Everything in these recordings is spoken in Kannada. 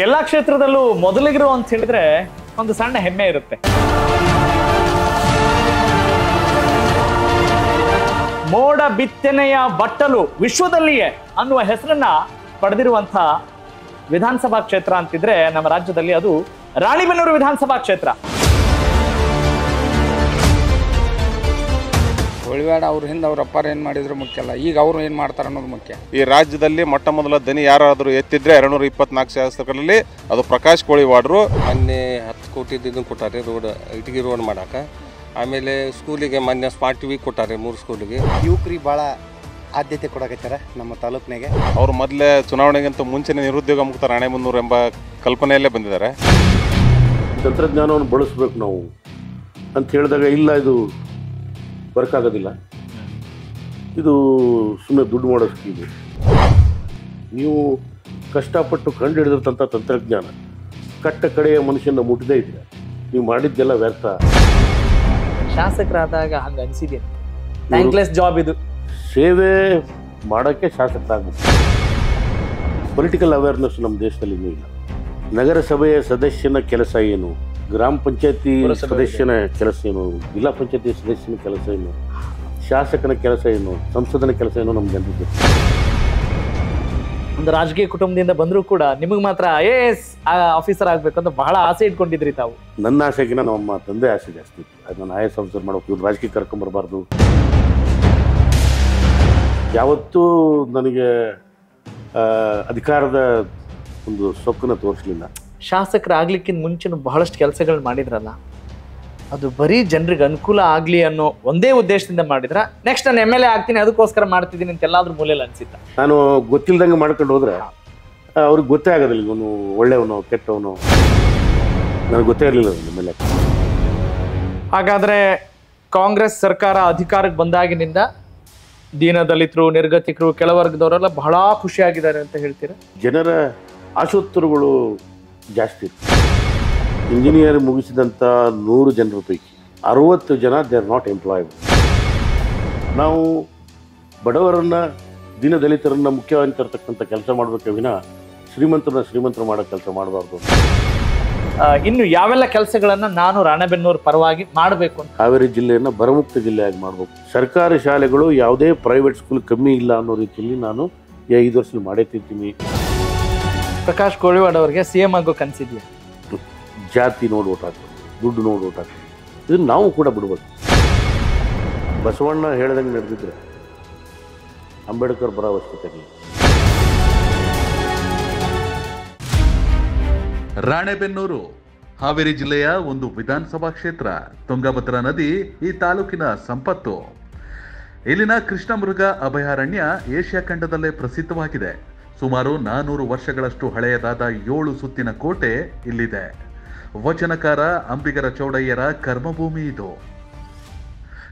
ಎಲ್ಲಾ ಕ್ಷೇತ್ರದಲ್ಲೂ ಮೊದಲಿಗರು ಅಂತ ಹೇಳಿದ್ರೆ ಒಂದು ಸಣ್ಣ ಹೆಮ್ಮೆ ಇರುತ್ತೆ. ಮೋಡ ಬಿತ್ತನೆಯ ಬಟ್ಟಲು ವಿಶ್ವದಲ್ಲಿಯೇ ಅನ್ನುವ ಹೆಸರನ್ನ ಪಡೆದಿರುವಂತ ವಿಧಾನಸಭಾ ಕ್ಷೇತ್ರ ಅಂತಿದ್ರೆ ನಮ್ಮ ರಾಜ್ಯದಲ್ಲಿ ಅದು ರಾಣಿಬೆನ್ನೂರು ವಿಧಾನಸಭಾ ಕ್ಷೇತ್ರ. ಕೋಳಿವಾಡ ಅವ್ರ ಹಿಂದೆ ಅವ್ರ ಅಪ್ಪಾರ ಏನು ಮಾಡಿದ್ರು ಮುಖ್ಯ ಅಲ್ಲ, ಈಗ ಅವರು ಏನು ಮಾಡ್ತಾರೆ ಅನ್ನೋದು ಮುಖ್ಯ. ಈ ರಾಜ್ಯದಲ್ಲಿ ಮೊಟ್ಟ ಮೊದಲ ದನಿ ಯಾರಾದರೂ ಎತ್ತಿದ್ರೆ 224 ಶಾಸಕರಲ್ಲಿ ಅದು ಪ್ರಕಾಶ್ ಕೋಳಿವಾಡ್ರು. ಮೊನ್ನೆ 10 ಕೋಟಿ ಇದನ್ನು ಕೊಟ್ಟಾರೆ ರೋಡ್, ಇಟಗಿ ರೋಡ್ ಮಾಡಕ್ಕೆ. ಆಮೇಲೆ ಸ್ಕೂಲಿಗೆ ಮೊನ್ನೆ ಸ್ಮಾರ್ಟ್ ಟಿವಿ ಕೊಟ್ಟಾರೆ 3 ಸ್ಕೂಲಿಗೆ. ಯುವಕರಿಗೆ ಭಾಳ ಆದ್ಯತೆ ಕೊಡಕತ್ತಾರ ನಮ್ಮ ತಾಲೂಕಿನಾಗೆ. ಅವರು ಮೊದಲೇ ಚುನಾವಣೆಗಿಂತ ಮುಂಚೆನೇ ನಿರುದ್ಯೋಗ ಮುಕ್ತ ರಾಣೆಬೆನ್ನೂರು ಎಂಬ ಕಲ್ಪನೆಯಲ್ಲೇ ಬಂದಿದ್ದಾರೆ. ತಂತ್ರಜ್ಞಾನವನ್ನು ಬಳಸಬೇಕು ನಾವು ಅಂತ ಹೇಳಿದಾಗ ಇಲ್ಲ, ಇದು ವರ್ಕ್ ಆಗೋದಿಲ್ಲ, ಇದು ಸುಮ್ಮನೆ ದುಡ್ಡು ಮಾಡೋ ಸ್ಕೀಮು. ನೀವು ಕಷ್ಟಪಟ್ಟು ಕಂಡು ಹಿಡಿದಿರ್ತಂಥ ತಂತ್ರಜ್ಞಾನ ಕಟ್ಟ ಕಡೆಯ ಮನುಷ್ಯನ ಮುಟ್ಟದೇ ಇದ್ರೆ ನೀವು ಮಾಡಿದ್ದೆಲ್ಲ ವ್ಯರ್ಥ. ಶಾಸಕರಾದಾಗ ಹಂಗ ಅನ್ಸಿದ್ದೀನಿ, ಥ್ಯಾಂಕ್ಲೆಸ್ ಜಾಬ್ ಇದು. ಸೇವೆ ಮಾಡೋಕ್ಕೆ ಶಾಸಕರಾಗಬೇಕು. ಪೊಲಿಟಿಕಲ್ ಅವೇರ್ನೆಸ್ ನಮ್ಮ ದೇಶದಲ್ಲಿ ಇನ್ನೂ ಇಲ್ಲ. ನಗರಸಭೆಯ ಸದಸ್ಯನ ಕೆಲಸ ಏನು, ಗ್ರಾಮ ಪಂಚಾಯತಿ ಸದಸ್ಯನ ಕೆಲಸ ಏನು, ಜಿಲ್ಲಾ ಪಂಚಾಯತಿ ಸದಸ್ಯನ ಕೆಲಸ ಏನು, ಶಾಸಕನ ಕೆಲಸ ಏನು, ಸಂಸದನ ಕೆಲಸ ಏನು ನಮ್ಮ ಜನರಿಗೆ. ಒಂದು ರಾಜಕೀಯ ಕುಟುಂಬದಿಂದ ಬಂದರೂ ಕೂಡ ನಿಮಗೆ ಮಾತ್ರ IAS ಆಫೀಸರ್ ಆಗ್ಬೇಕು ಅಂತ ಬಹಳ ಆಸೆ ಇಟ್ಕೊಂಡಿದ್ರಿ ತಾವು. ನನ್ನ ಆಸೆಗಿನ ನಮ್ಮ ತಂದೆ ಆಸೆ ಜಾಸ್ತಿ ಇತ್ತು. ಅದು ನಾನು IAS ಆಫೀಸರ್ ಮಾಡೋಕೆ, ಇವ್ರು ರಾಜಕೀಯ ಕರ್ಕೊಂಬರ್ಬಾರ್ದು. ಯಾವತ್ತೂ ನನಗೆ ಅಧಿಕಾರದ ಒಂದು ಸೊಕ್ಕನ್ನು ತೋರಿಸಲಿಲ್ಲ. ಶಾಸಕರಾಗ್ಲಿಕ್ಕಿಂತ ಮುಂಚೆನೂ ಬಹಳಷ್ಟು ಕೆಲಸಗಳು ಮಾಡಿದ್ರಲ್ಲ, ಅದು ಬರೀ ಜನರಿಗೆ ಅನುಕೂಲ ಆಗಲಿ ಅನ್ನೋ ಒಂದೇ ಉದ್ದೇಶದಿಂದ ಮಾಡಿದ್ರ, ನೆಕ್ಸ್ಟ್ ನಾನು MLA ಆಗ್ತೀನಿ ಅದಕ್ಕೋಸ್ಕರ ಮಾಡ್ತಿದ್ದೀನಿ ಅಂತ ಎಲ್ಲಾದ್ರೂ ಮೂಲೆಯಲ್ಲಿ ಅನ್ಸಿತ್ತ? ನಾನು ಗೊತ್ತಿಲ್ದಂಗೆ ಮಾಡ್ಕೊಂಡು ಹೋದ್ರೆ ಅವ್ರಿಗೆ ಗೊತ್ತೇ ಆಗೋದಿಲ್ಲ, ಇವನು ಒಳ್ಳೆಯವನು ಕೆಟ್ಟವನು, ನನಗೆ ಗೊತ್ತೇ ಇರಲಿಲ್ಲ ಮೇಲೆ. ಹಾಗಾದ್ರೆ ಕಾಂಗ್ರೆಸ್ ಸರ್ಕಾರ ಅಧಿಕಾರಕ್ಕೆ ಬಂದಾಗಿನಿಂದ ದೀನದಲಿತರು, ನಿರ್ಗತಿಕರು, ಕೆಳವರ್ಗದವರೆಲ್ಲ ಬಹಳ ಖುಷಿಯಾಗಿದ್ದಾರೆ ಅಂತ ಹೇಳ್ತೀರಾ? ಜನರ ಆಶೋತ್ತರಗಳು ಜಾಸ್ತಿ. ಇಂಜಿನಿಯರ್ ಮುಗಿಸಿದಂಥ 100 ಜನರ ಪೈಕಿ 60 ಜನ ದೇ ಆರ್ ನಾಟ್ ಎಂಪ್ಲಾಯ್ಡ್. ನಾವು ಬಡವರನ್ನು, ದೀನದಲಿತರನ್ನು ಮುಖ್ಯವಾಗಿ ತರ್ತಕ್ಕಂಥ ಕೆಲಸ ಮಾಡಬೇಕೆ ವಿನ ಶ್ರೀಮಂತರು ಮಾಡೋ ಕೆಲಸ ಮಾಡಬಾರ್ದು. ಇನ್ನು ಯಾವೆಲ್ಲ ಕೆಲಸಗಳನ್ನ ನಾನು ರಾಣೆಬೆನ್ನೂರು ಪರವಾಗಿ ಮಾಡಬೇಕು ಅಂತ? ಹಾವೇರಿ ಜಿಲ್ಲೆಯನ್ನು ಬರಮುಕ್ತ ಜಿಲ್ಲೆಯಾಗಿ ಮಾಡಬೇಕು. ಸರ್ಕಾರಿ ಶಾಲೆಗಳು ಯಾವುದೇ ಪ್ರೈವೇಟ್ ಸ್ಕೂಲ್ ಕಮ್ಮಿ ಇಲ್ಲ ಅನ್ನೋ ರೀತಿಯಲ್ಲಿ ನಾನು 5 ವರ್ಷದಲ್ಲಿ ಮಾಡೇ ತಿಂತೀನಿ. ಪ್ರಕಾಶ್ ಕೋಳಿವಾಡ್ ಅವರಿಗೆ CM ಆಗೋ ಕನಸಿದ್ಯಾ? ಜಾತಿ ನೋಡಿ ಓಟ್ ಹಾಕೋದು, ದುಡ್ಡು ನೋಡಿ ಓಟ್ ಹಾಕೋದು, ಇದನ್ನು ನಾವು ಕೂಡ ಬಿಡ್ಬೇಕು. ಬಸವಣ್ಣ ಹೇಳ್ದಂಗೆ ನಡೆದಿದ್ರೆ ಅಂಬೇಡ್ಕರ್ ಬರೋ ಅವಶ್ಯಕತೆ ಇಲ್ಲ. ರಾಣೆಬೆನ್ನೂರು ಹಾವೇರಿ ಜಿಲ್ಲೆಯ ಒಂದು ವಿಧಾನಸಭಾ ಕ್ಷೇತ್ರ. ತುಂಗಭದ್ರಾ ನದಿ ಈ ತಾಲೂಕಿನ ಸಂಪತ್ತು. ಇಲ್ಲಿನ ಕೃಷ್ಣಮೃಗ ಅಭಯಾರಣ್ಯ ಏಷ್ಯಾ ಖಂಡದಲ್ಲೇ ಪ್ರಸಿದ್ಧವಾಗಿದೆ. ಸುಮಾರು 400 ವರ್ಷಗಳಷ್ಟು ಹಳೆಯದಾದ 7 ಸುತ್ತಿನ ಕೋಟೆ ಇಲ್ಲಿದೆ. ವಚನಕಾರ ಅಂಬಿಗರ ಚೌಡಯ್ಯರ ಕರ್ಮಭೂಮಿ ಇದು.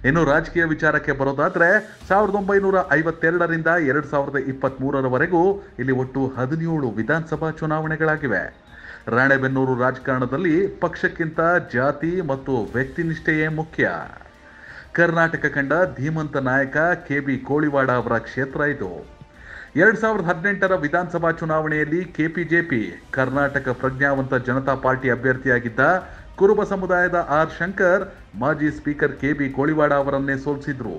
ಇನ್ನು ರಾಜಕೀಯ ವಿಚಾರಕ್ಕೆ ಬರೋದಾದ್ರೆ 1952ರಿಂದ 2023ರವರೆಗೂ ಇಲ್ಲಿ ಒಟ್ಟು 17 ವಿಧಾನಸಭಾ ಚುನಾವಣೆಗಳಾಗಿವೆ. ರಾಣೆಬೆನ್ನೂರು ರಾಜಕಾರಣದಲ್ಲಿ ಪಕ್ಷಕ್ಕಿಂತ ಜಾತಿ ಮತ್ತು ವ್ಯಕ್ತಿನಿಷ್ಠೆಯೇ ಮುಖ್ಯ. ಕರ್ನಾಟಕ ಕಂಡ ಧೀಮಂತ ನಾಯಕ KB ಕೋಳಿವಾಡ ಅವರ ಕ್ಷೇತ್ರ ಇದು. 2018ರ ವಿಧಾನಸಭಾ ಚುನಾವಣೆಯಲ್ಲಿ KPJP ಕರ್ನಾಟಕ ಪ್ರಜ್ಞಾವಂತ ಜನತಾ ಪಾರ್ಟಿ ಅಭ್ಯರ್ಥಿಯಾಗಿದ್ದ ಕುರುಬ ಸಮುದಾಯದ R ಶಂಕರ್ ಮಾಜಿ ಸ್ಪೀಕರ್ KB ಕೋಳಿವಾಡ ಅವರನ್ನೇ ಸೋಲಿಸಿದ್ರು.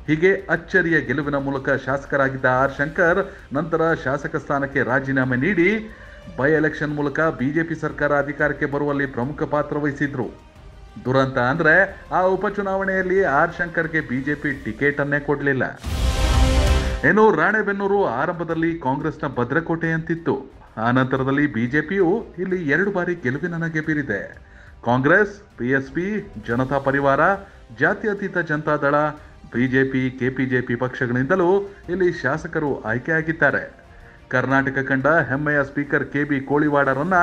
ಹೀಗೆ ಅಚ್ಚರಿಯ ಗೆಲುವಿನ ಮೂಲಕ ಶಾಸಕರಾಗಿದ್ದ R ಶಂಕರ್ ನಂತರ ಶಾಸಕ ಸ್ಥಾನಕ್ಕೆ ರಾಜೀನಾಮೆ ನೀಡಿ ಬೈ ಎಲೆಕ್ಷನ್ ಮೂಲಕ BJP ಸರ್ಕಾರ ಅಧಿಕಾರಕ್ಕೆ ಬರುವಲ್ಲಿ ಪ್ರಮುಖ ಪಾತ್ರ ವಹಿಸಿದ್ರು. ದುರಂತ ಅಂದ್ರೆ ಆ ಉಪಚುನಾವಣೆಯಲ್ಲಿ R ಶಂಕರ್ಗೆ BJP ಟಿಕೆಟ್ ಅನ್ನೇ ಕೊಡಲಿಲ್ಲ. ಇನ್ನು ರಾಣೆಬೆನ್ನೂರು ಆರಂಭದಲ್ಲಿ ಕಾಂಗ್ರೆಸ್ನ ಭದ್ರಕೋಟೆ ಅಂತಿತ್ತು. ಆ ನಂತರದಲ್ಲಿ BJPಯು ಇಲ್ಲಿ 2 ಬಾರಿ ಗೆಲುವಿನ ನಗೆ ಬೀರಿದೆ. ಕಾಂಗ್ರೆಸ್, PSP, ಜನತಾ ಪರಿವಾರ, ಜಾತ್ಯತೀತ ಜನತಾದಳ, BJP, KPJP ಪಕ್ಷಗಳಿಂದಲೂ ಇಲ್ಲಿ ಶಾಸಕರು ಆಯ್ಕೆಯಾಗಿದ್ದಾರೆ. ಕರ್ನಾಟಕ ಕಂಡ ಹೆಮ್ಮೆಯ ಸ್ಪೀಕರ್ KB ಕೋಳಿವಾಡರನ್ನ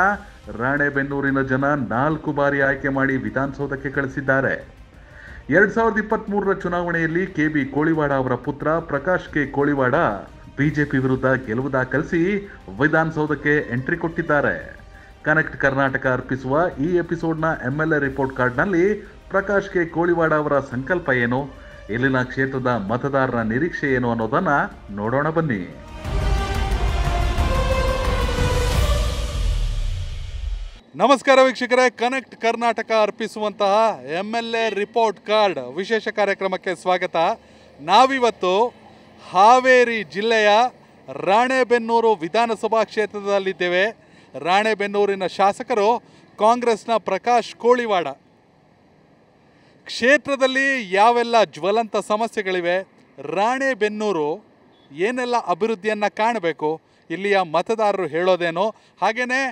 ರಾಣೆಬೆನ್ನೂರಿನ ಜನ 4 ಬಾರಿ ಆಯ್ಕೆ ಮಾಡಿ ವಿಧಾನಸೌಧಕ್ಕೆ ಕಳಿಸಿದ್ದಾರೆ. 2023ರ ಚುನಾವಣೆಯಲ್ಲಿ KB ಕೋಳಿವಾಡ ಅವರ ಪುತ್ರ ಪ್ರಕಾಶ್ K ಕೋಳಿವಾಡ BJP ವಿರುದ್ಧ ಗೆಲುವು ದಾಖಲಿಸಿ ವಿಧಾನಸೌಧಕ್ಕೆ ಎಂಟ್ರಿ ಕೊಟ್ಟಿದ್ದಾರೆ. ಕನೆಕ್ಟ್ ಕರ್ನಾಟಕ ಅರ್ಪಿಸುವ ಈ ಎಪಿಸೋಡ್ನ MLA ರಿಪೋರ್ಟ್ ಕಾರ್ಡ್ನಲ್ಲಿ ಪ್ರಕಾಶ್ K ಕೋಳಿವಾಡ ಅವರ ಸಂಕಲ್ಪ ಏನು, ಇಲ್ಲಿನ ಕ್ಷೇತ್ರದ ಮತದಾರರ ನಿರೀಕ್ಷೆ ಏನು ಅನ್ನೋದನ್ನ ನೋಡೋಣ ಬನ್ನಿ. ನಮಸ್ಕಾರ ವೀಕ್ಷಕರೇ, ಕನೆಕ್ಟ್ ಕರ್ನಾಟಕ ಅರ್ಪಿಸುವಂತಹ MLA ರಿಪೋರ್ಟ್ ಕಾರ್ಡ್ ವಿಶೇಷ ಕಾರ್ಯಕ್ರಮಕ್ಕೆ ಸ್ವಾಗತ. ನಾವಿವತ್ತು ಹಾವೇರಿ ಜಿಲ್ಲೆಯ ರಾಣೆಬೆನ್ನೂರು ವಿಧಾನಸಭಾ ಕ್ಷೇತ್ರದಲ್ಲಿದ್ದೇವೆ. ರಾಣೆಬೆನ್ನೂರಿನ ಶಾಸಕರು ಕಾಂಗ್ರೆಸ್ನ ಪ್ರಕಾಶ್ ಕೋಳಿವಾಡ. ಕ್ಷೇತ್ರದಲ್ಲಿ ಯಾವೆಲ್ಲ ಜ್ವಲಂತ ಸಮಸ್ಯೆಗಳಿವೆ, ರಾಣೆಬೆನ್ನೂರು ಏನೆಲ್ಲ ಅಭಿವೃದ್ಧಿಯನ್ನು ಕಾಣಬೇಕು, ಇಲ್ಲಿಯ ಮತದಾರರು ಹೇಳೋದೇನು, ಹಾಗೆಯೇ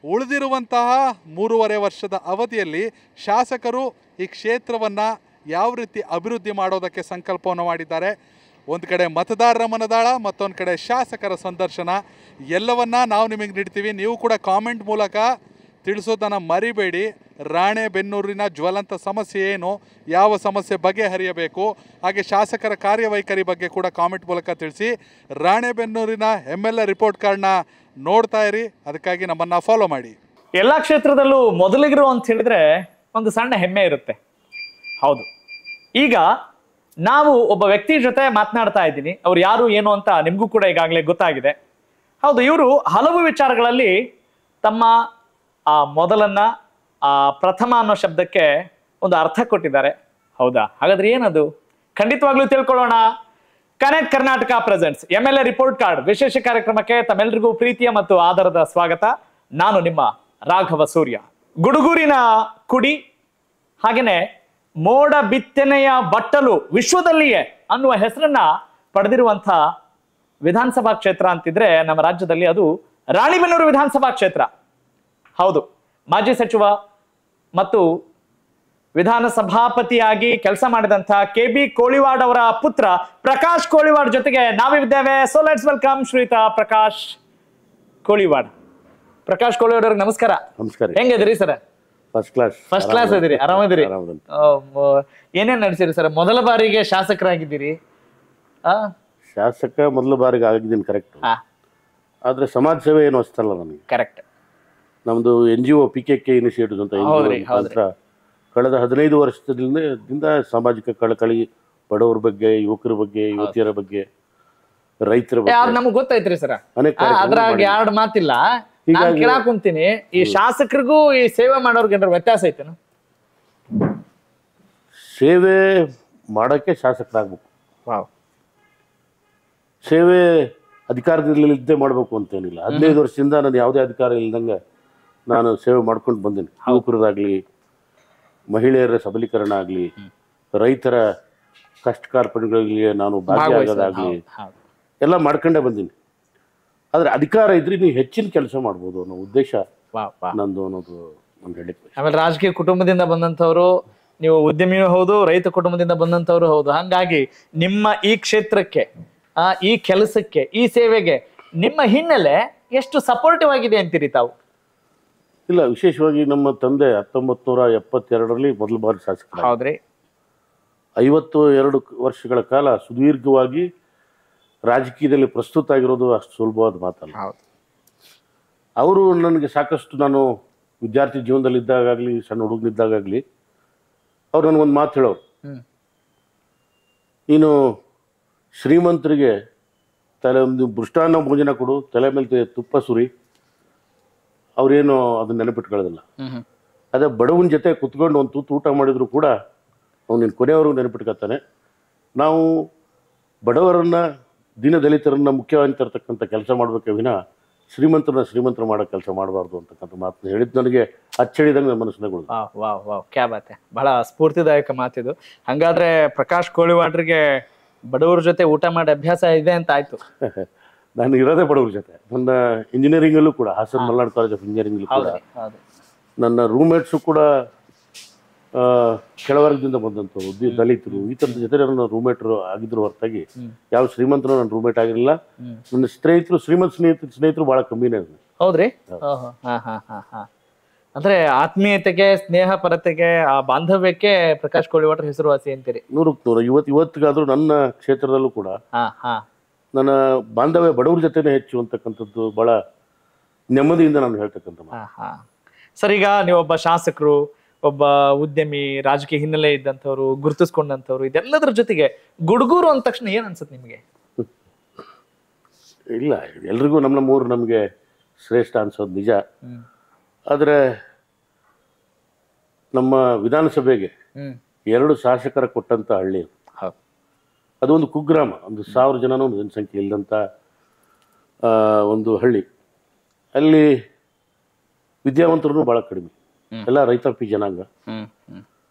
ಉಳಿದಿರುವಂತಹ 3.5 ವರ್ಷದ ಅವಧಿಯಲ್ಲಿ ಶಾಸಕರು ಈ ಕ್ಷೇತ್ರವನ್ನು ಯಾವ ರೀತಿ ಅಭಿವೃದ್ಧಿ ಮಾಡೋದಕ್ಕೆ ಸಂಕಲ್ಪವನ್ನು ಮಾಡಿದ್ದಾರೆ. ಒಂದು ಕಡೆ ಮತದಾರರ ಮನದಾಳ, ಮತ್ತೊಂದು ಕಡೆ ಶಾಸಕರ ಸಂದರ್ಶನ, ಎಲ್ಲವನ್ನ ನಾವು ನಿಮಗೆ ನೀಡ್ತೀವಿ. ನೀವು ಕೂಡ ಕಾಮೆಂಟ್ ಮೂಲಕ ತಿಳಿಸೋದನ್ನು ಮರಿಬೇಡಿ. ರಾಣೆಬೆನ್ನೂರಿನ ಜ್ವಲಂತ ಸಮಸ್ಯೆ ಏನು, ಯಾವ ಸಮಸ್ಯೆ ಬಗೆಹರಿಯಬೇಕು, ಹಾಗೆ ಶಾಸಕರ ಕಾರ್ಯವೈಖರಿ ಬಗ್ಗೆ ಕೂಡ ಕಾಮೆಂಟ್ ಮೂಲಕ ತಿಳಿಸಿ. ರಾಣೆಬೆನ್ನೂರಿನ MLA ರಿಪೋರ್ಟ್ ಕಾರ್ಡ್ನ ನೋಡ್ತಾ ಇರಿ, ಅದಕ್ಕಾಗಿ ನಮ್ಮನ್ನು ಫಾಲೋ ಮಾಡಿ. ಎಲ್ಲ ಕ್ಷೇತ್ರದಲ್ಲೂ ಮೊದಲಿಗರು ಅಂತ ಹೇಳಿದ್ರೆ ಒಂದು ಸಣ್ಣ ಹೆಮ್ಮೆ ಇರುತ್ತೆ. ಹೌದು, ಈಗ ನಾವು ಒಬ್ಬ ವ್ಯಕ್ತಿ ಜೊತೆ ಮಾತನಾಡ್ತಾ ಇದ್ದೀನಿ. ಅವ್ರು ಯಾರು ಏನು ಅಂತ ನಿಮಗೂ ಕೂಡ ಈಗಾಗಲೇ ಗೊತ್ತಾಗಿದೆ. ಹೌದು, ಇವರು ಹಲವು ವಿಚಾರಗಳಲ್ಲಿ ತಮ್ಮ ಆ ಮೊದಲನ್ನ ಆ ಪ್ರಥಮ ಅನ್ನೋ ಶಬ್ದಕ್ಕೆ ಒಂದು ಅರ್ಥ ಕೊಟ್ಟಿದ್ದಾರೆ. ಹೌದಾ? ಹಾಗಾದ್ರೆ ಏನದು? ಖಂಡಿತವಾಗ್ಲೂ ತಿಳ್ಕೊಳ್ಳೋಣ. Connect Karnataka presents MLA report card ವಿಶೇಷ ಕಾರ್ಯಕ್ರಮಕ್ಕೆ ತಮ್ಮೆಲ್ಲರಿಗೂ ಪ್ರೀತಿಯ ಮತ್ತು ಆದರದ ಸ್ವಾಗತ. ನಾನು ನಿಮ್ಮ ರಾಘವ ಸೂರ್ಯ. ಗುಡುಗೂರಿನ ಕುಡಿ ಹಾಗೇನೆ ಮೋಡ ಬಿತ್ತನೆಯ ಬಟ್ಟಲು ವಿಶ್ವದಲ್ಲಿಯೇ ಅನ್ನುವ ಹೆಸರನ್ನ ಪಡೆದಿರುವಂತ ವಿಧಾನಸಭಾ ಕ್ಷೇತ್ರ ಅಂತಿದ್ರೆ ನಮ್ಮ ರಾಜ್ಯದಲ್ಲಿ ಅದು ರಾಣಿಬೆನ್ನೂರು ವಿಧಾನಸಭಾ ಕ್ಷೇತ್ರ. ಹೌದು, ಮಾಜಿ ಸಚಿವ ಮತ್ತು ವಿಧಾನಸಭಾಪತಿಯಾಗಿ ಕೆಲಸ ಮಾಡಿದಂತ KB ಕೋಳಿವಾಡ್ ಅವರ ಪುತ್ರ ಪ್ರಕಾಶ್ ಕೋಳಿವಾಡ್ ಜೊತೆಗೆ ನಾವಿದ್ದೇವೆ. ಸೊ ಲೆಟ್ಸ್ ವೆಲ್ಕಮ್ ಶ್ರೀಯುತ ಪ್ರಕಾಶ್ ಕೋಳಿವಾಡ್. ಪ್ರಕಾಶ್ ಕೋಳಿವಾಡ್ ಅವ್ರಿಗೆ ನಮಸ್ಕಾರ. ನಮಸ್ಕಾರ. ಹೆಂಗಿದ್ರಿ ಸರ್? ಫಸ್ಟ್ ಕ್ಲಾಸ್ ಇದೀರಿ, ಆರಾಮದಿರಿ? ಏನೇನ್ ನಡೆಸಿರಿ ಸರ್? ಮೊದಲ ಬಾರಿಗೆ ಶಾಸಕರಾಗಿದ್ದೀರಿ. ಶಾಸಕ ಮೊದಲ ಬಾರಿಗೆ ಆಗಿದ್ದೀನಿ, ಕರೆಕ್ಟ್. ಆದ್ರೆ ಸಮಾಜ ಸೇವೆ ಏನು ಅಷ್ಟಲ್ಲ ನನಗೆ. ಕರೆಕ್ಟ್. ನಮ್ದು NGO PKK ಇನಿಷಿಯೇಟಿವ್ ಅಂತ NGO ಕಳೆದ 15 ವರ್ಷದಿಂದ ಸಾಮಾಜಿಕ ಕಳಕಳಿ, ಬಡವರ ಬಗ್ಗೆ, ಯುವಕರ ಬಗ್ಗೆ, ಯುವತಿಯರ ಬಗ್ಗೆ, ರೈತರ ಬಗ್ಗೆ ನಮಗ್ ಗೊತ್ತೈತ್ರಿ ಸರ್. ಅನೇಕ ಅದ್ರಾಗ ಎರಡು ಮಾತಿಲ್ಲ. ನಾನು ಕೇಳಾಕ್ ಕುಂತೀನಿ, ಈ ಶಾಸಕರಿಗೂ ಈ ಸೇವೆ ಮಾಡೋರ್ಗೆ ಏನಾದ್ರು ವ್ಯತ್ಯಾಸ ಐತೇನು? ಸೇವೆ ಮಾಡಕ್ಕೆ ಶಾಸಕರಾಗ್ಬೇಕು. ಸೇವೆ ಅಧಿಕಾರದಲ್ಲಿದ್ದೇ ಮಾಡ್ಬೇಕು ಅಂತೇನಿಲ್ಲ. 15 ವರ್ಷದಿಂದ ನಾನು ಯಾವುದೇ ಅಧಿಕಾರ ಇಲ್ದಂಗೆ ನಾನು ಸೇವೆ ಮಾಡ್ಕೊಂಡು ಬಂದೀನಿ. ಯುವಕರದಾಗ್ಲಿ, ಮಹಿಳೆಯರ ಸಬಲೀಕರಣ ಆಗಲಿ, ರೈತರ ಕಷ್ಟ ಕಾರ್ಪಣ್ಯಗಳಿಗೆ ನಾನು ಭಾಗಿಯಾಗೋದಾಗ್ಲಿ ಎಲ್ಲ ಮಾಡ್ಕೊಂಡೇ ಬಂದೀನಿ. ಆದ್ರೆ ಅಧಿಕಾರ ಇದ್ರೆ ನೀವು ಹೆಚ್ಚಿನ ಕೆಲಸ ಮಾಡ್ಬೋದು ಅನ್ನೋ ಉದ್ದೇಶ ನಂದು ಅನ್ನೋದು ಒಂದು ಹೇಳಿ. ಆಮೇಲೆ ರಾಜಕೀಯ ಕುಟುಂಬದಿಂದ ಬಂದಂತವ್ರು, ನೀವು ಉದ್ಯಮಿಯೂ ಹೌದು, ರೈತ ಕುಟುಂಬದಿಂದ ಬಂದಂತವ್ರು ಹೌದು. ಹಂಗಾಗಿ ನಿಮ್ಮ ಈ ಕ್ಷೇತ್ರಕ್ಕೆ, ಈ ಕೆಲಸಕ್ಕೆ, ಈ ಸೇವೆಗೆ ನಿಮ್ಮ ಹಿನ್ನೆಲೆ ಎಷ್ಟು ಸಪೋರ್ಟಿವ್ ಆಗಿದೆ ಅಂತೀರಿ ತಾವು? ಇಲ್ಲ, ವಿಶೇಷವಾಗಿ ನಮ್ಮ ತಂದೆ 1972ರಲ್ಲಿ ಮೊದಲ ಬಾರಿ ಶಾಸಕ. ಹೌದ್ರಿ. 52 ವರ್ಷಗಳ ಕಾಲ ಸುದೀರ್ಘವಾಗಿ ರಾಜಕೀಯದಲ್ಲಿ ಪ್ರಸ್ತುತ ಆಗಿರೋದು ಅಷ್ಟು ಸುಲಭವಾದ ಮಾತಲ್ಲ. ಅವರು ನನಗೆ ಸಾಕಷ್ಟು, ನಾನು ವಿದ್ಯಾರ್ಥಿ ಜೀವನದಲ್ಲಿ ಇದ್ದಾಗಲಿ, ಸಣ್ಣ ಹುಡುಗನಿದ್ದಾಗಲಿ ಅವ್ರು ನನಗೊಂದು ಮಾತು ಹೇಳೋರು, ನೀನು ಶ್ರೀಮಂತರಿಗೆ ಒಂದು ಮೃಷ್ಟಾನ್ನ ಭೋಜನ ಕೊಡು, ತಲೆ ಮೇಲೆ ತುಪ್ಪ ಸುರಿ, ಅವ್ರೇನು ಅದನ್ನ ನೆನಪಿಟ್ಕೊಳ್ಳೋದಿಲ್ಲ. ಅದೇ ಬಡವನ ಜೊತೆ ಕುತ್ಕೊಂಡು ಒಂದು ತೂತು ಊಟ ಮಾಡಿದ್ರು ಕೂಡ ಅವ್ನು ನಿನ್ನ ಕೊನೆಯವರೆಗೂ ನೆನಪಿಟ್ಕೊತಾನೆ. ನಾವು ಬಡವರನ್ನ, ದೀನದಲಿತರನ್ನ ಮುಖ್ಯವಾಗಿ ತರ್ತಕ್ಕಂಥ ಕೆಲಸ ಮಾಡಬೇಕೆ ವಿನ ಶ್ರೀಮಂತರು ಮಾಡೋ ಕೆಲಸ ಮಾಡಬಾರ್ದು ಅಂತಕ್ಕಂಥ ಮಾತನ್ನ ಹೇಳಿದ್ದು ನನಗೆ ಅಚ್ಚಳಿದಂಗೆ ನನ್ನ ಮನಸ್ಸಿನಾಗ. ಕ್ಯಾ ಬಾತ್, ಬಹಳ ಸ್ಫೂರ್ತಿದಾಯಕ ಮಾತಿದು. ಹಂಗಾದ್ರೆ ಪ್ರಕಾಶ್ ಕೋಳಿವಾಡ್ರಿಗೆ ಬಡವರ ಜೊತೆ ಊಟ ಮಾಡಿ ಅಭ್ಯಾಸ ಇದೆ ಅಂತ ಆಯ್ತು. ನಾನು ಇರೋದೇ ಬಡವ್ರ ಜೊತೆ. ನನ್ನ ಇಂಜಿನಿಯರಿಂಗಲ್ಲೂ ಕೂಡ, Hassan Malnad college of engineering ಕೂಡ ನನ್ನ ರೂಮ್ಮೇಟ್ಸು ಕೂಡ ಕೆಳವರ್ಗದಿಂದ ಬಂದಂಥವ್ರು, ದಲಿತರು, ಈ ಥರದ ಜೊತೆ ನನ್ನ ರೂಮ್ಮೇಟ್ರು ಆಗಿದ್ರು ಹೊರತಾಗಿ ಯಾವ ಶ್ರೀಮಂತರು ನನ್ನ ರೂಮ್ಮೇಟ್ ಆಗಿರಲಿಲ್ಲ. ನನ್ನ ಸ್ನೇಹಿತರು, ಸ್ನೇಹಿತರು ಬಹಳ ಕಮ್ಮಿನೇ. ಹೌದ್ರಿ? ಅಂದ್ರೆ ಆತ್ಮೀಯತೆಗೆ, ಸ್ನೇಹ ಪರತೆಗೆ, ಆ ಬಾಂಧವ್ಯಕ್ಕೆ ಪ್ರಕಾಶ್ ಕೋಳಿವಾಡ್ರ ಹೆಸರುವಾಸಿ ಅಂತೀರಿ? 100%. ಇವತ್ತಿಗಾದ್ರೂ ನನ್ನ ಕ್ಷೇತ್ರದಲ್ಲೂ ಕೂಡ ನನ್ನ ಬಾಂಧವ್ಯ ಬಡವ್ರ ಜೊತೆನೆ ಹೆಚ್ಚು ಅಂತಕ್ಕಂಥದ್ದು ಬಹಳ ನೆಮ್ಮದಿಯಿಂದ ನಾನು ಹೇಳ್ತಕ್ಕಂಥ. ಸರ್, ಈಗ ನೀವೊಬ್ಬ ಶಾಸಕರು, ಒಬ್ಬ ಉದ್ಯಮಿ, ರಾಜಕೀಯ ಹಿನ್ನೆಲೆ ಇದ್ದಂಥವ್ರು, ಗುರುತಿಸ್ಕೊಂಡಂಥವ್ರು, ಇದೆಲ್ಲದರ ಜೊತೆಗೆ ಗುಡುಗೂರು ಅಂದ ತಕ್ಷಣ ಏನ್ ಅನ್ಸುತ್ತೆ ನಿಮಗೆ? ಇಲ್ಲ, ಎಲ್ರಿಗೂ ನಮ್ಮೂರು ನಮಗೆ ಶ್ರೇಷ್ಠ ಅನ್ಸೋದು ನಿಜ. ಆದರೆ ನಮ್ಮ ವಿಧಾನಸಭೆಗೆ 2 ಶಾಸಕರ ಕೊಟ್ಟಂತ ಹಳ್ಳಿ ಅದು. ಹೌದು. ಅದು ಒಂದು ಕುಗ್ರಾಮ, ಒಂದು 1000 ಜನನೂ ಜನಸಂಖ್ಯೆ ಇಲ್ಲದಂಥ ಒಂದು ಹಳ್ಳಿ. ಅಲ್ಲಿ ವಿದ್ಯಾವಂತರು ಭಾಳ ಕಡಿಮೆ, ಎಲ್ಲ ರೈತಾಪಿ ಜನಾಂಗ.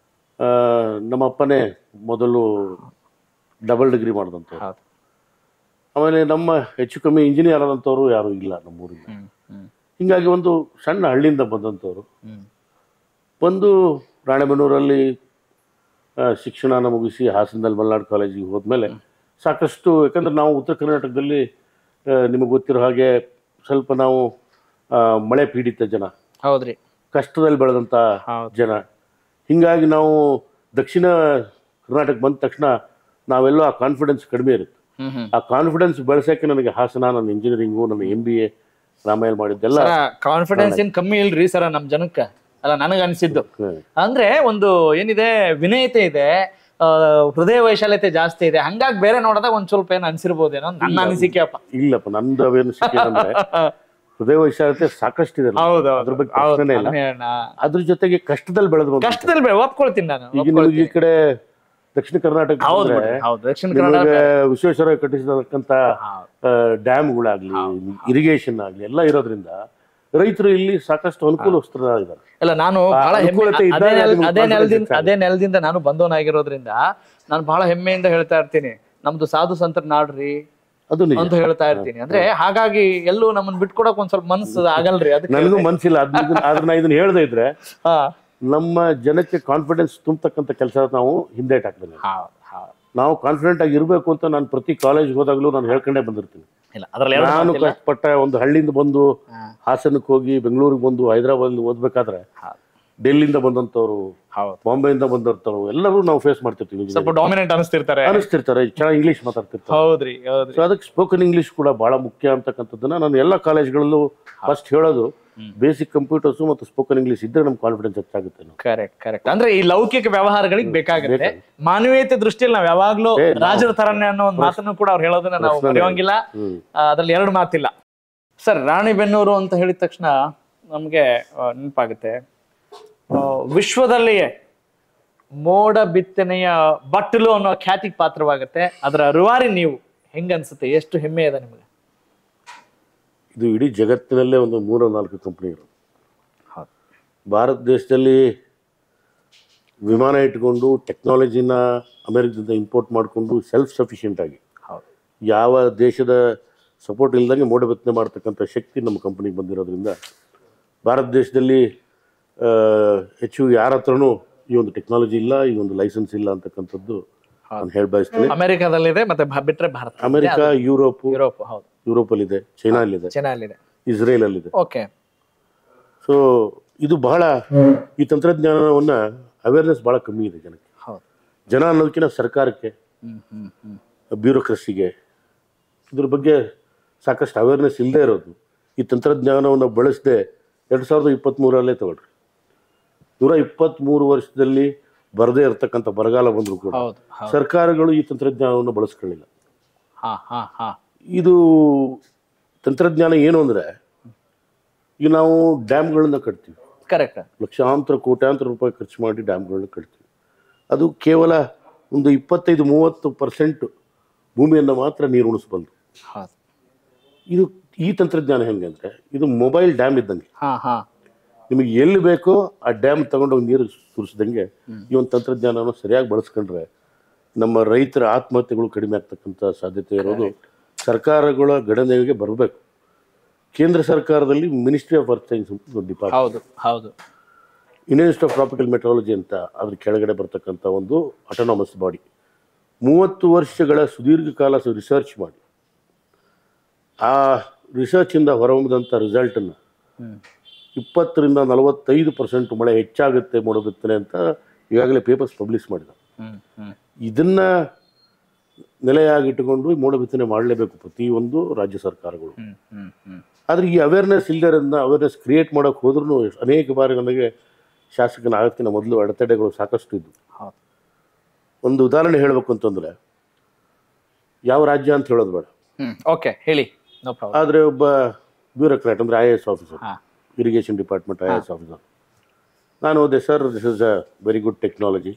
ನಮ್ಮ ಅಪ್ಪನೇ ಮೊದಲು ಡಬಲ್ ಡಿಗ್ರಿ ಮಾಡಿದಂಥವ್ರು. ಆಮೇಲೆ ನಮ್ಮ ಹೆಚ್ಚು ಕಮ್ಮಿ ಇಂಜಿನಿಯರ್ ಆದಂಥವ್ರು ಯಾರೂ ಇಲ್ಲ ನಮ್ಮೂರಿಂದ. ಹೀಗಾಗಿ ಒಂದು ಸಣ್ಣ ಹಳ್ಳಿಯಿಂದ ಬಂದಂಥವ್ರು ಬಂದು ರಾಣೆಬೆನ್ನೂರಲ್ಲಿ ಶಿಕ್ಷಣನ ಮುಗಿಸಿ ಹಾಸನದಲ್ಲಿ ಮಲ್ನಾಡು ಕಾಲೇಜಿಗೆ ಹೋದ್ಮೇಲೆ ಸಾಕಷ್ಟು, ಯಾಕಂದ್ರೆ ನಾವು ಉತ್ತರ ಕರ್ನಾಟಕದಲ್ಲಿ ನಿಮಗೆ ಗೊತ್ತಿರೋ ಹಾಗೆ ಸ್ವಲ್ಪ ನಾವು ಮಳೆ ಪೀಡಿತ ಜನ, ಹೌದ್ರಿ, ಕಷ್ಟದಲ್ಲಿ ಬೆಳೆದಂಥ ಜನ. ಹೀಗಾಗಿ ನಾವು ದಕ್ಷಿಣ ಕರ್ನಾಟಕ ಬಂದ ತಕ್ಷಣ ನಾವೆಲ್ಲೋ ಆ ಕಾನ್ಫಿಡೆನ್ಸ್ ಕಡಿಮೆ ಇರುತ್ತೆ. ಆ ಕಾನ್ಫಿಡೆನ್ಸ್ ಬೆಳೆಸೋಕ್ಕೆ ನನಗೆ ಹಾಸನ, ನನ್ನ ಇಂಜಿನಿಯರಿಂಗು, ನನ್ನ MBA ರಾಮಾಯಣ ಮಾಡಿದ್ದೆಲ್ಲ ಕಾನ್ಫಿಡೆನ್ಸ್ ಏನ್ ಕಮ್ಮಿ ಇಲ್ರಿ ಸರ ನಮ್ ಜನಕ್ಕೆ. ಅಲ್ಲ, ನನಗ ಅನಿಸಿದ್ದು ಅಂದ್ರೆ ಒಂದು ಏನಿದೆ, ವಿನಯತೆ ಇದೆ, ಹೃದಯ ವೈಶಾಲ್ಯತೆ ಜಾಸ್ತಿ ಇದೆ. ಹಂಗಾಗಿ ಬೇರೆ ನೋಡಿದಾಗ ಒಂದ್ ಸ್ವಲ್ಪ ಏನ್ ಅನ್ಸಿರ್ಬೋದೇನೋ ನನ್ನ ಅನಿಸಿಕೆ ಅಪ್ಪ. ಇಲ್ಲಪ್ಪ, ನಂದು ಅನಿಸಿಕೆ ಅಂದ್ರೆ ಹೃದಯ ವೈಶಾಲ್ಯತೆ ಸಾಕಷ್ಟಿದೆ, ಅದ್ರ ಬಗ್ಗೆ ಪ್ರಶ್ನೆನೇ ಇಲ್ಲ. ಅದ್ರ ಜೊತೆಗೆ ಕಷ್ಟದಲ್ಲಿ ಬೆಳೆದು ಒಪ್ಕೊಳ್ತೀನಿ ನಾನು. ಈಗ ನಿಮಗೆ ಈ ಕಡೆ ದಕ್ಷಿಣ ಕರ್ನಾಟಕ ವಿಶ್ವೇಶ್ವರ ಕಟ್ಟಿಸಿರ್ತಕ್ಕಂಥ ಡ್ಯಾಮ್ಗಳಾಗ್ಲಿ, ಇರಿಗೇಷನ್ ಆಗ್ಲಿ ಎಲ್ಲ ಇರೋದ್ರಿಂದ ರೈತರು ಇಲ್ಲಿ ಸಾಕಷ್ಟು ಅನುಕೂಲಸ್ಥರಾಗಿದ್ದಾರೆ. ಇಲ್ಲ, ನಾನು ಬಹಳ ಅದೇ ನೆಲದಿಂದ ನಾನು ಬಂದವನಾಗಿರೋದ್ರಿಂದ ನಾನು ಬಹಳ ಹೆಮ್ಮೆಯಿಂದ ಹೇಳ್ತಾ ಇರ್ತೀನಿ, ನಮ್ದು ಸಾಧು ಸಂತರ ನಾಡ್ರಿ ಅದು ಅಂತ ಹೇಳ್ತಾ ಇರ್ತೀನಿ. ಅಂದ್ರೆ ಹಾಗಾಗಿ ಎಲ್ಲೂ ನಮ್ಮನ್ನ ಬಿಟ್ಕೊಡಕ್ ಒಂದ್ ಸ್ವಲ್ಪ ಮನ್ಸು ಆಗಲ್ರಿ. ಅದಕ್ಕೆ ನನಗೂ ಮನ್ಸಿಲ್ಲ. ಆದ್ರೆ ನಾ ಇದನ್ನ ಹೇಳ್ದೆ ಇದ್ರೆ ನಮ್ಮ ಜನಕ್ಕೆ ಕಾನ್ಫಿಡೆನ್ಸ್ ತುಂಬತಕ್ಕಂಥ ಕೆಲಸ ನಾವು ಹಿಂದೇಟ್ ಹಾಕ್ತೇನೆ. ನಾವು ಕಾನ್ಫಿಡೆಂಟ್ ಆಗಿ ಇರಬೇಕು ಅಂತ ನಾನು ಪ್ರತಿ ಕಾಲೇಜ್ಗೆ ಹೋದಾಗ್ಲೂ ನಾನು ಹೇಳ್ಕೊಂಡೇ ಬಂದಿರ್ತೀನಿ. ನಾನು ಕಷ್ಟಪಟ್ಟ ಒಂದು ಹಳ್ಳಿಯಿಂದ ಬಂದು ಹಾಸನಕ್ಕೆ ಹೋಗಿ ಬೆಂಗಳೂರಿಗೆ ಬಂದು ಹೈದರಾಬಾದ್ ಓದ್ಬೇಕಾದ್ರೆ ಡೆಲ್ಲಿಯಿಂದ ಬಂದಂತವ್ರು, ಬಾಂಬೆಯಿಂದ ಬಂದಿರ್ತಾರು, ಎಲ್ಲರೂ ನಾವು ಫೇಸ್ ಮಾಡ್ತಿರ್ತೀವಿ. ಸ್ವಲ್ಪ ಡಾಮಿನೆಂಟ್ ಅನಿಸ್ತಿರ್ತಾರೆ, ಚೆನ್ನಾಗಿ ಇಂಗ್ಲಿಷ್ ಮಾತಾಡ್ತಿರ್ತಾರೆ. ಹೌದ್ರಿ. ಸೊ ಅದಕ್ಕೆ ಸ್ಪೋಕನ್ ಇಂಗ್ಲಿಷ್ ಕೂಡ ಬಹಳ ಮುಖ್ಯ ಅಂತಕ್ಕಂಥದ್ದನ್ನ ನಾನು ಎಲ್ಲ ಕಾಲೇಜ್ಗಳಲ್ಲೂ ಫಸ್ಟ್ ಹೇಳೋದು. ಬೇಸಿಕ್ ಕಂಪ್ಯೂಟರ್ಸ್ ಮತ್ತು ಸ್ಪೋಕನ್ ಇಂಗ್ಲಿಷ್ ಇದ್ರೆ ನಮ್ ಕಾನ್ಫಿಡೆನ್ಸ್ ಹೆಚ್ಚಾಗುತ್ತೆ. ಕರೆಕ್ಟ್. ಅಂದ್ರೆ ಈ ಲೌಕಿಕ ವ್ಯವಹಾರಗಳಿಗೆ ಬೇಕಾಗುತ್ತೆ, ಮಾನವೀಯತೆ ದೃಷ್ಟಿಯಲ್ಲಿ ನಾವ್ ಯಾವಾಗ್ಲೂ ರಾಜರ ತರನೇ ಅನ್ನೋ ಒಂದು ಮಾತನ್ನು ಕೂಡ ಅವ್ರು ಹೇಳೋದನ್ನ ನಾವು ಮರೆಯೋಂಗಿಲ್ಲ. ಅದ್ರಲ್ಲಿ 2 ಮಾತಿಲ್ಲ. ಸರ್, ರಾಣಿಬೆನ್ನೂರು ಅಂತ ಹೇಳಿದ ತಕ್ಷಣ ನಮ್ಗೆ ನೆನಪಾಗುತ್ತೆ, ವಿಶ್ವದಲ್ಲಿಯೇ ಮೋಡ ಬಿತ್ತನೆಯ ಬಟ್ಟಲು ಅನ್ನೋ ಖ್ಯಾತಿಗೆ ಪಾತ್ರವಾಗುತ್ತೆ. ಅದರ ರೂವಾರಿ ನೀವು. ಹೆಂಗನ್ಸುತ್ತೆ? ಎಷ್ಟು ಹೆಮ್ಮೆ ಇದೆ ನಿಮಗೆ? ಇದು ಇಡೀ ಜಗತ್ತಿನಲ್ಲೇ ಒಂದು 3-4 ಕಂಪ್ನಿಗಳು. ಭಾರತ ದೇಶದಲ್ಲಿ ವಿಮಾನ ಇಟ್ಕೊಂಡು ಟೆಕ್ನಾಲಜಿನ ಅಮೆರಿಕದಿಂದ ಇಂಪೋರ್ಟ್ ಮಾಡಿಕೊಂಡು ಸೆಲ್ಫ್ ಸಫಿಷಿಯೆಂಟ್ ಆಗಿ ಯಾವ ದೇಶದ ಸಪೋರ್ಟ್ ಇಲ್ದಂಗೆ ಮೋಡ ಬಿತ್ತನೆ ಮಾಡ್ತಕ್ಕಂಥ ಶಕ್ತಿ ನಮ್ಮ ಕಂಪ್ನಿಗೆ ಬಂದಿರೋದ್ರಿಂದ ಭಾರತ ದೇಶದಲ್ಲಿ ಹೆಚ್ಚು ಯಾರ ಹತ್ರನೂ ಈ ಒಂದು ಟೆಕ್ನಾಲಜಿ ಇಲ್ಲ, ಈ ಒಂದು ಲೈಸೆನ್ಸ್ ಇಲ್ಲ ಅಂತಕ್ಕಂಥದ್ದು ನಾನು ಹೇಳಿ ಬಯಸ್ತೀನಿ. ಅಮೆರಿಕಾದಲ್ಲಿದೆ, ಮತ್ತೆ ಬಿಟ್ರೆ ಭಾರತ, ಅಮೆರಿಕ, ಯುರೋಪಲ್ಲಿದೆ, ಚೈನಾಲ್ಲಿದೆ, ಇಸ್ರೇಲ್ ಅಲ್ಲಿದೆ. ಸೊ ಇದು ಬಹಳ, ಈ ತಂತ್ರಜ್ಞಾನವನ್ನ ಅವೇರ್ನೆಸ್ ಬಹಳ ಕಮ್ಮಿ ಇದೆ ಜನಕ್ಕೆ. ಜನ ಅನ್ನೋದಕ್ಕಿಂತ ಸರ್ಕಾರಕ್ಕೆ, ಬ್ಯೂರೋಕ್ರಸಿಗೆ ಇದ್ರ ಬಗ್ಗೆ ಸಾಕಷ್ಟು ಅವೇರ್ನೆಸ್ ಇಲ್ಲದೆ ಇರೋದು. ಈ ತಂತ್ರಜ್ಞಾನವನ್ನು ಬಳಸದೆ 2023 ತಗೊಳ್ರಿ, 123 ವರ್ಷದಲ್ಲಿ ಬರದೇ ಇರತಕ್ಕಂಥ ಬರಗಾಲ ಬಂದರೂ ಕೂಡ ಸರ್ಕಾರಗಳು ಈ ತಂತ್ರಜ್ಞಾನವನ್ನು ಬಳಸ್ಕೊಳ್ಳಿಲ್ಲ. ಇದು ತಂತ್ರಜ್ಞಾನ ಏನು ಅಂದ್ರೆ, ಈಗ ನಾವು ಡ್ಯಾಮ್ಗಳನ್ನ ಕಟ್ತೀವಿ, ಲಕ್ಷಾಂತರ ಕೋಟ್ಯಾಂತರ ರೂಪಾಯಿ ಖರ್ಚು ಮಾಡಿ ಡ್ಯಾಮ್ಗಳನ್ನ ಕಟ್ತೀವಿ. ಅದು ಕೇವಲ ಒಂದು 25-30% ಭೂಮಿಯನ್ನು ಮಾತ್ರ ನೀರು ಉಣಿಸಬಲ್ದು. ಇದು ಈ ತಂತ್ರಜ್ಞಾನ ಹೆಂಗೆ ಅಂದ್ರೆ, ಇದು ಮೊಬೈಲ್ ಡ್ಯಾಮ್ ಇದ್ದಂಗೆ. ನಿಮಗೆ ಎಲ್ಲಿ ಬೇಕೋ ಆ ಡ್ಯಾಮ್ ತಗೊಂಡೋಗಿ ನೀರು ಸುರಿಸಿದಂಗೆ ಈ ಒಂದು ತಂತ್ರಜ್ಞಾನವನ್ನು ಸರಿಯಾಗಿ ಬಳಸ್ಕೊಂಡ್ರೆ ನಮ್ಮ ರೈತರ ಆತ್ಮಹತ್ಯೆಗಳು ಕಡಿಮೆ ಆಗ್ತಕ್ಕಂಥ ಸಾಧ್ಯತೆ ಇರೋದು ಸರ್ಕಾರಗಳ ಗಣನೆಗೆ ಬರಬೇಕು. ಕೇಂದ್ರ ಸರ್ಕಾರದಲ್ಲಿ ಮಿನಿಸ್ಟ್ರಿ ಆಫ್ ಅರ್ತ್ ಸೈನ್ಸ್ ಒಂದು department, Indian institute of tropical metrology ಅಂತ ಅದ್ರ ಕೆಳಗಡೆ ಬರ್ತಕ್ಕಂಥ ಒಂದು ಆಟೋನಾಮಸ್ ಬಾಡಿ 30 ವರ್ಷಗಳ ಸುದೀರ್ಘ ಕಾಲ ರಿಸರ್ಚ್ ಮಾಡಿ ಆ ರಿಸರ್ಚಿಂದ ಹೊರಹೊಮ್ಮದಂಥ ರಿಸಲ್ಟನ್ನು 20-45% ಮಳೆ ಹೆಚ್ಚಾಗುತ್ತೆ ಮೋಡ ಬಿತ್ತನೆ ಅಂತ ಈಗಾಗಲೇ ಪೇಪರ್ಸ್ ಪಬ್ಲಿಷ್ ಮಾಡಿದ್ದಾರೆ. ಇದನ್ನ ನೆಲೆಯಾಗಿಟ್ಟುಕೊಂಡು ಮೋಡ ಬಿತ್ತನೆ ಮಾಡಲೇಬೇಕು ಪ್ರತಿಯೊಂದು ರಾಜ್ಯ ಸರ್ಕಾರಗಳು. ಆದರೆ ಈ ಅವೇರ್ನೆಸ್ ಇಲ್ಲದರಿಂದ ಅವೇರ್ನೆಸ್ ಕ್ರಿಯೇಟ್ ಮಾಡೋಕೆ ಹೋದ್ರೂ ಅನೇಕ ಬಾರಿ ನನಗೆ ಶಾಸಕನ ಆಗತ್ತಿನ ಮೊದಲು ಅಡೆತಡೆಗಳು ಸಾಕಷ್ಟು ಇದ್ವು. ಒಂದು ಉದಾಹರಣೆ ಹೇಳಬೇಕು ಅಂತಂದ್ರೆ, ಯಾವ ರಾಜ್ಯ ಅಂತ ಹೇಳೋದು ಬೇಡ, ಆದರೆ ಒಬ್ಬ ಬ್ಯೂರೋಕ್ರಾಟ್ ಅಂದರೆ IAS officer, irrigation department IAS officer, ನಾನು ಓದೆ sir, this is a very good technology.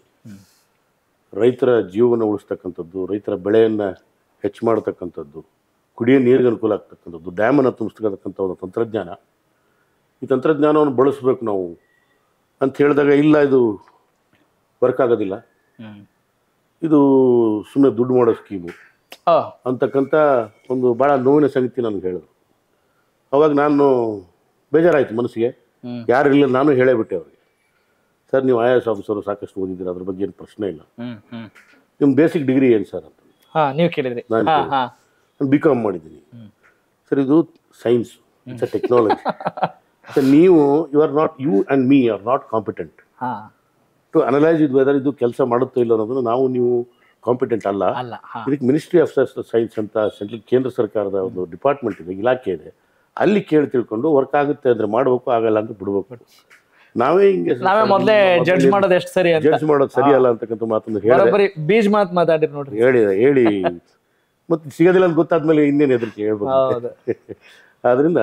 ರೈತರ ಜೀವನ ಉಳಿಸ್ತಕ್ಕಂಥದ್ದು, ರೈತರ ಬೆಳೆಯನ್ನು ಹೆಚ್ಚು ಮಾಡತಕ್ಕಂಥದ್ದು, ಕುಡಿಯೋ ನೀರಿಗೆ ಅನುಕೂಲ ಆಗ್ತಕ್ಕಂಥದ್ದು, ಡ್ಯಾಮನ್ನು ತುಂಬಿಸ್ತಕ್ಕಂಥ ಒಂದು ತಂತ್ರಜ್ಞಾನ. ಈ ತಂತ್ರಜ್ಞಾನವನ್ನು ಬಳಸಬೇಕು ನಾವು ಅಂತ ಹೇಳಿದಾಗ, ಇಲ್ಲ ಇದು ವರ್ಕ್ ಆಗೋದಿಲ್ಲ, ಇದು ಸುಮ್ಮನೆ ದುಡ್ಡು ಮಾಡೋ ಸ್ಕೀಮು ಅಂತಕ್ಕಂಥ ಒಂದು ಭಾಳ ನೋವಿನ ಸಂಗತಿ ನನಗೆ ಹೇಳಿದ್ರು. ಅವಾಗ ನಾನು ಬೇಜಾರಾಯಿತು ಮನಸ್ಸಿಗೆ. ಯಾರಿಲ್ಲ, ನಾನು ಹೇಳೇಬಿಟ್ಟೆ ಅವ್ರಿಗೆ, ಸರ್ ನೀವು IAS ಆಫೀಸರು ಸಾಕಷ್ಟು ಓದಿದ್ದೀರ, ಅದ್ರ ಬಗ್ಗೆ ಏನು ಪ್ರಶ್ನೆ ಇಲ್ಲ, ನಿಮ್ಮ ಬೇಸಿಕ್ ಡಿಗ್ರಿ ಏನು ಸರ್ ಅಂತ ನೀವು ಕೇಳಿದ್ರಿ. ನಾನು BCom ಮಾಡಿದ್ದೀನಿ ಸರ್, ಇದು science, it's a technology. Sir ನೀವು you and me are not competent to analyse ಇದು ವೆದರ್ ಇದು ಕೆಲಸ ಮಾಡುತ್ತೋ ಇಲ್ಲ ಅನ್ನೋದನ್ನು ನಾವು ನೀವು ಕಾಂಪಿಟೆಂಟ್ ಅಲ್ಲ. ಇದಕ್ಕೆ ಮಿನಿಸ್ಟ್ರಿ ಆಫ್ ಸೈನ್ಸ್ ಅಂತ ಸೆಂಟ್ರಲ್ ಕೇಂದ್ರ ಸರ್ಕಾರದ ಒಂದು ಡಿಪಾರ್ಟ್ಮೆಂಟ್ ಇದೆ, ಇಲಾಖೆ ಇದೆ, ಅಲ್ಲಿ ಕೇಳಿ ತಿಳ್ಕೊಂಡು ವರ್ಕ್ ಆಗುತ್ತೆ ಅಂದರೆ ಮಾಡಬೇಕು, ಆಗಲ್ಲ ಅಂತ ಬಿಡ್ಬೇಕು. ನಾವೇ ಹಿಂಗೆ ಮೊದಲೇ ಜಡ್ಜ್ ಮಾಡೋದು ಎಷ್ಟು ಸರಿ, ಜಡ್ಜ್ ಮಾಡೋದು ಸರಿಯಲ್ಲ ಅಂತಕ್ಕಂಥ ಮಾತನ್ನು ಬೀಜ್ ಮಾತು ಮಾತಾಡಿರಿ ನೋಡ್ರಿ, ಹೇಳಿ ಮತ್ತೆ ಸಿಗೋದಿಲ್ಲ ಅಂತ ಗೊತ್ತಾದ್ಮೇಲೆ ಇನ್ನೇನು ಹೆದರಿಕೆ ಹೇಳ್ಬೇಕು. ಆದ್ರಿಂದ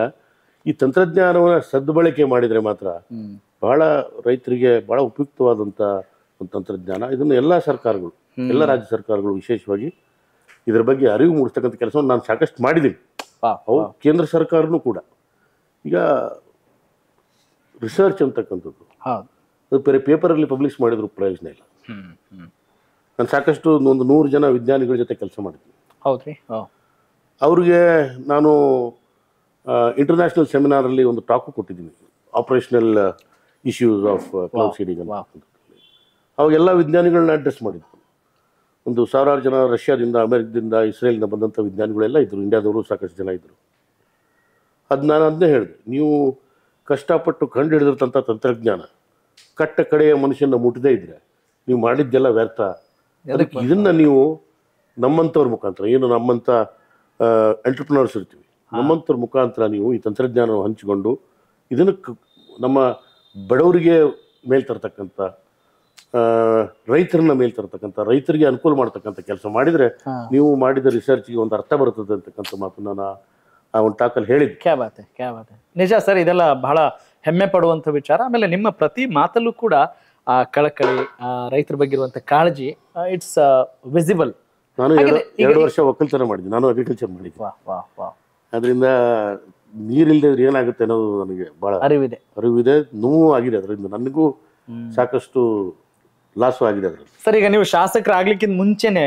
ಈ ತಂತ್ರಜ್ಞಾನವನ್ನು ಸದ್ಬಳಕೆ ಮಾಡಿದರೆ ಮಾತ್ರ ಬಹಳ ರೈತರಿಗೆ ಬಹಳ ಉಪಯುಕ್ತವಾದಂಥ ಒಂದು ತಂತ್ರಜ್ಞಾನ. ಇದನ್ನು ಎಲ್ಲ ಸರ್ಕಾರಗಳು, ಎಲ್ಲ ರಾಜ್ಯ ಸರ್ಕಾರಗಳು ವಿಶೇಷವಾಗಿ ಇದರ ಬಗ್ಗೆ ಅರಿವು ಮೂಡಿಸ್ತಕ್ಕಂಥ ಕೆಲಸವನ್ನು ನಾನು ಸಾಕಷ್ಟು ಮಾಡಿದ್ದೀನಿ. ಕೇಂದ್ರ ಸರ್ಕಾರನೂ ಕೂಡ ಈಗ ರಿಸರ್ಚ್ ಅಂತಕ್ಕಂಥದ್ದು ಅದು ಬೇರೆ ಪೇಪರಲ್ಲಿ ಪಬ್ಲಿಷ್ ಮಾಡಿದ್ರು ಪ್ರಯೋಜನ ಇಲ್ಲ. ನಾನು ಸಾಕಷ್ಟು ಒಂದು 100 ಜನ ವಿಜ್ಞಾನಿಗಳ ಜೊತೆ ಕೆಲಸ ಮಾಡಿದ್ದೀನಿ. ಹೌದ್ರಿ. ಅವ್ರಿಗೆ ನಾನು ಇಂಟರ್ನ್ಯಾಷನಲ್ ಸೆಮಿನಾರಲ್ಲಿ ಒಂದು ಟಾಕು ಕೊಟ್ಟಿದ್ದೀನಿ, operational issues of cloud seeding ಅಂತ. ಅವಾಗೆಲ್ಲ ವಿಜ್ಞಾನಿಗಳನ್ನ ಅಡ್ರೆಸ್ ಮಾಡಿದ್ರು. ಒಂದು 1000 ಜನ ರಷ್ಯಾದಿಂದ, ಅಮೆರಿಕದಿಂದ, ಇಸ್ರೇಲ್ನಿಂದ ಬಂದಂಥ ವಿಜ್ಞಾನಿಗಳೆಲ್ಲ ಇದ್ದರು, ಇಂಡಿಯಾದವರು ಸಾಕಷ್ಟು ಜನ ಇದ್ದರು. ನಾನು ಅದನ್ನೇ ಹೇಳಿದೆ, ನೀವು ಕಷ್ಟಪಟ್ಟು ಕಂಡು ಹಿಡಿದಿರ್ತಂಥ ತಂತ್ರಜ್ಞಾನ ಕಟ್ಟ ಕಡೆಯ ಮನುಷ್ಯನ ಮುಟ್ಟದೇ ಇದ್ದರೆ ನೀವು ಮಾಡಿದ್ದೆಲ್ಲ ವ್ಯರ್ಥ. ಅದಕ್ಕೆ ಇದನ್ನು ನೀವು ನಮ್ಮಂಥವ್ರ ಮುಖಾಂತರ, ಏನು ನಮ್ಮಂಥ ಎಂಟರ್ಪ್ರಿನರ್ಸ್ ಇರ್ತೀವಿ, ನಮ್ಮಂಥವ್ರ ಮುಖಾಂತರ ನೀವು ಈ ತಂತ್ರಜ್ಞಾನವನ್ನು ಹಂಚಿಕೊಂಡು ಇದನ್ನು ನಮ್ಮ ಬಡವರಿಗೆ ಮೇಲ್ತರ್ತಕ್ಕಂಥ, ರೈತರನ್ನ ಮೇಲ್ತರ್ತಕ್ಕಂಥ, ರೈತರಿಗೆ ಅನುಕೂಲ ಮಾಡ್ತಕ್ಕಂಥ ಕೆಲಸ ಮಾಡಿದರೆ ನೀವು ಮಾಡಿದ ರಿಸರ್ಚ್ಗೆ ಒಂದು ಅರ್ಥ ಬರ್ತದೆ ಅಂತಕ್ಕಂಥ ಮಾತನ್ನು ನಾನು ಆ ಒಂದು ಟಾಕಲ್ಲಿ ಹೇಳಿದ್ದೆ. ಕ್ಯಾ ಬಾತೆ ನಿಜ ಸರ್, ಇದೆಲ್ಲ ಬಹಳ ಹೆಮ್ಮೆ ಪಡುವಂಥ ವಿಚಾರ. ಆಮೇಲೆ ನಿಮ್ಮ ಪ್ರತಿ ಮಾತಲ್ಲೂ ಕೂಡ ಆ ಕಳಕಳಿ, ರೈತರ ಬಗ್ಗೆ ಇರುವಂಥ ಕಾಳಜಿ, ಇಟ್ಸ್ ವಿಸಿಬಲ್. ನಾನು 2 ವರ್ಷ ಒಕ್ಕಲ್ತನ ಮಾಡಿದ್ದೆ, ನಾನು ಅಗ್ರಿಕಲ್ಚರ್ ಮಾಡಿದ್ದೆ. ಅದರಿಂದ ನೀರಿಲ್ಲದೆ ಏನಾಗುತ್ತೆ ಅನ್ನೋದು ನನಗೆ ಭಾಳ ಅರಿವಿದೆ, ನೋವು ಆಗಿದೆ. ಅದರಿಂದ ನನಗೂ ಸಾಕಷ್ಟು ಲಾಸು ಆಗಿದೆ ಅದರಲ್ಲಿ. ಸರ್, ಈಗ ನೀವು ಶಾಸಕರಾಗ್ಲಿಕ್ಕಿಂತ ಮುಂಚೆನೆ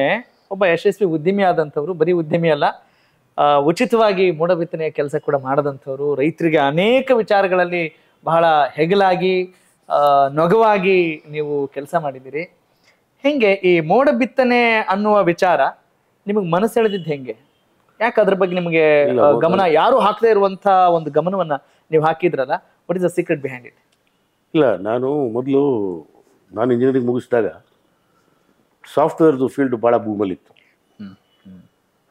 ಒಬ್ಬ ಯಶಸ್ವಿ ಉದ್ಯಮಿ ಆದಂಥವ್ರು, ಬರೀ ಉದ್ಯಮಿ ಅಲ್ಲ, ಉಚಿತವಾಗಿ ಮೋಡ ಬಿತ್ತನೆಯ ಕೆಲಸ ಕೂಡ ಮಾಡದಂಥವ್ರು, ರೈತರಿಗೆ ಅನೇಕ ವಿಚಾರಗಳಲ್ಲಿ ಬಹಳ ಹೆಗಲಾಗಿ ನೊಗವಾಗಿ ನೀವು ಕೆಲಸ ಮಾಡಿದ್ದೀರಿ. ಹೆಂಗೆ ಈ ಮೋಡ ಬಿತ್ತನೆ ಅನ್ನುವ ವಿಚಾರ ನಿಮಗೆ ಮನಸ್ಸೆಳೆದಿದ್ದು ಹೆಂಗೆ? ಯಾಕೆ ಅದ್ರ ಬಗ್ಗೆ ನಿಮಗೆ ಗಮನ, ಯಾರು ಹಾಕದೇ ಇರುವಂತ ಒಂದು ಗಮನವನ್ನ ನೀವು ಹಾಕಿದ್ರಲ್ಲ, what is the secret behind it? ಇಲ್ಲ, ನಾನು ಇಂಜಿನಿಯರಿಂಗ್ ಮುಗಿಸಿದಾಗ ಸಾಫ್ಟ್ವೇರ್ದು ಫೀಲ್ಡ್ ಭಾಳ ಬೂಮಲ್ಲಿತ್ತು.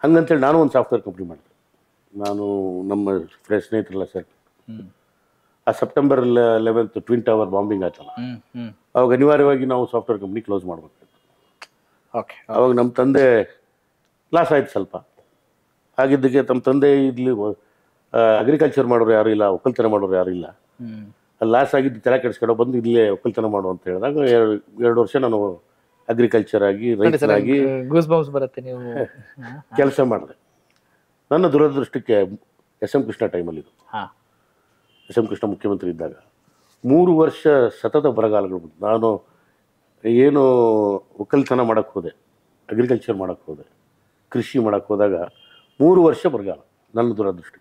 ಹಂಗಂತೇಳಿ ನಾನು ಒಂದು ಸಾಫ್ಟ್ವೇರ್ ಕಂಪ್ನಿ ಮಾಡಿದೆ. ನಾನು ನಮ್ಮ ಸ್ನೇಹಿತರೆಲ್ಲ ಸೇರಿ ಆ ಸೆಪ್ಟೆಂಬರ್ 11 ಟ್ವಿನ್ ಟವರ್ ಬಾಂಬಿಂಗ್ ಆಯ್ತಲ್ಲ, ಅವಾಗ ಅನಿವಾರ್ಯವಾಗಿ ನಾವು ಸಾಫ್ಟ್ವೇರ್ ಕಂಪ್ನಿ ಕ್ಲೋಸ್ ಮಾಡಬೇಕಾಯ್ತು. ಅವಾಗ ನಮ್ಮ ತಂದೆ ಲಾಸ್ ಆಯ್ತು ಸ್ವಲ್ಪ. ಹಾಗಿದ್ದಕ್ಕೆ ನಮ್ಮ ತಂದೆ ಇಲ್ಲಿ ಅಗ್ರಿಕಲ್ಚರ್ ಮಾಡೋರು ಯಾರು ಇಲ್ಲ, ಒಕ್ಕಲ್ತನ ಮಾಡೋರು ಯಾರು ಇಲ್ಲ, ಅಲ್ಲಿ ಲಾಸ್ ಆಗಿದ್ದು ತಲೆ ಕೆಡಿಸ್ಕೊಂಡು ಬಂದು ಇಲ್ಲೇ ಒಕ್ಕಲ್ತನ ಮಾಡು ಅಂತ ಹೇಳಿದಾಗ 2 ವರ್ಷ ನಾನು ಅಗ್ರಿಕಲ್ಚರ್ ಆಗಿ ರೈತರಾಗಿ ಕೆಲಸ ಮಾಡಿದೆ. ನನ್ನ ದುರದೃಷ್ಟಕ್ಕೆ SM ಕೃಷ್ಣ ಟೈಮಲ್ಲಿ, ಇದು SM ಕೃಷ್ಣ ಮುಖ್ಯಮಂತ್ರಿ ಇದ್ದಾಗ 3 ವರ್ಷ ಸತತ ಬರಗಾಲಗಳು ಬಂತು. ನಾನು ಏನು ಒಕ್ಕಲ್ತನ ಮಾಡೋಕ್ಕೆ ಹೋದೆ, ಅಗ್ರಿಕಲ್ಚರ್ ಮಾಡೋಕ್ಕೆ ಹೋದೆ, ಕೃಷಿ ಮಾಡೋಕ್ಕೆ ಹೋದಾಗ 3 ವರ್ಷ ಬರಗಾಲ. ನನ್ನ ದುರದೃಷ್ಟ,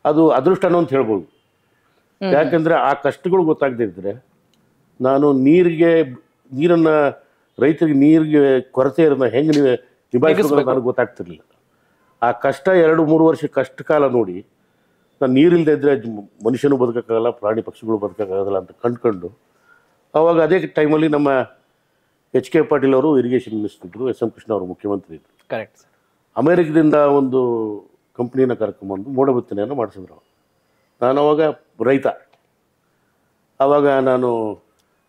ಅದು ಅದೃಷ್ಟನೋ ಅಂತ ಹೇಳ್ಬೋದು. ಯಾಕೆಂದರೆ ಆ ಕಷ್ಟಗಳು ಗೊತ್ತಾಗದೇ ಇದ್ದರೆ ನಾನು ನೀರನ್ನು ರೈತರಿಗೆ ನೀರಿಗೆ ಕೊರತೆ ಇರೋದನ್ನ ಹೆಂಗೆ ನಿಭಾಯಿಸೋದು ನನಗೆ ಗೊತ್ತಾಗ್ತಿರ್ಲಿಲ್ಲ. ಆ ಕಷ್ಟ 2-3 ವರ್ಷ ಕಷ್ಟ ಕಾಲ ನೋಡಿ ನಾನು ನೀರಿಲ್ಲದೆ ಇದ್ದರೆ ಮನುಷ್ಯನೂ ಬದುಕೋಕ್ಕಾಗಲ್ಲ, ಪ್ರಾಣಿ ಪಕ್ಷಿಗಳು ಬದುಕೋಕ್ಕಾಗಲ್ಲ ಅಂತ ಕಂಡ್ಕೊಂಡು, ಆವಾಗ ಅದೇ ಟೈಮಲ್ಲಿ ನಮ್ಮ HK ಪಾಟೀಲ್ ಅವರು ಇರಿಗೇಷನ್ ಮಿನಿಸ್ಟರ್ ಇದ್ದರು, SM ಕೃಷ್ಣ ಅವರು ಮುಖ್ಯಮಂತ್ರಿ ಇದ್ದರು. ಕರೆಕ್ಟ್. ಅಮೇರಿಕದಿಂದ ಒಂದು ಕಂಪ್ನಿನ ಕರ್ಕೊಂಬಂದು ಮೋಡ ಬಿತ್ತನೆಯನ್ನು ಮಾಡಿಸಿದ್ರು. ನಾನು ಅವಾಗ ರೈತ. ಆವಾಗ ನಾನು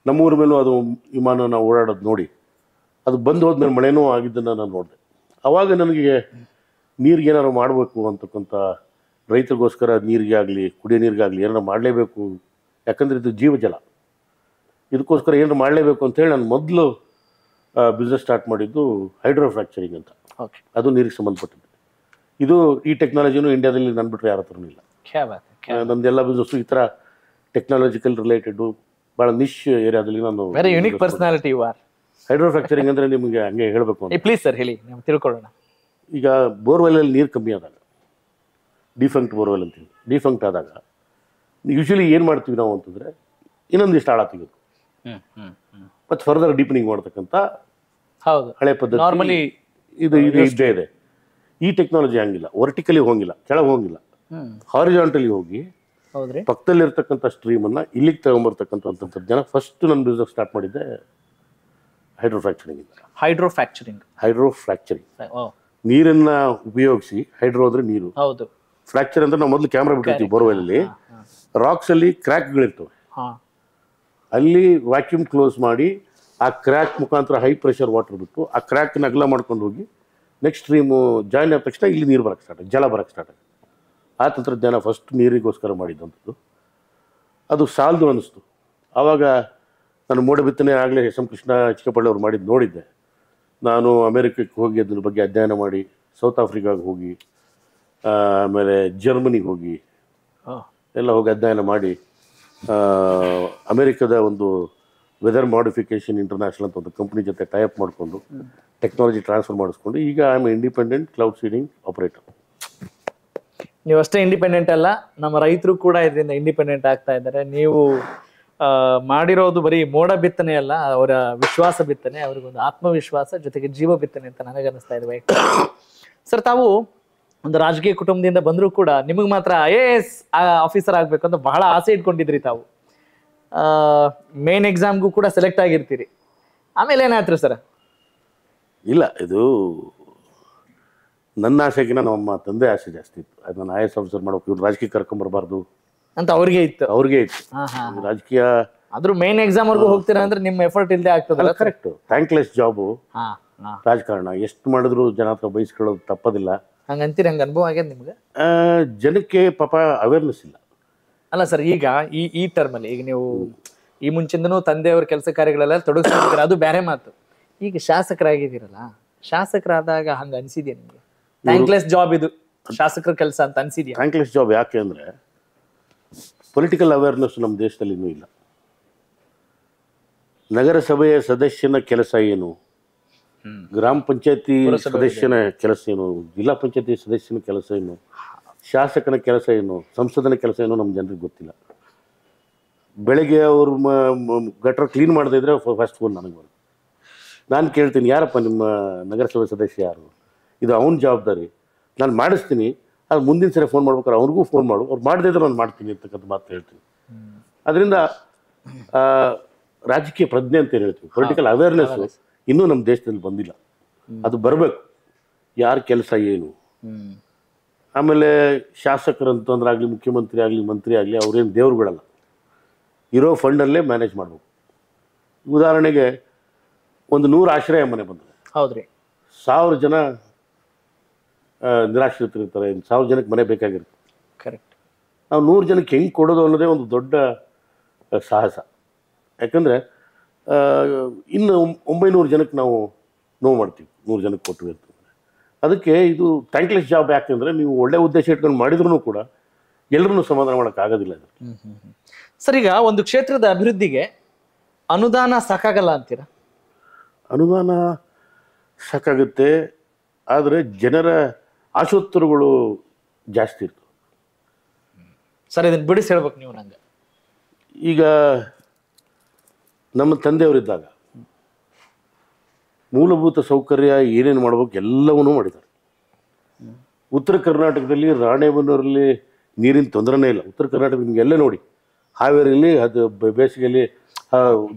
ನಮ್ಮೂರ ಮೇಲೂ ಅದು ವಿಮಾನನ ಓಡಾಡೋದು ನೋಡಿ, ಅದು ಬಂದು ಹೋದ್ಮೇಲೆ ಮಳೆನೂ ಆಗಿದ್ದನ್ನು ನಾನು ನೋಡಿದೆ. ಆವಾಗ ನನಗೆ ನೀರಿಗೆ ಏನಾದ್ರು ಮಾಡಬೇಕು ಅಂತಕ್ಕಂಥ, ರೈತರಿಗೋಸ್ಕರ ನೀರಿಗೆ ಆಗಲಿ ಕುಡಿಯೋ ನೀರಿಗಾಗಲಿ ಏನಾರು ಮಾಡಲೇಬೇಕು, ಯಾಕಂದರೆ ಇದು ಜೀವಜಲ. ಇದಕ್ಕೋಸ್ಕರ ಏನಾರು ಮಾಡಲೇಬೇಕು ಅಂತೇಳಿ ನಾನು ಮೊದಲು ಬಿಸ್ನೆಸ್ ಸ್ಟಾರ್ಟ್ ಮಾಡಿದ್ದು ಹೈಡ್ರೋ ಫ್ರ್ಯಾಕ್ಚರಿಂಗ್ ಅಂತ. ಓಕೆ, ಅದು ನೀರಿಗೆ ಸಂಬಂಧಪಟ್ಟಿದ್ದು. ಇದು ಈ ಟೆಕ್ನಾಲಜಿನೂ ಇಂಡಿಯಾದಲ್ಲಿ ನನ್ನ ಬಿಟ್ಟರೆ ಯಾರ ಹತ್ರನೂ ಇಲ್ಲ. ನಂದೆಲ್ಲ ಬಿಸ್ನೆಸ್ಸು ಈ ಥರ ಟೆಕ್ನಾಲಜಿಕಲ್ ರಿಲೇಟೆಡು ಭಾಳ ನಿಶ್ ಏರಿಯಾದಲ್ಲಿ ನಾನು very unique personality you are. Hydro fracturing ಅಂದರೆ ನಿಮಗೆ ಹಂಗೆ ಹೇಳಬೇಕು ಅಂತ. ಪ್ಲೀಸ್ ಸರ್ ಹೇಳಿ, ನಾವು ತಿಳ್ಕೊಳ್ಳೋಣ. ಈಗ ಬೋರ್ವೆಲ್ಲಲ್ಲಿ ನೀರು ಕಮ್ಮಿ ಆದಾಗ, ಡಿಫಂಕ್ಟ್ ಬೋರ್ವೆಲ್ ಅಂತೀವಿ, ಡಿಫಂಕ್ಟ್ ಆದಾಗ ಯೂಶ್ವಲಿ ಏನು ಮಾಡ್ತೀವಿ ನಾವು ಅಂತಂದರೆ ಇನ್ನೊಂದಿಷ್ಟು ಆಳ ತೆಗೆದು ಮತ್ತು ಫರ್ದರ್ ಡೀಪನಿಂಗ್ ಮಾಡ್ತಕ್ಕಂಥ ಹೌದು ಹಳೆ ಪದ್ಧತಿ ನಾರ್ಮಲಿ ಇದು ಇದ್ದೇ ಇದೆ. ಈ ಟೆಕ್ನಾಲಜಿ ಹಂಗಿಲ್ಲ, ವರ್ಟಿಕಲಿ ಹೋಗಿಲ್ಲ, ಕೆಳಗೆ ಹೋಗಿಲ್ಲ, ಹಾರಿಜಾಂಟಲಿ ಹೋಗಿ ಹೌದ್ರಿ ಪಕ್ಕದಲ್ಲಿರ್ತಕ್ಕಂಥ ಸ್ಟ್ರೀಮನ್ನು ಇಲ್ಲಿಗೆ ತಗೊಂಬರ್ತಕ್ಕಂಥ ತಂತ್ರಜ್ಞಾನ. ಫಸ್ಟ್ ನನ್ನ ಬಿಸ್ನೆಸ್ ಸ್ಟಾರ್ಟ್ ಮಾಡಿದ್ದೆ ಹೈಡ್ರೋ ಫ್ರ್ಯಾಕ್ಚರಿಂಗ್ ಇಂದ. ಹೈಡ್ರೋ ಫ್ರ್ಯಾಕ್ಚರಿಂಗ್ ನೀರನ್ನ ಉಪಯೋಗಿಸಿ, ಹೈಡ್ರೋ ಅಂದ್ರೆ ನೀರು, ಹೌದು. ಫ್ರ್ಯಾಕ್ಚರ್ ಅಂದ್ರೆ ನಾವು ಮೊದಲು ಕ್ಯಾಮ್ರಾ ಬಿಟ್ಟಿರ್ತೀವಿ ಬೋರ್ವೆಲಲ್ಲಿ, ರಾಕ್ಸ್ ಅಲ್ಲಿ ಕ್ರ್ಯಾಕ್ಗಳಿರ್ತವೆ, ಅಲ್ಲಿ ವ್ಯಾಕ್ಯೂಮ್ ಕ್ಲೋಸ್ ಮಾಡಿ ಆ ಕ್ರ್ಯಾಕ್ ಮುಖಾಂತರ ಹೈ ಪ್ರೆಷರ್ ವಾಟರ್ ಬಿಟ್ಟು ಆ ಕ್ರ್ಯಾಕ್ನ ಅಗಲ ಮಾಡ್ಕೊಂಡು ಹೋಗಿ ನೆಕ್ಸ್ಟ್ ಸ್ಟ್ರೀಮು ಜಾಯಿನ್ ಆದ ತಕ್ಷಣ ಇಲ್ಲಿ ನೀರು ಬರೋಕ್ಕೆ ಸ್ಟಾರ್ಟ್, ಜಲ ಬರೋಕ್ಕೆ ಸ್ಟಾರ್ಟ್ ಆಗಿದೆ. ಆ ತಂತ್ರಜ್ಞಾನ ಫಸ್ಟ್ ನೀರಿಗೋಸ್ಕರ ಮಾಡಿದ್ದಂಥದ್ದು. ಅದು ಸಾಲದು ಅನ್ನಿಸ್ತು. ಆವಾಗ ನಾನು ಮೋಡ ಬಿತ್ತನೆ ಆಗಲೇ ಎಸ್ ಎಂ ಕೃಷ್ಣ ಚಿಕ್ಕಪಳ್ಳಿ ಅವ್ರು ಮಾಡಿದ್ದು ನೋಡಿದ್ದೆ. ನಾನು ಅಮೇರಿಕಕ್ಕೆ ಹೋಗಿ ಅದ್ರ ಬಗ್ಗೆ ಅಧ್ಯಯನ ಮಾಡಿ, ಸೌತ್ ಆಫ್ರಿಕಾಗೆ ಹೋಗಿ, ಆಮೇಲೆ ಜರ್ಮನಿಗೆ ಹೋಗಿ ಎಲ್ಲ ಹೋಗಿ ಅಧ್ಯಯನ ಮಾಡಿ, ಅಮೇರಿಕದ ಒಂದು ವೆದರ್ ಮಾಡಿಫಿಕೇಶನ್ ಇಂಟರ್ನ್ಯಾಷನಲ್ ಅಂತ ಒಂದು ಕಂಪ್ನಿ ಜೊತೆ ಟೈಅಪ್ ಮಾಡಿಕೊಂಡು ಟೆಕ್ನಾಲಜಿ ಟ್ರಾನ್ಸ್ಫರ್ ಮಾಡಿಸ್ಕೊಂಡು ಈಗ I am independent cloud seeding operator. ನೀವು ಅಷ್ಟೇ ಇಂಡಿಪೆಂಡೆಂಟ್ ಅಲ್ಲ, ನಮ್ಮ ರೈತರು ಕೂಡ ಇದರಿಂದ ಇಂಡಿಪೆಂಡೆಂಟ್ ಆಗ್ತಾ ಇದ್ದಾರೆ. ನೀವು ಮಾಡಿರೋದು ಬರೀ ಮೋಡ ಬಿತ್ತನೆ ಅಲ್ಲ, ಅವರ ವಿಶ್ವಾಸ ಬಿತ್ತನೆ, ಅವ್ರಿಗೊಂದು ಆತ್ಮವಿಶ್ವಾಸ ಜೊತೆಗೆ ಜೀವ ಬಿತ್ತನೆ ಅಂತ ನನಗನ್ನಿಸ್ತಾ ಇದೆ. ಸರ್, ತಾವು ಒಂದು ರಾಜಕೀಯ ಕುಟುಂಬದಿಂದ ಬಂದರೂ ಕೂಡ ನಿಮಗೆ ಮಾತ್ರ IAS ಆಫೀಸರ್ ಆಗಬೇಕು ಅಂತ ಬಹಳ ಆಸೆ ಇಟ್ಕೊಂಡಿದ್ರಿ. ತಾವು ಮೇನ್ ಎಕ್ಸಾಮ್ಗೂ ಕೂಡ ಸೆಲೆಕ್ಟ್ ಆಗಿರ್ತೀರಿ. ಆಮೇಲೆ ಏನಾಯ್ತು ಸರ್? ಇಲ್ಲ, ಇದು ನನ್ನ ಆಸೆಗಿನ ನಮ್ಮ ತಂದೆ ಆಸೆ ಜಾಸ್ತಿ ಇತ್ತು. ಅದು ನಾನು IAS ಆಫೀಸರ್ ಮಾಡೋಕೆ, ಇವ್ರು ರಾಜಕೀಯ ಕರ್ಕೊಂಬರ್ಬಾರ್ದು ಅಂತ ಅವ್ರಿಗೆ ಇತ್ತು. ರಾಜಕೀಯ ಆದ್ರೂ ಮೇನ್ ಎಕ್ಸಾಮ್ ವರ್ಗೂ ಹೋಗ್ತೀರಾ ಅಂದ್ರೆ ನಿಮ್ಮ ಎಫರ್ಟ್ ಇಲ್ಲದೆ ಆಗ್ತದಲ್ಲ? ಕರೆಕ್ಟ್. ಥ್ಯಾಂಕ್ಲೆಸ್ ಜಾಬು ರಾಜಕಾರಣ. ಎಷ್ಟು ಮಾಡಿದ್ರು ಜನ ಹತ್ರ ಬಯಸ್ಕೊಳ್ಳೋದು ತಪ್ಪದಿಲ್ಲ. ಹಂಗಂತೀರಿ? ಹಂಗ ಅನುಭವ ಆಗ್ಯದ ನಿಮ್ಗೆ? ಜನಕ್ಕೆ ಪಾಪ ಅವೇರ್ನೆಸ್ ಇಲ್ಲ ಅಲ್ಲ ಸರ್. ಈಗ ಈ ಟರ್ಮ್ ಅಲ್ಲಿ ಈಗ ನೀವು ಈ ಮುಂಚಿಂದನೂ ತಂದೆಯವ್ರ ಕೆಲಸ ಕಾರ್ಯಗಳೆಲ್ಲ ತೊಡಗಿಸ್ಕೊಂಡಿದ್ದೀರ, ಅದು ಬೇರೆ ಮಾತು. ಈಗ ಶಾಸಕರಾಗಿದ್ದೀರಲ್ಲ, ಶಾಸಕರಾದಾಗ ಹಂಗ ಅನ್ಸಿದ್ಯಾ ನಿಮ್ಗೆ? ಥ್ಯಾಂಕ್ಲೆಸ್ ಜಾಬ್ ಇದು, ಶಾಸಕರ ಕೆಲಸ ಅಂತ ಅನ್ಸಿದ್ಯಾ? ಥ್ಯಾಂಕ್ಲೆಸ್ ಜಾಬ್ ಯಾಕೆ ಅಂದ್ರೆ ಪೊಲಿಟಿಕಲ್ ಅವೇರ್ನೆಸ್ ನಮ್ಮ ದೇಶದಲ್ಲಿ ಇನ್ನೂ ಇಲ್ಲ. ನಗರಸಭೆಯ ಸದಸ್ಯನ ಕೆಲಸ ಏನು, ಗ್ರಾಮ ಪಂಚಾಯತಿ ಸದಸ್ಯನ ಕೆಲಸ ಏನು, ಜಿಲ್ಲಾ ಪಂಚಾಯತಿ ಸದಸ್ಯನ ಕೆಲಸ ಏನು, ಶಾಸಕನ ಕೆಲಸ ಏನು, ಸಂಸದನ ಕೆಲಸ ಏನು ನಮ್ಮ ಜನರಿಗೆ ಗೊತ್ತಿಲ್ಲ. ಬೆಳಗ್ಗೆ ಅವರು ಗಟ್ರ ಕ್ಲೀನ್ ಮಾಡದೇ ಇದ್ರೆ ಫಸ್ಟ್ ಫೋನ್ ನನಗೆ ಬರುತ್ತೆ. ನಾನು ಕೇಳ್ತೀನಿ, ಯಾರಪ್ಪ ನಿಮ್ಮ ನಗರಸಭೆ ಸದಸ್ಯ ಯಾರು, ಇದು ಅವನ ಜವಾಬ್ದಾರಿ, ನಾನು ಮಾಡಿಸ್ತೀನಿ, ಅದು ಮುಂದಿನ ಸರಿ ಫೋನ್ ಮಾಡ್ಬೇಕಾದ್ರೆ ಅವ್ರಿಗೂ ಫೋನ್ ಮಾಡು, ಅವ್ರು ಮಾಡದೇ ಇದ್ರೆ ನಾನು ಮಾಡ್ತೀನಿ ಅಂತಕ್ಕಂಥ ಮಾತು ಹೇಳ್ತೀನಿ. ಅದರಿಂದ ರಾಜಕೀಯ ಪ್ರಜ್ಞೆ ಅಂತ ಏನು ಹೇಳ್ತೀವಿ, ಪೊಲಿಟಿಕಲ್ ಅವೇರ್ನೆಸ್ ಇನ್ನೂ ನಮ್ಮ ದೇಶದಲ್ಲಿ ಬಂದಿಲ್ಲ. ಅದು ಬರಬೇಕು. ಯಾರ ಕೆಲಸ ಏನು. ಆಮೇಲೆ ಶಾಸಕರಂತಂದ್ರೆ ಆಗಲಿ, ಮುಖ್ಯಮಂತ್ರಿ ಆಗಲಿ, ಮಂತ್ರಿ ಆಗಲಿ, ಅವ್ರೇನು ದೇವ್ರುಗಳಲ್ಲ, ಇರೋ ಫಂಡಲ್ಲೇ ಮ್ಯಾನೇಜ್ ಮಾಡಬೇಕು. ಉದಾಹರಣೆಗೆ ಒಂದು 100 ಆಶ್ರಯ ಮನೆ ಬಂದರೆ, ಹೌದ್ರಿ, 1000 ಜನ ನಿರಾಶ್ರಿತರಿರ್ತಾರೆ, 1000 ಜನಕ್ಕೆ ಮನೆ ಬೇಕಾಗಿರುತ್ತೆ. ಕರೆಕ್ಟ್. ನಾವು 100 ಜನಕ್ಕೆ ಹೆಂಗೆ ಕೊಡೋದು ಅನ್ನೋದೇ ಒಂದು ದೊಡ್ಡ ಸಾಹಸ. ಯಾಕಂದರೆ ಇನ್ನು 900 ಜನಕ್ಕೆ ನಾವು ನೋವು ಮಾಡ್ತೀವಿ 100 ಜನಕ್ಕೆ ಕೊಟ್ಟು ಅಂತಂದರೆ. ಅದಕ್ಕೆ ಇದು ಥ್ಯಾಂಕ್ಲೆಸ್ ಜಾಬ್. ಯಾಕೆಂದರೆ ನೀವು ಒಳ್ಳೆ ಉದ್ದೇಶ ಇಟ್ಕೊಂಡು ಮಾಡಿದ್ರೂ ಕೂಡ ಎಲ್ಲರನ್ನೂ ಸಮಾಧಾನ ಮಾಡೋಕ್ಕಾಗೋದಿಲ್ಲ. ಸರ್, ಈಗ ಒಂದು ಕ್ಷೇತ್ರದ ಅಭಿವೃದ್ಧಿಗೆ ಅನುದಾನ ಸಾಕಾಗಲ್ಲ ಅಂತೀರಾ? ಅನುದಾನ ಸಾಕಾಗುತ್ತೆ, ಆದರೆ ಜನರ ಆಶೋತ್ತರಗಳು ಜಾಸ್ತಿ ಇರ್ತವೆ. ಸರ್, ಇದನ್ನು ಬಿಡಿಸಿ ಹೇಳ್ಬೇಕು ನೀವು ನಂಗೆ. ಈಗ ನಮ್ಮ ತಂದೆಯವರಿದ್ದಾಗ ಮೂಲಭೂತ ಸೌಕರ್ಯ ಏನೇನು ಮಾಡ್ಬೇಕು ಎಲ್ಲವನ್ನೂ ಮಾಡಿದ್ದಾರೆ. ಉತ್ತರ ಕರ್ನಾಟಕದಲ್ಲಿ ರಾಣೆಬೆನ್ನೂರಲ್ಲಿ ನೀರಿನ ತೊಂದರೆನೇ ಇಲ್ಲ. ಉತ್ತರ ಕರ್ನಾಟಕ ನಿಮ್ಗೆ ಎಲ್ಲ ನೋಡಿ, ಹಾವೇರಿಯಲ್ಲಿ ಅದು ಬೇಸಿಗೆಯಲ್ಲಿ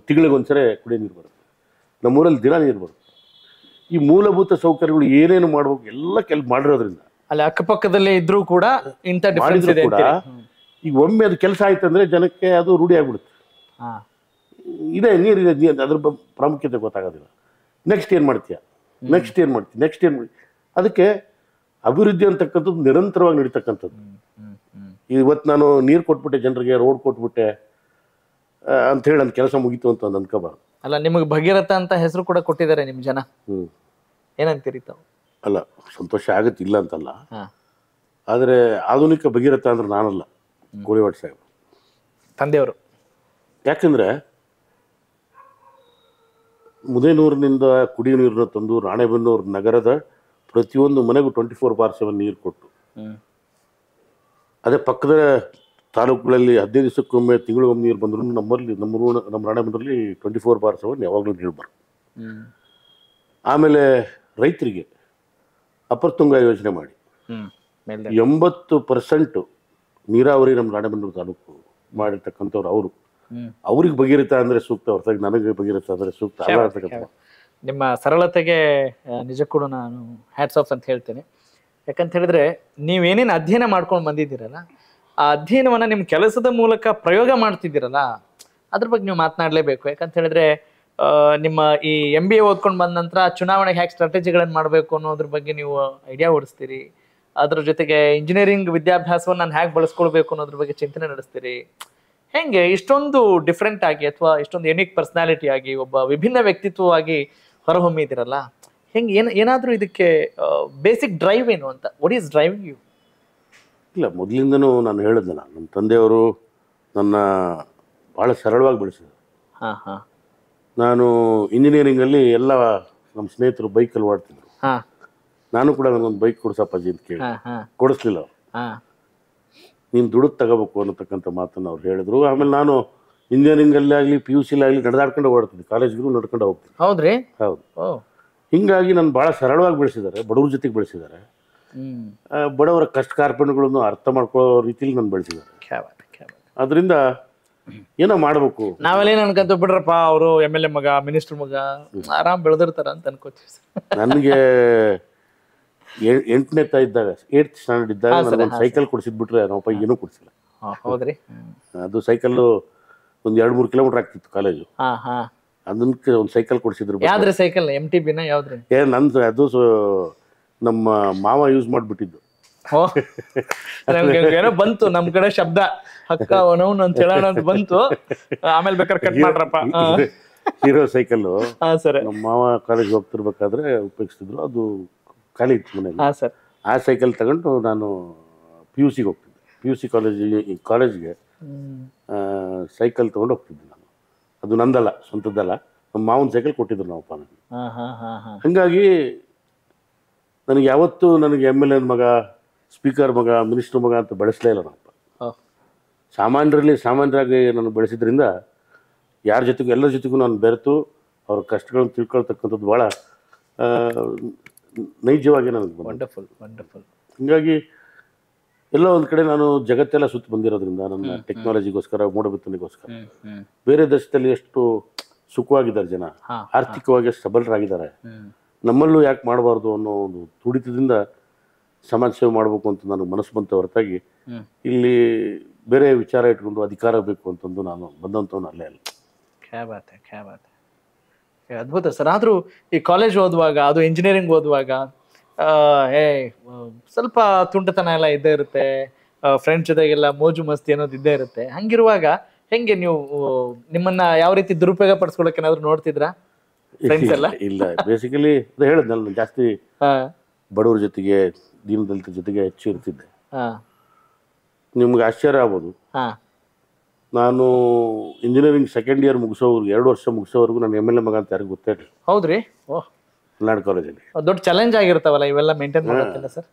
ತಿಂಗಳಿಗೊಂದ್ಸರಿ ಕುಡಿಯೋ ನೀರು ಬರುತ್ತೆ, ನಮ್ಮೂರಲ್ಲಿ ದಿನ ನೀರು ಬರುತ್ತೆ. ಈ ಮೂಲಭೂತ ಸೌಕರ್ಯಗಳು ಏನೇನು ಮಾಡ್ಬೇಕು ಎಲ್ಲ ಮಾಡಿರೋದ್ರಿಂದ ಅಲ್ಲಿ ಅಕ್ಕಪಕ್ಕದಲ್ಲೇ ಇದ್ರೂ ಕೂಡ ಇಂಥ ಡಿಫರೆನ್ಸ್ ಇದೆ ಕೂಡ ಈಗ ಒಮ್ಮೆ ಅದು ಕೆಲಸ ಆಯ್ತು ಅಂದರೆ ಜನಕ್ಕೆ ಅದು ರೂಢಿ ಆಗ್ಬಿಡುತ್ತೆ. ಇದೆ ನೀರಿದೆ, ಅದ್ರ ಪ್ರಾಮುಖ್ಯತೆ ಗೊತ್ತಾಗೋದಿಲ್ಲ. ನೆಕ್ಸ್ಟ್ ಏನು ಮಾಡ್ತೀಯ, ನೆಕ್ಸ್ಟ್ ಏನು ಮಾಡ್ತೀಯ, ನೆಕ್ಸ್ಟ್ ಏನು ಮಾಡಿ. ಅದಕ್ಕೆ ಅಭಿವೃದ್ಧಿ ಅಂತಕ್ಕಂಥದ್ದು ನಿರಂತರವಾಗಿ ನಡೀತಕ್ಕಂಥದ್ದು. ಇವತ್ತು ನಾನು ನೀರು ಕೊಟ್ಬಿಟ್ಟೆ ಜನರಿಗೆ, ರೋಡ್ ಕೊಟ್ಬಿಟ್ಟೆ, ಅಂಥೇಳಿ ನನ್ನ ಕೆಲಸ ಮುಗೀತು ಅಂತ ಅನ್ಕೋಬಾರ್ದು. ಅಲ್ಲ, ನಿಮಗೆ ಭಗೀರಥ ಅಂತ ಹೆಸರು ಕೂಡ ಕೊಟ್ಟಿದ್ದಾರೆ ನಿಮ್ಮ ಜನ. ಏನಂತೀರಿ ತಾವು? ಅಲ್ಲ, ಸಂತೋಷ ಆಗುತ್ತೆ, ಇಲ್ಲ ಅಂತಲ್ಲ. ಹಾ. ಆದರೆ ಆಧುನಿಕ ಭಗೀರಥ ಅಂದ್ರೆ ನಾನಲ್ಲ, ಕೋಳಿವಾಡ ಸಾಹೇಬ್ ತಂದೆಯವರು. ಯಾಕೆಂದರೆ ಮುದೇನೂರಿನಿಂದ ಕುಡಿಯುವ ನೀರನ್ನ ತಂದು ರಾಣೆಬೆನ್ನೂರು ನಗರದ ಪ್ರತಿಯೊಂದು ಮನೆಗೂ 24/7 ನೀರು ಕೊಟ್ಟು, ಅದೇ ಪಕ್ಕದ ತಾಲೂಕುಗಳಲ್ಲಿ 15 ದಿವಸಕ್ಕೊಮ್ಮೆ ತಿಂಗಳಿಗೊಮ್ಮೆ ನೀರು ಬಂದರೂ ನಮ್ಮಲ್ಲಿ ನಮ್ಮ ರಾಣೆಬೆನ್ನೂರಲ್ಲಿ 24/7 ಯಾವಾಗಲೂ ನೀರು ಬರೋದು. ಆಮೇಲೆ ರೈತರಿಗೆ ಅಪರ ತುಂಗಾ ಯೋಜನೆ ಮಾಡಿ 80% ನೀರಾವರಿ ನಮ್ಮ ರಾಣೆಬೆನ್ನೂರು ತಾಲೂಕು ಮಾಡಿರ್ತಕ್ಕಂಥವ್ರು ಅವರು. ಅವ್ರಿಗೆ ಭಗೀರಥ ಅಂದರೆ ಸೂಕ್ತ, ಹೊರತಾಗಿ ನನಗೆ ಭಗೀರಥ ಅಂದರೆ ಸೂಕ್ತ ಅಲ್ಲ ಅಂತಕ್ಕಂಥ. ನಿಮ್ಮ ಸರಳತೆಗೆ ನಿಜಕ್ಕೂ ನಾನು ಹ್ಯಾಟ್ಸ್ ಆಫ್ ಅಂತ ಹೇಳ್ತೇನೆ. ಯಾಕಂತ ಹೇಳಿದ್ರೆ ನೀವೇನೇನು ಅಧ್ಯಯನ ಮಾಡ್ಕೊಂಡು ಬಂದಿದ್ದೀರಲ್ಲ, ಆ ಅಧ್ಯಯನವನ್ನ ನಿಮ್ಮ ಕೆಲಸದ ಮೂಲಕ ಪ್ರಯೋಗ ಮಾಡ್ತಿದ್ದೀರಲ್ಲ, ಅದ್ರ ಬಗ್ಗೆ ನೀವು ಮಾತನಾಡಲೇಬೇಕು. ಯಾಕಂತ ಹೇಳಿದ್ರೆ ನಿಮ್ಮ ಈ MBA ಓದ್ಕೊಂಡು ಬಂದ ನಂತರ ಚುನಾವಣೆಗೆ ಹ್ಯಾಕ್ ಸ್ಟ್ರಾಟಜಿಗಳನ್ನು ಮಾಡಬೇಕು ಅನ್ನೋದ್ರ ಬಗ್ಗೆ ನೀವು ಐಡಿಯಾ ಓಡಿಸ್ತೀರಿ. ಅದ್ರ ಜೊತೆಗೆ ಇಂಜಿನಿಯರಿಂಗ್ ವಿದ್ಯಾಭ್ಯಾಸವನ್ನು ನಾನು ಹೇಗೆ ಬಳಸ್ಕೊಳ್ಬೇಕು ಅನ್ನೋದ್ರ ಬಗ್ಗೆ ಚಿಂತನೆ ನಡೆಸ್ತೀರಿ. ಹೆಂಗೆ ಇಷ್ಟೊಂದು ಡಿಫ್ರೆಂಟ್ ಆಗಿ ಅಥವಾ ಇಷ್ಟೊಂದು ಯುನಿಕ್ ಪರ್ಸನಾಲಿಟಿ ಆಗಿ ಒಬ್ಬ ವಿಭಿನ್ನ ವ್ಯಕ್ತಿತ್ವವಾಗಿ ಹೊರಹೊಮ್ಮಿದಿರಲ್ಲ, ಹೆಂಗೆ ಏನಾದರೂ ಇದಕ್ಕೆ ಬೇಸಿಕ್ ಡ್ರೈವ್ ಏನು ಅಂತ? What is driving you? ಇಲ್ಲ, ಮೊದಲಿಂದನೂ ನಾನು ಹೇಳಿದ್ನಲ್ಲ, ನಮ್ಮ ತಂದೆಯವರು ನನ್ನ ಭಾಳ ಸರಳವಾಗಿ ಬೆಳೆಸಿದ್ರು. ನಾನು ಇಂಜಿನಿಯರಿಂಗಲ್ಲಿ ಎಲ್ಲ ನಮ್ಮ ಸ್ನೇಹಿತರು ಬೈಕಲ್ಲಿ ಓಡ್ತಿದ್ರು. ನಾನು ಕೂಡ ನನಗೊಂದು ಬೈಕ್ ಕೊಡಿಸಪ್ಪಾಜಿ ಅಂತ ಕೇಳಿ ಕೊಡಿಸ್ಲಿಲ್ಲ. ನೀನು ದುಡ್ಡು ತಗೋಬೇಕು ಅನ್ನತಕ್ಕಂಥ ಮಾತನ್ನು ಅವ್ರು ಹೇಳಿದ್ರು. ಆಮೇಲೆ ನಾನು ಇಂಜಿನಿಯರಿಂಗಲ್ಲಿ ಆಗಲಿ PUC ಆಗಲಿ ನಡೆದಾಡ್ಕೊಂಡು ಓಡ್ತಿದ್ದೆ, ಕಾಲೇಜ್ಗೂ ನಡ್ಕೊಂಡು ಹೋಗ್ತೀನಿ. ಹೌದ್ರಿ? ಹೌದು. ಹಿಂಗಾಗಿ ನಾನು ಭಾಳ ಸರಳವಾಗಿ ಬೆಳೆಸಿದ್ದಾರೆ, ಬಡವ್ರ ಜೊತೆಗೆ ಬೆಳೆಸಿದ್ದಾರೆ. ಬಡವರ ಕಷ್ಟ ಕಾರ್ಪಣ್ಯಗಳನ್ನು ಅರ್ಥ ಮಾಡ್ಕೊಳ್ಳೋ ರೀತಿಲಿ ನಾನು ಬೆಳೆಸಿದ್ದಾರೆ. ಅದರಿಂದ ಏನೋ ಮಾಡಬೇಕು. ನಾವೆಲ್ಲೇನು ಅನ್ಕೊಂತ ಬಿಡ್ರಪ್ಪ, ಅವರು MLA ಮಗ, ಮಿನಿಸ್ಟರ್ ಮಗ, ಆರಾಮ್ ಬೆಳೆದಿರ್ತಾರ ಅಂತ ಅನ್ಕೋತೀವಿ. ನನಗೆ 8ನೇ ಇದ್ದಾಗ 8th ಸ್ಟ್ಯಾಂಡರ್ಡ್ ಇದ್ದಾಗ ನನಗೊಂದು ಸೈಕಲ್ ಕೊಡಿಸಿದ್ಬಿಟ್ರೆ ನಮ್ಮಪ್ಪ ಏನೂ ಕೊಡಿಸಿಲ್ಲ. ಹೌದ್ರಿ? ಅದು ಸೈಕಲ್ಲು ಒಂದು 2-3 ಕಿಲೋಮೀಟರ್ ಆಗ್ತಿತ್ತು ಕಾಲೇಜು. ಅದಕ್ಕೆ ಒಂದು ಸೈಕಲ್ ಕೊಡಿಸಿದ್ರು. ಯಾವ್ದ್ರಿ ಸೈಕಲ್? MTBನ ಯಾವ್ದ್ರಿ? ನಂದು ಅದು ನಮ್ಮ ಮಾವ ಯೂಸ್ ಮಾಡಿಬಿಟ್ಟಿದ್ದು. ಏನೋ ಬಂತು ನಮ್ ಕಡೆ ಶಬ್ದ, ಅಕ್ಕ ಅವನವನು ಅಂತ ಹೇಳೋಣ ಅಂತ ಬಂತು. ಆಮೇಲೆ ಬೇಕಾದ್ರೆ ಕಟ್ ಮಾಡ್ರಪ್ಪ. ಹೀರೋ ಸೈಕಲ್ಲು ನಮ್ಮ ಮಾವ ಕಾಲೇಜ್ ಹೋಗ್ತಿರ್ಬೇಕಾದ್ರೆ ಉಪಯೋಗಿಸ್ತಿದ್ರು. ಅದು ಖಾಲಿ ಇತ್ತು ಮನೇಲಿ. ಆ ಸೈಕಲ್ ತಗೊಂಡು ನಾನು PUCಗೆ ಹೋಗ್ತಿದ್ದೆ. PUC ಕಾಲೇಜ್ಗೆ ಸೈಕಲ್ ತೊಗೊಂಡು ಹೋಗ್ತಿದ್ದೆ ನಾನು. ಅದು ನಂದಲ್ಲ, ಸ್ವಂತದ್ದಲ್ಲ, ನಮ್ಮ ಮಾವನ ಸೈಕಲ್ ಕೊಟ್ಟಿದ್ರು ನಮ್ಮಪ್ಪ ನನಗೆ. ಹಾಗಾಗಿ ನನಗೆ ಯಾವತ್ತೂ ನನಗೆ MLA ಮಗ, ಸ್ಪೀಕರ್ ಮಗ, ಮಿನಿಸ್ಟರ್ ಮಗ ಅಂತ ಬೆಳೆಸಲೇ ಇಲ್ಲ ನಮ್ಮಪ್ಪ. ಸಾಮಾನ್ಯರಾಗಿ ನಾನು ಬೆಳೆಸಿದ್ರಿಂದ ಯಾರ ಜೊತೆಗೂ ಎಲ್ಲರ ಜೊತೆಗೂ ನಾನು ಬೆರೆತು ಅವ್ರ ಕಷ್ಟಗಳನ್ನು ತಿಳ್ಕೊಳ್ತಕ್ಕಂಥದ್ದು ಭಾಳ ನೈಜವಾಗಿ ನನಗೆ ವಂಡರ್ಫುಲ್ ವಂಡರ್ಫುಲ್. ಹೀಗಾಗಿ ಎಲ್ಲೋ ಒಂದು ಕಡೆ ನಾನು ಜಗತ್ತೆಲ್ಲ ಸುತ್ತ ಬಂದಿರೋದ್ರಿಂದ ನನ್ನ ಟೆಕ್ನಾಲಜಿಗೋಸ್ಕರ, ಮೂಢಬಿತ್ತನೆಗೋಸ್ಕರ ಬೇರೆ ದೇಶದಲ್ಲಿ ಎಷ್ಟು ಸುಖವಾಗಿದ್ದಾರೆ ಜನ, ಆರ್ಥಿಕವಾಗಿ ಎಷ್ಟು ಸಬಲರಾಗಿದ್ದಾರೆ, ನಮ್ಮಲ್ಲೂ ಯಾಕೆ ಮಾಡಬಾರ್ದು ಅನ್ನೋ ಒಂದು ತುಡಿತದಿಂದ ಸಮಾಜ ಸೇವೆ ಮಾಡಬೇಕು ಅಂತ ನನಗೆ ಮನಸ್ಸು ಬಂತ ಹೊರತಾಗಿ ಇಲ್ಲಿ ಬೇರೆ ವಿಚಾರ ಇಟ್ಕೊಂಡು ಅಧಿಕಾರ ಬೇಕು ಅಂತಂದು ನಾನು ಬಂದಂಥವ್ನು ಅಲ್ಲೇ ಅಲ್ಲ. ಅದ್ಭುತ ಸರ್. ಆದರೂ ಈ ಕಾಲೇಜ್ ಓದುವಾಗ, ಅದು ಇಂಜಿನಿಯರಿಂಗ್ ಓದುವಾಗ ಸ್ವಲ್ಪ ತುಂಟತನ ಎಲ್ಲ ಇದ್ದೇ ಇರುತ್ತೆ, ಫ್ರೆಂಡ್ಸ್ ಜೊತೆಗೆಲ್ಲ ಮೋಜು ಮಸ್ತಿ ಅನ್ನೋದು ಇದ್ದೇ ಇರುತ್ತೆ. ಹಂಗಿರುವಾಗ ಹೆಂಗೆ ನೀವು ನಿಮ್ಮನ್ನ ಯಾವ ರೀತಿ ದುರುಪಯೋಗ ಪಡಿಸ್ಕೊಳಕ್ಕೆ ಏನಾದ್ರು ನೋಡ್ತಿದ್ರಾ ಫ್ರೆಂಡ್ಸ್ ಎಲ್ಲ? ಇಲ್ಲ, ಬೇಸಿಕಲಿ ಹೇಳಿದ್ನಲ್ಲ, ಜಾಸ್ತಿ ಬಡವ್ರ ಜೊತೆಗೆ, ದೀನದಲಿತರ ಜೊತೆಗೆ ಹೆಚ್ಚು ಇರ್ತಿದ್ದೆ. ನಿಮ್ಗೆ ಆಶ್ಚರ್ಯ ಆಗ್ಬೋದು, ನಾನು ಇಂಜಿನಿಯರಿಂಗ್ ಸೆಕೆಂಡ್ ಇಯರ್ ಮುಗಿಸೋರು 2 ವರ್ಷ ಮುಗಿಸೋವರೆಗೂ ನಾನು MLA ಮಗ ಅಂತ ಯಾರಿಗೂ ಗೊತ್ತೇ ಇರಲಿಲ್ಲ. ಹೌದ್ರಿ? ಮಲ್ನಾಡು ಕಾಲೇಜಲ್ಲಿ ದೊಡ್ಡ ಚಾಲೆಂಜ್ ಆಗಿರ್ತಾವಲ್ಲ ಇವೆಲ್ಲ ಮೇಂಟೈನ್ ಮಾಡೋಕ್ಕೆಲ್ಲ ಸರ್.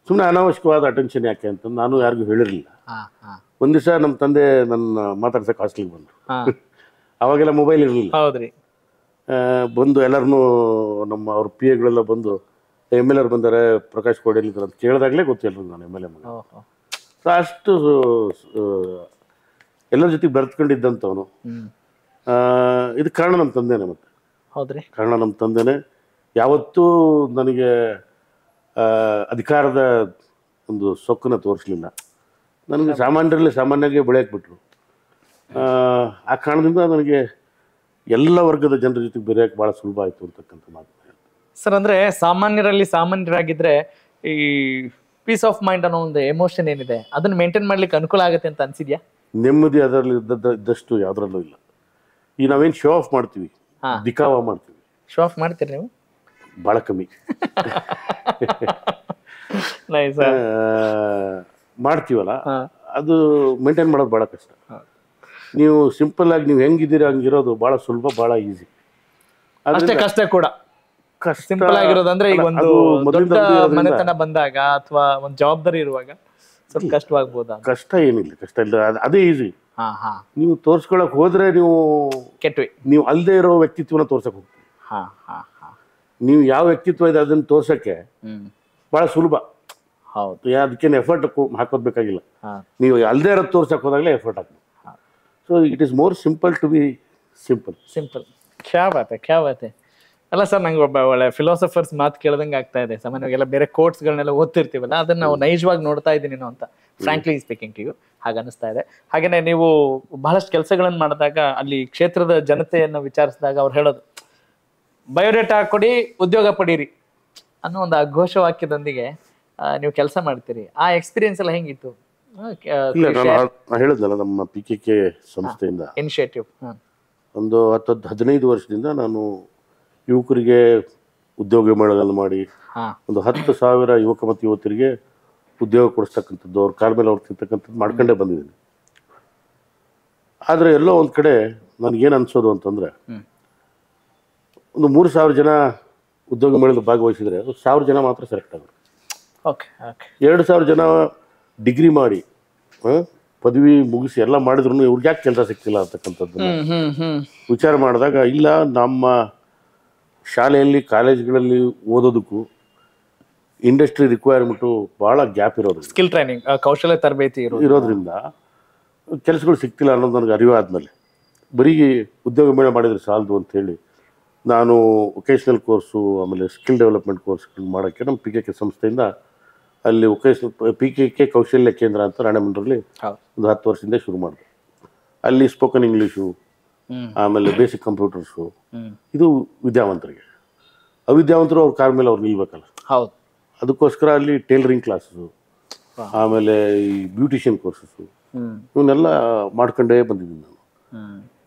ಸುಮ್ಮನೆ ಅನಾವಶ್ಯಕವಾದ ಅಟೆನ್ಷನ್ ಯಾಕೆ ಅಂತ ನಾನು ಯಾರಿಗೂ ಹೇಳಿರಲಿಲ್ಲ. ಒಂದು ದಿವಸ ನಮ್ಮ ತಂದೆ ನನ್ನ ಮಾತಾಡ್ಸಕ್ಕೆ ಹಾಸ್ಟೆಲ್ಗೆ ಬಂದರು. ಅವಾಗೆಲ್ಲ ಮೊಬೈಲ್ ಇರಲಿಲ್ಲ. ಹೌದ್ರಿ? ಬಂದು ಎಲ್ಲರನ್ನೂ ಅವ್ರ PAಗಳೆಲ್ಲ ಬಂದು MLA ಬಂದರೆ ಪ್ರಕಾಶ್ ಕೋಡಿಯಲ್ಲಿ ಅಂತ ಕೇಳಿದಾಗಲೇ ಗೊತ್ತಿಲ್ಲ ನಾನು MLA ಮಗ. ಸೊ ಅಷ್ಟು ಎಲ್ಲರ ಜೊತೆಗೆ ಬೆರೆತ್ಕೊಂಡಿದ್ದಂಥವನು. ಇದಕ್ಕೆ ಕಾರಣ ನಮ್ಮ ತಂದೆನೇ. ಮತ್ತೆ ಹೌದ್ರಿ? ಕಾರಣ ನಮ್ಮ ತಂದೆನೇ. ಯಾವತ್ತೂ ನನಗೆ ಅಧಿಕಾರದ ಒಂದು ಸೊಕ್ಕನ್ನು ತೋರಿಸಲಿಲ್ಲ. ನನಗೆ ಸಾಮಾನ್ಯವಾಗಿ ಬೆಳೆಯಕ್ಕೆ ಬಿಟ್ರು. ಆ ಕಾರಣದಿಂದ ನನಗೆ ಎಲ್ಲ ವರ್ಗದ ಜನರ ಜೊತೆಗೆ ಬೆರೆಯೋಕ್ಕೆ ಭಾಳ ಸುಲಭ ಆಯಿತು ಅಂತಕ್ಕಂಥ ಮಾತು ಸರ್. ಅಂದರೆ ಸಾಮಾನ್ಯರಾಗಿದ್ದರೆ ಈ ಪೀಸ್ ಆಫ್ ಮೈಂಡ್ ಅನ್ನೋ ಒಂದು ಎಮೋಷನ್ ಏನಿದೆ ಅದನ್ನು ಮೇಂಟೈನ್ ಮಾಡ್ಲಿಕ್ಕೆ ಅನುಕೂಲ ಆಗುತ್ತೆ ಅಂತ ಅನ್ಸಿದ್ಯಾ? ನೆಮ್ಮದಿ ಅದರಲ್ಲಿ ಇದ್ದಷ್ಟು ಯಾವುದ್ರಲ್ಲೂ ಇಲ್ಲ. ಈ ನಾವೇನು ಶೋ ಆಫ್ ಮಾಡ್ತೀವಿ, ದಿಕಾವ ಮಾಡ್ತೀವಿ. ಶೋ ಆಫ್ ಮಾಡ್ತೀರಿ ನೀವು? ಭಾಳ ಕಮ್ಮಿ ಮಾಡ್ತೀವಲ್ಲ, ಅದು ಮೇಂಟೈನ್ ಮಾಡೋದು ಭಾಳ ಕಷ್ಟ. ನೀವು ಸಿಂಪಲ್ ಆಗಿ ನೀವು ಹೆಂಗಿದ್ದೀರಿ ಹಂಗಿರೋದು ಭಾಳ ಸುಲಭ, ಭಾಳ ಈಸಿ. ಅಷ್ಟೇ ಕಷ್ಟ ಕೂಡ. ಸಿಂಪಲ್ ಆಗಿರೋದಂದ್ರೆ ಈಗ ಒಂದು ದೊಡ್ಡ ಮನೆತನ ಬಂದಾಗ ಅಥವಾ ಒಂದು ಜವಾಬ್ದಾರಿ ಇರುವಾಗ ಸ್ವಲ್ಪ ಕಷ್ಟವಾಗ್ಬೋದಾ? ಕಷ್ಟ ಏನಿಲ್ಲ, ಕಷ್ಟ ಇಲ್ಲ, ಅದೇ ಈಸಿ. ನೀವು ತೋರ್ಸ್ಕೊಳಕ್ ಹೋದ್ರೆ ನೀವು ಅಲ್ಲದೆ ಇರೋ ವ್ಯಕ್ತಿತ್ವನ ತೋರ್ಸಕ್ ಹೋಗ್ತೀವಿ. ನೀವು ಯಾವ ವ್ಯಕ್ತಿತ್ವ ಇದೆ ಅದನ್ನ ತೋರ್ಸಕ್ಕೆ ಬಹಳ ಸುಲಭ. ಹೌದು, ಅದಕ್ಕೇನು ಎಫರ್ಟ್ ಹಾಕೋದ್ ಬೇಕಾಗಿಲ್ಲ. ನೀವು ಅಲ್ಲದೆ ಇರೋದು ತೋರ್ಸಕ್ ಹೋದಾಗಲೇ ಎಫರ್ಟ್ ಹಾಕ್ಬೇಕು. So it is more simple to be simple. ಕ್ಯಾ ಬಾತೆ. ಅಲ್ಲ ಸರ್, ನಂಗೆ ಒಬ್ಬ ಒಳ್ಳೆ ಫಿಲಾಸಫರ್ಸ್ ಮಾತು ಕೇಳ್ದಂಗೆ ಆಗ್ತಾ ಇದೆ. ಸಾಮಾನ್ಯವಾಗೆಲ್ಲ ಬೇರೆ ಕೋಟ್ಸ್ಗಳನ್ನೆಲ್ಲ ಓದ್ತಿರ್ತೀವಲ್ಲ, ಅದನ್ನ ನಾವು ನೈಜವಾಗಿ ನೋಡ್ತಾ ಇದ್ದೀನಿ ಅಂತ ಫ್ರಾಂಕ್ಲಿ ಸ್ಪೀಕಿಂಗ್ ಟು ಯು ಹಾಗೆ ಅನಿಸ್ತಾ ಇದೆ. ಹಾಗೇನೆ ನೀವು ಬಹಳಷ್ಟು ಕೆಲಸಗಳನ್ನು ಮಾಡಿದಾಗ ಅಲ್ಲಿ ಕ್ಷೇತ್ರದ ಜನತೆಯನ್ನು ವಿಚಾರಿಸಿದಾಗ ಅವ್ರು ಹೇಳೋದು ಬಯೋಡೇಟಾ ಕೊಡಿ, ಉದ್ಯೋಗ ಪಡೀರಿ ಅನ್ನೋ ಒಂದು ಘೋಷವಾಕ್ಯದೊಂದಿಗೆ ನೀವು ಕೆಲಸ ಮಾಡ್ತೀರಿ. ಆ ಎಕ್ಸ್ಪೀರಿಯನ್ಸ್ ಎಲ್ಲ ಹೆಂಗಿತ್ತು? ಹೇಳಿದ್ನಲ್ಲ, ನಮ್ಮ PKK ಸಂಸ್ಥೆಯಿಂದ ಇನಿಷಿಯೇಟಿವ್ ಒಂದು 10-15 ವರ್ಷದಿಂದ ನಾನು ಯುವಕರಿಗೆ ಉದ್ಯೋಗ ಮೇಳಗಳನ್ನು ಮಾಡಿ ಒಂದು 10,000 ಯುವಕ ಮತ್ತು ಯುವತಿಯರಿಗೆ ಉದ್ಯೋಗ ಕೊಡಿಸ್ತಕ್ಕಂಥದ್ದು, ಅವ್ರ ಕಾಲ ಮೇಲೆ ಅವ್ರು ತಿಂತಕ್ಕಂಥದ್ದು ಮಾಡ್ಕೊಂಡೇ ಬಂದಿದ್ದೀನಿ. ಆದರೆ ಎಲ್ಲೋ ಒಂದು ಕಡೆ ನನಗೇನು ಅನ್ಸೋದು ಅಂತಂದರೆ, ಒಂದು 3,000 ಜನ ಉದ್ಯೋಗ ಮೇಳದಲ್ಲಿ ಭಾಗವಹಿಸಿದರೆ 1,000 ಜನ ಮಾತ್ರ ಸೆಲೆಕ್ಟ್ ಆಗೋರು. 2,000 ಜನ ಡಿಗ್ರಿ ಮಾಡಿ ಪದವಿ ಮುಗಿಸಿ ಎಲ್ಲ ಮಾಡಿದ್ರು ಇವ್ರಿಗೆ ಯಾಕೆ ಕೆಲಸ ಸಿಗ್ತಿಲ್ಲ ಅಂತಕ್ಕಂಥದ್ದು ವಿಚಾರ ಮಾಡಿದಾಗ, ಇಲ್ಲ ನಮ್ಮ ಶಾಲೆಯಲ್ಲಿ ಕಾಲೇಜ್ಗಳಲ್ಲಿ ಓದೋದಕ್ಕೂ ಇಂಡಸ್ಟ್ರಿ ರಿಕ್ವೈರ್ಮೆಂಟು ಭಾಳ ಗ್ಯಾಪ್ ಇರೋದು, ಸ್ಕಿಲ್ ಟ್ರೈನಿಂಗ್ ಕೌಶಲ್ಯ ತರಬೇತಿ ಇರೋದ್ರಿಂದ ಕೆಲಸಗಳು ಸಿಗ್ತಿಲ್ಲ ಅನ್ನೋದು ನನಗೆ ಅರಿವಾದ್ಮೇಲೆ ಬರೀ ಉದ್ಯೋಗ ಮೇಳ ಮಾಡಿದರೆ ಸಾಲದು ಅಂಥೇಳಿ ನಾನು ವೊಕೇಶ್ನಲ್ ಕೋರ್ಸು ಆಮೇಲೆ ಸ್ಕಿಲ್ ಡೆವಲಪ್ಮೆಂಟ್ ಕೋರ್ಸ್ಗಳು ಮಾಡೋಕ್ಕೆ ನಮ್ಮ PKK ಸಂಸ್ಥೆಯಿಂದ ಅಲ್ಲಿ PKK ಕೌಶಲ್ಯ ಕೇಂದ್ರ ಅಂತ ರಾಣೆಬೆನ್ನೂರಲ್ಲಿ ಒಂದು 10 ವರ್ಷದಿಂದ ಶುರು ಮಾಡಿದೆ. ಅಲ್ಲಿ ಸ್ಪೋಕನ್ ಇಂಗ್ಲೀಷು ಆಮೇಲೆ ಬೇಸಿಕ್ ಕಂಪ್ಯೂಟರ್ಸು, ಇದು ವಿದ್ಯಾವಂತರಿಗೆ. ಅವಿದ್ಯಾವಂತರು ಅವ್ರ ಕಾಲ ಮೇಲೆ ಅವ್ರು ನಿಲ್ಬೇಕಲ್ಲ, ಹೌದು, ಅದಕ್ಕೋಸ್ಕರ ಅಲ್ಲಿ ಟೇಲರಿಂಗ್ ಕ್ಲಾಸಸ್ಸು ಆಮೇಲೆ ಈ ಬ್ಯೂಟಿಷಿಯನ್ ಕೋರ್ಸಸ್ಸು ಇವನ್ನೆಲ್ಲ ಮಾಡ್ಕೊಂಡೇ ಬಂದಿದ್ದೀನಿ ನಾನು.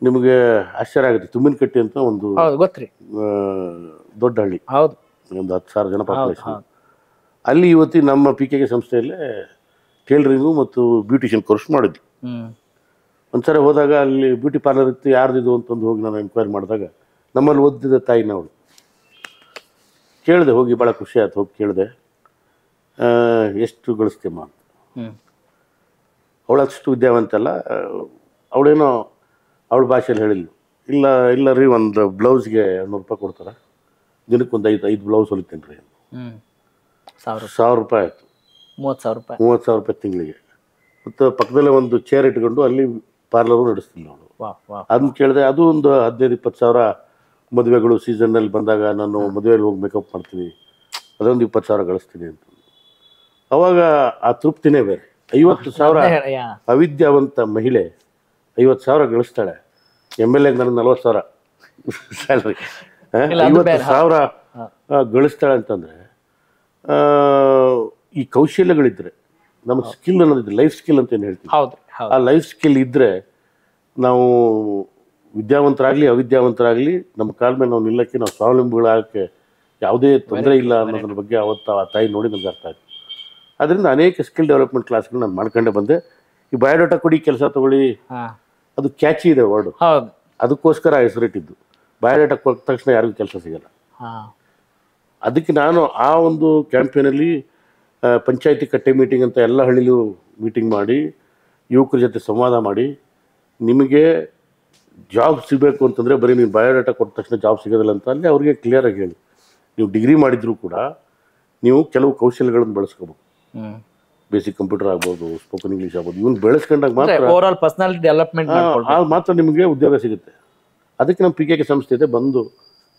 ನಿಮಗೆ ಆಶ್ಚರ್ಯ ಆಗುತ್ತೆ, ತುಮ್ಮಿನಕಟ್ಟಿ ಅಂತ ಒಂದು ದೊಡ್ಡ ಹಳ್ಳಿ, ಒಂದು 10,000 ಜನ ಪಾಪ್ಯುಲೇಷನ್. ಅಲ್ಲಿ ಇವತ್ತಿ ನಮ್ಮ PKK ಸಂಸ್ಥೆಯಲ್ಲೇ ಟೇಲರಿಂಗು ಮತ್ತು ಬ್ಯೂಟಿಷಿಯನ್ ಕೋರ್ಸ್ ಮಾಡಿದ್ವಿ. ಒಂದ್ಸರಿ ಹೋದಾಗ ಅಲ್ಲಿ ಬ್ಯೂಟಿ ಪಾರ್ಲರ್ ಇತ್ತು, ಯಾರ್ದಿದು ಅಂತಂದು ಹೋಗಿ ನಾನು ಎಂಕ್ವೈರಿ ಮಾಡಿದಾಗ ನಮ್ಮಲ್ಲಿ ಓದಿದ್ದ ತಾಯಿನ ಅವಳು ಕೇಳಿದೆ, ಹೋಗಿ ಭಾಳ ಖುಷಿ ಆಯ್ತು. ಹೋಗಿ ಕೇಳಿದೆ, ಎಷ್ಟು ಗಳಿಸ್ತೀಮ್ಮ ಅಂತ. ಅವಳು ಅಷ್ಟು ವಿದ್ಯಾವಂತ ಅಲ್ಲ, ಅವಳೇನೋ ಅವಳ ಭಾಷೆಯಲ್ಲಿ ಹೇಳಿಲ್ಲ. ಇಲ್ಲ ರೀ, ಒಂದು ಬ್ಲೌಸ್ಗೆ 200 ರೂಪಾಯಿ ಕೊಡ್ತಾರೆ, ದಿನಕ್ಕೆ ಒಂದು 5 ಬ್ಲೌಸ್ ಹೊಲಿತೇನೆ ರೀ. 1,000 ರೂಪಾಯಿ ಆಯಿತು, 30,000 ರೂಪಾಯಿ ತಿಂಗಳಿಗೆ. ಮತ್ತು ಪಕ್ಕದಲ್ಲೇ ಒಂದು ಚೇರ್ ಇಟ್ಕೊಂಡು ಅಲ್ಲಿ ಪಾರ್ಲರು ನಡೆಸ್ತಿಲ್ಲ ಅವಳು. ಅದನ್ನ ಕೇಳಿದೆ, ಅದು ಒಂದು 15-20 ಸಾವಿರ ಮದುವೆಗಳು ಸೀಸನ್ನಲ್ಲಿ ಬಂದಾಗ ನಾನು ಮದುವೆಯಲ್ಲಿ ಹೋಗಿ ಮೇಕಪ್ ಮಾಡ್ತೀನಿ, ಅದೊಂದು 20 ಸಾವಿರ ಗಳಿಸ್ತೀನಿ ಅಂತ. ಅವಾಗ ಆ ತೃಪ್ತಿನೇ ಬೇರೆ. 50,000 ಅವಿದ್ಯಾವಂತ ಮಹಿಳೆ 50,000 ಗಳಿಸ್ತಾಳೆ. MLA ನನಗೆ 40,000 ಸ್ಯಾಲ್ರಿ, 50,000 ಗಳಿಸ್ತಾಳೆ ಅಂತಂದರೆ ಈ ಕೌಶಲ್ಯಗಳಿದ್ರೆ, ನಮ್ಮ ಸ್ಕಿಲ್ ಅನ್ನೋದಿದೆ, ಲೈಫ್ ಸ್ಕಿಲ್ ಅಂತ ಏನು ಹೇಳ್ತೀವಿ, ಆ ಲೈಫ್ ಸ್ಕಿಲ್ ಇದ್ದರೆ ನಾವು ವಿದ್ಯಾವಂತರಾಗಲಿ ಅವಿದ್ಯಾವಂತರಾಗಲಿ ನಮ್ಮ ಕಾಲ ಮೇಲೆ ನಾವು ನಿಲ್ಲಕ್ಕೆ, ನಾವು ಸ್ವಾವಲಂಬಿಗಳಾಗಕ್ಕೆ ಯಾವುದೇ ತೊಂದರೆ ಇಲ್ಲ ಅನ್ನೋದ್ರ ಬಗ್ಗೆ ಅವತ್ತು ಆ ತಾಯಿ ನೋಡಿ ನನಗೆ ಅರ್ಥ ಆಯಿತು. ಅದರಿಂದ ಅನೇಕ ಸ್ಕಿಲ್ ಡೆವಲಪ್ಮೆಂಟ್ ಕ್ಲಾಸ್ಗಳು ನಾನು ಮಾಡ್ಕೊಂಡೇ ಬಂದೆ. ಈ ಬಯೋಡಾಟಾ ಕೊಡಿ, ಕೆಲಸ ತಗೊಳ್ಳಿ, ಅದು ಕ್ಯಾಚಿ ಇದೆ ವರ್ಡು, ಅದಕ್ಕೋಸ್ಕರ ಹೆಸರಿಟ್ಟಿದ್ದು. ಬಯೋಡಾಟಾ ಕೊಟ್ಟ ತಕ್ಷಣ ಯಾರಿಗೂ ಕೆಲಸ ಸಿಗಲ್ಲ. ಅದಕ್ಕೆ ನಾನು ಆ ಒಂದು ಕ್ಯಾಂಪೇನಲ್ಲಿ ಪಂಚಾಯತಿ ಕಟ್ಟೆ ಮೀಟಿಂಗ್ ಅಂತ ಎಲ್ಲ ಹಳ್ಳಿಲೂ ಮೀಟಿಂಗ್ ಮಾಡಿ ಯುವಕರ ಜೊತೆ ಸಂವಾದ ಮಾಡಿ, ನಿಮಗೆ ಜಾಬ್ ಸಿಗಬೇಕು ಅಂತಂದರೆ ಬರೀ ನೀವು ಬಯೋಡಾಟಾ ಕೊಟ್ಟ ತಕ್ಷಣ ಜಾಬ್ ಸಿಗೋದಿಲ್ಲ ಅಂತ ಅಲ್ಲಿ ಅವ್ರಿಗೆ ಕ್ಲಿಯರಾಗಿ ಹೇಳಿ, ನೀವು ಡಿಗ್ರಿ ಮಾಡಿದರೂ ಕೂಡ ನೀವು ಕೆಲವು ಕೌಶಲ್ಯಗಳನ್ನು ಬೆಳೆಸ್ಕೋಬೇಕು. ಬೇಸಿಕ್ ಕಂಪ್ಯೂಟರ್ ಆಗ್ಬೋದು, ಸ್ಪೋಕನ್ ಇಂಗ್ಲೀಷ್ ಆಗ್ಬೋದು, ಇವನ್ನ ಬೆಳೆಸ್ಕೊಂಡಾಗ ಮಾತ್ರ ಪರ್ಸನಾಲಿಟಿ ಡೆವಲಪ್ಮೆಂಟ್ ಮಾತ್ರ ನಿಮಗೆ ಉದ್ಯೋಗ ಸಿಗುತ್ತೆ. ಅದಕ್ಕೆ ನಮ್ಮ PKK ಸಂಸ್ಥೆ ಇದೆ, ಬಂದು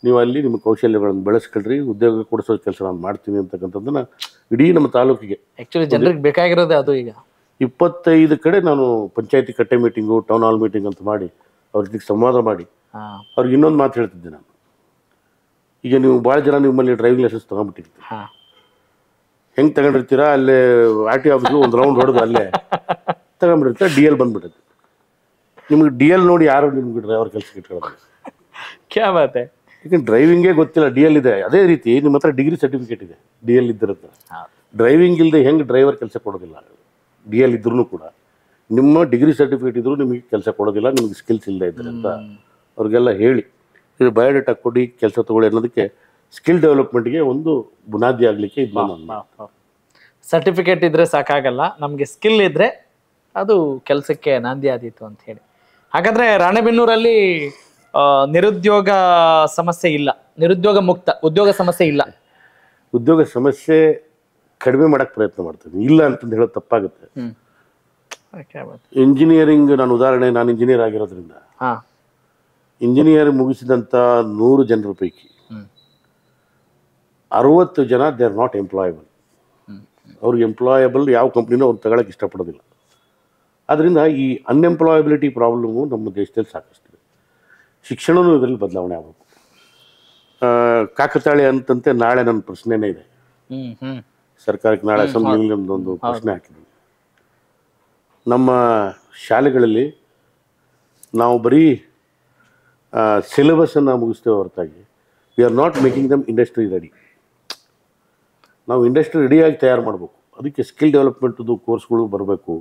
ನೀವು ಅಲ್ಲಿ ನಿಮ್ಮ ಕೌಶಲ್ಯಗಳನ್ನು ಬೆಳೆಸ್ಕೊಳ್ರಿ, ಉದ್ಯೋಗ ಕೊಡಿಸೋ ಕೆಲಸ ನಾನು ಮಾಡ್ತೀನಿ ಅಂತಕ್ಕಂಥದ್ದನ್ನ ಇಡೀ ನಮ್ಮ ತಾಲೂಕಿಗೆ, ಆ್ಯಕ್ಚುಲಿ ಜನರಿಗೆ ಬೇಕಾಗಿರೋದೇ ಅದು. ಈಗ 25 ಕಡೆ ನಾನು ಪಂಚಾಯತಿ ಕಟ್ಟೆ ಮೀಟಿಂಗು, ಟೌನ್ ಹಾಲ್ ಮೀಟಿಂಗ್ ಅಂತ ಮಾಡಿ ಅವ್ರ ಜೊತೆಗೆ ಸಂವಾದ ಮಾಡಿ ಅವ್ರಿಗೆ ಇನ್ನೊಂದು ಮಾತು ಹೇಳ್ತಿದ್ದೆ ನಾನು. ಈಗ ನೀವು ಭಾಳ ಜನ ನಿಮ್ಮಲ್ಲಿ ಡ್ರೈವಿಂಗ್ ಲೈಸೆನ್ಸ್ ತೊಗೊಂಡ್ಬಿಟ್ಟಿರ್ತೀರಿ, ಹೆಂಗೆ ತಗೊಂಡಿರ್ತೀರಾ, ಅಲ್ಲೇ RTO ಆಫೀಸ್ಗೆ ಒಂದು ರೌಂಡ್ ಹೊಡೆದು ಅಲ್ಲೇ ತಗೊಂಡ್ಬಿಟ್ಟಿರ್ತೀರ, DL ಬಂದ್ಬಿಡುತ್ತೆ. ನಿಮ್ಗೆ ಡಿ ಎಲ್ ನೋಡಿ ಯಾರು ನಿಮ್ಗೆ ಡ್ರೈವರ್ ಕೆಲಸಕ್ಕೆ ಇಟ್ಕೊಳ್ಳೋದು? ಕ್ಯಾ ಬಾತ್ ಹೈ. ಈಗ ಡ್ರೈವಿಂಗೇ ಗೊತ್ತಿಲ್ಲ, ಡಿ ಎಲ್ ಇದೆ. ಅದೇ ರೀತಿ ನಿಮ್ಮ ಹತ್ರ ಡಿಗ್ರಿ ಸರ್ಟಿಫಿಕೇಟ್ ಇದೆ, ಡಿ ಎಲ್ ಇದ್ದಿರುತ್ತೆ. ಡ್ರೈವಿಂಗ್ ಇಲ್ಲದೆ ಹೆಂಗೆ ಡ್ರೈವರ್ ಕೆಲಸ ಕೊಡೋದಿಲ್ಲ? ಡಿ ಎಲ್ ಇದ್ರೂ ಕೂಡ ನಿಮ್ಮ ಡಿಗ್ರಿ ಸರ್ಟಿಫಿಕೇಟ್ ಇದ್ರೂ ನಿಮಗೆ ಕೆಲಸ ಕೊಡೋದಿಲ್ಲ, ನಿಮ್ಗೆ ಸ್ಕಿಲ್ಸ್ ಇಲ್ಲದೆ ಇದ್ದಾರೆ ಅಂತ ಅವ್ರಿಗೆಲ್ಲ ಹೇಳಿ ಇದು ಬಯೋಡೇಟಾ ಕೊಡಿ, ಕೆಲಸ ತಗೊಳ್ಳಿ ಅನ್ನೋದಕ್ಕೆ ಸ್ಕಿಲ್ ಡೆವಲಪ್ಮೆಂಟ್ಗೆ ಒಂದು ಬುನಾದಿ ಆಗಲಿಕ್ಕೆ ಇದು ನಾನು. ಸರ್ಟಿಫಿಕೇಟ್ ಇದ್ರೆ ಸಾಕಾಗಲ್ಲ, ನಮಗೆ ಸ್ಕಿಲ್ ಇದ್ರೆ ಅದು ಕೆಲಸಕ್ಕೆ ನಾಂದಿ ಆದೀತು ಅಂತ ಹೇಳಿ. ಹಾಗಾದ್ರೆ ರಾಣೆಬೆನ್ನೂರಲ್ಲಿ ನಿರುದ್ಯೋಗ ಸಮಸ್ಯೆ ಇಲ್ಲ, ನಿರುದ್ಯೋಗ ಮುಕ್ತ ಉದ್ಯೋಗ ಸಮಸ್ಯೆ ಇಲ್ಲ. ಉದ್ಯೋಗ ಸಮಸ್ಯೆ ಕಡಿಮೆ ಮಾಡಕ್ಕೆ ಪ್ರಯತ್ನ ಮಾಡ್ತೀನಿ, ಇಲ್ಲ ಅಂತಂದು ಹೇಳೋದು ತಪ್ಪಾಗುತ್ತೆ. ಇಂಜಿನಿಯರಿಂಗ್ ನಾನು ಉದಾಹರಣೆ, ನಾನು ಇಂಜಿನಿಯರ್ ಆಗಿರೋದ್ರಿಂದ ಇಂಜಿನಿಯರ್ ಮುಗಿಸಿದಂಥ 100 ಜನರ ಪೈಕಿ 60 ಜನ ದೇ ಆರ್ ನಾಟ್ ಎಂಪ್ಲಾಯಬಲ್. ಅವ್ರಿಗೆ ಎಂಪ್ಲಾಯಬಲ್ ಯಾವ ಕಂಪ್ನಿನೂ ಅವ್ರು ತಗೊಳಕ್ಕೆ ಇಷ್ಟಪಡೋದಿಲ್ಲ. ಆದ್ದರಿಂದ ಈ ಅನ್ಎಂಪ್ಲಾಯಬಿಲಿಟಿ ಪ್ರಾಬ್ಲಮ್ಮು ನಮ್ಮ ದೇಶದಲ್ಲಿ ಸಾಕಷ್ಟಿದೆ. ಶಿಕ್ಷಣವೂ ಇದರಲ್ಲಿ ಬದಲಾವಣೆ ಆಗಬೇಕು. ಕಾಕತಾಳಿ ಅಂತಂತೆ ನಾಳೆ ನನ್ನ ಪ್ರಶ್ನೆನೇ ಇದೆ ಸರ್ಕಾರಕ್ಕೆ. ನಾಳೆ ಅಸೆಂಬ್ಲಿಯಲ್ಲಿ ಒಂದು ಪ್ರಶ್ನೆ ಹಾಕಿದ್ದೀನಿ. ನಮ್ಮ ಶಾಲೆಗಳಲ್ಲಿ ನಾವು ಬರೀ ಸಿಲೆಬಸ್ಸನ್ನು ಮುಗಿಸ್ತೇವೆ ಹೊರತಾಗಿ we are not making dum industry ready. ನಾವು ಇಂಡಸ್ಟ್ರಿ ರೆಡಿಯಾಗಿ ತಯಾರು ಮಾಡಬೇಕು. ಅದಕ್ಕೆ ಸ್ಕಿಲ್ ಡೆವಲಪ್ಮೆಂಟ್ದು ಕೋರ್ಸ್ಗಳು ಬರಬೇಕು.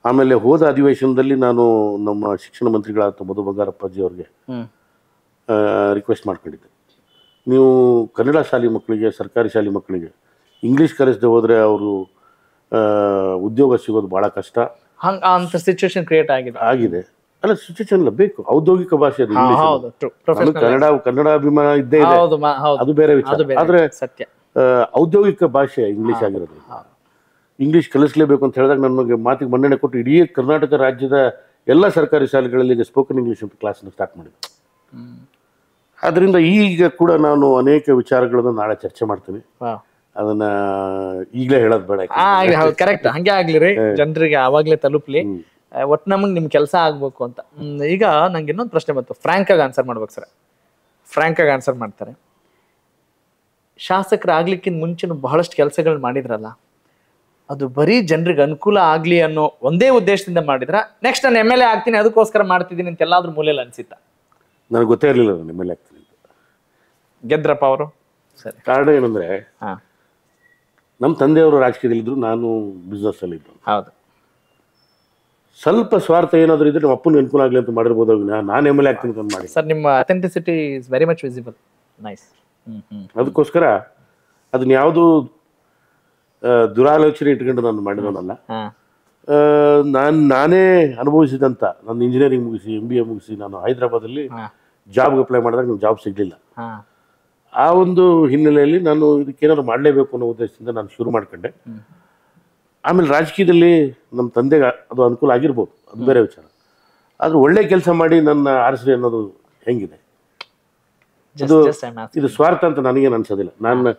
ಆಮೇಲೆ ಹೋದ ಅಧಿವೇಶನದಲ್ಲಿ ನಾನು ನಮ್ಮ ಶಿಕ್ಷಣ ಮಂತ್ರಿಗಳಾದ ಮಧು ಬಂಗಾರಪ್ಪಾಜಿ ಅವ್ರಿಗೆ ರಿಕ್ವೆಸ್ಟ್ ಮಾಡ್ಕೊಂಡಿದ್ದೆ, ನೀವು ಕನ್ನಡ ಶಾಲೆ ಮಕ್ಕಳಿಗೆ, ಸರ್ಕಾರಿ ಶಾಲೆ ಮಕ್ಕಳಿಗೆ ಇಂಗ್ಲೀಷ್ ಕಲಿಸದೆ ಹೋದರೆ ಅವರು ಉದ್ಯೋಗ ಸಿಗೋದು ಭಾಳ ಕಷ್ಟ ಅಂತ ಸಿಚುವೇಶನ್ ಕ್ರಿಯೇಟ್ ಆಗಿದೆ. ಅಲ್ಲ, ಸಿಚುವೇಶನ್ ಇಲ್ಲ, ಬೇಕು ಔದ್ಯೋಗಿಕ ಭಾಷೆ ಅದು. ಕನ್ನಡ ಅಭಿಮಾನ ಇದ್ದೇ ಇದೆ, ಅದು ಬೇರೆ ವಿಚಾರ. ಆದರೆ ಔದ್ಯೋಗಿಕ ಭಾಷೆ ಇಂಗ್ಲೀಷ್ ಆಗಿರೋದು, ಇಂಗ್ಲೀಷ್ ಕಲಿಸಲೇಬೇಕು ಅಂತ ಹೇಳಿದಾಗ ನಮಗೆ ಮಾತಿಗೆ ಮನ್ನಣೆ ಕೊಟ್ಟು ಇಡೀ ಕರ್ನಾಟಕ ರಾಜ್ಯದ ಎಲ್ಲ ಸರ್ಕಾರಿ ಶಾಲೆಗಳಲ್ಲಿ ಸ್ಪೋಕನ್ ಇಂಗ್ಲೀಷ್ ಅಂತ ಕ್ಲಾಸನ್ನು ಸ್ಟಾರ್ಟ್ ಮಾಡಿದ್ದೆ. ಆದ್ದರಿಂದ ಈಗ ಕೂಡ ನಾನು ಅನೇಕ ವಿಚಾರಗಳನ್ನು ನಾಳೆ ಚರ್ಚೆ ಮಾಡ್ತೀನಿ. ಅದನ್ನ ಈಗಲೇ ಹೇಳೋದು ಬೇಡ. ಕರೆಕ್ಟ್, ಹಂಗೆ ಆಗ್ಲಿ, ಜನರಿಗೆ ಆವಾಗ್ಲೇ ತಲುಪ್ಲಿ. ಒಟ್ಟು ನಮಗೆ ನಿಮ್ ಕೆಲಸ ಆಗ್ಬೇಕು ಅಂತ. ಈಗ ನಂಗೆ ಇನ್ನೊಂದು ಪ್ರಶ್ನೆ ಬಂತು, ಫ್ರಾಂಕ್ ಆಗಿ ಆನ್ಸರ್ ಮಾಡ್ಬೇಕು ಸರ್. ಫ್ರಾಂಕ್ ಆಗಿ ಆನ್ಸರ್ ಮಾಡ್ತಾರೆ. ಶಾಸಕರಾಗ್ಲಿಕ್ಕಿಂತ ಮುಂಚೆನೂ ಬಹಳಷ್ಟು ಕೆಲಸಗಳು ಮಾಡಿದ್ರಲ್ಲ, ಅದು ಬರೀ ಜನರಿಗೆ ಅನುಕೂಲ ಆಗ್ಲಿ ಅನ್ನೋ ಒಂದೇ ಉದ್ದೇಶದಿಂದ ಮಾಡಿದ್ರ, ನೆಕ್ಸ್ಟ್ ನಾನು MLA ಆಗ್ತೀನಿ ಅದಕ್ಕೋಸ್ಕರ ಮಾಡ್ತಿದ್ದೀನಿ ಅಂತ ಎಲ್ಲಾದ್ರೂ ಮೂಲೆಯಲ್ಲಿ ಅನ್ಸಿತ್ತ? ನನಗೆ ಗೊತ್ತೇ ಇರಲಿಲ್ಲ ನಾನು MLA ಆಗ್ತೀನಿ ಅಂತ. ಗೆದ್ರಪ್ಪ ಅವರು. ಸರಿ, ಕಾರಣ ಏನಂದ್ರೆ ನಮ್ಮ ತಂದೆಯವರು ರಾಜಕೀಯದಲ್ಲಿದ್ದರು, ನಾನು ಬಿಸ್ನೆಸ್ ಅಲ್ಲಿ ಇದ್ದು. ಹೌದು, ಸ್ವಲ್ಪ ಸ್ವಾರ್ಥ ಏನಾದರೂ ಇದ್ರೆ ನಮ್ಮ ಅಪ್ಪನ ಅನುಕೂಲ ಆಗಲಿ ಅಂತ ಮಾಡಿರ್ಬೋದು. ನಾನು MLA ಆಗ್ತೀನಿ ಅಂತ ಮಾಡಿ ಸರ್, ನಿಮ್ಮ authenticity is very much visible. Nice. ಅದಕ್ಕೋಸ್ಕರ ಅದನ್ನ ಯಾವುದು ದುರಾಲೋಚನೆ ಇಟ್ಕೊಂಡು ನಾನು ಮಾಡಿರೋನಲ್ಲ. ನಾನೇ ಅನುಭವಿಸಿದಂಥ, ನನ್ನ ಇಂಜಿನಿಯರಿಂಗ್ ಮುಗಿಸಿ MBA ಮುಗಿಸಿ ನಾನು ಹೈದರಾಬಾದಲ್ಲಿ ಜಾಬ್ಗೆ ಅಪ್ಲೈ ಮಾಡಿದಾಗ ನಂಗೆ ಜಾಬ್ ಸಿಗಲಿಲ್ಲ. ಆ ಒಂದು ಹಿನ್ನೆಲೆಯಲ್ಲಿ ನಾನು ಇದಕ್ಕೇನಾದ್ರು ಮಾಡಲೇಬೇಕು ಅನ್ನೋ ಉದ್ದೇಶದಿಂದ ನಾನು ಶುರು ಮಾಡ್ಕೊಂಡೆ. ಆಮೇಲೆ ರಾಜಕೀಯದಲ್ಲಿ ನಮ್ಮ ತಂದೆಗೆ ಅದು ಅನುಕೂಲ ಆಗಿರ್ಬೋದು, ಅದು ಬೇರೆ ವಿಚಾರ. ಆದ್ರೆ ಒಳ್ಳೆ ಕೆಲಸ ಮಾಡಿ ನನ್ನ ಆರಿಸ್ರಿ ಅನ್ನೋದು ಹೆಂಗಿದೆ, ಇದು ಸ್ವಾರ್ಥ ಅಂತ ನನಗೇನು ಅನ್ಸೋದಿಲ್ಲ. ನಾನು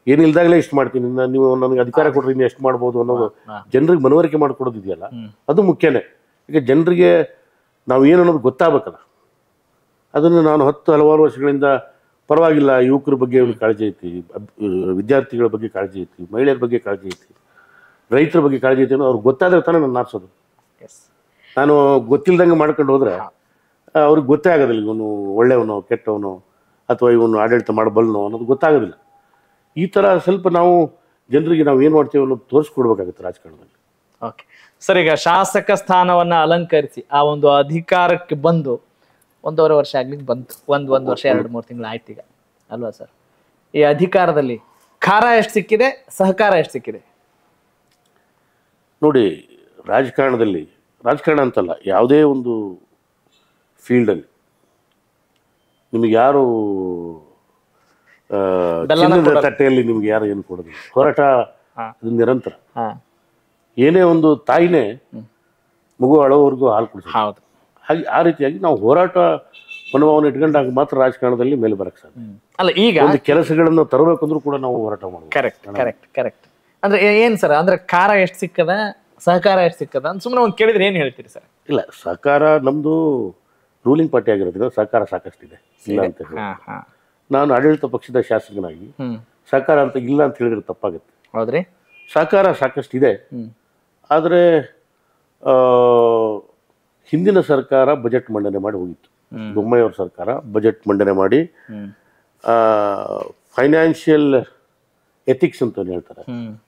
ಏನಿಲ್ದಾಗಲೇ ಇಷ್ಟು ಮಾಡ್ತೀನಿ, ನೀವು ನನಗೆ ಅಧಿಕಾರ ಕೊಡ್ರಿ ಇನ್ನು ಎಷ್ಟು ಮಾಡ್ಬೋದು ಅನ್ನೋದು ಜನರಿಗೆ ಮನವರಿಕೆ ಮಾಡಿಕೊಡೋದಿದೆಯಲ್ಲ, ಅದು ಮುಖ್ಯನೇ. ಈಗ ಜನರಿಗೆ ನಾವು ಏನು ಅನ್ನೋದು ಗೊತ್ತಾಗಬೇಕಲ್ಲ. ಅದನ್ನು ನಾನು ಹಲವಾರು ವರ್ಷಗಳಿಂದ ಪರವಾಗಿಲ್ಲ, ಯುವಕರ ಬಗ್ಗೆ ಕಾಳಜಿ ಐತಿ, ವಿದ್ಯಾರ್ಥಿಗಳ ಬಗ್ಗೆ ಕಾಳಜಿ ಐತಿ, ಮಹಿಳೆಯರ ಬಗ್ಗೆ ಕಾಳಜಿ ಐತಿ, ರೈತರ ಬಗ್ಗೆ ಕಾಳಜಿ ಐತಿ ಅನ್ನೋ ಅವ್ರಿಗೆ ಗೊತ್ತಾದ್ರೆ ತಾನೇ ನಾನು ಆರಿಸೋದು. ನಾನು ಗೊತ್ತಿಲ್ದಂಗೆ ಮಾಡ್ಕೊಂಡು ಹೋದ್ರೆ ಅವ್ರಿಗೆ ಗೊತ್ತೇ ಆಗೋದಿಲ್ಲ, ಇವನು ಒಳ್ಳೆಯವನು ಕೆಟ್ಟವನು ಅಥವಾ ಇವನು ಆಡಳಿತ ಮಾಡಬಲ್ಲನೋ ಅನ್ನೋದು ಗೊತ್ತಾಗೋದಿಲ್ಲ. ಈ ಥರ ಸ್ವಲ್ಪ ನಾವು ಜನರಿಗೆ ನಾವು ಏನು ಮಾಡ್ತೀವಿ ಅನ್ನೋದು ತೋರಿಸ್ಕೊಡ್ಬೇಕಾಗುತ್ತೆ ರಾಜಕಾರಣದಲ್ಲಿ. ಓಕೆ ಸರ್, ಈಗ ಶಾಸಕ ಸ್ಥಾನವನ್ನ ಅಲಂಕರಿಸಿ ಆ ಒಂದು ಅಧಿಕಾರಕ್ಕೆ ಬಂದು 1.5 ವರ್ಷ ಆಗ್ಲಿಕ್ಕೆ ಬಂತು, ಒಂದು ವರ್ಷ 2-3 ತಿಂಗಳು ಆಯ್ತು ಈಗ ಅಲ್ವಾ ಸರ್? ಈ ಅಧಿಕಾರದಲ್ಲಿ ಖಾರ ಎಷ್ಟು ಸಿಕ್ಕಿದೆ, ಸಹಕಾರ ಎಷ್ಟು ಸಿಕ್ಕಿದೆ? ನೋಡಿ, ರಾಜಕಾರಣ ಅಂತಲ್ಲ, ಯಾವುದೇ ಒಂದು ಫೀಲ್ಡಲ್ಲಿ ನಿಮಗೆ ಯಾರು ತಟ್ಟೆಯಲ್ಲಿ ನಿಮ್ಗೆ ಯಾರು ಏನು ಕೊಡೋದಿಲ್ಲ. ಹೋರಾಟ ಅದು ನಿರಂತರ. ಏನೇ ಒಂದು ತಾಯಿನೇ ಮಗು ಅಳೋವರೆಗೂ ಹಾಲು ಕುಡಿಸೋದು. ಹೌದು, ಹಾಗೆ ಆ ರೀತಿಯಾಗಿ ನಾವು ಹೋರಾಟ ಮನೋಭಾವನೆ ಇಟ್ಕೊಂಡಾಗ ಮಾತ್ರ ರಾಜಕಾರಣದಲ್ಲಿ ಮೇಲೆ ಬರಕ್ಕೆ ಸಾಧ್ಯ. ಅಲ್ಲ, ಈಗ ಒಂದು ಕೆಲಸಗಳನ್ನು ತರಬೇಕಂದ್ರೂ ಕೂಡ ನಾವು ಹೋರಾಟ ಮಾಡ್ಬೋದು. ಕರೆಕ್ಟ್. ಅಂದ್ರೆ ಏನ್ ಸರ್, ಅಂದ್ರೆ ಖಾರ ಎಷ್ಟು ಸಿಕ್ಕದ, ಸಹಕಾರ ಎಷ್ಟು ಸಿಕ್ಕದ ಅಂತ ಸುಮ್ಮನೆ ಒಂದು ಕೇಳಿದ್ರೆ ಏನ್ ಹೇಳ್ತೀರಿ ಸರ್? ಇಲ್ಲ, ಸಹಕಾರ ನಮ್ದು ರೂಲಿಂಗ್ ಪಾರ್ಟಿ ಆಗಿರೋದ್ರಿಂದ ಸಹಕಾರ ಸಾಕಷ್ಟಿದೆ, ಇಲ್ಲ ಅಂತ ಹೇಳಿ. ನಾನು ಆಡಳಿತ ಪಕ್ಷದ ಶಾಸಕನಾಗಿ ಸಹಕಾರ ಅಂತ ಇಲ್ಲ ಅಂತ ಹೇಳಿದ್ರೆ ತಪ್ಪಾಗುತ್ತೆ. ಹೌದ್ರಿ, ಸಹಕಾರ ಸಾಕಷ್ಟಿದೆ. ಆದರೆ ಹಿಂದಿನ ಸರ್ಕಾರ ಬಜೆಟ್ ಮಂಡನೆ ಮಾಡಿ ಹೋಗಿತ್ತು. ಬೊಮ್ಮಾಯಿ ಅವ್ರ ಸರ್ಕಾರ ಬಜೆಟ್ ಮಂಡನೆ ಮಾಡಿ ಫೈನಾನ್ಷಿಯಲ್ ಎಥಿಕ್ಸ್ ಅಂತ ಹೇಳ್ತಾರೆ,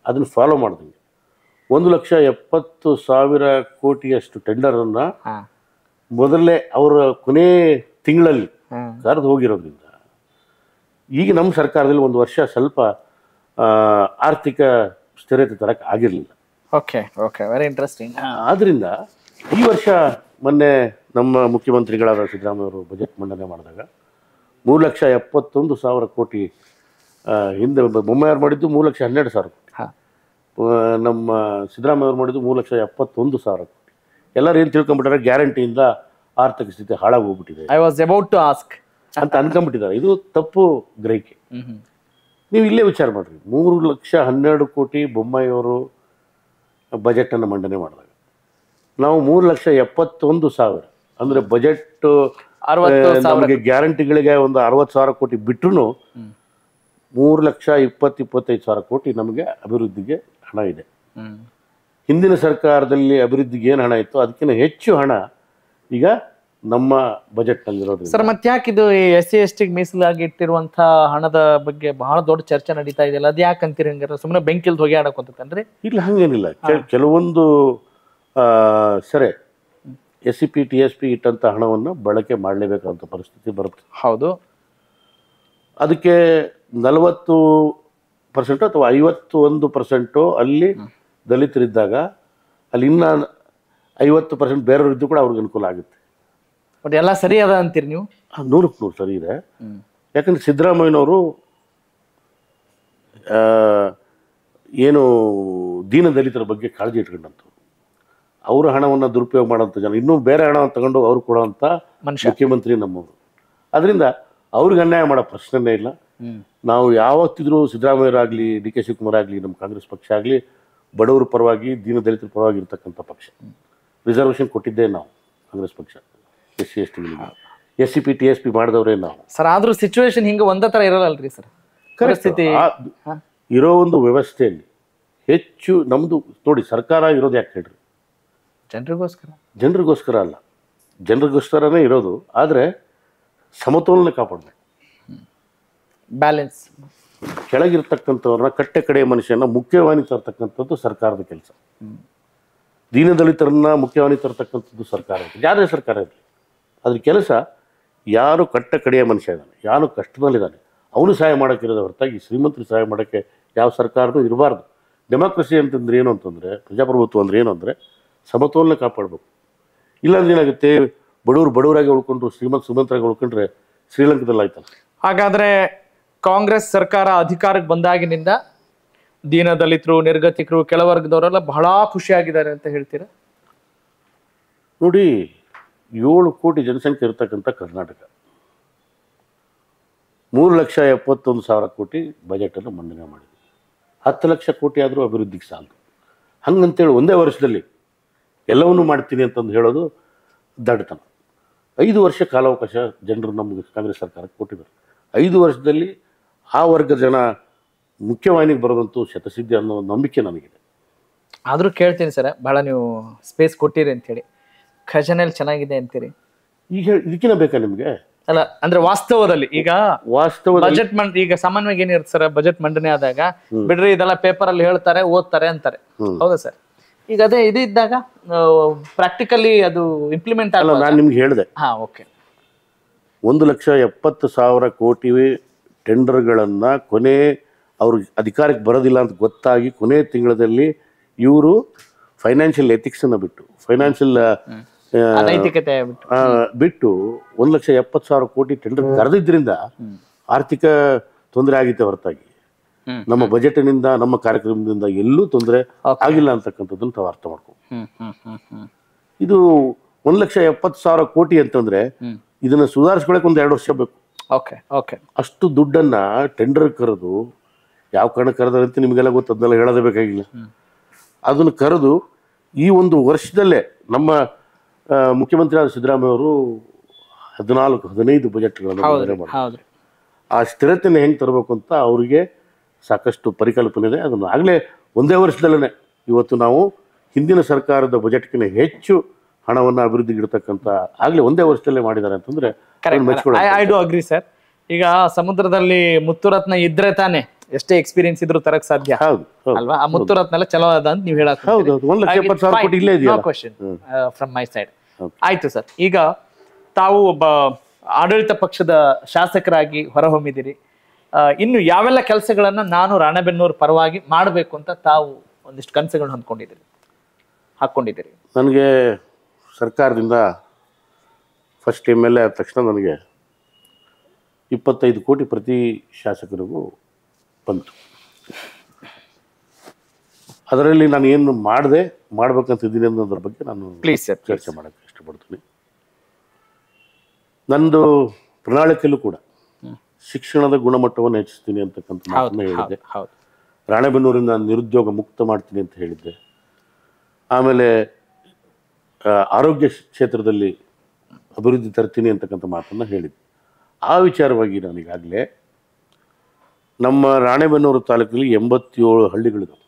ಅದನ್ನು ಫಾಲೋ ಮಾಡ್ದಂಗೆ 1,70,000 ಕೋಟಿಯಷ್ಟು ಟೆಂಡರನ್ನು ಮೊದಲೇ ಅವರ ಕೊನೆ ತಿಂಗಳಲ್ಲಿ ಕರೆದು ಹೋಗಿರೋದ್ರಿಂದ ಈಗ ನಮ್ಮ ಸರ್ಕಾರದಲ್ಲಿ ಒಂದು ವರ್ಷ ಸ್ವಲ್ಪ ಆರ್ಥಿಕ ಸ್ಥಿರತೆ ತರಕ್ಕೆ ಆಗಿರಲಿಲ್ಲ. Okay okay, very interesting. ಆದ್ದರಿಂದ ಈ ವರ್ಷ ಮೊನ್ನೆ ನಮ್ಮ ಮುಖ್ಯಮಂತ್ರಿಗಳಾದ ಸಿದ್ದರಾಮಯ್ಯ ಅವರು ಬಜೆಟ್ ಮಂಡನೆ ಮಾಡಿದಾಗ 3,71,000 ಕೋಟಿ, ಹಿಂದೆ ಬೊಮ್ಮಾಯಿ ಅವ್ರು ಮಾಡಿದ್ದು 3,12,000 ಕೋಟಿ, ನಮ್ಮ ಸಿದ್ದರಾಮಯ್ಯ ಅವ್ರು ಮಾಡಿದ್ದು 3,71,000 ಕೋಟಿ. ಎಲ್ಲರೂ ಏನು ತಿಳ್ಕೊಂಬಿಟ್ಟಾರೆ, ಗ್ಯಾರಂಟಿಯಿಂದ ಆರ್ಥಿಕ ಸ್ಥಿತಿ ಹಾಳಾಗಿ ಹೋಗ್ಬಿಟ್ಟಿದೆ I was about to ask ಅಂತ ಅನ್ಕೊಂಡ್ಬಿಟ್ಟಿದ್ದಾರೆ. ಇದು ತಪ್ಪು ಗ್ರಹಿಕೆ. ನೀವು ಇಲ್ಲೇ ವಿಚಾರ ಮಾಡಿರಿ, 3,12,000 ಕೋಟಿ ಬೊಮ್ಮಾಯಿ ಅವರು ಬಜೆಟನ್ನು ಮಂಡನೆ ಮಾಡಿದಾಗ ನಾವು 3,71,000 ಅಂದರೆ ಬಜೆಟ್ ನಮಗೆ ಗ್ಯಾರಂಟಿಗಳಿಗೆ ಒಂದು 60,000 ಕೋಟಿ ಬಿಟ್ಟರು 3,20,000-25,000 ಕೋಟಿ ನಮಗೆ ಅಭಿವೃದ್ಧಿಗೆ ಹಣ ಇದೆ. ಹಿಂದಿನ ಸರ್ಕಾರದಲ್ಲಿ ಅಭಿವೃದ್ಧಿಗೆ ಏನು ಹಣ ಇತ್ತು ಅದಕ್ಕಿಂತ ಹೆಚ್ಚು ಹಣ ಈಗ ನಮ್ಮ ಬಜೆಟ್ನಲ್ಲಿರೋದು. ಸರ್, ಮತ್ತೆ ಯಾಕೆ ಇದು SC ST ಮೀಸಲಾಗಿ ಇಟ್ಟಿರುವಂತಹ ಹಣದ ಬಗ್ಗೆ ಬಹಳ ದೊಡ್ಡ ಚರ್ಚೆ ನಡೀತಾ ಇದೆಯಲ್ಲ, ಅದು ಯಾಕೆ ಅಂತೀರಿ? ಹಂಗಾರೆ ಸುಮ್ಮನೆ ಬೆಂಕಿಲ್ ಹೊಗೆ ಆಡಕೊಂತೇನ್ರಿ? ಇಲ್ಲ, ಹಂಗೇನಿಲ್ಲ. ಕೆಲವೊಂದು ಸರಿ SCP TSP ಇಟ್ಟಂಥ ಹಣವನ್ನು ಬಳಕೆ ಮಾಡಲೇಬೇಕಾದಂಥ ಪರಿಸ್ಥಿತಿ ಬರುತ್ತೆ. ಹೌದು. ಅದಕ್ಕೆ 40% ಅಥವಾ 51% ಅಲ್ಲಿ ದಲಿತರಿದ್ದಾಗ ಅಲ್ಲಿ ಇನ್ನ 50% ಬೇರೆಯವರಿದ್ದು ಕೂಡ ಅವ್ರಿಗೆ ಅನುಕೂಲ ಆಗುತ್ತೆ. ಬಟ್ ಎಲ್ಲ ಸರಿ ಅದ ಅಂತೀರಿ ನೀವು? 100% ಸರಿ ಇದೆ. ಯಾಕಂದ್ರೆ ಸಿದ್ದರಾಮಯ್ಯನವರು ಏನು ದೀನ ದಲಿತರ ಬಗ್ಗೆ ಕಾಳಜಿ ಇಟ್ಕೊಂಡಂಥವ್ರು, ಅವರ ಹಣವನ್ನು ದುರುಪಯೋಗ ಮಾಡೋಂಥ ಜನ, ಇನ್ನೂ ಬೇರೆ ಹಣವನ್ನು ತಗೊಂಡು ಅವ್ರು ಕೊಡೋವಂಥ ಮುಖ್ಯಮಂತ್ರಿ ನಮ್ಮವರು. ಅದರಿಂದ ಅವ್ರಿಗೆ ಅನ್ಯಾಯ ಮಾಡೋ ಪ್ರಶ್ನೆನೇ ಇಲ್ಲ. ನಾವು ಯಾವತ್ತಿದ್ರೂ ಸಿದ್ದರಾಮಯ್ಯರಾಗಲಿ DK ಶಿವಕುಮಾರ್ ಆಗಲಿ ನಮ್ಮ ಕಾಂಗ್ರೆಸ್ ಪಕ್ಷ ಆಗಲಿ ಬಡವರ ಪರವಾಗಿ ದೀನ ದಲಿತರ ಪರವಾಗಿ ಇರ್ತಕ್ಕಂಥ ಪಕ್ಷ. ರಿಸರ್ವೇಷನ್ ಕೊಟ್ಟಿದ್ದೇ ನಾವು ಕಾಂಗ್ರೆಸ್ ಪಕ್ಷ SC ST SCP TSP ಮಾಡಿದವರೇ ನಾವು. ಸರ್, ಆದ್ರೂ ಸಿಚುವೇಶನ್ ಹಿಂಗೆ ಒಂದೇ ಥರ ಇರಲ್ಲಲ್ರಿ ಸರ್? ಪರಿಸ್ಥಿತಿ ಇರೋ ಒಂದು ವ್ಯವಸ್ಥೆಯಲ್ಲಿ ಹೆಚ್ಚು ನಮ್ಮದು ನೋಡಿ, ಸರ್ಕಾರ ಇರೋದು ಯಾಕೆ ಹೇಳ್ರಿ? ಜನರಿಗೋಸ್ಕರ ಅಲ್ಲ, ಜನರಿಗೋಸ್ಕರನೇ ಇರೋದು. ಆದರೆ ಸಮತೋಲನ ಕಾಪಾಡಬೇಕು, ಬ್ಯಾಲೆನ್ಸ್. ಕೆಳಗಿರ್ತಕ್ಕಂಥವ್ರನ್ನ ಕಟ್ಟೆ ಕಡೆಯ ಮನುಷ್ಯನ ಮುಖ್ಯವಾಣಿ ತರ್ತಕ್ಕಂಥದ್ದು ಸರ್ಕಾರದ ಕೆಲಸ. ದೀನದಲಿತರನ್ನ ಮುಖ್ಯವಾಣಿ ತರ್ತಕ್ಕಂಥದ್ದು ಸರ್ಕಾರ. ಯಾರೇ ಸರ್ಕಾರ ಇರಲಿ, ಅದ್ರ ಕೆಲಸ ಯಾರು ಕಟ್ಟ ಕಡೆಯ ಮನುಷ್ಯ ಇದ್ದಾನೆ, ಯಾರು ಕಷ್ಟದಲ್ಲಿದ್ದಾನೆ ಅವನು ಸಹಾಯ ಮಾಡೋಕ್ಕಿರೋದು ಹೊರತಾಗಿ ಶ್ರೀಮಂತರು ಸಹಾಯ ಮಾಡೋಕ್ಕೆ ಯಾವ ಸರ್ಕಾರನೂ ಇರಬಾರ್ದು. ಡೆಮಾಕ್ರಸಿ ಅಂತಂದ್ರೆ ಏನು ಅಂತಂದರೆ, ಪ್ರಜಾಪ್ರಭುತ್ವ ಅಂದರೆ ಏನು ಅಂದರೆ ಸಮತೋಲನ ಕಾಪಾಡಬೇಕು. ಇಲ್ಲಾಂದ್ರೆ ಏನಾಗುತ್ತೆ, ಬಡವರಾಗಿ ಉಳ್ಕೊಂಡ್ರು ಶ್ರೀಮಂತರಾಗಿ ಉಳ್ಕೊಂಡ್ರೆ ಶ್ರೀಲಂಕಾದಲ್ಲಿ ಆಯ್ತಲ್ಲ. ಹಾಗಾದ್ರೆ ಕಾಂಗ್ರೆಸ್ ಸರ್ಕಾರ ಅಧಿಕಾರಕ್ಕೆ ಬಂದಾಗಿನಿಂದ ದೀನ ದಲಿತರು, ನಿರ್ಗತಿಕರು, ಕೆಳವರ್ಗದವರೆಲ್ಲ ಬಹಳ ಖುಷಿಯಾಗಿದ್ದಾರೆ ಅಂತ ಹೇಳ್ತೀರಾ? ನೋಡಿ, 7 ಕೋಟಿ ಜನಸಂಖ್ಯೆ ಇರತಕ್ಕಂಥ ಕರ್ನಾಟಕ 3,71,000 ಕೋಟಿ ಬಜೆಟನ್ನು ಮಂಡನೆ ಮಾಡಿದೆ. 10 ಲಕ್ಷ ಕೋಟಿ ಆದರೂ ಅಭಿವೃದ್ಧಿಗೆ ಸಾಲದು. ಹಂಗಂತೇಳಿ ಒಂದೇ ವರ್ಷದಲ್ಲಿ ಎಲ್ಲವನ್ನೂ ಮಾಡ್ತೀನಿ ಅಂತಂದು ಹೇಳೋದು ದಡ್ಡತನ. 5 ವರ್ಷ ಕಾಲಾವಕಾಶ ಜನರು ನಮಗೆ ಕಾಂಗ್ರೆಸ್ ಸರ್ಕಾರಕ್ಕೆ ಕೊಟ್ಟಿದ್ದಾರೆ. 5 ವರ್ಷದಲ್ಲಿ ಆ ವರ್ಗದ ಜನ ಮುಖ್ಯವಾಹಿನಿಗೆ ಬರೋದಂತೂ ಶತಸಿದ್ಧಿ ಅನ್ನೋ ನಂಬಿಕೆ ನನಗಿದೆ. ಆದರೂ ಕೇಳ್ತೀನಿ ಸರ್, ಭಾಳ ನೀವು ಸ್ಪೇಸ್ ಕೊಟ್ಟಿರಿ ಅಂತೇಳಿ, ಖಜಾನೆಯಲ್ಲಿ ಚೆನ್ನಾಗಿದೆ ಅಂತೀರಿ. ಈಗ ಇದಕ್ಕಿಂತ ಬೇಕಾ ನಿಮಗೆ? ಅಲ್ಲ, ಅಂದ್ರೆ ವಾಸ್ತವದಲ್ಲಿ ಈಗ ಬಜೆಟ್ ಈಗ ಸಾಮಾನ್ಯವಾಗಿ ಏನಿರುತ್ತೆ ಸರ್, ಬಜೆಟ್ ಮಂಡನೆ ಆದಾಗ ಬಿಡ್ರಿ ಇದೆಲ್ಲ ಪೇಪರ್ ಅಲ್ಲಿ ಹೇಳ್ತಾರೆ, ಓದ್ತಾರೆ ಅಂತಾರೆ, ಹೌದಾ ಸರ್? ಈಗ ಅದೇ ಇದು ಇದ್ದಾಗ ಪ್ರಾಕ್ಟಿಕಲಿ ಅದು ಇಂಪ್ಲಿಮೆಂಟ್ ಆಗಲ್ಲ. ನಾನು ನಿಮ್ಗೆ ಹೇಳಿದೆ, ಓಕೆ, 1,70,000 ಕೋಟಿ ಟೆಂಡರ್ಗಳನ್ನು ಕೊನೆ ಅವ್ರಿಗೆ ಅಧಿಕಾರಕ್ಕೆ ಬರೋದಿಲ್ಲ ಅಂತ ಗೊತ್ತಾಗಿ ಕೊನೆ ತಿಂಗಳಲ್ಲಿ ಇವರು ಫೈನಾನ್ಷಿಯಲ್ ಎಥಿಕ್ಸನ್ನು ಬಿಟ್ಟು, ಫೈನಾನ್ಷಿಯಲ್ ಬಿಟ್ಟು 1,70,000 ಕೋಟಿ ಟೆಂಡರ್ ಕರೆದಿದ್ದರಿಂದ ಆರ್ಥಿಕ ತೊಂದರೆ ಆಗಿತ್ತೆ ಹೊರತಾಗಿ ನಮ್ಮ ಬಜೆಟ್ನಿಂದ, ನಮ್ಮ ಕಾರ್ಯಕ್ರಮದಿಂದ ಎಲ್ಲೂ ತೊಂದರೆ ಆಗಿಲ್ಲ ಅಂತಕ್ಕಂಥದ್ದನ್ನು ತಾವು ಅರ್ಥ ಮಾಡ್ಕೊ. ಇದು 1,70,000 ಕೋಟಿ ಅಂತಂದ್ರೆ ಇದನ್ನ ಸುಧಾರಿಸ್ಕೊಳಕ್ಕೆ ಒಂದು 2 ವರ್ಷ ಬೇಕು. ಅಷ್ಟು ದುಡ್ಡನ್ನ ಟೆಂಡರ್ ಕರೆದು, ಯಾವ ಕಾರಣ ಕರೆದಂತೆ ನಿಮಗೆಲ್ಲ ಗೊತ್ತು, ಅದನ್ನೆಲ್ಲ ಹೇಳೋದೇ ಬೇಕಾಗಿಲ್ಲ. ಅದನ್ನು ಕರೆದು ಈ ಒಂದು ವರ್ಷದಲ್ಲೇ ನಮ್ಮ ಮುಖ್ಯಮಂತ್ರಿ ಆದ ಸಿದ್ದರಾಮಯ್ಯ ಅವರು 14-15 ಬಜೆಟ್ಗಳನ್ನು ಮಂಡನೆ ಮಾಡಿದ್ದಾರೆ. ಆ ಸ್ಥಿರತೆಯನ್ನು ಹೆಂಗೆ ತರಬೇಕು ಅಂತ ಅವರಿಗೆ ಸಾಕಷ್ಟು ಪರಿಕಲ್ಪನೆ ಇದೆ. ಅದನ್ನು ಆಗಲೇ ಒಂದೇ ವರ್ಷದಲ್ಲೇ ಇವತ್ತು ನಾವು ಹಿಂದಿನ ಸರ್ಕಾರದ ಬಜೆಟ್ಗಿಂತ ಹೆಚ್ಚು ಹಣವನ್ನು ಅಭಿವೃದ್ಧಿಗೆ ಇಡ್ತಕ್ಕಂಥ ಆಗಲೇ ಒಂದೇ ವರ್ಷದಲ್ಲೇ ಮಾಡಿದ್ದಾರೆ ಅಂತಂದ್ರೆ ಐ ಡು ಅಗ್ರಿ ಸರ್. ಈಗ ಸಮುದ್ರದಲ್ಲಿ ಮುತ್ತುರತ್ನ ಇದ್ರೆ ತಾನೆ ಎಷ್ಟೇ ಎಕ್ಸ್ಪೀರಿಯನ್ಸ್ ಇದ್ರೂ ತರಕ್ ಸಾಧ್ಯ ಹೌದು ಅಲ್ವಾ? ಆ ಮುತ್ತುರತ್ನ ಎಲ್ಲ ಚಲೋ ಅದ ಅಂತ ನೀವು ಹೇಳಕ್ ಹೌದು 1,70,000 ಕೋಟಿ ಇಲ್ಲೇ ಇದೆಯಲ್ಲ. Question from my side. ಆಯ್ತು ಸರ್, ಈಗ ತಾವು ಒಬ್ಬ ಆಡಳಿತ ಪಕ್ಷದ ಶಾಸಕರಾಗಿ ಹೊರಹೊಮ್ಮಿದಿರಿ. ಇನ್ನು ಯಾವೆಲ್ಲ ಕೆಲಸಗಳನ್ನ ನಾನು ರಾಣೆಬೆನ್ನೂರು ಪರವಾಗಿ ಮಾಡಬೇಕು ಅಂತ ತಾವು ಒಂದಿಷ್ಟು ಕನಸುಗಳನ್ನ ಹಾಕೊಂಡಿದ್ದೀರಿ? ನನಗೆ ಸರ್ಕಾರದಿಂದ ಫಸ್ಟ್ MLA ಆದ ತಕ್ಷಣ ನನಗೆ 25 ಕೋಟಿ ಪ್ರತಿ ಶಾಸಕರಿಗೂ ಬಂತು. ಅದರಲ್ಲಿ ನಾನು ಏನು ಮಾಡ್ಬೇಕಂತಿದ್ದೀನಿ ಅನ್ನೋದ್ರ ಬಗ್ಗೆ ನಾನು ಪ್ಲೀಸ್ ಸರ್ ಚರ್ಚೆ ಮಾಡೋಕ್ಕೆ ಇಷ್ಟಪಡ್ತೀನಿ. ನಂದು ಪ್ರಣಾಳಿಕೆಯಲ್ಲೂ ಕೂಡ ಶಿಕ್ಷಣದ ಗುಣಮಟ್ಟವನ್ನು ಹೆಚ್ಚಿಸ್ತೀನಿ ಅಂತಕ್ಕಂಥ ಮಾತನ್ನ ಹೇಳಿದ್ದೆ. ರಾಣೆಬೆನ್ನೂರಿಂದ ನಿರುದ್ಯೋಗ ಮುಕ್ತ ಮಾಡ್ತೀನಿ ಅಂತ ಹೇಳಿದ್ದೆ. ಆಮೇಲೆ ಆರೋಗ್ಯ ಕ್ಷೇತ್ರದಲ್ಲಿ ಅಭಿವೃದ್ಧಿ ತರ್ತೀನಿ ಅಂತಕ್ಕಂಥ ಮಾತನ್ನು ಹೇಳಿದ್ದೆ. ಆ ವಿಚಾರವಾಗಿ ನಾನು ಈಗಾಗಲೇ ನಮ್ಮ ರಾಣೆಬೆನ್ನೂರು ತಾಲೂಕಿನಲ್ಲಿ 87 ಹಳ್ಳಿಗಳಿದಾವೆ.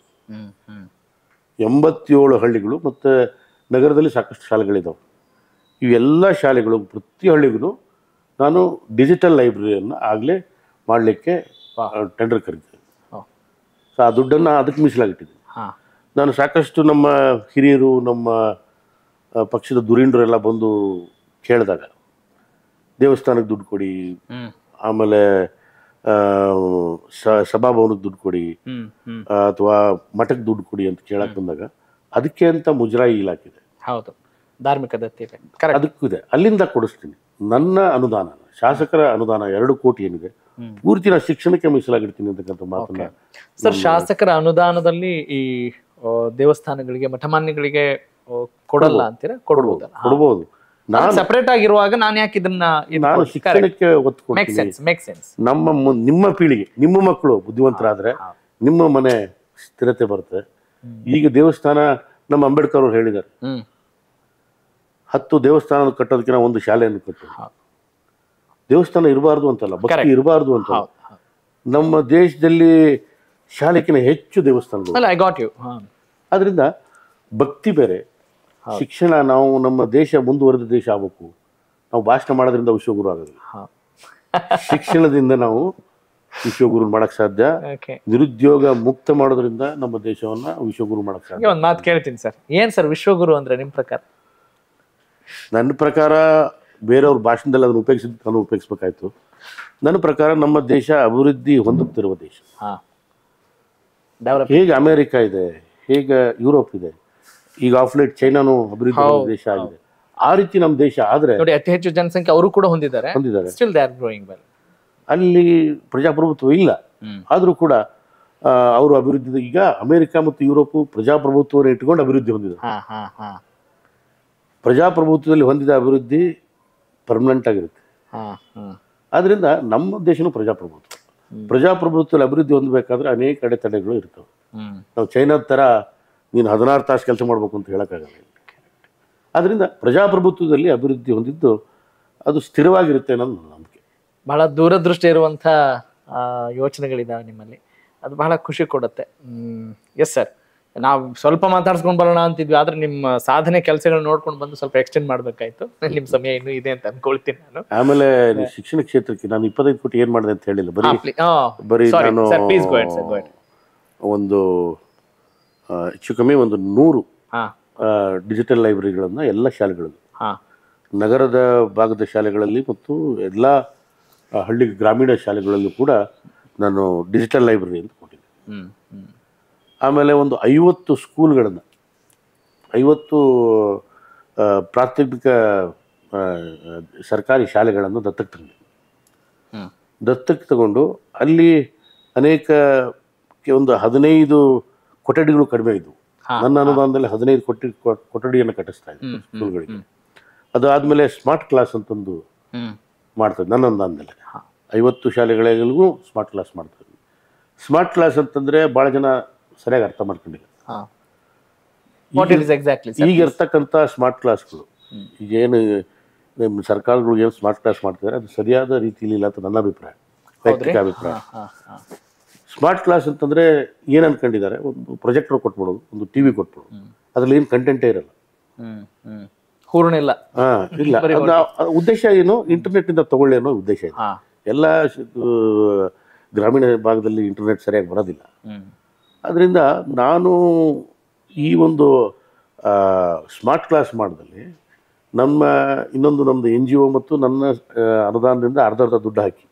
87 ಹಳ್ಳಿಗಳು ಮತ್ತು ನಗರದಲ್ಲಿ ಸಾಕಷ್ಟು ಶಾಲೆಗಳಿದ್ದಾವೆ. ಇವೆಲ್ಲ ಶಾಲೆಗಳು ಪ್ರತಿ ಹಳ್ಳಿಗೂ ನಾನು ಡಿಜಿಟಲ್ ಲೈಬ್ರರಿಯನ್ನು ಆಗಲೇ ಮಾಡಲಿಕ್ಕೆ ಟೆಂಡರ್ ಕರೀತೀನಿ. ಸೊ ಆ ದುಡ್ಡನ್ನು ಅದಕ್ಕೆ ಮೀಸಲಾಗಿಟ್ಟಿದ್ದೀನಿ. ನಾನು ಸಾಕಷ್ಟು ನಮ್ಮ ಹಿರಿಯರು, ನಮ್ಮ ಪಕ್ಷದ ಧುರೀಣರೆಲ್ಲ ಬಂದು ಕೇಳಿದಾಗ ದೇವಸ್ಥಾನಕ್ಕೆ ದುಡ್ಡು ಕೊಡಿ, ಆಮೇಲೆ ಸಭಾಭವನಕ್ಕೆ ದುಡ್ಡು ಕೊಡಿ, ಅಥವಾ ಮಠಕ್ಕೆ ದುಡ್ಡು ಕೊಡಿ ಅಂತ ಕೇಳಕ್ ಬಂದಾಗ ಅದಕ್ಕೆ ಅಂತ ಮುಜರಾಯಿ ಇಲಾಖೆ ಇದೆ. ಹೌದು, ಧಾರ್ಮಿಕ ದತ್ತಿ ಅದಕ್ಕೂ ಇದೆ, ಅಲ್ಲಿಂದ ಕೊಡಿಸ್ತೀನಿ. ನನ್ನ ಅನುದಾನ, ಶಾಸಕರ ಅನುದಾನ 2 ಕೋಟಿ ಏನಿದೆ ಪೂರ್ತಿ ನಾನು ಶಿಕ್ಷಣಕ್ಕೆ ಮೀಸಲಾಗಿಡ್ತೀನಿ ಅಂತಕ್ಕಂಥ ಮಾತನ್ನ. ಸರ್, ಶಾಸಕರ ಅನುದಾನದಲ್ಲಿ ಈ ದೇವಸ್ಥಾನಗಳಿಗೆ ಮಠಮಾನ್ಯಗಳಿಗೆ ಕೊಡಲ್ಲ ಅಂತೀರಾ? ಕೊಡ್ಬೋದು. ನಾನು ಸಪರೇಟ್ ಆಗಿರುವಾಗ ನಾನು ಯಾಕೆ ಇದನ್ನ ನಾನು ಶಿಕ್ಷಣಕ್ಕೆ ಒತ್ತು ಕೊಡ್ತೀನಿ. ನಿಮ್ಮ ಪೀಳಿಗೆ, ನಿಮ್ಮ ಮಕ್ಕಳು ಬುದ್ಧಿವಂತರಾದ್ರೆ ನಿಮ್ಮ ಮನೆ ಸ್ಥಿರತೆ ಬರುತ್ತೆ. ಈಗ ದೇವಸ್ಥಾನ ನಮ್ಮ ಅಂಬೇಡ್ಕರ್ ಅವರು ಹೇಳಿದ್ದಾರೆ, 10 ದೇವಸ್ಥಾನ ಕಟ್ಟೋದಕ್ಕೆ ನಾವು 1 ಶಾಲೆಯನ್ನು ಕಟ್ಟೋದು. ದೇವಸ್ಥಾನ ಇರಬಾರ್ದು ಅಂತಲ್ಲ, ಭಕ್ತಿ ಇರಬಾರ್ದು ಅಂತಲ್ಲ. ನಮ್ಮ ದೇಶದಲ್ಲಿ ಶಾಲೆಗಿಂತ ಹೆಚ್ಚು ದೇವಸ್ಥಾನಗಳು. ಆದ್ರಿಂದ ಭಕ್ತಿ ಬೇರೆ, ಶಿಕ್ಷಣ. ನಾವು ನಮ್ಮ ದೇಶ ಮುಂದುವರೆದ ದೇಶ ಆಗಬೇಕು. ನಾವು ಭಾಷಣ ಮಾಡೋದ್ರಿಂದ ವಿಶ್ವಗುರು ಆಗೋದಿಲ್ಲ. ಶಿಕ್ಷಣದಿಂದ ನಾವು ವಿಶ್ವಗುರು ಮಾಡಕ್ ಸಾಧ್ಯ. ನಿರುದ್ಯೋಗ ಮುಕ್ತ ಮಾಡೋದ್ರಿಂದ ನಮ್ಮ ದೇಶವನ್ನ ವಿಶ್ವಗುರು ಮಾಡಕ್ ಸಾಧ್ಯ. ಒಂದ್ ಮಾತು ಕೇಳ್ತೀನಿ ಸರ್, ಏನ್ ಸರ್ ವಿಶ್ವಗುರು ಅಂದ್ರೆ ನಿಮ್ ಪ್ರಕಾರ? ನನ್ನ ಪ್ರಕಾರ ಬೇರೆಯವ್ರ ಭಾಷಣದಲ್ಲಿ ಅದನ್ನು ಉಪಯೋಗಿಸಿದ್ದು ನಾನು ಉಪಯೋಗಿಸ್ಬೇಕಾಯ್ತು. ನನ್ನ ಪ್ರಕಾರ ನಮ್ಮ ದೇಶ ಅಭಿವೃದ್ಧಿ ಹೊಂದುತ್ತಿರುವ ದೇಶ. ಹೇಗೆ ಅಮೆರಿಕ ಇದೆ, ಹೇಗೆ ಯುರೋಪ್ ಇದೆ, ಈಗ ಆಫ್ ಲೈಟ್ ಚೈನಾನು ಅಭಿವೃದ್ಧಿ ದೇಶ ಆಗಿದೆ, ಆ ರೀತಿ ನಮ್ಮ ದೇಶ ಆದ್ರೆ ನೋಡಿ, ಅತಿ ಹೆಚ್ಚು ಜನಸಂಖ್ಯೆ ಅವರು ಕೂಡ ಹೊಂದಿದ್ದಾರೆ. Still they are growing well. ಅಲ್ಲಿ ಪ್ರಜಾಪ್ರಭುತ್ವ ಇಲ್ಲ, ಆದ್ರೂ ಕೂಡ ಅವರು ಅಭಿವೃದ್ಧಿ. ಈಗ ಅಮೆರಿಕ ಮತ್ತು ಯುರೋಪ್ ಪ್ರಜಾಪ್ರಭುತ್ವವನ್ನು ಇಟ್ಕೊಂಡು ಅಭಿವೃದ್ಧಿ ಹೊಂದಿದೆ. ಪ್ರಜಾಪ್ರಭುತ್ವದಲ್ಲಿ ಹೊಂದಿದ ಅಭಿವೃದ್ಧಿ ಪರ್ಮನೆಂಟ್ ಆಗಿರುತ್ತೆ. ಆದ್ರಿಂದ ನಮ್ಮ ದೇಶನೂ ಪ್ರಜಾಪ್ರಭುತ್ವದಲ್ಲಿ ಅಭಿವೃದ್ಧಿ ಹೊಂದಬೇಕಾದ್ರೆ ಅನೇಕ ಅಡೆತಡೆಗಳು ಇರ್ತವೆ. ನಾವು ಚೈನಾದ ತರ ನೀನು 16 ತಾಸು ಕೆಲಸ ಮಾಡ್ಬೇಕು ಅಂತ ಹೇಳಕ್ಕಾಗಲ್ಲ. ಆದ್ರಿಂದ ಪ್ರಜಾಪ್ರಭುತ್ವದಲ್ಲಿ ಅಭಿವೃದ್ಧಿ ಹೊಂದಿದ್ದು ಅದು ಸ್ಥಿರವಾಗಿರುತ್ತೆ ಅನ್ನೋದು ನನ್ನ ನಂಬಿಕೆ. ಬಹಳ ದೂರದೃಷ್ಟಿ ಇರುವಂಥ ಯೋಚನೆಗಳಿದಾವೆ ನಿಮ್ಮಲ್ಲಿ, ಅದು ಬಹಳ ಖುಷಿ ಕೊಡುತ್ತೆ. ಎಸ್ ಸರ್, ನಾವು ಸ್ವಲ್ಪ ಮಾತಾಡ್ಸ್ಕೊಂಡು ಬರೋಣ ಅಂತಿದ್ವಿ, ಆದ್ರೆ ನಿಮ್ಮ ಸಾಧನೆ ಕೆಲಸಗಳು ನೋಡ್ಕೊಂಡು ಬಂದು ಸ್ವಲ್ಪ ಎಕ್ಸ್ಟೆಂಡ್ ಮಾಡ್ಬೇಕಾಯ್ತು. ನಿಮ್ಮ ಸಮಯ ಇನ್ನೂ ಇದೆ ಅಂತ ಅನ್ಕೊಳ್ತೀನಿ ನಾನು. ಆಮೇಲೆ ಶಿಕ್ಷಣ ಕ್ಷೇತ್ರಕ್ಕೆ ನಾನು 25 ಕೋಟಿ ಏನ್ ಮಾಡಿದೆ ಅಂತ ಹೇಳಿಲ್ಲ. ಬರೀ ನಾನು ಒಂದು ಹೆಚ್ಚು ಕಮ್ಮಿ 100 ಡಿಜಿಟಲ್ ಲೈಬ್ರರಿಗಳನ್ನ ಎಲ್ಲ ಶಾಲೆಗಳಲ್ಲಿ, ನಗರದ ಭಾಗದ ಶಾಲೆಗಳಲ್ಲಿ ಮತ್ತು ಎಲ್ಲ ಹಳ್ಳಿ ಗ್ರಾಮೀಣ ಶಾಲೆಗಳಲ್ಲೂ ಕೂಡ ನಾನು ಡಿಜಿಟಲ್ ಲೈಬ್ರರಿ ಅಂತ ಕೊಟ್ಟಿದ್ದೆ. ಆಮೇಲೆ ಒಂದು 50 ಸ್ಕೂಲ್ಗಳನ್ನು, 50 ಪ್ರಾಥಮಿಕ ಸರ್ಕಾರಿ ಶಾಲೆಗಳನ್ನು ದತ್ತಕ್ಕೆ ತಗೊಂಡು ಅಲ್ಲಿ ಅನೇಕ ಒಂದು 15 ಕೊಠಡಿಗಳು ಕಡಿಮೆ ಇದ್ವು. ನನ್ನ ಅನುದಾನದಲ್ಲಿ 15 ಕೊಠಡಿಯನ್ನು ಕಟ್ಟಿಸ್ತಾ ಇದ್ದೆ ಸ್ಕೂಲ್ಗಳಿಗೆ. ಅದಾದ್ಮೇಲೆ ಸ್ಮಾರ್ಟ್ ಕ್ಲಾಸ್ ಅಂತಂದು ಮಾಡ್ತಾರೆ ನನ್ನ ಅನುದಾನದಲ್ಲಿ. 50 ಶಾಲೆಗಳಿಗೂ ಸ್ಮಾರ್ಟ್ ಕ್ಲಾಸ್ ಮಾಡ್ತಾರೆ. ಸ್ಮಾರ್ಟ್ ಕ್ಲಾಸ್ ಅಂತಂದ್ರೆ ಬಹಳ ಜನ ಸರಿಯಾಗಿ ಅರ್ಥ ಮಾಡ್ಕೊಂಡಿಲ್ಲ. ಈಗ ಇರ್ತಕ್ಕಂಥ ಸ್ಮಾರ್ಟ್ ಕ್ಲಾಸ್ಗಳು, ಈಗೇನು ಸರ್ಕಾರಗಳು ಏನು ಸ್ಮಾರ್ಟ್ ಕ್ಲಾಸ್ ಮಾಡ್ತಿದ್ದಾರೆ ಅದು ಸರಿಯಾದ ರೀತಿಯಲ್ಲಿ ಇಲ್ಲ ಅಂತ ನನ್ನ ಅಭಿಪ್ರಾಯ, ವೈಯಕ್ತಿಕ ಅಭಿಪ್ರಾಯ. ಸ್ಮಾರ್ಟ್ ಕ್ಲಾಸ್ ಅಂತಂದ್ರೆ ಏನ್ ಅನ್ಕೊಂಡಿದ್ದಾರೆ, ಒಂದು ಪ್ರೊಜೆಕ್ಟರ್ ಕೊಟ್ಬಿಡೋದು, ಒಂದು ಟಿವಿ ಕೊಟ್ಬಿಡೋದು, ಅದ್ರಲ್ಲಿ ಏನು ಕಂಟೆಂಟೇ ಇರಲ್ಲ. ಪೂರ್ಣ ಇಲ್ಲ. ಇಲ್ಲ ಉದ್ದೇಶ ಏನು, ಇಂಟರ್ನೆಟ್ ಇಂದ ತಗೊಳ್ಳಿ ಅನ್ನೋ ಉದ್ದೇಶ ಇದೆ. ಎಲ್ಲ ಗ್ರಾಮೀಣ ಭಾಗದಲ್ಲಿ ಇಂಟರ್ನೆಟ್ ಸರಿಯಾಗಿ ಬರೋದಿಲ್ಲ. ಅದರಿಂದ ನಾನು ಈ ಒಂದು ಸ್ಮಾರ್ಟ್ ಕ್ಲಾಸ್ ಮಾಡಿದಲ್ಲಿ ನಮ್ಮದು NGO ಮತ್ತು ನನ್ನ ಅನುದಾನದಿಂದ ಅರ್ಧ ದುಡ್ಡು ಹಾಕಿ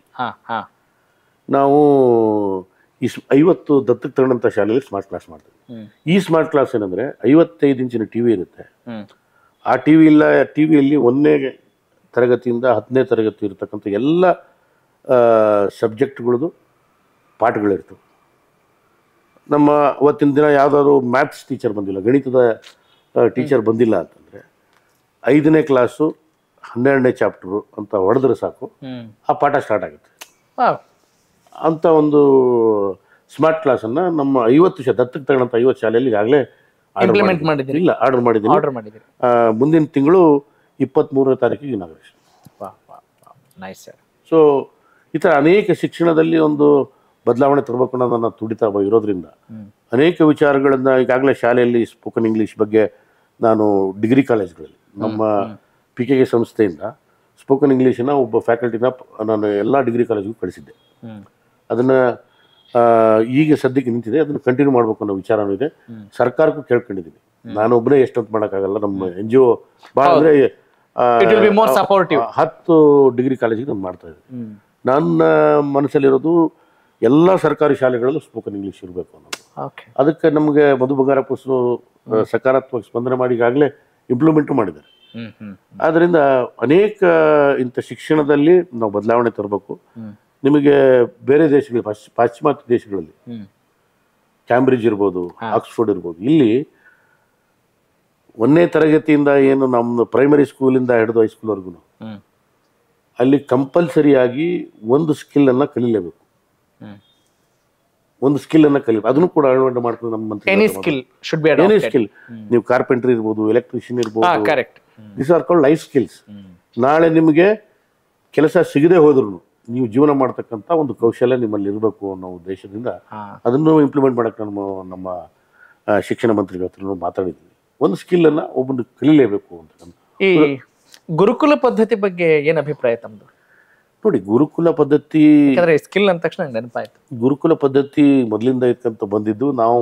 ನಾವು ಈ 50 ದತ್ತಕ್ಕೆ ತಗೊಂಡಂಥ ಶಾಲೆಯಲ್ಲಿ ಸ್ಮಾರ್ಟ್ ಕ್ಲಾಸ್ ಮಾಡ್ತೀವಿ. ಈ ಸ್ಮಾರ್ಟ್ ಕ್ಲಾಸ್ ಏನಂದರೆ 55 ಇಂಚಿನ TV ಇರುತ್ತೆ. ಆ ಟಿವಿಯಲ್ಲಿ 1ನೇ ತರಗತಿಯಿಂದ 10ನೇ ತರಗತಿ ಇರತಕ್ಕಂಥ ಎಲ್ಲ ಸಬ್ಜೆಕ್ಟ್ಗಳದ್ದು ಪಾಠಗಳಿರ್ತವೆ. ನಮ್ಮ ಅವತ್ತಿನ ದಿನ ಯಾವುದಾದ್ರು ಮ್ಯಾಥ್ಸ್ ಟೀಚರ್ ಬಂದಿಲ್ಲ, ಗಣಿತದ ಟೀಚರ್ ಬಂದಿಲ್ಲ ಅಂತಂದರೆ 5ನೇ ಕ್ಲಾಸು 12ನೇ ಚಾಪ್ಟರು ಅಂತ ಹೊಡೆದ್ರೆ ಸಾಕು, ಆ ಪಾಠ ಸ್ಟಾರ್ಟ್ ಆಗುತ್ತೆ. ಅಂಥ ಒಂದು ಸ್ಮಾರ್ಟ್ ಕ್ಲಾಸನ್ನು ನಮ್ಮ 50 ದತ್ತಕ್ಕೆ ತಗೊಂಡಂಥ 50 ಶಾಲೆಯಲ್ಲಿ ಈಗಾಗಲೇ ಆರ್ಡರ್ ಮಾಡಿದ್ದೀನಿ. ಮುಂದಿನ ತಿಂಗಳು 23ನೇ ತಾರೀಕಿಗೆ ಇನಾಗ್ರೇಷನ್. ಸೊ ಈ ಥರ ಅನೇಕ ಶಿಕ್ಷಣದಲ್ಲಿ ಒಂದು ಬದಲಾವಣೆ ತರಬೇಕು ಅನ್ನೋದು ನನ್ನ ತುಡಿತಾ ಇರೋದ್ರಿಂದ ಅನೇಕ ವಿಚಾರಗಳನ್ನ ಈಗಾಗಲೇ ಶಾಲೆಯಲ್ಲಿ ಸ್ಪೋಕನ್ ಇಂಗ್ಲೀಷ್ ಬಗ್ಗೆ ನಾನು ಡಿಗ್ರಿ ಕಾಲೇಜ್ಗಳಲ್ಲಿ ನಮ್ಮ PKK ಸಂಸ್ಥೆಯಿಂದ ಸ್ಪೋಕನ್ ಇಂಗ್ಲೀಷಿನ ಒಬ್ಬ ಫ್ಯಾಕಲ್ಟಿನ ನಾನು ಎಲ್ಲ ಡಿಗ್ರಿ ಕಾಲೇಜಿಗೂ ಕಳಿಸಿದ್ದೆ. ಅದನ್ನು ಈಗ ಸದ್ಯಕ್ಕೆ ನಿಂತಿದೆ, ಅದನ್ನು ಕಂಟಿನ್ಯೂ ಮಾಡಬೇಕು ಅನ್ನೋ ವಿಚಾರನೂ ಇದೆ. ಸರ್ಕಾರಕ್ಕೂ ಕೇಳ್ಕೊಂಡಿದ್ದೀನಿ. ನಾನು ಒಬ್ಬನೇ ಎಷ್ಟೊತ್ತು ಮಾಡೋಕ್ಕಾಗಲ್ಲ, ನಮ್ಮ NGO ಭಾಳ ಅಂದರೆ 10 ಡಿಗ್ರಿ ಕಾಲೇಜಿಗೆ ನಾನು ಮಾಡ್ತಾ ಇದ್ದೀನಿ. ನನ್ನ ಮನಸ್ಸಲ್ಲಿರೋದು ಎಲ್ಲ ಸರ್ಕಾರಿ ಶಾಲೆಗಳಲ್ಲೂ ಸ್ಪೋಕನ್ ಇಂಗ್ಲೀಷ್ ಇರಬೇಕು ಅನ್ನೋದು. ಅದಕ್ಕೆ ನಮಗೆ ಮಧು ಬಂಗಾರಪ್ಪ ಸಕಾರಾತ್ಮಕ ಸ್ಪಂದನೆ ಮಾಡಿ ಈಗಾಗಲೇ ಇಂಪ್ಲಿಮೆಂಟು ಮಾಡಿದ್ದಾರೆ. ಆದ್ದರಿಂದ ಅನೇಕ ಇಂಥ ಶಿಕ್ಷಣದಲ್ಲಿ ನಾವು ಬದಲಾವಣೆ ತರಬೇಕು. ನಿಮಗೆ ಬೇರೆ ದೇಶಗಳು, ಪಾಶ್ಚಿಮಾತ್ಯ ದೇಶಗಳಲ್ಲಿ ಕ್ಯಾಂಬ್ರಿಡ್ಜ್ ಇರ್ಬೋದು, ಆಕ್ಸ್ಫೋರ್ಡ್ ಇರ್ಬೋದು, ಇಲ್ಲಿ 1ನೇ ತರಗತಿಯಿಂದ ಏನು ನಮ್ಮ ಪ್ರೈಮರಿ ಸ್ಕೂಲಿಂದ ಹಿಡಿದು ಹೈಸ್ಕೂಲ್ವರೆಗೂ ಅಲ್ಲಿ ಕಂಪಲ್ಸರಿಯಾಗಿ ಒಂದು ಸ್ಕಿಲ್ಲನ್ನು ಕಲೀಲೇಬೇಕು. ಒಂದು ಸ್ಕಿಲ್ಲನ್ನು ಕಲಿಬೇಕು. ಅದನ್ನು ಕೂಡ ಅಳವಡಿಕೆ ಮಾಡ್ಕೊಂಡು ನಮ್ಮ ಎನಿ ಸ್ಕಿಲ್, ನೀವು ಕಾರ್ಪೆಂಟ್ರಿ ಇರ್ಬೋದು, ಎಲೆಕ್ಟ್ರಿಷಿಯನ್ ಇರ್ಬೋದು, this are called life skills. ನಾಳೆ ನಿಮಗೆ ಕೆಲಸ ಸಿಗದೆ ಹೋದ್ರು ನೀವು ಜೀವನ ಮಾಡ್ತಕ್ಕಂಥ ಒಂದು ಕೌಶಲ್ಯ ನಿಮ್ಮಲ್ಲಿ ಇರಬೇಕು ಅನ್ನೋ ಉದ್ದೇಶದಿಂದ ಅದನ್ನು ಇಂಪ್ಲಿಮೆಂಟ್ ಮಾಡಕ್ಕೆ ನಮ್ಮ ಶಿಕ್ಷಣ ಮಂತ್ರಿಗಳ ಹತ್ರ ಮಾತಾಡಿದ್ವಿ. ಒಂದು ಸ್ಕಿಲ್ಲನ್ನು ಒಬ್ಬನು ಕಲೀಲೇಬೇಕು ಅಂತ. ಈ ಗುರುಕುಲ ಪದ್ಧತಿ ಬಗ್ಗೆ ಏನು ಅಭಿಪ್ರಾಯ ತಮ್ಮದು? ನೋಡಿ, ಗುರುಕುಲ ಪದ್ಧತಿ ಸ್ಕಿಲ್ ಅಂದ ತಕ್ಷಣ ನೆನಪಾಯ್ತು. ಗುರುಕುಲ ಪದ್ಧತಿ ಮೊದಲಿಂದ ಇಟ್ಕೊಂತ ಬಂದಿದ್ದು. ನಾವು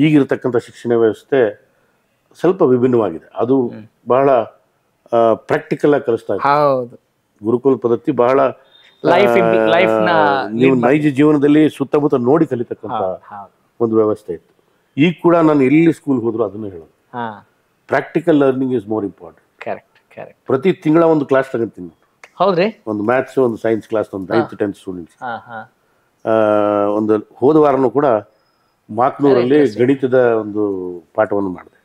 ಈಗಿರತಕ್ಕಂಥ ಶಿಕ್ಷಣ ವ್ಯವಸ್ಥೆ ಸ್ವಲ್ಪ ವಿಭಿನ್ನವಾಗಿದೆ. ಅದು ಬಹಳ ಪ್ರಾಕ್ಟಿಕಲ್ ಆಗಿ ಕಲಿಸ್ತಾ ಇದೆ. ಗುರುಕುಲ ಪದ್ಧತಿ ಬಹಳ ನೀವು ನೈಜ ಜೀವನದಲ್ಲಿ ಸುತ್ತಮುತ್ತ ನೋಡಿ ಕಲಿತಕ್ಕಂಥ ಒಂದು ವ್ಯವಸ್ಥೆ ಇತ್ತು. ಈಗ ಕೂಡ ನಾನು ಎಲ್ಲಿ ಸ್ಕೂಲ್ ಹೋದ್ರು ಅದನ್ನು ಹೇಳೋದು, practical learning is more important. ಪ್ರತಿ ತಿಂಗಳ ಒಂದು ಕ್ಲಾಸ್ ತಗೊಂತೀನಿ. ಹೌದ್ರಿ, ಒಂದು ಮ್ಯಾಥ್ಸ್, ಒಂದು ಸೈನ್ಸ್ ಕ್ಲಾಸ್, ಒಂದು 9th 10th ಸ್ಟೂಡೆಂಟ್ಸ್. ಒಂದು ಹೋದ ವಾರನೂ ಕೂಡ ಮಾಕ್ನೂರಲ್ಲಿ ಗಣಿತದ ಒಂದು ಪಾಠವನ್ನು ಮಾಡಿದೆ.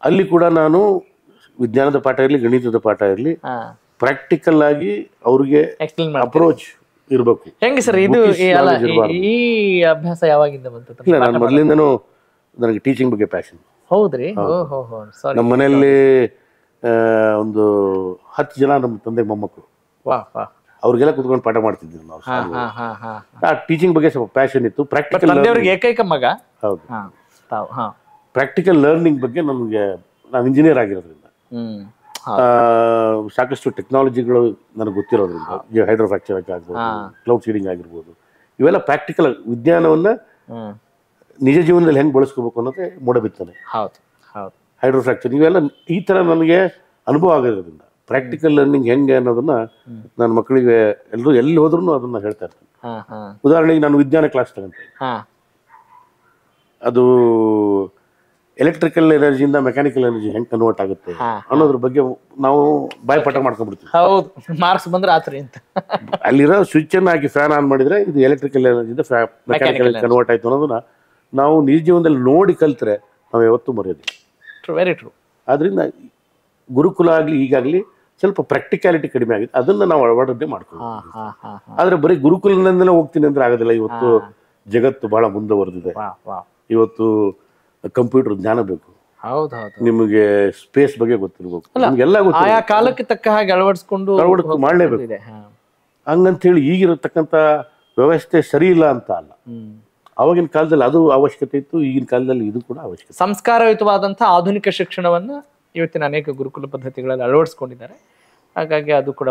ಅಲ್ಲಿ ಕೂಡ ನಾನು ವಿಜ್ಞಾನದ ಪಾಠ ಇರಲಿ, ಗಣಿತದ ಪಾಠ ಇರಲಿ, ಪ್ರಾಕ್ಟಿಕಲ್ ಆಗಿ ಅವ್ರಿಗೆ ಅಪ್ರೋಚ್ ಇರಬೇಕು. ಹೆಂಗೆ ಸರ್ ಇದು ಈ ಅಭ್ಯಾಸ ಯಾವಾಗಿಂದ ಬಂತು? ಇಲ್ಲ, ನಾನು ಮೊದಲಿಂದನೂ ನನಗೆ ಟೀಚಿಂಗ್ ಬಗ್ಗೆ ಪ್ಯಾಷನ್. ಹೌದ್ರಿ? ನಮ್ಮ ಮನೆಯಲ್ಲಿ ಒಂದು 10 ಜನ ನಮ್ಮ ತಂದೆ ಮೊಮ್ಮಕ್ಕಳು, ಅವ್ರಿಗೆಲ್ಲ ಕುತ್ಕೊಂಡು ಪಾಠ ಮಾಡ್ತಿದ್ವಿ ನಾವು. ಆ ಟೀಚಿಂಗ್ ಬಗ್ಗೆ ಸ್ವಲ್ಪ ಪ್ಯಾಷನ್ ಇತ್ತು. ಪ್ರಾಕ್ಟಿಕಲ್ ಏಕೈಕ ಮಗ. ಹೌದು, ಪ್ರಾಕ್ಟಿಕಲ್ ಲರ್ನಿಂಗ್ ಬಗ್ಗೆ ನಮಗೆ, ನಾನು ಇಂಜಿನಿಯರ್ ಆಗಿರೋದ್ರಿಂದ ಸಾಕಷ್ಟು ಟೆಕ್ನಾಲಜಿಗಳು ನನಗೆ ಗೊತ್ತಿರೋದ್ರಿಂದ, ಹೈಡ್ರೋಫ್ರಾಕ್ಚರ್ ಆಗ್ಬೋದು, ಕ್ಲೌಡ್ ಸೀಡಿಂಗ್ ಆಗಿರ್ಬೋದು, ಇವೆಲ್ಲ ಪ್ರಾಕ್ಟಿಕಲ್ ವಿಜ್ಞಾನವನ್ನ ನಿಜ ಜೀವನದಲ್ಲಿ ಹೆಂಗೆ ಬಳಸ್ಕೋಬೇಕು ಅನ್ನೋದೇ ಮೂಡಬಿತ್ತನೆ. ಹೈಡ್ರೋಫ್ರಾಕ್ಚರ್ ಇವೆಲ್ಲ ಈ ಥರ ನನಗೆ ಅನುಭವ ಆಗಿರೋದ್ರಿಂದ ಪ್ರಾಕ್ಟಿಕಲ್ ಲರ್ನಿಂಗ್ ಹೆಂಗೆ ಅನ್ನೋದನ್ನ ನನ್ನ ಮಕ್ಕಳಿಗೆ ಎಲ್ಲರೂ ಎಲ್ಲಿ ಹೋದ್ರೂ ಅದನ್ನ ಹೇಳ್ತಾ ಇರ್ತೀನಿ. ಉದಾಹರಣೆಗೆ ನಾನು ವಿಜ್ಞಾನ ಕ್ಲಾಸ್ ತಗೊಂತೀನಿ, ಅದು ಎಲೆಕ್ಟ್ರಿಕಲ್ ಎನರ್ಜಿಯಿಂದ ಮೆಕ್ಯಾನಿಕಲ್ ಎನರ್ಜಿ ಹೆಂಗೆ ಕನ್ವರ್ಟ್ ಆಗುತ್ತೆ ಅನ್ನೋದ್ರ ಬಗ್ಗೆ ನಾವು ಬಾಯ್ಪಾಠ ಮಾಡ್ಕೊಂಡ್ಬಿಡ್ತೀವಿ. ಹೌದು, ಮಾರ್ಕ್ಸ್ ಬಂದ್ರೆ ಆತ್ರಿ ಅಂತ. ಅಲ್ಲಿರೋ ಸ್ವಿಚ್ ಅನ್ನು ಹಾಕಿ ಫ್ಯಾನ್ ಆನ್ ಮಾಡಿದ್ರೆ ಇದು ಎಲೆಕ್ಟ್ರಿಕಲ್ ಎನರ್ಜಿಯಿಂದ ಮೆಕ್ಯಾನಿಕಲ್ ಕನ್ವರ್ಟ್ ಆಯ್ತು ಅನ್ನೋದನ್ನ ನಾವು ನಿಜ ಜೀವನದಲ್ಲಿ ನೋಡಿ ಕಲ್ತ್ರೆ ನಾವು ಯಾವತ್ತೂ ಮರೆಯೋದಿಲ್ಲ. Very true. ಆದ್ರಿಂದ ಗುರುಕುಲ ಆಗಲಿ ಈಗಾಗಲಿ ಸ್ವಲ್ಪ ಪ್ರಾಕ್ಟಿಕ್ಯಾಲಿಟಿ ಕಡಿಮೆ ಆಗಿದೆ, ಅದನ್ನ ನಾವು ಅಳವಡಿಕೆ ಮಾಡ್ತೀವಿ. ಆದ್ರೆ ಬರೀ ಗುರುಕುಲದಿಂದಲೇ ಹೋಗ್ತೀನಿ ಅಂದ್ರೆ ಆಗೋದಿಲ್ಲ. ಇವತ್ತು ಜಗತ್ತು ಬಹಳ ಮುಂದುವರೆದಿದೆ. ಇವತ್ತು ಕಂಪ್ಯೂಟರ್ ಜ್ಞಾನ ಬೇಕು, ನಿಮಗೆ ಸ್ಪೇಸ್ ಬಗ್ಗೆ ಗೊತ್ತಿರ್ಬೇಕು, ನಮ್ಗೆಲ್ಲ ಗೊತ್ತಿಲ್ಲ. ಆಯಾ ಕಾಲಕ್ಕೆ ತಕ್ಕ ಹಾಗೆ ಅಳವಡಿಸ್ಕೊಂಡು ಮಾಡಲೇಬೇಕು. ಹಂಗಂತ ಹೇಳಿ ಈಗಿರತಕ್ಕಂಥ ವ್ಯವಸ್ಥೆ ಸರಿ ಇಲ್ಲ ಅಂತ ಅಲ್ಲ. ಆವಾಗಿನ ಕಾಲದಲ್ಲಿ ಅದು ಅವಶ್ಯಕತೆ ಇತ್ತು, ಈಗಿನ ಕಾಲದಲ್ಲಿ ಇದು ಕೂಡ ಅವಶ್ಯಕತೆ. ಸಂಸ್ಕಾರಯುತವಾದಂತಹ ಆಧುನಿಕ ಶಿಕ್ಷಣವನ್ನ ಇವತ್ತಿನ ಅನೇಕ ಗುರುಕುಲ ಪದ್ಧತಿಗಳಲ್ಲಿ ಅಳವಡಿಸ್ಕೊಂಡಿದ್ದಾರೆ. ಹಾಗಾಗಿ ಅದು ಕೂಡ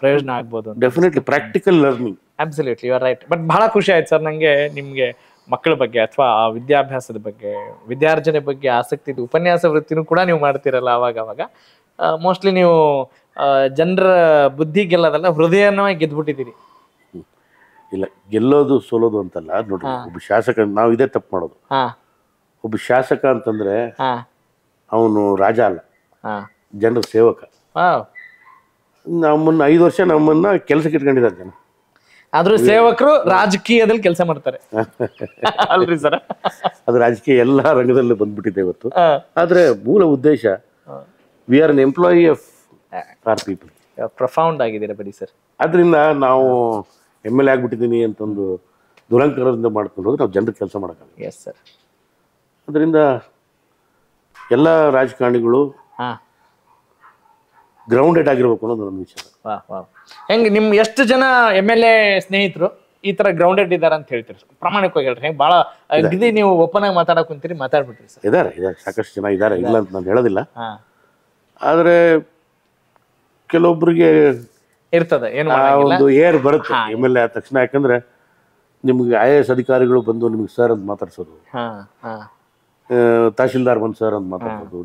ಪ್ರಯೋಜನ ಆಗ್ಬೋದು. Definitely practical learning. Absolutely you are right. But ಬಹಳ ಖುಷಿ ಆಯ್ತು ಸರ್ ನಂಗೆ ನಿಮ್ಗೆ ಮಕ್ಕಳ ಬಗ್ಗೆ ಅಥವಾ ವಿದ್ಯಾಭ್ಯಾಸದ ಬಗ್ಗೆ, ವಿದ್ಯಾರ್ಜನೆ ಬಗ್ಗೆ ಆಸಕ್ತಿ ಇದೆ. ಉಪನ್ಯಾಸ ವೃತ್ತಿನೂ ಕೂಡ ನೀವು ಮಾಡ್ತಿರಲ್ಲ ಅವಾಗ. ಮೋಸ್ಟ್ಲಿ ನೀವು ಜನರ ಬುದ್ಧಿ ಗೆಲ್ಲದಲ್ಲ, ಹೃದಯನ ಗೆದ್ಬಿಟ್ಟಿದ್ದೀರಿ. ಇಲ್ಲ, ಗೆಲ್ಲೋದು ಸೋಲೋದು ಅಂತಲ್ಲ ನೋಡ್ರಿ. ಒಬ್ಬ ಶಾಸಕ, ನಾವು ಇದೇ ತಪ್ಪು ಮಾಡೋದು. ಒಬ್ಬ ಶಾಸಕ ಅಂತಂದ್ರೆ ಅವನು ರಾಜ ಅಲ್ಲ, ಜನರ ಸೇವಕ. ನಮ್ಮನ್ನ 5 ವರ್ಷ ನಮ್ಮನ್ನ ಕೆಲಸಕ್ಕೆ ಇಟ್ಕೊಂಡಿದ್ದಾರೆ ಜನ. ಆದ್ರೂ ಸೇವಕರು ರಾಜಕೀಯದಲ್ಲಿ ಕೆಲಸ ಮಾಡ್ತಾರೆ ಅಲ್ರಿ ಸರ್? ಅದು ರಾಜಕೀಯ ಎಲ್ಲ ರಂಗದಲ್ಲೂ ಬಂದ್ಬಿಟ್ಟಿದೆ ಇವತ್ತು. ಆದ್ರೆ ಮೂಲ ಉದ್ದೇಶ we are an employee of are people. Profound ಆಗಿದ್ದೀರಾ ಬರೀ ಸರ್. ಅದರಿಂದ ನಾವು MLA ಆಗ್ಬಿಟ್ಟಿದ್ದೀನಿ ಅಂತಂದು ದುರಂಕಾರದಿಂದ ಮಾಡ್ಕೊಂಡು ಹೋದ್ರೆ ನಾವು ಜನರಿಗೆ ಕೆಲಸ ಮಾಡೋಕ್ಕಾಗಲ್ಲ. Yes sir. ಅದರಿಂದ ಎಲ್ಲ ರಾಜಕಾರಣಿಗಳು ಗ್ರೌಂಡೆಡ್ ಆಗಿರ್ಬೇಕು ಅನ್ನೋದು ನನ್ನ ವಿಚಾರ. ಹೆಂಗ್ ನಿಮ್ ಎಷ್ಟು ಜನ MLA ಸ್ನೇಹಿತರು ಈ ತರ ಗ್ರೌಂಡೆಡ್ ಇದಾರ ಅಂತ ಹೇಳ್ತೀರಿ? ಪ್ರಾಮಾಣಿಕವಾಗಿ ಹೇಳ್ರಿ. ಹೆಂಗ್ ಬಹಳ ಅಗದಿ ನೀವು ಓಪನ್ ಆಗಿ ಮಾತಾಡಕ್ ಕುಂತೀರಿ, ಮಾತಾಡ್ಬಿಟ್ರಿ ಸರ್. ಇದಾರೆ ಸಾಕಷ್ಟು ಜನ ಇದ್ದಾರೆ, ಇಲ್ಲ ಅಂತ ನಾನು ಹೇಳೋದಿಲ್ಲ. ಆದ್ರೆ ಕೆಲವೊಬ್ಬರಿಗೆ ಇರ್ತದೆ ಏನು ಒಂದು ಏರ್ ಬರುತ್ತೆ MLA ಆದ ತಕ್ಷಣ. ಯಾಕಂದ್ರೆ ನಿಮ್ಗೆ IAS ಅಧಿಕಾರಿಗಳು ಬಂದು ನಿಮ್ಗೆ ಸರ್ ಅಂತ ಮಾತಾಡ್ಸೋದು, ತಹಶೀಲ್ದಾರ್ ಬಂದು ಸರ್ ಅಂತ ಮಾತಾಡ್ಸೋದು,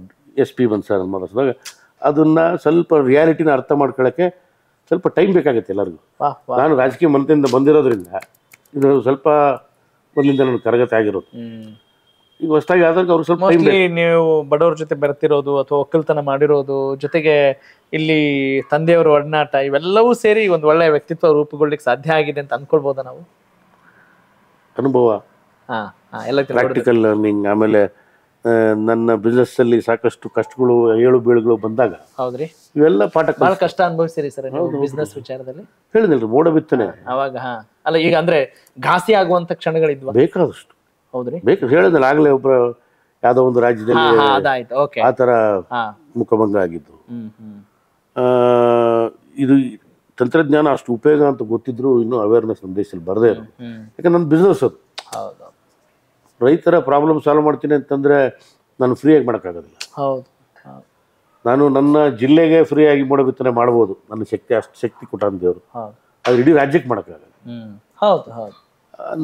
SP ಬಂದು ಸರ್ ಅಂತ ಮಾತಾಡ್ಸೋದಾಗ ಅದನ್ನ ಸ್ವಲ್ಪ ರಿಯಾಲಿಟಿನ ಅರ್ಥ ಮಾಡ್ಕೊಳ್ಳೋಕ್ಕೆ ಸ್ವಲ್ಪ ಟೈಮ್ ಬೇಕಾಗುತ್ತೆ ಎಲ್ಲರಿಗೂ. ನಾನು ರಾಜಕೀಯ ಮಂತ್ರಿಯಿಂದ ಬಂದಿರೋದ್ರಿಂದ ಇದು ಸ್ವಲ್ಪ ಮೊದಲಿಂದ ನನ್ನ ಕರಗತೆ ಆಗಿರೋದು. ಈಗ ಹೊಸದಾಗಿ ಆದಾಗ ಅವ್ರು ಸ್ವಲ್ಪ ನೀವು ಬಡವ್ರ ಜೊತೆ ಬೆರೆತಿರೋದು ಅಥವಾ ಒಕ್ಕಲ್ತನ ಮಾಡಿರೋದು, ಜೊತೆಗೆ ಇಲ್ಲಿ ತಂದೆಯವರ ಒಡನಾಟ, ಇವೆಲ್ಲವೂ ಸೇರಿ ಒಂದು ಒಳ್ಳೆಯ ವ್ಯಕ್ತಿತ್ವ ರೂಪುಗೊಳ್ಳಿಕ್ಕೆ ಸಾಧ್ಯ ಆಗಿದೆ ಅಂತ ಅನ್ಕೊಳ್ಬೋದಾ ನಾವು? ಅನುಭವ, ಪ್ರಾಕ್ಟಿಕಲ್ ಲರ್ನಿಂಗ್. ಆಮೇಲೆ ನನ್ನ ಬಿಸ್ನೆಸ್ ಅಲ್ಲಿ ಸಾಕಷ್ಟು ಕಷ್ಟಗಳು, ಏಳು ಬೀಳುಗಳು ಬಂದಾಗ ಹೌದ್ರಿ ಇವೆಲ್ಲ ಪಾಠ. ಬಹಳ ಕಷ್ಟ ಅನುಭವಿಸಿರಿ ಸರ್ ಬಿಸ್ನೆಸ್ ವಿಚಾರದಲ್ಲಿ? ಹೇಳಿದ್ರಿ ಮೋಡ ಬಿತ್ತನೆ ಅವಾಗ. ಅಲ್ಲ ಈಗ ಅಂದ್ರೆ ಘಾಸಿ ಆಗುವಂತ ಕ್ಷಣಗಳಿದ್ವಾ? ಬೇಕಾದಷ್ಟು. ಹೌದ್ರಿ, ಬೇಕು. ಹೇಳಿದ್ನಲ್ಲ ಆಗ್ಲೇ, ಒಬ್ಬ ಯಾವ್ದೋ ಒಂದು ರಾಜ್ಯದಲ್ಲಿ ಆ ತರ ಮುಖಭಂಗ ಆಗಿದ್ದು. ಇದು ತಂತ್ರಜ್ಞಾನ ಅಷ್ಟು ಉಪಯೋಗ ಅಂತ ಗೊತ್ತಿದ್ರು ಇನ್ನೂ ಅವೇರ್ನೆಸ್ ನಮ್ಮ ದೇಶದಲ್ಲಿ ಬರದೇ ಇರೋದು. ಯಾಕಂದ್ರೆ ನನ್ನ ಬಿಸ್ನೆಸ್ ಅದು. ರೈತರ ಪ್ರಾಬ್ಲಮ್ ಸಾಲ್ವ್ ಮಾಡ್ತೀನಿ ಅಂತಂದ್ರೆ ನಾನು ಫ್ರೀಯಾಗಿ ಮಾಡೋಕ್ಕಾಗೋದಿಲ್ಲ. ನಾನು ನನ್ನ ಜಿಲ್ಲೆಗೆ ಫ್ರೀಯಾಗಿ ಮೋಡ ಬಿತ್ತನೆ ಮಾಡ್ಬೋದು, ನನ್ನ ಶಕ್ತಿ ಅಷ್ಟು ಶಕ್ತಿ ಕೊಟ್ಟಾನ ದೇವರು. ಅದು ಇಡೀ ರಾಜ್ಯಕ್ಕೆ ಮಾಡೋಕ್ಕಾಗಲ್ಲ.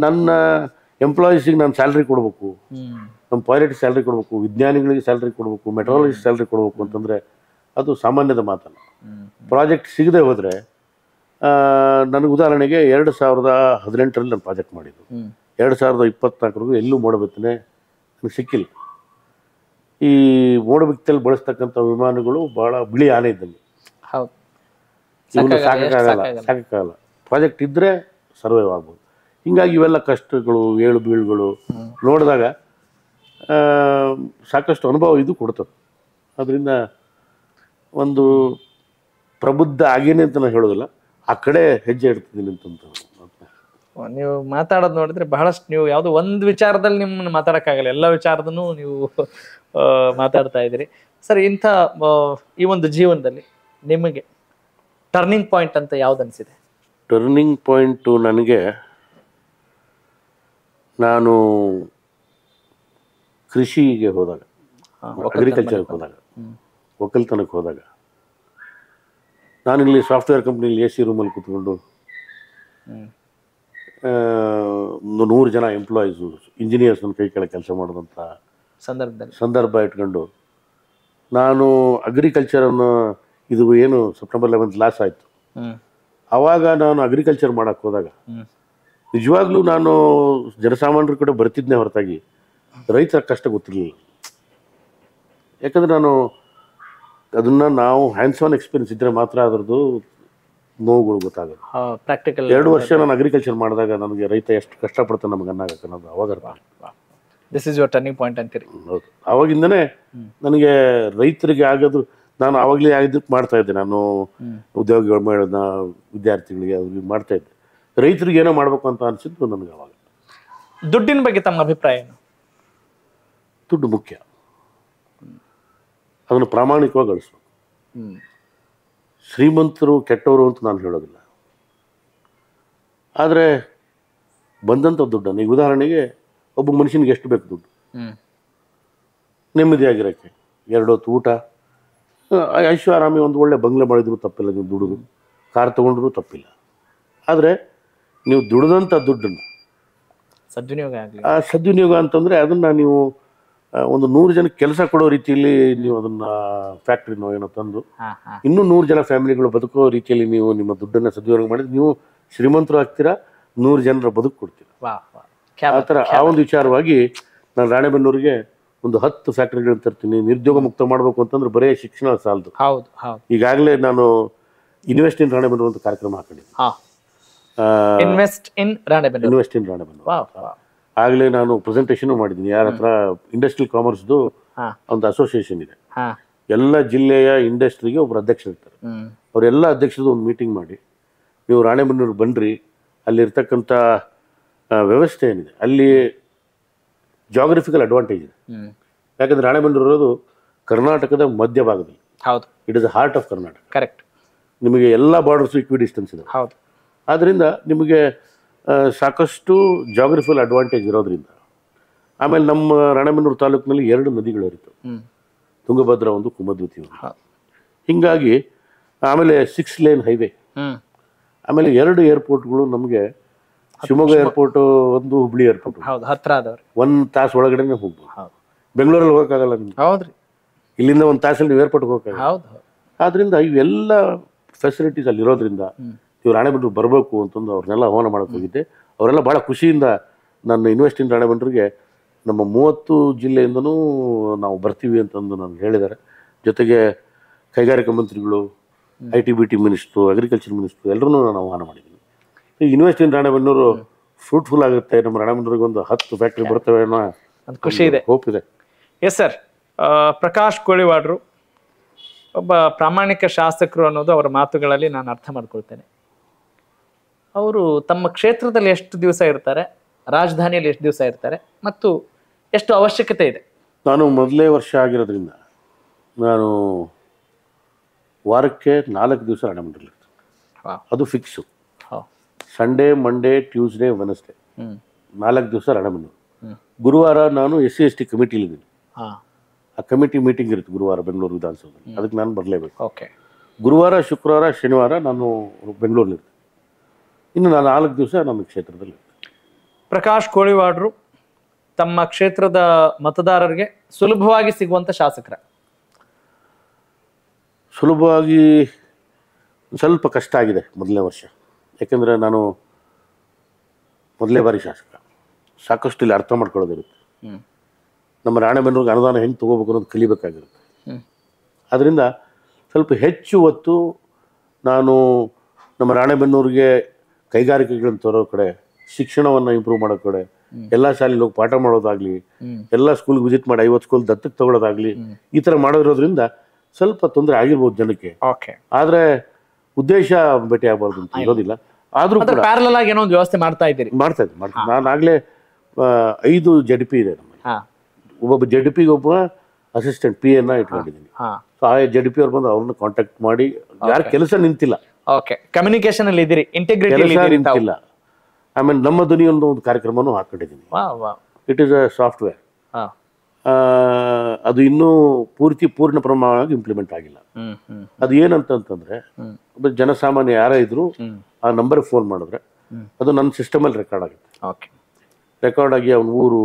ನನ್ನ ಎಂಪ್ಲಾಯೀಸಿಗೆ ನಾನು ಸ್ಯಾಲ್ರಿ ಕೊಡಬೇಕು, ನಮ್ಮ ಪೈಲಟ್ ಸ್ಯಾಲ್ರಿ ಕೊಡಬೇಕು, ವಿಜ್ಞಾನಿಗಳಿಗೆ ಸ್ಯಾಲ್ರಿ ಕೊಡಬೇಕು, ಮೆಟ್ರಾಲಜಿಸ್ಟ್ ಸ್ಯಾಲ್ರಿ ಕೊಡಬೇಕು ಅಂತಂದರೆ ಅದು ಸಾಮಾನ್ಯದ ಮಾತಲ್ಲ. ಪ್ರಾಜೆಕ್ಟ್ ಸಿಗದೆ ಹೋದರೆ, ನನಗೆ ಉದಾಹರಣೆಗೆ 2018ರಲ್ಲಿ ನಾನು ಪ್ರಾಜೆಕ್ಟ್ ಮಾಡಿದ್ದು, 2024 ಎಲ್ಲೂ ಮೋಡ ಬಿತ್ತನೆ ನನಗೆ ಸಿಕ್ಕಿಲ್ಲ. ಈ ಮೋಡ ಬಿತ್ತನೆಯಲ್ಲಿ ಬಳಸ್ತಕ್ಕಂಥ ವಿಮಾನಗಳು ಭಾಳ ಬಿಳಿ ಆನೆ ಇದ್ದಂಗೆ, ಇವನು ಸಾಕಾಗಲ್ಲ. ಪ್ರಾಜೆಕ್ಟ್ ಇದ್ದರೆ ಸರ್ವೈವ್ ಆಗ್ಬೋದು. ಹೀಗಾಗಿ ಇವೆಲ್ಲ ಕಷ್ಟಗಳು, ಏಳು ಬೀಳುಗಳು ನೋಡಿದಾಗ ಸಾಕಷ್ಟು ಅನುಭವ ಇದು ಕೊಡ್ತದೆ. ಅದರಿಂದ ಒಂದು ಪ್ರಬುದ್ಧ ಆಗೇನೆ ಅಂತ ನಾನು ಹೇಳೋದಿಲ್ಲ, ಆ ಕಡೆ ಹೆಜ್ಜೆ ಇಡ್ತಿದ್ದೀನಿ ಅಂತಂತ. ನೀವು ಮಾತಾಡೋದು ನೋಡಿದ್ರೆ ಬಹಳಷ್ಟು, ನೀವು ಯಾವುದೋ ಒಂದು ವಿಚಾರದಲ್ಲಿ ನಿಮ್ಮನ್ನು ಮಾತಾಡೋಕ್ಕಾಗಲ್ಲ, ಎಲ್ಲ ವಿಚಾರದೂ ನೀವು ಮಾತಾಡ್ತಾ ಇದ್ದೀರಿ ಸರ್. ಇಂಥ ಈ ಒಂದು ಜೀವನದಲ್ಲಿ ನಿಮಗೆ ಟರ್ನಿಂಗ್ ಪಾಯಿಂಟ್ ಅಂತ ಯಾವ್ದು ಅನಿಸಿದೆ? ಟರ್ನಿಂಗ್ ಪಾಯಿಂಟು ನನಗೆ, ನಾನು ಕೃಷಿಗೆ ಹೋದಾಗ, ಅಗ್ರಿಕಲ್ಚರ್ಗೆ ಹೋದಾಗ, ಒಕ್ಕಲ್ತನಕ್ಕೆ ಹೋದಾಗ, ನಾನಿಲ್ಲಿ ಸಾಫ್ಟ್ವೇರ್ ಕಂಪ್ನಿಲಿ AC ರೂಮಲ್ಲಿ ಕೂತ್ಕೊಂಡು 100 ಜನ ಎಂಪ್ಲಾಯೀಸು, ಇಂಜಿನಿಯರ್ಸ್ ನನ್ನ ಕೈ ಕೆಳಗೆ ಕೆಲಸ ಮಾಡೋದಂಥ ಸಂದರ್ಭ ಇಟ್ಕೊಂಡು, ನಾನು ಅಗ್ರಿಕಲ್ಚರನ್ನು, ಇದು ಏನು ಸೆಪ್ಟೆಂಬರ್ 11 ಲಾಸ್ ಆಯಿತು, ಆವಾಗ ನಾನು ಅಗ್ರಿಕಲ್ಚರ್ ಮಾಡೋಕ್ಕೆ ಹೋದಾಗ ನಿಜವಾಗ್ಲೂ ನಾನು ಜನಸಾಮಾನ್ಯರ ಕಡೆ ಬರ್ತಿದ್ನೇ ಹೊರತಾಗಿ ರೈತರ ಕಷ್ಟ ಗೊತ್ತಿರಲಿಲ್ಲ. ಯಾಕಂದರೆ ಅದನ್ನು ನಾವು ಹ್ಯಾಂಡ್ಸ್ ಆನ್ ಎಕ್ಸ್ಪೀರಿಯನ್ಸ್ ಇದ್ದರೆ ಮಾತ್ರ ಅದರದ್ದು ನೋವುಗಳು ಗೊತ್ತಾಗೋದು. ಪ್ರಾಕ್ಟಿಕಲ್ 2 ವರ್ಷ ನಾನು ಅಗ್ರಿಕಲ್ಚರ್ ಮಾಡಿದಾಗ ನನಗೆ ರೈತ ಎಷ್ಟು ಕಷ್ಟಪಡ್ತಾನೆ ನಮಗೆ ಅನ್ನೋದು ಅನ್ನೋದು ಅವಾಗ this is your turning point ಅಂತೀರಿ? ಹೌದು. ಆವಾಗಿಂದನೇ ನನಗೆ ರೈತರಿಗೆ ಆಗೋದು, ನಾನು ಆವಾಗಲೇ ಆಗಿದ್ದಕ್ಕೆ ಮಾಡ್ತಾಯಿದ್ದೆ. ನಾನು ಉದ್ಯೋಗಿಗಳು ಮಾಡೋದನ್ನ ವಿದ್ಯಾರ್ಥಿಗಳಿಗೆ ಅವ್ರಿಗೆ ಮಾಡ್ತಾಯಿದ್ದೆ. ರೈತರಿಗೆ ಏನೋ ಮಾಡಬೇಕು ಅಂತ ಅನಿಸಿದ್ದು ನನಗೆ ಅವಾಗ. ದುಡ್ಡಿನ ಬಗ್ಗೆ ತಮ್ಮ ಅಭಿಪ್ರಾಯ ಏನು? ದುಡ್ಡು ಮುಖ್ಯ, ಅದನ್ನು ಪ್ರಾಮಾಣಿಕವಾಗಿ ಗಳಿಸ್ಬೇಕು. ಶ್ರೀಮಂತರು ಕೆಟ್ಟವರು ಅಂತ ನಾನು ಹೇಳೋದಿಲ್ಲ, ಆದರೆ ಬಂದಂಥ ದುಡ್ಡನ್ನು, ಈಗ ಉದಾಹರಣೆಗೆ ಒಬ್ಬ ಮನುಷ್ಯನಿಗೆ ಎಷ್ಟು ಬೇಕು ದುಡ್ಡು? ಹ್ಮ್ ನೆಮ್ಮದಿಯಾಗಿರೋಕ್ಕೆ 2 ಹೊತ್ತು ಊಟ, ಐಷಾರಾಮಿ ಒಂದು ಒಳ್ಳೆ ಬಂಗ್ಲೆ ಮಾಡಿದ್ರು ತಪ್ಪಿಲ್ಲ, ನೀವು ದುಡಿದು ಕಾರ್ ತೊಗೊಂಡ್ರು ತಪ್ಪಿಲ್ಲ. ಆದರೆ ನೀವು ದುಡಿದಂಥ ದುಡ್ಡನ್ನು ಸದ್ವಿನಿಯೋಗ ಆಗಲಿ. ಆ ಸದ್ವಿನಿಯೋಗ ಅಂತಂದರೆ ಅದನ್ನು ನೀವು ಒಂದು 100 ಜನಕ್ಕೆ ಕೆಲಸ ಕೊಡೋ ರೀತಿಯಲ್ಲಿ ನೀವು ಅದನ್ನು ಫ್ಯಾಕ್ಟ್ರಿನೋ ಏನೋ ತಂದು ಇನ್ನೂ 100 ಜನ ಫ್ಯಾಮಿಲಿಗಳು ಬದುಕೋ ರೀತಿಯಲ್ಲಿ ನೀವು ನಿಮ್ಮ ದುಡ್ಡನ್ನು ಸದ್ವಿನಿಯೋಗ ಮಾಡಿದ್ರೆ ನೀವು ಶ್ರೀಮಂತರು ಆಗ್ತೀರಾ, 100 ಜನರ ಬದುಕು ಕೊಡ್ತೀರಾ. ಆ ಥರ ಆ ಒಂದು ವಿಚಾರವಾಗಿ ನಾನು ರಾಣೆಬೆನ್ನೂರಿಗೆ ಒಂದು 10 ಫ್ಯಾಕ್ಟ್ರಿಗಳನ್ನ ತರ್ತೀನಿ. ನಿರುದ್ಯೋಗ ಮುಕ್ತ ಮಾಡಬೇಕು ಅಂತಂದ್ರೆ ಬರೀ ಶಿಕ್ಷಣ ಸಾಲದು. ಹೌದು ಹೌದು. ಈಗಾಗಲೇ ನಾನು ಇನ್ವೆಸ್ಟ್ ಇನ್ ರಾಣೆಬೆನ್ನೂರು ಅಂತ ಕಾರ್ಯಕ್ರಮ ಹಾಕೊಂಡಿದ್ದೀನಿ. ಇನ್ವೆಸ್ಟ್ ಇನ್ ರಾಣೆಬೆನ್ನೂರು ಆಗಲೇ ನಾನು ಪ್ರೆಸೆಂಟೇಷನ್ ಮಾಡಿದ್ದೀನಿ. ಯಾರ ಹತ್ರ ಇಂಡಸ್ಟ್ರಿಯಲ್ ಕಾಮರ್ಸ್ದು ಒಂದು ಅಸೋಸಿಯೇಷನ್ ಇದೆ, ಎಲ್ಲ ಜಿಲ್ಲೆಯ ಇಂಡಸ್ಟ್ರಿಗೆ ಒಬ್ಬರು ಅಧ್ಯಕ್ಷರು ಇರ್ತಾರೆ. ಅವರೆಲ್ಲ ಅಧ್ಯಕ್ಷರದ್ದು ಒಂದು ಮೀಟಿಂಗ್ ಮಾಡಿ, ನೀವು ರಾಣೆಬೆನ್ನೂರು ಬನ್ನಿರಿ, ಅಲ್ಲಿರ್ತಕ್ಕಂಥ ವ್ಯವಸ್ಥೆ ಏನಿದೆ ಅಲ್ಲಿ ಜಾಗ್ರಫಿಕಲ್ ಅಡ್ವಾಂಟೇಜ್ ಇದೆ. ಯಾಕಂದ್ರೆ ರಾಣೆಬೆನ್ನೂರು ಇರೋದು ಕರ್ನಾಟಕದ ಮಧ್ಯಭಾಗದಲ್ಲಿ. ಹೌದು, it is the heart of Karnataka. Correct. ನಿಮಗೆ ಎಲ್ಲ ಬಾರ್ಡರ್ಸ್ ಈಕ್ವಿ ಡಿಸ್ಟೆನ್ಸ್ ಇದೆ. ಹೌದು. ಆದ್ದರಿಂದ ನಿಮಗೆ ಸಾಕಷ್ಟು ಜಾಗ್ರಫಿಕಲ್ ಅಡ್ವಾಂಟೇಜ್ ಇರೋದ್ರಿಂದ, ಆಮೇಲೆ ನಮ್ಮ ರಾಣೆಬೆನ್ನೂರು ತಾಲೂಕಿನಲ್ಲಿ 2 ನದಿಗಳು ಇರ್ತವೆ, ತುಂಗಭದ್ರಾ ಒಂದು, ಕುಮದ್ವತಿ ಒಂದು. ಹೀಗಾಗಿ ಆಮೇಲೆ 6 ಲೇನ್ ಹೈವೇ, ಆಮೇಲೆ 2 ಏರ್ಪೋರ್ಟ್ಗಳು ನಮಗೆ, ಶಿವಮೊಗ್ಗ ಏರ್ಪೋರ್ಟ್ ಒಂದು, ಹುಬ್ಳಿ ಏರ್ಪೋರ್ಟ್ ಹತ್ರ ಆದವ್ರಿ, 1 ತಾಸು ಒಳಗಡೆನೆ ಹೋಗ್ಬೋದು. ಬೆಂಗಳೂರಲ್ಲಿ ಹೋಗೋಕ್ಕಾಗಲ್ಲ ನಿಮ್ಗೆ. ಹೌದ್ರಿ, ಇಲ್ಲಿಂದ 1 ತಾಸಲ್ಲಿ ನೀವು ಏರ್ಪೋರ್ಟ್ಗೆ ಹೋಗೋಕ್ಕಾಗಲ್ಲ. ಹೌದು. ಆದ್ರಿಂದ ಇವೆಲ್ಲ ಫೆಸಿಲಿಟೀಸ್ ಅಲ್ಲಿ ಇರೋದ್ರಿಂದ ನೀವು ರಾಣೆಬೆನ್ನೂರು ಬರಬೇಕು ಅಂತಂದು ಅವ್ರನ್ನೆಲ್ಲ ಆಹ್ವಾನ ಮಾಡೋಕೆ ಹೋಗಿದ್ದೆ. ಅವರೆಲ್ಲ ಭಾಳ ಖುಷಿಯಿಂದ ನನ್ನ ಇನ್ವೆಸ್ಟ್ ಇನ್ ರಾಣೆಬೆನ್ನೂರಿಗೆ ನಮ್ಮ 30 ಜಿಲ್ಲೆಯಿಂದನೂ ನಾವು ಬರ್ತೀವಿ ಅಂತಂದು ನನಗೆ ಹೇಳಿದ್ದಾರೆ. ಜೊತೆಗೆ ಕೈಗಾರಿಕಾ ಮಂತ್ರಿಗಳು, IT-BT ಮಿನಿಸ್ಟ್ರು, ಅಗ್ರಿಕಲ್ಚರ್ ಮಿನಿಸ್ಟ್ರು ಎಲ್ಲರೂ ನಾನು ಆಹ್ವಾನ ಮಾಡಿದ್ದೀನಿ. ಈ ಇನ್ವೆಸ್ಟ್ ಇನ್ ರಾಣೆಬೆನ್ನೂರು ಫ್ರೂಟ್ಫುಲ್ ಆಗುತ್ತೆ. ನಮ್ಮ ರಾಣೆಬೆನ್ನೂರಿಗೆ ಒಂದು 10 ಫ್ಯಾಕ್ಟ್ರಿ ಬರ್ತವೆ ಅನ್ನೋ ಖುಷಿ ಇದೆ, ಹೋಪ್ ಇದೆ. Yes sir. ಪ್ರಕಾಶ್ ಕೋಳಿವಾಡ್ರು ಒಬ್ಬ ಪ್ರಾಮಾಣಿಕ ಶಾಸಕರು ಅನ್ನೋದು ಅವರ ಮಾತುಗಳಲ್ಲಿ ನಾನು ಅರ್ಥ ಮಾಡ್ಕೊಳ್ತೇನೆ. ಅವರು ತಮ್ಮ ಕ್ಷೇತ್ರದಲ್ಲಿ ಎಷ್ಟು ದಿವಸ ಇರ್ತಾರೆ, ರಾಜಧಾನಿಯಲ್ಲಿ ಎಷ್ಟು ದಿವಸ ಇರ್ತಾರೆ ಮತ್ತು ಎಷ್ಟು ಅವಶ್ಯಕತೆ ಇದೆ? ನಾನು ಮೊದಲೇ ವರ್ಷ ಆಗಿರೋದ್ರಿಂದ ನಾನು ವಾರಕ್ಕೆ 4 ದಿವಸ ರಾಣೆಬೆನ್ನೂರಲ್ಲಿ ಇರ್ತೀನಿ. ಅದು fix. Sunday, Monday, Tuesday, Wednesday 4 ದಿವಸ ರಾಣೆಬೆನ್ನೂರು. ಗುರುವಾರ ನಾನು SC/ST ಕಮಿಟಿಲಿದ್ದೀನಿ. ಆ ಕಮಿಟಿ ಮೀಟಿಂಗ್ ಇರುತ್ತೆ ಗುರುವಾರ ಬೆಂಗಳೂರು ವಿಧಾನಸೌಧದಲ್ಲಿ, ಅದಕ್ಕೆ ನಾನು ಬರಲೇಬೇಕು. ಓಕೆ. ಗುರುವಾರ, ಶುಕ್ರವಾರ, ಶನಿವಾರ ನಾನು ಬೆಂಗಳೂರಲ್ಲಿ ಇರ್ತೀನಿ. ಇನ್ನು ನಾನು 4 ದಿವಸ ನಮ್ಮ ಕ್ಷೇತ್ರದಲ್ಲಿ ಇರ್ತೀನಿ. ಪ್ರಕಾಶ್ ಕೋಳಿವಾಡ್ರು ತಮ್ಮ ಕ್ಷೇತ್ರದ ಮತದಾರರಿಗೆ ಸುಲಭವಾಗಿ ಸಿಗುವಂತ ಶಾಸಕರ? ಸುಲಭವಾಗಿ ಸ್ವಲ್ಪ ಕಷ್ಟ ಆಗಿದೆ ಮೊದಲನೇ ವರ್ಷ. ಯಾಕೆಂದರೆ ನಾನು ಮೊದಲೇ ಬಾರಿ ಶಾಸಕ, ಸಾಕಷ್ಟು ಇಲ್ಲಿ ಅರ್ಥ ಮಾಡ್ಕೊಳ್ಳೋದಿರುತ್ತೆ. ನಮ್ಮ ರಾಣೆಬೆನ್ನೂರಿಗೆ ಅನುದಾನ ಹೆಂಗೆ ತೊಗೋಬೇಕು ಅನ್ನೋದು ಕಲಿಬೇಕಾಗಿರುತ್ತೆ. ಅದರಿಂದ ಸ್ವಲ್ಪ ಹೆಚ್ಚು ಹೊತ್ತು ನಾನು ನಮ್ಮ ರಾಣೆಬೆನ್ನೂರಿಗೆ ಕೈಗಾರಿಕೆಗಳನ್ನು ತರೋ ಕಡೆ, ಶಿಕ್ಷಣವನ್ನು ಇಂಪ್ರೂವ್ ಮಾಡೋ ಕಡೆ, ಎಲ್ಲ ಶಾಲೆಗೆ ಹೋಗಿ ಪಾಠ ಮಾಡೋದಾಗಲಿ, ಎಲ್ಲ ಸ್ಕೂಲ್ಗೆ ವಿಸಿಟ್ ಮಾಡಿ 50 ಸ್ಕೂಲ್ ದತ್ತಕ್ಕೆ ತಗೊಳ್ಳೋದಾಗಲಿ, ಈ ಥರ ಮಾಡೋದಿರೋದ್ರಿಂದ ಸ್ವಲ್ಪ ತೊಂದರೆ ಆಗಿರ್ಬೋದು ಜನಕ್ಕೆ. ಆದರೆ ಉದ್ದೇಶ ಭೇಟಿ ಆಗಬಾರ್ದು ಅಂತ ಇರೋದಿಲ್ಲ. ಆದರೂ ಕೂಡ ಪ್ಯಾರಲಲ್ ಆಗಿ ಏನೋ ಒಂದು ವ್ಯವಸ್ಥೆ ಮಾಡ್ತಾ ಇದ್ದೀನಿ. ಮಾಡ್ತಾ ನಾನು ಆಗಲೇ 5 ZP ಇದೆ ನಮ್ಮಲ್ಲಿ. ಒಬ್ಬೊಬ್ಬ ZPಗೆ ಒಬ್ಬ ಅಸಿಸ್ಟೆಂಟ್ PA ಇಟ್ಕೊಂಡಿದ್ದೀನಿ. ಸೊ ಆ ZP ಅವ್ರು ಬಂದು ಅವ್ರನ್ನ ಕಾಂಟ್ಯಾಕ್ಟ್ ಮಾಡಿ, ಯಾರು ಕೆಲಸ ನಿಂತಿಲ್ಲ, ಕಮ್ಯುನಿಕೇಶನ್ ಅಲ್ಲಿ ಇದ್ದೀರಿ, ಇಂಟಿಗ್ರಿಟಿ ನಿಂತಿಲ್ಲ. ಆಮೇಲೆ ನಮ್ಮ ಧ್ವನಿ ಒಂದು ಕಾರ್ಯಕ್ರಮನೂ ಹಾಕೊಂಡಿದ್ದೀನಿ. It is a software. ಅದು ಇನ್ನೂ ಪೂರ್ಣ ಪ್ರಮಾಣವಾಗಿ ಇಂಪ್ಲಿಮೆಂಟ್ ಆಗಿಲ್ಲ. ಅದು ಏನಂತಂದ್ರೆ, ಒಬ್ಬ ಜನಸಾಮಾನ್ಯ ಯಾರೇ ಇದ್ರು ಆ ನಂಬರ್ಗೆ ಫೋನ್ ಮಾಡಿದ್ರೆ ಅದು ನನ್ನ ಸಿಸ್ಟಮಲ್ಲಿ ರೆಕಾರ್ಡ್ ಆಗುತ್ತೆ. ರೆಕಾರ್ಡ್ ಆಗಿ ಅವನ ಊರು,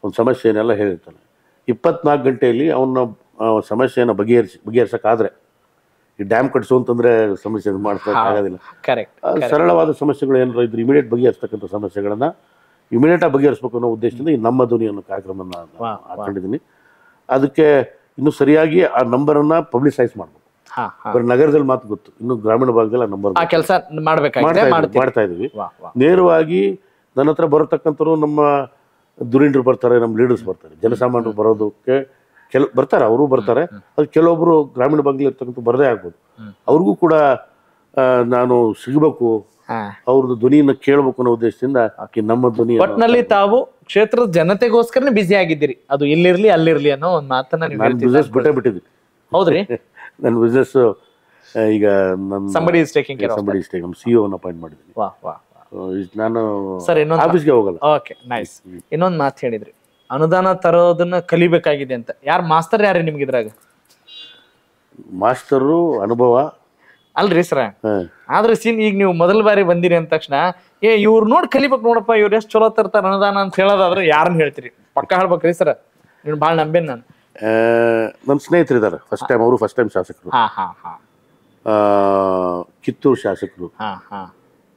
ಒಂದು ಸಮಸ್ಯೆನೆಲ್ಲ ಹೇಳಿರ್ತಾನೆ. 24 ಗಂಟೆಯಲ್ಲಿ ಅವನ ಸಮಸ್ಯೆಯನ್ನು ಬಗೆಹರಿಸೋಕ್ಕಾದ್ರೆ, ಈ ಡ್ಯಾಮ್ ಕಟ್ಸು ಅಂತಂದ್ರೆ ಸಮಸ್ಯೆ ಆಗೋದಿಲ್ಲ. ಸರಳವಾದ ಸಮಸ್ಯೆಗಳು ಏನಾದ್ರು ಇದ್ರೆ ಇಮಿಡಿಯೇಟ್ ಬಗೆಹರಿಸ್ತಕ್ಕಂಥ ಸಮಸ್ಯೆಗಳನ್ನ ಇಮಿಡಿಯೇಟ್ ಆಗಿ ಬಗೆಹರಿಸಬೇಕು ಅನ್ನೋ ಉದ್ದೇಶದಿಂದ ಈ ನಮ್ಮ ಧ್ವನಿ ಅನ್ನೋ ಕಾರ್ಯಕ್ರಮನ ಹಾಕೊಂಡಿದ್ದೀನಿ. ಅದಕ್ಕೆ ಇನ್ನು ಸರಿಯಾಗಿ ಆ ನಂಬರನ್ನ ಪಬ್ಲಿಸೈಸ್ ಮಾಡಬೇಕು. ಬರೀ ನಗರದಲ್ಲಿ ಮಾತು ಗೊತ್ತು, ಇನ್ನು ಗ್ರಾಮೀಣ ಭಾಗದಲ್ಲಿ ಆ ನಂಬರ್ ಕೆಲಸ ಮಾಡ್ತಾ ಇದೀವಿ. ನೇರವಾಗಿ ನನ್ನ ಹತ್ರ ಬರತಕ್ಕಂಥವ್ರು ನಮ್ಮ ಧುರೀಣರು ಬರ್ತಾರೆ, ನಮ್ಮ ಲೀಡರ್ಸ್ ಬರ್ತಾರೆ. ಜನಸಾಮಾನ್ಯರು ಬರೋದಕ್ಕೆ ಬರ್ತಾರೆ, ಅವರು ಬರ್ತಾರೆ. ಅದು ಕೆಲವೊಬ್ರು ಗ್ರಾಮೀಣ ಭಾಗದಲ್ಲಿ ಇರ್ತಕ್ಕಂಥ ಬರದೇ ಆಗ್ಬೋದು. ಅವ್ರಿಗೂ ಕೂಡ ನಾನು ಸಿಗಬೇಕು, ಅವ್ರದ್ದು ಧ್ವನಿಯನ್ನು ಕೇಳಬೇಕು ಅನ್ನೋ ಉದ್ದೇಶದಿಂದ ನಮ್ಮ ಧ್ವನಿ. ಒಟ್ಟಿನಲ್ಲಿ ತಾವು ಕ್ಷೇತ್ರದ ಜನತೆಗೋಸ್ಕರನೇ ಬಿಸಿ ಆಗಿದ್ದೀರಿ, ಅದು ಇಲ್ಲಿರ್ಲಿ ಅಲ್ಲಿರ್ಲಿ ಅನ್ನೋ ಒಂದು ಮಾತನ್ನ ಬಿಸ್ನೆಸ್ ಬಿಟ್ಟಿದ್ದೀನಿ. ಹೌದ್ರಿ? ನನ್ನ ಬಿಸ್ನೆಸ್ ಈಗ ನಮ್ಮ somebody is taking care of CEO appoint ಮಾಡಿದ್ದೀನಿ. ನಾನು ಸರ್ ಇನ್ನೊಂದು ಆಫೀಸ್ಗೆ ಹೋಗಲ್ಲ. Okay nice. ಇನ್ನೊಂದು ಮಾತು ಹೇಳಿದ್ರಿ, ಅನುದಾನ ತರೋದನ್ನ ಕಲಿಬೇಕಾಗಿದೆ ಅಂತ. ಯಾರು ಮಾಸ್ತರ್ ಯಾರೇ ನಿಮ್ಗೆ ಇದ್ರಾಗ? ಮಾಸ್ಟರು ಅನುಭವ ಅಲ್ರಿ ಸರ. ಆದ್ರೆ ಸೀನ್ ಈಗ ನೀವು ಮೊದಲ ಬಾರಿ ಬಂದಿರಿ ಅಂದ ತಕ್ಷಣ ಇವ್ರು ನೋಡಿ ಕಲಿಬೇಕು ನೋಡಪ್ಪ, ಇವ್ರು ಎಷ್ಟು ಚಲೋ ತರ್ತಾರ ಅನುದಾನ ಅಂತ ಹೇಳೋದಾದ್ರೆ ಯಾರನ್ನ ಹೇಳ್ತೀರಿ? ಪಕ್ಕ ಹೇಳ್ಬೇಕ್ರಿ ಸರ, ನೀವು ಭಾಳ ನಂಬೇನ್ ನಾನು. ನನ್ನ ಸ್ನೇಹಿತರಿದ್ದಾರೆ, ಅವರು ಫಸ್ಟ್ ಟೈಮ್ ಶಾಸಕರು. ಕಿತ್ತೂರು ಶಾಸಕರು,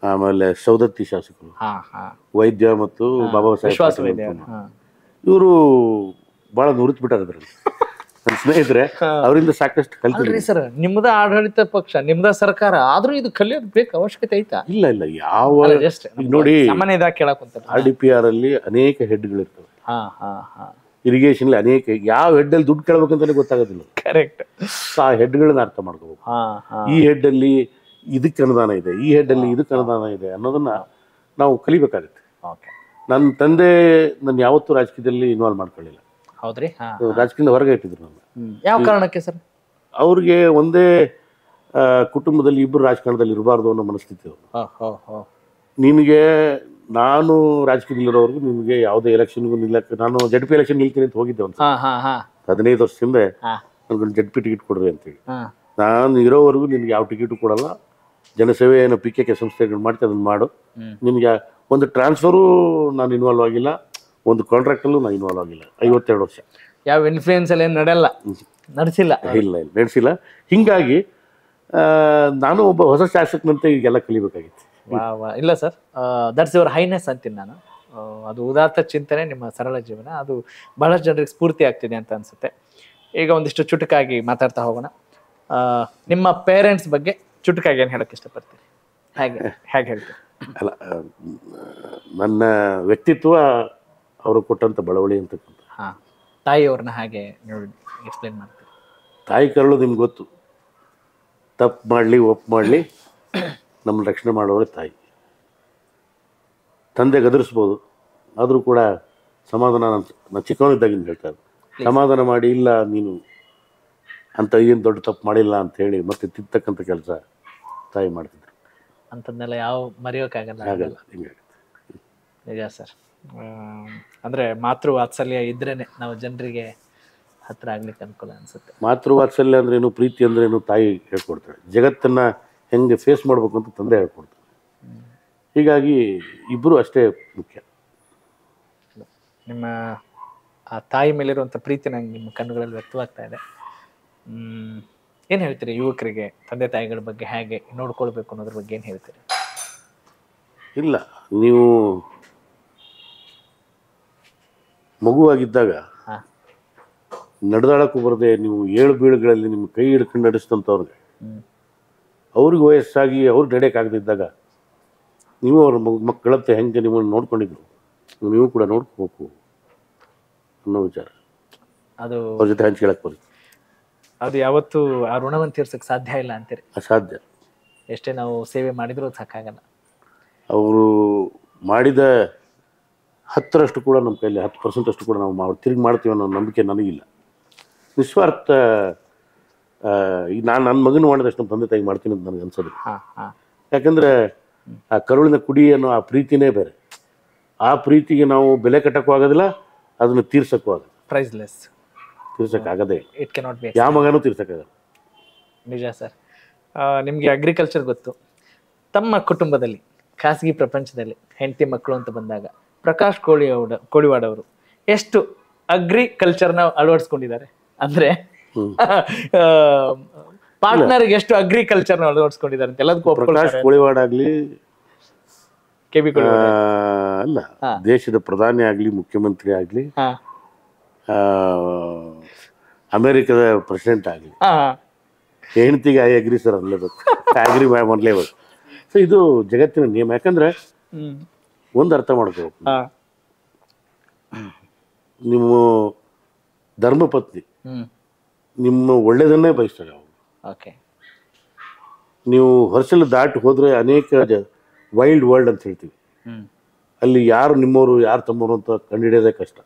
ಆಮೇಲೆ ಸೌದತ್ತಿ ಶಾಸಕರು, ವೈದ್ಯ ಮತ್ತು ಬಾಬಾ ಸಾಹೇಬ್ ಇವರು ಬಹಳ ನುರಿತು ಬಿಟ್ಟಾರ ಅದ್ರಲ್ಲಿ. ನನ್ನ ಸ್ನೇಹಿತರೆ, ಅವರಿಂದ ಸಾಕಷ್ಟು ಕಲ್ತಿದ್ರಿ ಸರ್. ನಿಮ್ದ ಆಡಳಿತ ಪಕ್ಷ, ನಿಮ್ದ ಸರ್ಕಾರ, ಆದ್ರೂ ಇದು ಕಲಿಯೋದು ಬೇಕು, ಅವಶ್ಯಕತೆ ಐತಾ? ಇಲ್ಲ ಯಾವ ನೋಡಿ, ಸಾಮಾನ್ಯ ಇದಾಗ ಕೇಳಕ್ ಕುಂತ RDPR ಅಲ್ಲಿ ಅನೇಕ ಹೆಡ್ಗಳಿರ್ತವೆ. ಇರಿಗೇಷನ್ ಅನೇಕ, ಯಾವ ಹೆಡ್ ಅಲ್ಲಿ ದುಡ್ಡು ಕೇಳ್ಬೇಕಂತಾನೆ ಗೊತ್ತಾಗೋದಿಲ್ಲ. ಕರೆಕ್ಟ್. ಆ ಹೆಡ್ಗಳನ್ನ ಅರ್ಥ ಮಾಡ್ಕೋಬೇಕು. ಈ ಹೆಡ್ ಅಲ್ಲಿ ಇದಕ್ಕೆ ಅನುದಾನ ಇದೆ, ಈ ಹೆಡ್ ಅಲ್ಲಿ ಇದಕ್ಕೆ ಅನುದಾನ ಇದೆ ಅನ್ನೋದನ್ನ ನಾವು ಕಲಿಬೇಕಾಗುತ್ತೆ. ನನ್ನ ತಂದೆ ನಾನು ಯಾವತ್ತೂ ರಾಜಕೀಯದಲ್ಲಿ ಇನ್ವಾಲ್ವ್ ಮಾಡ್ಕೊಳ್ಳಿಲ್ಲ. ಹೌದ್ರಿ? ರಾಜಕೀಯದಿಂದ ಹೊರಗೆ ಇಟ್ಟಿದ್ರು ನನ್ನ. ಯಾವ ಕಾರಣಕ್ಕೆ ಸರ್? ಅವ್ರಿಗೆ ಒಂದೇ ಕುಟುಂಬದಲ್ಲಿ ಇಬ್ಬರು ರಾಜಕಾರಣದಲ್ಲಿ ಇರಬಾರ್ದು ಅನ್ನೋ ಮನಸ್ಥಿತಿ ಅವರು. ನಿನಗೆ ನಾನು ರಾಜಕೀಯದಲ್ಲಿರೋರ್ಗು ನಿಮಗೆ ಯಾವುದೇ ಎಲೆಕ್ಷನ್ಗೂ ನಿಲ್ಲಕ್ಕೆ, ನಾನು ZP ಎಲೆಕ್ಷನ್ ನಿಲ್ತೀನಿ ಅಂತ ಹೋಗಿದ್ದೆ ಒಂದು 15 ವರ್ಷ ಹಿಂದೆ. ನನ್ಗೆ ZP ಟಿಕೆಟ್ ಕೊಡ್ರಿ ಅಂತೇಳಿ. ನಾನು ಇರೋವರೆಗೂ ನಿನ್ಗೆ ಯಾವ ಟಿಕೆಟು ಕೊಡಲ್ಲ, ಜನಸೇವೆಯನ್ನು PKK ಸಂಸ್ಥೆಗಳು ಮಾಡ್ತೀನಿ ಅದನ್ನು ಮಾಡು, ನಿನಗೆ ಒಂದು ಟ್ರಾನ್ಸ್ಫರು ನಾನು ಇನ್ವಾಲ್ವ್ ಆಗಿಲ್ಲ, ಒಂದು ಕಾಂಟ್ರಾಕ್ಟಲ್ಲೂ ನಾನು ಇನ್ವಾಲ್ವ್ ಆಗಿಲ್ಲ 52 ವರ್ಷ. ಯಾವ ಇನ್ಫ್ಲೂಯೆನ್ಸ್ ಅಲ್ಲಿ ಏನು ನಡೆಯಲ್ಲ, ನಡೆಸಿಲ್ಲ? ಇಲ್ಲ ನಡೆಸಿಲ್ಲ. ಹಿಂಗಾಗಿ ನಾನು ಒಬ್ಬ ಹೊಸ ಶಾಸಕನಂತೆ ಈಗೆಲ್ಲ ಕಲಿಬೇಕಾಗಿತ್ತು. ಇಲ್ಲ ಸರ್, ದಟ್ಸ್ ಯುವರ್ ಹೈನೆಸ್ ಅಂತೀನಿ ನಾನು. ಅದು ಉದಾತ್ತ ಚಿಂತನೆ, ನಿಮ್ಮ ಸರಳ ಜೀವನ, ಅದು ಬಹಳಷ್ಟು ಜನರಿಗೆ ಸ್ಫೂರ್ತಿ ಆಗ್ತಿದೆ ಅಂತ ಅನ್ಸುತ್ತೆ. ಈಗ ಒಂದಿಷ್ಟು ಚುಟುಕಾಗಿ ಮಾತಾಡ್ತಾ ಹೋಗೋಣ. ನಿಮ್ಮ ಪೇರೆಂಟ್ಸ್ ಬಗ್ಗೆ ಚುಟುಕಾಗಿ ಏನು ಹೇಳಕ್ಕೆ ಇಷ್ಟಪಡ್ತೀರಿ? ಹೇಗೆ ಹೇಳ್ತೀರಿ? ಅಲ್ಲ, ನನ್ನ ವ್ಯಕ್ತಿತ್ವ ಅವರು ಕೊಟ್ಟಂಥ ಬಳವಳಿ ಅಂತಕ್ಕಂಥ. ತಾಯಿಯವ್ರನ್ನ ಹಾಗೆ ನೋಡಿ ಎಕ್ಸ್ಪ್ಲೇನ್ ಮಾಡ್ತೀರಿ? ತಾಯಿ ಕರಳು ನಿಮ್ಗೆ ಗೊತ್ತು, ತಪ್ಪು ಮಾಡಲಿ ಒಪ್ಪು ಮಾಡಲಿ ನಮ್ಮ ರಕ್ಷಣೆ ಮಾಡೋರೆ ತಾಯಿ. ತಂದೆ ಗದರಿಸ್ಬೋದು, ಆದರೂ ಕೂಡ ಸಮಾಧಾನ, ನಾನು ಚಿಕ್ಕವನಿದ್ದಾಗಿಂದ ಹೇಳ್ತಾರೆ, ಸಮಾಧಾನ ಮಾಡಿ, ಇಲ್ಲ ನೀನು ಅಂತ ಏನು ದೊಡ್ಡ ತಪ್ಪು ಮಾಡಿಲ್ಲ ಅಂತ ಹೇಳಿ ಮತ್ತೆ ತಿದ್ದತಕ್ಕಂಥ ಕೆಲಸ ತಾಯಿ ಮಾಡ್ತಿದ್ರು. ಅಂಥದ್ದನ್ನೆಲ್ಲ ಯಾವ ಮರೆಯೋಕ್ಕಾಗಲ್ಲ. ಆಗಲ್ಲ, ಹಿಂಗಾಗುತ್ತೆ. ನಿಜ ಸರ್. ಅಂದರೆ ಮಾತೃ ವಾತ್ಸಲ್ಯ ಇದ್ರೇನೆ ನಾವು ಜನರಿಗೆ ಹತ್ರ ಆಗ್ಲಿಕ್ಕೆ ಅನುಕೂಲ ಅನಿಸುತ್ತೆ. ಮಾತೃ ವಾತ್ಸಲ್ಯ ಅಂದ್ರೇನು, ಪ್ರೀತಿ ಅಂದ್ರೇನು ತಾಯಿ ಹೇಳ್ಕೊಡ್ತಾಳೆ. ಜಗತ್ತನ್ನು ಹೆಂಗೆ ಫೇಸ್ ಮಾಡ್ಬೇಕು ಅಂತ ತಂದೆ ಹೇಳ್ಕೊಡ್ತಾಳೆ. ಹೀಗಾಗಿ ಇಬ್ಬರು ಅಷ್ಟೇ ಮುಖ್ಯ. ನಿಮ್ಮ ಆ ತಾಯಿ ಮೇಲಿರುವಂಥ ಪ್ರೀತಿ ನಂಗೆ ನಿಮ್ಮ ಕಣ್ಣುಗಳಲ್ಲಿ ವ್ಯಕ್ತವಾಗ್ತಾ ಇದೆ. ಏನು ಹೇಳ್ತೀರಿ ಯುವಕರಿಗೆ ತಂದೆ ತಾಯಿಗಳ ಬಗ್ಗೆ ಹೇಗೆ ನೋಡ್ಕೊಳ್ಬೇಕು ಅನ್ನೋದ್ರ ಬಗ್ಗೆ ಏನು ಹೇಳ್ತೀರಿ? ಇಲ್ಲ, ನೀವು ಮಗುವಾಗಿದ್ದಾಗ ನಡೆದಾಡಕ್ಕೂ ಬರದೆ ನೀವು ಏಳು ಬೀಳುಗಳಲ್ಲಿ ನಿಮ್ಮ ಕೈ ಹಿಡ್ಕೊಂಡು ನಡೆಸ್ತಂಥವ್ರಿಗೆ, ಅವ್ರಿಗೆ ವಯಸ್ಸಾಗಿ ಅವ್ರು ನಡೆಯೋಕ್ಕಾಗದಿದ್ದಾಗ ನೀವು ಅವ್ರ ಮಕ್ಕಳತ್ತೆ ಹೆಂಗೆ ನಿಮ್ಮನ್ನು ನೋಡ್ಕೊಂಡಿದ್ರು, ನೀವು ಕೂಡ ನೋಡ್ಕೋಬೇಕು ಅನ್ನೋ ವಿಚಾರ ಅದು ಅವ್ರ ಜೊತೆ ಹಂಚ್ಕೊಳಕ್ಕೆ ಬರುತ್ತೆ. ಅದು ಯಾವತ್ತೂ ಆ ಋಣವನ್ನು ತೀರ್ಸಕ್ಕೆ ಸಾಧ್ಯ ಇಲ್ಲ ಅಂತೀರಿ? ಅಸಾಧ್ಯ. ಎಷ್ಟೇ ನಾವು ಸೇವೆ ಮಾಡಿದರೂ ಸಾಕಾಗಲ್ಲ. ಅವರು ಮಾಡಿದ 10% ಕೂಡ ನಮ್ಮ ಕೈಯಲ್ಲಿ 10% ಕೂಡ ನಾವು ತಿರುಗಿ ಮಾಡ್ತೀವಿ ಅನ್ನೋ ನಂಬಿಕೆ ನನಗಿಲ್ಲ. ನಿಸ್ವಾರ್ಥ ನಾನು ನನ್ನ ಮಗನ ಮಾಡಿದಷ್ಟು ನಮ್ಮ ತಂದೆ ತಾಯಿ ಮಾಡ್ತೀನಿ ಅಂತ ನನಗೆ ಅನ್ಸೋದಿಲ್ಲ. ಯಾಕಂದರೆ ಆ ಕರುಳಿನ ಕುಡಿ ಅನ್ನೋ ಆ ಪ್ರೀತಿನೇ ಬೇರೆ. ಆ ಪ್ರೀತಿಗೆ ನಾವು ಬೆಲೆ ಕಟ್ಟಕ್ಕೂ ಆಗೋದಿಲ್ಲ, ಅದನ್ನು ತೀರ್ಸಕ್ಕೂ ಆಗೋದು. ಪ್ರೈಸ್ಲೆಸ್, ತೀರ್ಸಕ್ಕಾಗದೇ. It cannot be. ಯಾವ ಮಗನೂ ತೀರ್ಸಕ್ಕಾಗಲ್ಲ. ನಿಜ ಸರ್. ನಿಮಗೆ ಅಗ್ರಿಕಲ್ಚರ್ ಗೊತ್ತು. ತಮ್ಮ ಕುಟುಂಬದಲ್ಲಿ, ಖಾಸಗಿ ಪ್ರಪಂಚದಲ್ಲಿ ಹೆಂಡತಿ ಮಕ್ಕಳು ಅಂತ ಬಂದಾಗ ಪ್ರಕಾಶ್ ಕೋಳಿವಾಡ್ ಅವರು ಎಷ್ಟು ಅಗ್ರಿಕಲ್ಚರ್ನ ಅಳವಡಿಸ್ಕೊಂಡಿದ್ದಾರೆ? ಅಂದರೆ ಪಾರ್ಟ್ನರ್ಗೆ ಎಷ್ಟು ಅಗ್ರಿಕಲ್ಚರ್ನ ಅಳವಡಿಸ್ಕೊಂಡಿದ್ದಾರೆ ಅಂತ ಎಲ್ಲದಕ್ಕೂ ಪ್ರಕಾಶ್ ಕೋಳಿವಾಡ್ ಆಗಲಿ, KB ಕೋಳಿವಾಡ್ ಅಲ್ಲ, ದೇಶದ ಪ್ರಧಾನಿ ಆಗಲಿ, ಮುಖ್ಯಮಂತ್ರಿ ಆಗಲಿ, ಅಮೇರಿಕದ ಪ್ರೆಸಿಡೆಂಟ್ ಆಗಲಿ, ಹೆಂಡತಿಗೆ ಅಗ್ರಿ ಸರ್ ಅನ್ಲೇಬೇಕು, ಅಗ್ರಿ ಮಾಡಲೇಬೇಕು. ಸೊ ಇದು ಜಗತ್ತಿನ ನಿಯಮ. ಯಾಕಂದ್ರೆ ಒಂದು ಅರ್ಥ ಮಾಡ್ಕೋಬೇಕು, ನಿಮ್ಮ ಧರ್ಮಪತ್ನಿ ನಿಮ್ಮ ಒಳ್ಳೇದನ್ನೇ ಬಯಸ್ತಾರೆ. ಅವರು ನೀವು ಹೊರಸಲು ದಾಟಿ ಹೋದರೆ ಅನೇಕ ವೈಲ್ಡ್ ವರ್ಲ್ಡ್ ಅಂತ ಹೇಳ್ತೀವಿ, ಅಲ್ಲಿ ಯಾರು ನಿಮ್ಮವರು ಯಾರು ತಮ್ಮವರು ಅಂತ ಕಂಡುಹಿಡಿಯೋದೇ ಕಷ್ಟ.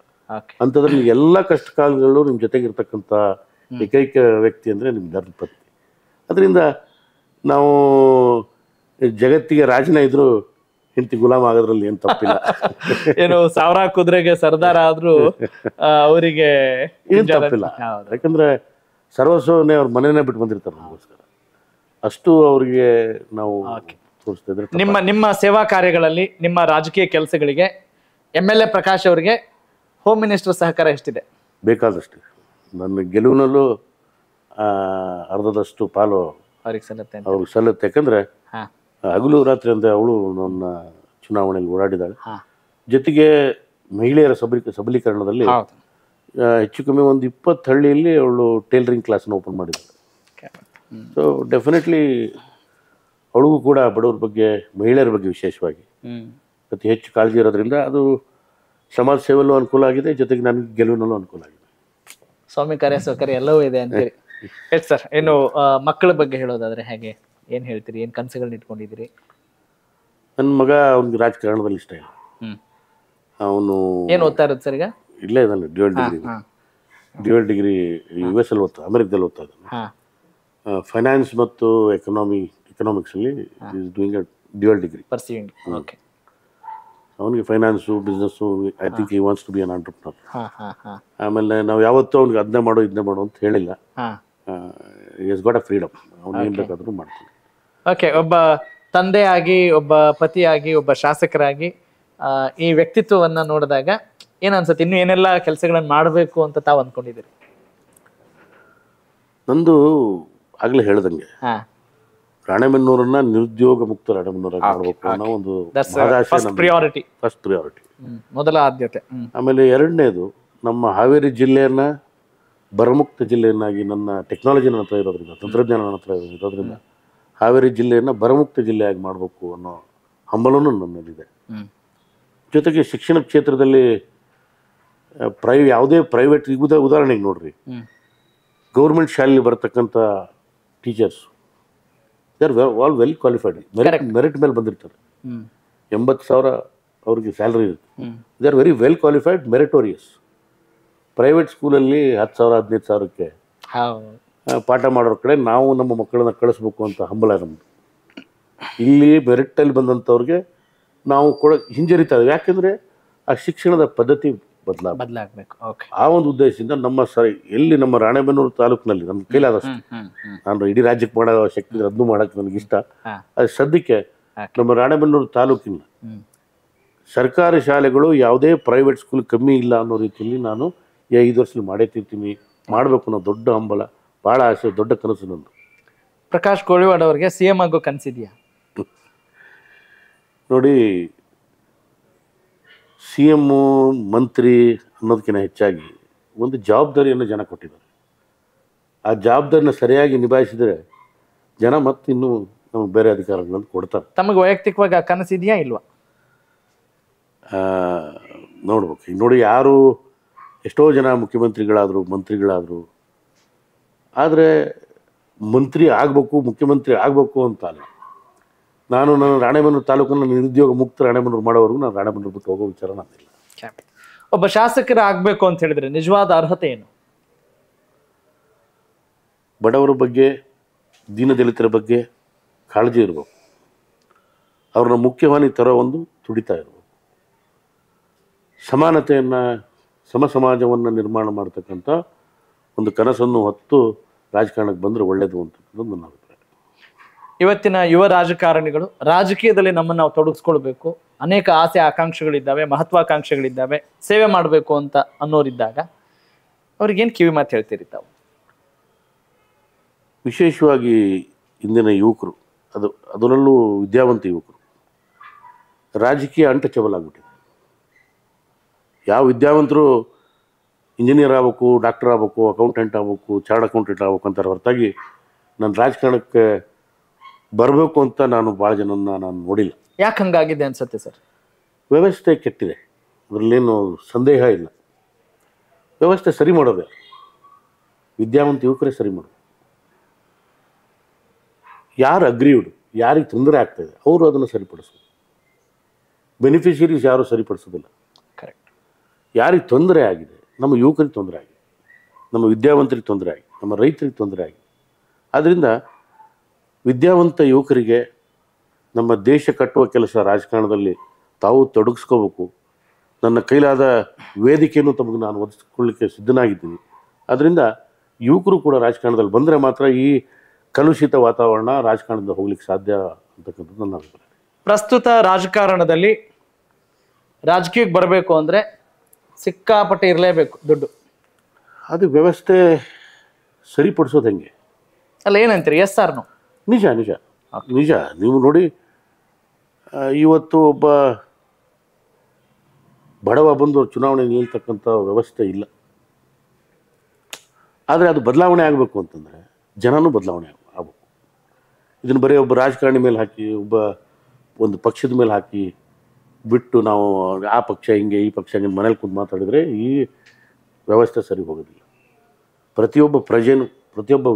ಅಂಥದ್ರಲ್ಲಿ ಎಲ್ಲ ಕಷ್ಟ ಕಾಲಗಳು ನಿಮ್ಮ ಜೊತೆಗಿರ್ತಕ್ಕಂಥ ಏಕೈಕ ವ್ಯಕ್ತಿ ಅಂದರೆ ನಿಮ್ಮ ಧರ್ಮಪತ್ನಿ. ಅದರಿಂದ ನಾವು ಜಗತ್ತಿಗೆ ರಾಜನ ಇದ್ದರೂ ಹೆಂಡತಿ ಗುಲಾಮ್ ಆಗೋದ್ರಲ್ಲಿ ಏನು ತಪ್ಪಿಲ್ಲ. ಏನು 1000 ಕುದುರೆಗೆ ಸರ್ದಾರ ಆದ್ರೂ ಅವರಿಗೆ ಏನು ತಪ್ಪಿಲ್ಲ. ಯಾಕಂದ್ರೆ ಸರ್ವಸ್ವನೇ ಅವ್ರ ಮನೆಯೇ ಬಿಟ್ಟು ಬಂದಿರ್ತಾರೆ ನಮಗೋಸ್ಕರ. ಅಷ್ಟು ಅವ್ರಿಗೆ ನಾವು ತೋರಿಸ್ತಾ ಇದ್ರೆ. ನಿಮ್ಮ ಸೇವಾ ಕಾರ್ಯಗಳಲ್ಲಿ, ನಿಮ್ಮ ರಾಜಕೀಯ ಕೆಲಸಗಳಿಗೆ MLA ಪ್ರಕಾಶ್ ಅವರಿಗೆ ಹೋಮ್ ಮಿನಿಸ್ಟರ್ ಸಹಕಾರ ಎಷ್ಟಿದೆ? ಬೇಕಾದಷ್ಟು. ನನ್ನ ಗೆಲುವಿನಲ್ಲೂ ಅರ್ಧದಷ್ಟು ಪಾಲು ಅವ್ರಿಗೆ ಸಲ್ಲತ್ತೆ. ಅವ್ರಿಗೆ ಸಲ್ಲತ್ತೆ. ಯಾಕಂದ್ರೆ ಹಗಲು ರಾತ್ರಿ ಅಂತ ಅವಳು ನನ್ನ ಚುನಾವಣೆಯಲ್ಲಿ ಓಡಾಡಿದಾಳೆ. ಜೊತೆಗೆ ಮಹಿಳೆಯರ ಸಬಲೀಕರಣದಲ್ಲಿ ಹೆಚ್ಚು ಕಮ್ಮಿ ಒಂದು 20 ಹಳ್ಳಿಯಲ್ಲಿ ಅವಳು ಟೈಲರಿಂಗ್ ಕ್ಲಾಸ್ನ ಓಪನ್ ಮಾಡಿದ್ದಾಳೆ. ಸೊ ಡೆಫಿನೆಟ್ಲಿ ಅವಳಿಗೂ ಕೂಡ ಬಡವ್ರ ಬಗ್ಗೆ, ಮಹಿಳೆಯರ ಬಗ್ಗೆ ವಿಶೇಷವಾಗಿ ಅತಿ ಹೆಚ್ಚು ಕಾಳಜಿ ಇರೋದ್ರಿಂದ ಅದು ಸಮಾಜ ಸೇವೆಯಲ್ಲೂ ಅನುಕೂಲ ಆಗಿದೆ, ಜೊತೆಗೆ ನನಗೆ ಗೆಲುವಿನಲ್ಲೂ ಅನುಕೂಲ ಆಗಿದೆ. ಸ್ವಾಮಿ ಕಾರ್ಯ ಸೌಕರ್ಯ ಎಲ್ಲವೂ ಇದೆ ಅಂತೀರಿ. ಎಸ್ ಸರ್, ಇನ್ನು ಮಕ್ಕಳ ಬಗ್ಗೆ ಹೇಳೋದಾದ್ರೆ ಹೇಗೆ, ಏನು ಹೇಳ್ತೀರಿ? ಏನು ಕನಸುಗಳನ್ನ ಇಟ್ಕೊಂಡಿದ್ದೀರಿ? ನನ್ನ ಮಗ ಅವ್ನಿಗೆ ರಾಜಕಾರಣದಲ್ಲಿ ಇಷ್ಟ ಇಲ್ಲ. ಅವನು ಏನು ಓದ್ತಾ ಇರೋದು ಸರ್ ಈಗ? ಇಲ್ಲೇ ಇದ್ದಾನೆ, ಡ್ಯುಯಲ್ ಡಿಗ್ರಿ US ಅಲ್ಲಿ ಓದ್ತಾ, ಅಮೆರಿಕದಲ್ಲಿ ಓದ್ತಾ ಇದ್ದಾನೆ. ಫೈನಾನ್ಸ್ ಮತ್ತು ಎಕನಾಮಿಕ್ಸಲ್ಲಿ is doing a dual degree. Pursuing. Okay. ಅವನಿಗೆ finance, business, I think he wants to be an entrepreneur. ಆಮೇಲೆ ನಾವು ಯಾವತ್ತೂ ಅವ್ನಿಗೆ ಅದನ್ನೇ ಮಾಡು ಇದನ್ನೇ ಮಾಡು ಅಂತ ಹೇಳಿಲ್ಲ. ಈಸ್ ಗಾಟ್ ಅ ಫ್ರೀಡಮ್, ಅವ್ನು ಏನು ಬೇಕಾದರೂ ಮಾಡ್ತಾನೆ. ಓಕೆ. ಒಬ್ಬ ತಂದೆಯಾಗಿ, ಒಬ್ಬ ಪತಿಯಾಗಿ, ಒಬ್ಬ ಶಾಸಕರಾಗಿ ಈ ವ್ಯಕ್ತಿತ್ವವನ್ನು ನೋಡಿದಾಗ ಏನು ಅನ್ಸುತ್ತೆ? ಇನ್ನು ಏನೆಲ್ಲ ಕೆಲಸಗಳನ್ನು ಮಾಡಬೇಕು ಅಂತ ತಾವು ಅಂದ್ಕೊಂಡಿದ್ದೀರಿ? ನಂದು ಆಗಲೇ ಹೇಳ್ದಂಗೆ ರಾಣೆಬೆನ್ನೂರನ್ನ ನಿರುದ್ಯೋಗ ಮುಕ್ತ ರಾಣೆಬೆನ್ನೂರಾಗಿ ಮಾಡಬೇಕು ಅನ್ನೋ ಒಂದು ಫಸ್ಟ್ ಪ್ರಿಯಾರಿಟಿ. ಮೊದಲ ಆದ್ಯತೆ. ಆಮೇಲೆ ಎರಡನೇದು, ನಮ್ಮ ಹಾವೇರಿ ಜಿಲ್ಲೆಯನ್ನ ಬರಮುಕ್ತ ಜಿಲ್ಲೆಯನ್ನಾಗಿ, ನನ್ನ ಟೆಕ್ನಾಲಜಿ ನನ್ನ ಹತ್ರ ಇರೋದ್ರಿಂದ, ತಂತ್ರಜ್ಞಾನ ನನ್ನ ಹತ್ರ ಇರೋದ್ರಿಂದ ಹಾವೇರಿ ಜಿಲ್ಲೆಯನ್ನು ಬರಮುಕ್ತ ಜಿಲ್ಲೆಯಾಗಿ ಮಾಡಬೇಕು ಅನ್ನೋ ಹಂಬಲನೂ ನನ್ನಲ್ಲಿದೆ. ಜೊತೆಗೆ ಶಿಕ್ಷಣ ಕ್ಷೇತ್ರದಲ್ಲಿ ಯಾವುದೇ ಪ್ರೈವೇಟ್, ಉದಾಹರಣೆಗೆ ನೋಡ್ರಿ, ಗೌರ್ಮೆಂಟ್ ಶಾಲೆಯಲ್ಲಿ ಬರತಕ್ಕಂಥ teachers they are all well qualified, merit ಮೇಲೆ ಬಂದಿರ್ತಾರೆ. 80,000 ಅವ್ರಿಗೆ ಸ್ಯಾಲ್ರಿ ಇರುತ್ತೆ. They are very well qualified, meritorious. Private ಸ್ಕೂಲಲ್ಲಿ 10,000 15,000ಕ್ಕೆ ಪಾಠ ಮಾಡೋರ ಕಡೆ ನಾವು ನಮ್ಮ ಮಕ್ಕಳನ್ನ ಕಳಿಸ್ಬೇಕು ಅಂತ ಹಂಬಲ ನಮ್ಮದು. ಇಲ್ಲಿ ಮೆರಿಟಲ್ಲಿ ಬಂದಂಥವ್ರಿಗೆ ನಾವು ಹಿಂಜರಿತಾ ಇದ್ದೀವಿ. ಯಾಕೆಂದರೆ ಆ ಶಿಕ್ಷಣದ ಪದ್ಧತಿ ಬದಲಾಗಬೇಕು. ಆ ಒಂದು ಉದ್ದೇಶದಿಂದ ಎಲ್ಲಿ ನಮ್ಮ ರಾಣೆಬೆನ್ನೂರು ತಾಲೂಕಿನಲ್ಲಿ ನಮ್ಮ ಕೈಲಾದಷ್ಟು, ನಾನು ಇಡೀ ರಾಜ್ಯಕ್ಕೆ ಮಾಡೋ ಶಕ್ತಿ ಅದನ್ನು ಮಾಡೋಕ್ಕೆ ನನಗಿಷ್ಟ. ಅದು ಸದ್ಯಕ್ಕೆ ನಮ್ಮ ರಾಣೆಬೆನ್ನೂರು ತಾಲೂಕಿನ ಸರ್ಕಾರಿ ಶಾಲೆಗಳು ಯಾವುದೇ ಪ್ರೈವೇಟ್ ಸ್ಕೂಲ್ ಕಮ್ಮಿ ಇಲ್ಲ ಅನ್ನೋ ರೀತಿಯಲ್ಲಿ ನಾನು 5 ವರ್ಷದಲ್ಲಿ ಮಾಡೇ ತೀರ್ತೀನಿ, ಮಾಡಬೇಕು ಅನ್ನೋ ದೊಡ್ಡ ಹಂಬಲ, ಭಾಳ ಆಸೆ, ದೊಡ್ಡ ಕನಸು ನಂದು. ಪ್ರಕಾಶ್ ಕೋಳಿವಾಡ್ ಅವರಿಗೆ CM ಆಗೋ ಕನಸಿದೆಯಾ? ನೋಡಿ, CM ಮಂತ್ರಿ ಅನ್ನೋದಕ್ಕಿಂತ ಹೆಚ್ಚಾಗಿ ಒಂದು ಜವಾಬ್ದಾರಿಯನ್ನು ಜನ ಕೊಟ್ಟಿದ್ದಾರೆ. ಆ ಜವಾಬ್ದಾರಿನ ಸರಿಯಾಗಿ ನಿಭಾಯಿಸಿದರೆ ಜನ ಮತ್ತಿನ್ನೂ ನಮಗೆ ಬೇರೆ ಅಧಿಕಾರಗಳನ್ನು ಕೊಡ್ತಾರೆ. ತಮಗೆ ವೈಯಕ್ತಿಕವಾಗಿ ಆ ಕನಸಿದೆಯಾ ಇಲ್ವಾ? ನೋಡ್ಬೇಕು. ಈಗ ನೋಡಿ, ಯಾರು ಎಷ್ಟೋ ಜನ ಮುಖ್ಯಮಂತ್ರಿಗಳಾದರು, ಮಂತ್ರಿಗಳಾದರು, ಆದರೆ ಮಂತ್ರಿ ಆಗಬೇಕು, ಮುಖ್ಯಮಂತ್ರಿ ಆಗಬೇಕು ಅಂತ ಅಲ್ಲ. ನಾನು ನನ್ನ ರಾಣೆಬೆನ್ನೂರು ತಾಲೂಕನ್ನು ನಿರುದ್ಯೋಗ ಮುಕ್ತ ರಾಣೆಬೆನ್ನೂರು ಮಾಡೋವರೆಗೂ ನಾನು ರಾಣೆಬೆನ್ನೂರು ಬಿಟ್ಟು ಹೋಗೋ ವಿಚಾರ ನಾನಿಲ್ಲ. ಒಬ್ಬ ಶಾಸಕರ ಆಗಬೇಕು ಅಂತ ಹೇಳಿದ್ರೆ ನಿಜವಾದ ಅರ್ಹತೆ ಏನು? ಬಡವರ ಬಗ್ಗೆ, ದೀನದಲಿತರ ಬಗ್ಗೆ ಕಾಳಜಿ ಇರಬೇಕು. ಅವ್ರನ್ನ ಮುಖ್ಯವಾಹಿನಿ ತರೋ ಒಂದು ತುಡಿತಾ ಇರಬೇಕು. ಸಮಾನತೆಯನ್ನು, ಸಮಾಜವನ್ನು ನಿರ್ಮಾಣ ಮಾಡ್ತಕ್ಕಂಥ ಒಂದು ಕನಸನ್ನು ಹೊತ್ತು ರಾಜಕಾರಣಕ್ಕೆ ಬಂದರೆ ಒಳ್ಳೆಯದು ಅಂತಕ್ಕಂಥದ್ದು ನನ್ನ ಅಭಿಪ್ರಾಯ. ಇವತ್ತಿನ ಯುವ ರಾಜಕಾರಣಿಗಳು ರಾಜಕೀಯದಲ್ಲಿ ನಮ್ಮನ್ನು ನಾವು ತೊಡಗಿಸ್ಕೊಳ್ಬೇಕು, ಅನೇಕ ಆಸೆ ಆಕಾಂಕ್ಷೆಗಳಿದ್ದಾವೆ, ಮಹತ್ವಾಕಾಂಕ್ಷೆಗಳಿದ್ದಾವೆ, ಸೇವೆ ಮಾಡಬೇಕು ಅಂತ ಅನ್ನೋರಿದ್ದಾಗ ಅವ್ರಿಗೇನು ಕಿವಿ ಮಾತು ಹೇಳ್ತೀರಿ ತಾವು? ವಿಶೇಷವಾಗಿ ಇಂದಿನ ಯುವಕರು, ಅದರಲ್ಲೂ ವಿದ್ಯಾವಂತ ಯುವಕರು, ರಾಜಕೀಯ ಅಂಟಚಬಲಾಗ್ಬಿಟ್ಟಿದೆ. ಯಾವ ವಿದ್ಯಾವಂತರು ಇಂಜಿನಿಯರ್ ಆಗಬೇಕು, ಡಾಕ್ಟರ್ ಆಗಬೇಕು, ಅಕೌಂಟೆಂಟ್ ಆಗಬೇಕು, ಚಾರ್ಡ್ ಅಕೌಂಟೆಂಟ್ ಆಗಬೇಕು ಅಂತಾರೆ ಹೊರತಾಗಿ ನಾನು ರಾಜಕಾರಣಕ್ಕೆ ಬರಬೇಕು ಅಂತ ನಾನು ಭಾಳ ಜನನ್ನ ನಾನು ನೋಡಿಲ್ಲ. ಯಾಕೆ ಹಂಗಾಗಿದೆ ಅನ್ಸುತ್ತೆ ಸರ್? ವ್ಯವಸ್ಥೆ ಕೆಟ್ಟಿದೆ, ಅದರಲ್ಲೇನು ಸಂದೇಹ ಇಲ್ಲ. ವ್ಯವಸ್ಥೆ ಸರಿ ಮಾಡೋದೇ ವಿದ್ಯಾವಂತ ಯುವಕರೇ ಸರಿ ಮಾಡೋದು. ಯಾರು ಅಗ್ರೀವ್ಡ್, ಯಾರಿಗೆ ತೊಂದರೆ ಆಗ್ತಾಯಿದೆ ಅವರು ಅದನ್ನು ಸರಿಪಡಿಸೋದು. ಬೆನಿಫಿಷರೀಸ್ ಯಾರು ಸರಿಪಡಿಸೋದಿಲ್ಲ. ಕರೆಕ್ಟ್. ಯಾರಿಗೆ ತೊಂದರೆ ಆಗಿದೆ, ನಮ್ಮ ಯುವಕರಿಗೆ ತೊಂದರೆ ಆಗಿದೆ, ನಮ್ಮ ವಿದ್ಯಾವಂತರಿಗೆ ತೊಂದರೆ ಆಗಿದೆ, ನಮ್ಮ ರೈತರಿಗೆ ತೊಂದರೆ ಆಗಿದೆ. ಆದ್ದರಿಂದ ವಿದ್ಯಾವಂತ ಯುವಕರಿಗೆ ನಮ್ಮ ದೇಶ ಕಟ್ಟುವ ಕೆಲಸ ರಾಜಕಾರಣದಲ್ಲಿ ತಾವು ತೊಡಗಿಸ್ಕೋಬೇಕು. ನನ್ನ ಕೈಲಾದ ವೇದಿಕೆಯನ್ನು ತಮಗೆ ನಾನು ಒದಗಿಸ್ಕೊಳ್ಳಿಕ್ಕೆ ಸಿದ್ಧನಾಗಿದ್ದೀನಿ. ಅದರಿಂದ ಯುವಕರು ಕೂಡ ರಾಜಕಾರಣದಲ್ಲಿ ಬಂದರೆ ಮಾತ್ರ ಈ ಕಲುಷಿತ ವಾತಾವರಣ ರಾಜಕಾರಣದಿಂದ ಹೋಗ್ಲಿಕ್ಕೆ ಸಾಧ್ಯ ಅಂತಕ್ಕಂಥದ್ದು ನನ್ನ ಅಭಿಪ್ರಾಯ. ಪ್ರಸ್ತುತ ರಾಜಕಾರಣದಲ್ಲಿ ರಾಜಕೀಯಕ್ಕೆ ಬರಬೇಕು ಅಂದರೆ ಸಿಕ್ಕಾಪಟ್ಟೆ ಇರಲೇಬೇಕು ದುಡ್ಡು. ಅದು ವ್ಯವಸ್ಥೆ ಸರಿಪಡಿಸೋದು ಹೆಂಗೆ? ಅಲ್ಲ, ಏನಂತೀರಿ? Yes or no? ನಿಜ ನಿಜ ನಿಜ. ನೀವು ನೋಡಿ, ಇವತ್ತು ಒಬ್ಬ ಬಡವ ಬಂದು ಚುನಾವಣೆ ನಿಲ್ತಕ್ಕಂಥ ವ್ಯವಸ್ಥೆ ಇಲ್ಲ. ಆದರೆ ಅದು ಬದಲಾವಣೆ ಆಗಬೇಕು ಅಂತಂದರೆ ಜನನೂ ಬದಲಾವಣೆ ಆಗಬೇಕು. ಇದನ್ನು ಬರೀ ಒಬ್ಬ ರಾಜಕಾರಣಿ ಮೇಲೆ ಹಾಕಿ, ಒಂದು ಪಕ್ಷದ ಮೇಲೆ ಹಾಕಿ ಬಿಟ್ಟು ನಾವು ಆ ಪಕ್ಷ ಹಿಂಗೆ ಈ ಪಕ್ಷ ಹಿಂಗೆ ಮನೇಲಿ ಕೂತು ಮಾತಾಡಿದರೆ ಈ ವ್ಯವಸ್ಥೆ ಸರಿ ಹೋಗೋದಿಲ್ಲ. ಪ್ರತಿಯೊಬ್ಬ ಪ್ರಜೆನೂ, ಪ್ರತಿಯೊಬ್ಬ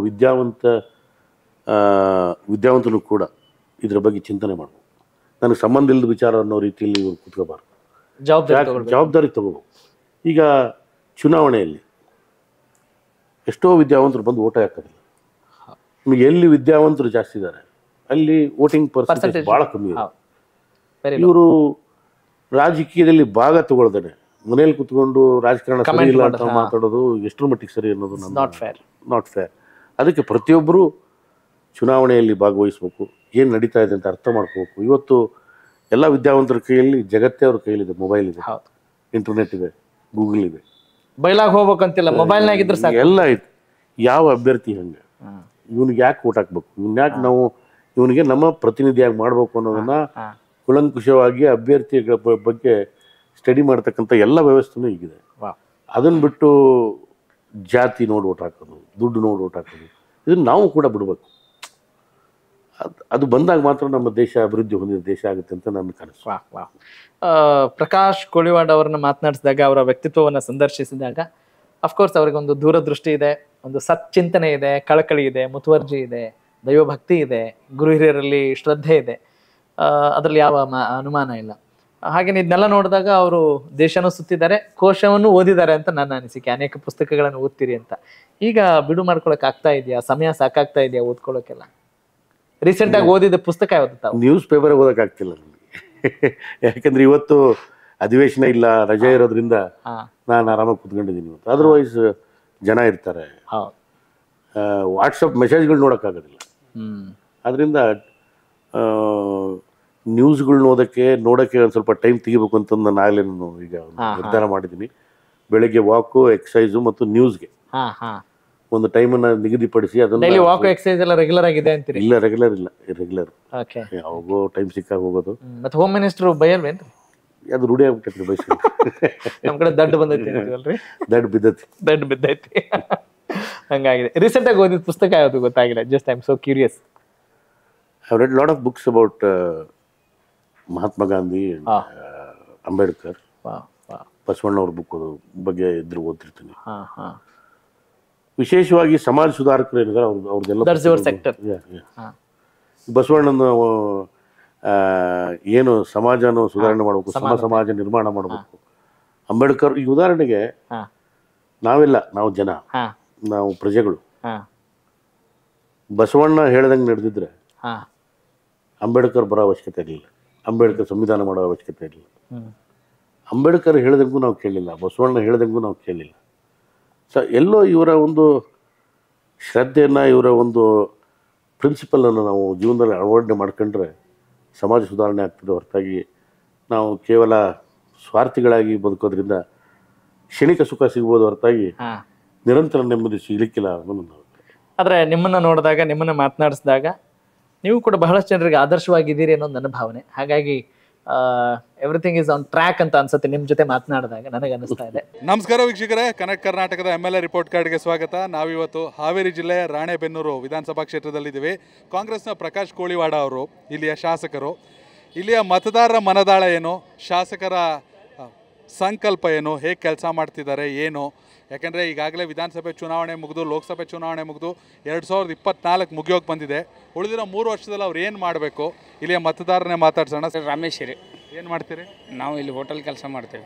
ವಿದ್ಯಾವಂತನೂ ಕೂಡ ಇದರ ಬಗ್ಗೆ ಚಿಂತನೆ ಮಾಡಬೇಕು. ನನಗೆ ಸಂಬಂಧ ಇಲ್ಲದ ವಿಚಾರ ಅನ್ನೋ ರೀತಿಯಲ್ಲಿ ಇವರು ಕೂತ್ಕೋಬಾರ್ದು, ಜವಾಬ್ದಾರಿ ತಗೋಬೇಕು. ಈಗ ಚುನಾವಣೆಯಲ್ಲಿ ಎಷ್ಟೋ ವಿದ್ಯಾವಂತರು ಬಂದು ಓಟ ಹಾಕೋದಿಲ್ಲ. ನಿಮಗೆ ಎಲ್ಲಿ ವಿದ್ಯಾವಂತರು ಜಾಸ್ತಿ ಇದ್ದಾರೆ ಅಲ್ಲಿ ವೋಟಿಂಗ್ ಪರ್ಸೆಂಟೇಜ್ ಭಾಳ ಕಮ್ಮಿ ಇದೆ. ಇವರು ರಾಜಕೀಯದಲ್ಲಿ ಭಾಗ ತಗೊಳ್ದೇನೆ ಮನೇಲಿ ಕುತ್ಕೊಂಡು ರಾಜಕಾರಣ ಸರಿ ಇಲ್ಲ ಅಂತ ಮಾತಾಡೋದು ಎಷ್ಟರ ಮಟ್ಟಿಗೆ ಸರಿ ಅನ್ನೋದು ನಾಟ್ ಫೇರ್. ಅದಕ್ಕೆ ಪ್ರತಿಯೊಬ್ಬರು ಚುನಾವಣೆಯಲ್ಲಿ ಭಾಗವಹಿಸಬೇಕು, ಏನು ನಡೀತಾ ಇದೆ ಅಂತ ಅರ್ಥ ಮಾಡ್ಕೋಬೇಕು. ಇವತ್ತು ಎಲ್ಲ ವಿದ್ಯಾವಂತರ ಕೈಯಲ್ಲಿ ಜಗತ್ತೇ ಅವ್ರ ಕೈಯಲ್ಲಿದೆ. ಮೊಬೈಲ್ ಇದೆ, ಇಂಟರ್ನೆಟ್ ಇದೆ, ಗೂಗಲ್ ಇದೆ. ಬೈಲಾಗ್ ಹೋಗ್ಬೇಕಂತಿಲ್ಲ, ಮೊಬೈಲ್ನಾಗಿದ್ರೆ ಸಾಕು, ಎಲ್ಲ ಐತೆ. ಯಾವ ಅಭ್ಯರ್ಥಿ ಹಂಗೆ ಇವನಿಗೆ ಯಾಕೆ ಓಟ್ ಹಾಕ್ಬೇಕು, ಇವನ್ಯಾಕೆ ನಾವು ಇವನಿಗೆ ನಮ್ಮ ಪ್ರತಿನಿಧಿಯಾಗಿ ಮಾಡ್ಬೇಕು ಅನ್ನೋದನ್ನ ಕುಲಂಕುಷವಾಗಿ ಅಭ್ಯರ್ಥಿಗಳ ಬಗ್ಗೆ ಸ್ಟಡಿ ಮಾಡ್ತಕ್ಕಂಥ ಎಲ್ಲ ವ್ಯವಸ್ಥೆನೂ ಈಗಿದೆ. ಅದನ್ನು ಬಿಟ್ಟು ಜಾತಿ ನೋಡಿ ಓಟ್ ಹಾಕೋದು, ದುಡ್ಡು ನೋಡಿ ಓಟ್ ಹಾಕೋದು, ಇದನ್ನು ನಾವು ಕೂಡ ಬಿಡಬೇಕು. ಅದು ಬಂದಾಗ ಮಾತ್ರ ನಮ್ಮ ದೇಶ ಅಭಿವೃದ್ಧಿ ಹೊಂದಿದ ದೇಶ ಆಗುತ್ತೆ ಅಂತ ನನ್ನ ಕನಸು. ಪ್ರಕಾಶ್ ಕೋಳಿವಾಡ್ ಅವರನ್ನ ಮಾತನಾಡಿಸಿದಾಗ, ಅವರ ವ್ಯಕ್ತಿತ್ವವನ್ನು ಸಂದರ್ಶಿಸಿದಾಗ ಅಫ್ಕೋರ್ಸ್ ಅವರಿಗೊಂದು ದೂರದೃಷ್ಟಿ ಇದೆ, ಒಂದು ಸಚ್ಚಿಂತನೆ ಇದೆ, ಕಳಕಳಿ ಇದೆ, ಮುತುವರ್ಜಿ ಇದೆ, ದೈವಭಕ್ತಿ ಇದೆ, ಗುರು ಹಿರಿಯರಲ್ಲಿ ಶ್ರದ್ಧೆ ಇದೆ, ಅದರಲ್ಲಿ ಯಾವ ಅನುಮಾನ ಇಲ್ಲ. ಹಾಗೇನೆ ಇದನ್ನೆಲ್ಲ ನೋಡಿದಾಗ ಅವರು ದೇಶನೂ ಸುತ್ತಿದ್ದಾರೆ, ಕೋಶವನ್ನು ಓದಿದ್ದಾರೆ ಅಂತ ನನ್ನ ಅನಿಸಿಕೆ. ಅನೇಕ ಪುಸ್ತಕಗಳನ್ನು ಓದ್ತೀರಿ ಅಂತ. ಈಗ ಬಿಡು ಮಾಡ್ಕೊಳಕ್ ಆಗ್ತಾ ಇದೆಯಾ? ಸಮಯ ಸಾಕಾಗ್ತಾ ಇದೆಯಾ ಓದ್ಕೊಳ್ಳೋಕೆಲ್ಲ? ರೀಸೆಂಟ್ ಆಗಿ ಓದಿದ ಪುಸ್ತಕ ಯಾವ್ದು ತಾವು? ನ್ಯೂಸ್ ಪೇಪರ್ ಓದಕ್ಕಾಗ್ತಿಲ್ಲ ನನಗೆ. ಯಾಕಂದ್ರೆ ಇವತ್ತು ಅಧಿವೇಶನ ಇಲ್ಲ, ರಜೆ ಇರೋದ್ರಿಂದ ನಾನು ಆರಾಮಾಗಿ ಕುತ್ಕೊಂಡಿದ್ದೀನಿ. ಇವತ್ತು ಅದರ್ವೈಸ್ ಜನ ಇರ್ತಾರೆ, ವಾಟ್ಸಪ್ ಮೆಸೇಜ್ಗಳು ನೋಡೋಕ್ಕಾಗೋದಿಲ್ಲ. ಅದರಿಂದ ನ್ಯೂಸ್ಗಳ್ನ ನೋಡೋಕ್ಕೆ ಒಂದು ಸ್ವಲ್ಪ ಟೈಮ್ ತೆಗಿಬೇಕು ಅಂತ ನಾನು ಆಗಲೇ ಈಗ ನಿರ್ಧಾರ ಮಾಡಿದ್ದೀನಿ. ಬೆಳಗ್ಗೆ ವಾಕು, ಎಕ್ಸಸೈಸು ಮತ್ತು ನ್ಯೂಸ್ಗೆ ಒಂದು ಟೈಮನ್ನು ನಿಗದಿಪಡಿಸಿ ಅದನ್ನ ವಾಕ್ ಎಕ್ಸರ್ಸೈಸ್ ಎಲ್ಲ ರೆಗ್ಯುಲರ್ ಆಗಿದೆ ಅಂತೀರಿ? ಇಲ್ಲ, ರೆಗ್ಯುಲರ್ ಇಲ್ಲ, ಇರ್ರೆಗ್ಯುಲರ್. ಯಾವಾಗೋ ಟೈಮ್ ಸಿಕ್ಕಾಗ ಹೋಗೋದು. ಮತ್ತೆ ಹೋಮ್ ಮಿನಿಸ್ಟರ್ ಬೈಯಲ್ವೇನ್ರಿ? ಅದು ರೂಢಿ ಆಗ್ಬಿಟ್ಟೈತ್ರಿ ಬೈಸ್. ನಮ್ಮ ಕಡೆ ದಡ್ಡ ಬಂದೈತಿ ಅಲ್ರಿ? ದಡ್ಡ ಬಿದ್ದೈತಿ ಹಂಗಾಗಿದೆ. ರೀಸೆಂಟ್ ಆಗಿ ಓದಿದ ಪುಸ್ತಕ ಯಾವುದು ಗೊತ್ತಾಗಿಲ್ಲ. Just I am so curious. I have read lot of books about Mahatma Gandhi, Ambedkar, ಬಸವಣ್ಣವ್ರ ಬುಕ್ ಬಗ್ಗೆ ಇದ್ರು ಓದ್ತಿರ್ತೀನಿ. ವಿಶೇಷವಾಗಿ ಸಮಾಜ ಸುಧಾರಕರು ಏನಿದ್ದಾರೆ ಅವ್ರದ್ದೆಲ್ಲ ಬಸವಣ್ಣನ ಏನು ಸಮಾಜನ ಸುಧಾರಣೆ ಮಾಡಬೇಕು, ಸಮಾಜ ನಿರ್ಮಾಣ ಮಾಡಬೇಕು. ಅಂಬೇಡ್ಕರ್ ಈ ಉದಾಹರಣೆಗೆ ನಾವು ಜನ, ನಾವು ಪ್ರಜೆಗಳು ಬಸವಣ್ಣ ಹೇಳ್ದಂಗೆ ನಡೆದಿದ್ರೆ ಅಂಬೇಡ್ಕರ್ ಬರೋ ಅವಶ್ಯಕತೆ ಇರಲಿಲ್ಲ, ಅಂಬೇಡ್ಕರ್ ಸಂವಿಧಾನ ಮಾಡೋ ಅವಶ್ಯಕತೆ ಇರಲಿಲ್ಲ. ಅಂಬೇಡ್ಕರ್ ಹೇಳ್ದಂಗೂ ನಾವು ಕೇಳಲಿಲ್ಲ, ಬಸವಣ್ಣ ಹೇಳ್ದಂಗೂ ನಾವು ಕೇಳಲಿಲ್ಲ. ಎಲ್ಲೋ ಇವರ ಒಂದು ಶ್ರದ್ಧೆಯನ್ನು, ಇವರ ಒಂದು ಪ್ರಿನ್ಸಿಪಲನ್ನು ನಾವು ಜೀವನದಲ್ಲಿ ಅಳವಡಿಕೆ ಮಾಡ್ಕೊಂಡ್ರೆ ಸಮಾಜ ಸುಧಾರಣೆ ಆಗ್ತದೆ. ಹೊರತಾಗಿ ನಾವು ಕೇವಲ ಸ್ವಾರ್ಥಿಗಳಾಗಿ ಬದುಕೋದ್ರಿಂದ ಕ್ಷಣಿಕ ಸುಖ ಸಿಗ್ಬೋದು, ಹೊರತಾಗಿ ನಿರಂತರ ನೆಮ್ಮದಿ ಸಿಗಲಿಕ್ಕಿಲ್ಲ ಅನ್ನೋದು. ಆದರೆ ನಿಮ್ಮನ್ನು ನೋಡಿದಾಗ, ನಿಮ್ಮನ್ನು ಮಾತನಾಡಿಸಿದಾಗ ನೀವು ಕೂಡ ಬಹಳಷ್ಟು ಜನರಿಗೆ ಆದರ್ಶವಾಗಿದ್ದೀರಿ ಅನ್ನೋದು ನನ್ನ ಭಾವನೆ. ಹಾಗಾಗಿ ಎವ್ರಿಥಿಂಗ್ ಇಸ್ ಆನ್ ಟ್ರ್ಯಾಕ್ ಅಂತ ಅನ್ಸುತ್ತೆ ನಿಮ್ಮ ಜೊತೆ ಮಾತನಾಡಿದಾಗ ನನಗೆ ಅನಿಸ್ತಾ ಇದೆ. ನಮಸ್ಕಾರ ವೀಕ್ಷಕರೇ, ಕನೆಕ್ಟ್ ಕರ್ನಾಟಕದ MLA ರಿಪೋರ್ಟ್ ಕಾರ್ಡ್ಗೆ ಸ್ವಾಗತ. ನಾವಿವತ್ತು ಹಾವೇರಿ ಜಿಲ್ಲೆಯ ರಾಣೆಬೆನ್ನೂರು ವಿಧಾನಸಭಾ ಕ್ಷೇತ್ರದಲ್ಲಿದ್ದೀವಿ. ಕಾಂಗ್ರೆಸ್ನ ಪ್ರಕಾಶ್ ಕೋಳಿವಾಡ ಅವರು ಇಲ್ಲಿಯ ಶಾಸಕರು. ಇಲ್ಲಿಯ ಮತದಾರರ ಮನದಾಳ ಏನು, ಶಾಸಕರ ಸಂಕಲ್ಪ ಏನು, ಹೇಗೆ ಕೆಲಸ ಮಾಡ್ತಿದ್ದಾರೆ ಏನು, ಯಾಕೆಂದರೆ ಈಗಾಗಲೇ ವಿಧಾನಸಭೆ ಚುನಾವಣೆ ಮುಗಿದು, ಲೋಕಸಭೆ ಚುನಾವಣೆ ಮುಗಿದು 2024 ಮುಗಿಯೋಕೆ ಬಂದಿದೆ. ಉಳಿದಿರೋ 3 ವರ್ಷದಲ್ಲಿ ಅವ್ರು ಏನು ಮಾಡಬೇಕು, ಇಲ್ಲಿಯ ಮತದಾರನೇ ಮಾತಾಡ್ಸೋಣ. ರಮೇಶ್ ರೀ. ಏನು ಮಾಡ್ತೀರಿ? ನಾವು ಇಲ್ಲಿ ಹೋಟೆಲ್ ಕೆಲಸ ಮಾಡ್ತೀವಿ.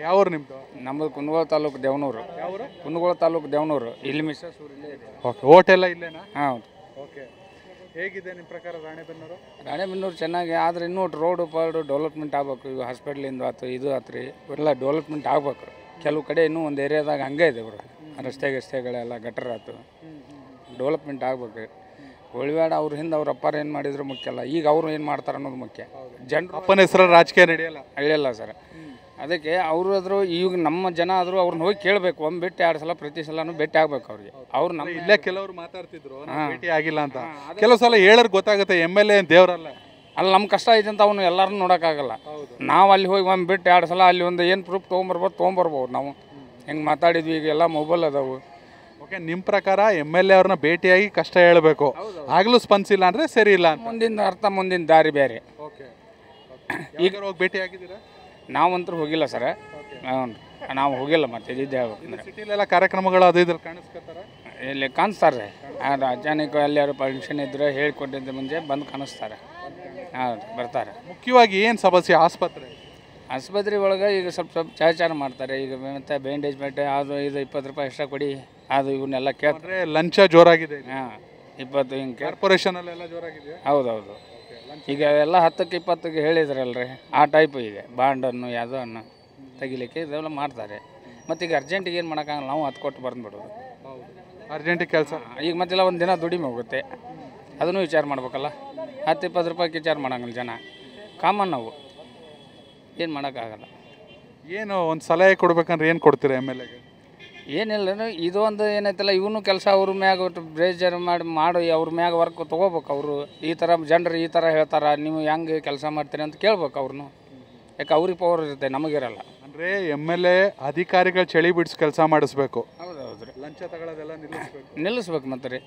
ಯಾವ್ರು ನಿಮ್ಮದು? ನಮ್ಮದು ಕುಂದಗೋಳ ತಾಲೂಕು ದೇವನೂರು. ಯಾವರು? ಕುಂದಗೋಳ ತಾಲೂಕು ದೇವನೂರು. ಇಲ್ಲಿ ಮಿಸ್ಸಸ್ ಊರು ಇಲ್ಲೇ ಇದೆ. ಓಕೆ, ಹೋಟೆಲ್ಲ ಇಲ್ಲೇನಾ? ಹಾಂ. ಓಕೆ. ಹೇಗಿದೆ ನಿಮ್ಮ ಪ್ರಕಾರ ರಾಣೆಬೆನ್ನೂರು? ರಾಣೆಬೆನ್ನೂರು ಚೆನ್ನಾಗಿ, ಆದರೆ ಇನ್ನೂ ರೋಡು ಪಾಡು ಡೆವಲಪ್ಮೆಂಟ್ ಆಗ್ಬೇಕು. ಇವು ಹಾಸ್ಪಿಟ್ಲಿಂದ ಆಯ್ತು ಇದು ಆಯ್ತು ರೀ, ಇವೆಲ್ಲ ಡೆವಲಪ್ಮೆಂಟ್ ಆಗ್ಬೇಕು. ಕೆಲವು ಕಡೆ ಇನ್ನೂ ಒಂದು ಏರಿಯಾದಾಗ ಹಂಗೆ ಇದೆ ಬರೋ ರಸ್ತೆಗಳೆಲ್ಲ ಗಟರ್ ಆಯ್ತು, ಡೆವಲಪ್ಮೆಂಟ್ ಆಗ್ಬೇಕು. ಒಳ್ಳೆಬೇಡ ಅವ್ರ ಹಿಂದೆ ಅವ್ರ ಅಪ್ಪಾರು ಏನು ಮಾಡಿದ್ರು ಮುಖ್ಯ ಅಲ್ಲ, ಈಗ ಅವರು ಏನು ಮಾಡ್ತಾರೆ ಅನ್ನೋದು ಮುಖ್ಯ. ಜನರು ಅಪ್ಪನ ಹೆಸರು ರಾಜಕೀಯ ನಡೆಯಲ್ಲ. ಅಳಿಯಲ್ಲ ಸರ್. ಅದಕ್ಕೆ ಅವರು ಆದರೂ ಈಗ ನಮ್ಮ ಜನ ಆದರೂ ಅವ್ರನ್ನ ಹೋಗಿ ಕೇಳಬೇಕು. ಒಮ್ಮೆ ಭೇಟಿ 2 ಸಲ ಪ್ರತಿ ಸಲನೂ ಭೇಟಿ ಆಗ್ಬೇಕು ಅವ್ರಿಗೆ. ಅವ್ರು ನಮ್ಮ ಇಲ್ಲೇ ಕೆಲವರು ಮಾತಾಡ್ತಿದ್ರು ಭೇಟಿ ಆಗಿಲ್ಲ ಅಂತ. ಕೆಲವು ಸಲ ಹೇಳೋರು ಗೊತ್ತಾಗುತ್ತೆ, MLA ದೇವರಲ್ಲ. ಅಲ್ಲಿ ನಮ್ಮ ಕಷ್ಟ ಐತೆ ಅಂತ ಅವನು ಎಲ್ಲರನ್ನೂ ನೋಡೋಕ್ಕಾಗಲ್ಲ. ನಾವು ಅಲ್ಲಿ ಹೋಗಿ ಒಮ್ಮೆ ಬಿಟ್ಟು 2 ಸಲ ಅಲ್ಲಿ ಒಂದು ಏನು ಪ್ರೂಫ್ ತೊಗೊಂಬರ್ಬೋದು ನಾವು. ಹೆಂಗೆ ಮಾತಾಡಿದ್ವಿ, ಈಗ ಎಲ್ಲ ಮೊಬೈಲ್ ಅದಾವು. ಓಕೆ, ನಿಮ್ಮ ಪ್ರಕಾರ MLA ಅವ್ರನ್ನ ಭೇಟಿಯಾಗಿ ಕಷ್ಟ ಹೇಳಬೇಕು, ಆಗಲೂ ಸ್ಪಂದಿಸಿಲ್ಲ ಅಂದರೆ ಸರಿ ಇಲ್ಲ ಅಂತ. ಮುಂದಿನ ಅರ್ಥ ಮುಂದಿನ ದಾರಿ ಬೇರೆ. ಓಕೆ, ಈಗ ಹೋಗಿ ಭೇಟಿ ಆಗಿದ್ದೀರಾ? ನಾವಂತೂ ಹೋಗಿಲ್ಲ ಸರ್. ನಾವು ಹೋಗಿಲ್ಲ. ಮತ್ತೆ ಇದ್ದಿದ್ದೆ ಹೇಳ್ಬೇಕಂದ್ರೆ ಸಿಟಿಲೆಲ್ಲ ಕಾರ್ಯಕ್ರಮಗಳು ಅದು ಇದ್ರ ಕಾಣಿಸ್ಕೊತಾರ, ಇಲ್ಲಿ ಕಾಣಿಸ್ತಾರೆ. ಅಚಾನಕ್ ಎಲ್ಲರೂ ಫಂಕ್ಷನ್ ಇದ್ರೆ ಹೇಳ್ಕೊಟ್ಟಿದ್ದ ಮುಂಚೆ ಬಂದು ಕಾಣಿಸ್ತಾರೆ. ಹೌದು, ಬರ್ತಾರೆ. ಮುಖ್ಯವಾಗಿ ಏನು ಸಮಸ್ಯೆ? ಆಸ್ಪತ್ರೆ ಒಳಗೆ ಈಗ ಸ್ವಲ್ಪ ಚಾಚಾರ ಮಾಡ್ತಾರೆ. ಈಗ ಮತ್ತೆ ಬ್ಯಾಂಡೇಜ್ಮೆಂಟ್ ಅದು ಇದು 20 ರೂಪಾಯಿ ಎಕ್ಸ್ಟ್ರಾ ಕೊಡಿ, ಅದು ಇವನ್ನೆಲ್ಲ ಕೇಳ್ತಾರೆ. ಲಂಚ ಜೋರಾಗಿದೆ. ಹಾಂ, 20 ಹಿಂಗೆ ಕಾರ್ಪೊರೇಷನಲ್ಲೆಲ್ಲ ಜೋರಾಗಿದೆ. ಹೌದೌದು. ಈಗ ಎಲ್ಲ 10ಕ್ಕೆ 20ಕ್ಕೆ ಹೇಳಿದ್ರಲ್ರಿ, ಆ ಟೈಪು ಈಗ ಬಾಂಡನ್ನು ಯಾವುದೋ ಅನ್ನು ತೆಗಿಲಿಕ್ಕೆ ಇದೆಲ್ಲ ಮಾಡ್ತಾರೆ. ಮತ್ತು ಈಗ ಅರ್ಜೆಂಟಿಗೆ ಏನು ಮಾಡೋಕ್ಕಾಗಲ್ಲ, ನಾವು 10 ಕೊಟ್ಟು ಬಂದುಬಿಡೋದು. ಅರ್ಜೆಂಟಿಗೆ ಕೆಲಸ. ಈಗ ಮತ್ತೆಲ್ಲ ಒಂದು ದಿನ ದುಡಿಮೆ ಹೋಗುತ್ತೆ, ಅದನ್ನು ವಿಚಾರ ಮಾಡ್ಬೇಕಲ್ಲ. 10-20 ರೂಪಾಯಿಗೆ ವಿಚಾರ ಮಾಡೋಂಗಿಲ್ಲ ಜನ. ಕಾಮನ್ ನಾವು ಏನು ಮಾಡೋಕ್ಕಾಗಲ್ಲ. ಏನು ಒಂದು ಸಲಹೆ ಕೊಡ್ಬೇಕಂದ್ರೆ ಏನು ಕೊಡ್ತೀರಾ MLAಗೆ? ಏನಿಲ್ಲ, ಇದು ಒಂದು ಏನೈತಲ್ಲ, ಇವನು ಕೆಲಸ ಅವ್ರ ಮ್ಯಾಗ ಒಟ್ಟು ಬ್ರೇಜರ್ ಮಾಡಿ ಅವ್ರ ಮ್ಯಾಗ ವರ್ಕ್ ತೊಗೋಬೇಕು. ಅವರು ಈ ಥರ ಜನರು ಈ ಥರ ಹೇಳ್ತಾರೆ, ನೀವು ಹೆಂಗೆ ಕೆಲಸ ಮಾಡ್ತೀರಿ ಅಂತ ಕೇಳ್ಬೇಕು ಅವ್ರನ್ನು. ಯಾಕೆ ಅವ್ರಿಗೆ ಪವರ್ ಇರುತ್ತೆ, ನಮಗಿರಲ್ಲ. ಅಂದರೆ MLA ಅಧಿಕಾರಿಗಳು ಚಳಿ ಬಿಡಿಸಿ ಕೆಲಸ ಮಾಡಿಸ್ಬೇಕು. ಹೌದೌದು ರೀ. ಲಂಚ ತಗೊಳ್ಳೋದೆಲ್ಲ ನಿಲ್ಲಿಸ್ಬೇಕು. ಮತ್ತೆ ರೀ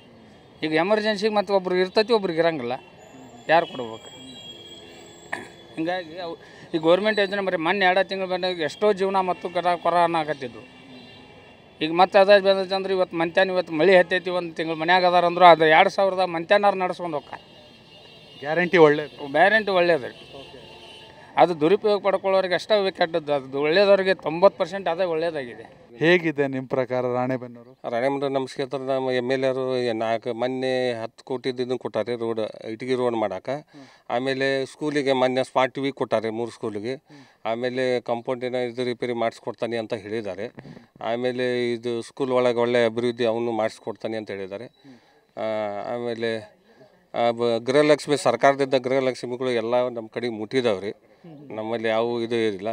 ಈಗ ಎಮರ್ಜೆನ್ಸಿಗೆ ಮತ್ತೆ ಒಬ್ರಿಗೆ ಇರ್ತೈತಿ, ಒಬ್ರಿಗೆ ಇರಂಗಿಲ್ಲ. ಯಾರು ಕೊಡ್ಬೇಕು? ಹಿಂಗಾಗಿ ಈ ಗೌರ್ಮೆಂಟ್ ಯೋಜನೆ ಬರೀ ಮೊನ್ನೆ 2 ತಿಂಗಳು ಬಂದಾಗ ಎಷ್ಟೋ ಜೀವನ ಮತ್ತು ಕೊರೋನಾ ಆಗತ್ತಿದ್ದು. ಈಗ ಮತ್ತೆ ಅದ ಬಂದ್ರೆ ಇವತ್ತು ಮಳೆ ಹತ್ತೈತಿ, 1 ತಿಂಗಳು ಮನ್ಯಾಗ ಅದಾರ ಅಂದ್ರು ಅದು 2000 ಮಂತ್ಯಾನಾರು ನಡೆಸ್ಕೊಂಡು ಹೋಗ್ತಾರೆ. ಗ್ಯಾರಂಟಿ ಒಳ್ಳೇದು. ಗ್ಯಾರಂಟಿ ಒಳ್ಳೇದು. ಅದು ದುರುಪಯೋಗ ಪಡ್ಕೊಳ್ಳೋರಿಗೆ ಅಷ್ಟೇ ಕೆಟ್ಟದ್ದು. ಅದು ಒಳ್ಳೇದವ್ರಿಗೆ 90% ಅದೇ ಒಳ್ಳೇದಾಗಿದೆ. ಹೇಗಿದೆ ನಿಮ್ಮ ಪ್ರಕಾರ ರಾಣೆಬೆನ್ನೂರು? ರಾಣೆಬೆನ್ನೂರು ನಮ್ಮ ಕ್ಷೇತ್ರ ನಮ್ಮ MLA ಅವರು 4 ಮೊನ್ನೆ 10 ಕೋಟಿ ಇದನ್ನು ಕೊಟ್ಟಾರೆ ರೋಡ್, ಇಟಗಿ ರೋಡ್ ಮಾಡೋಕೆ. ಆಮೇಲೆ ಸ್ಕೂಲಿಗೆ ಮೊನ್ನೆ ಸ್ಮಾರ್ಟ್ TV ಕೊಟ್ಟಾರೆ 3 ಸ್ಕೂಲಿಗೆ. ಆಮೇಲೆ ಕಾಂಪೌಂಡಿನ ಇದು ರಿಪೇರಿ ಮಾಡಿಸ್ಕೊಡ್ತಾನೆ ಅಂತ ಹೇಳಿದ್ದಾರೆ. ಆಮೇಲೆ ಇದು ಸ್ಕೂಲ್ ಒಳಗೆ ಒಳ್ಳೆ ಅಭಿವೃದ್ಧಿ ಅವನು ಮಾಡಿಸ್ಕೊಡ್ತಾನೆ ಅಂತ ಹೇಳಿದ್ದಾರೆ. ಆಮೇಲೆ ಗೃಹಲಕ್ಷ್ಮಿ, ಸರ್ಕಾರದಿಂದ ಗೃಹಲಕ್ಷ್ಮಿಗಳು ಎಲ್ಲ ನಮ್ಮ ಕಡೆಗೆ ಮುಟ್ಟಿದಾವೆ ರೀ. ನಮ್ಮಲ್ಲಿ ಯಾವ ಇದು ಇರಲಿಲ್ಲ,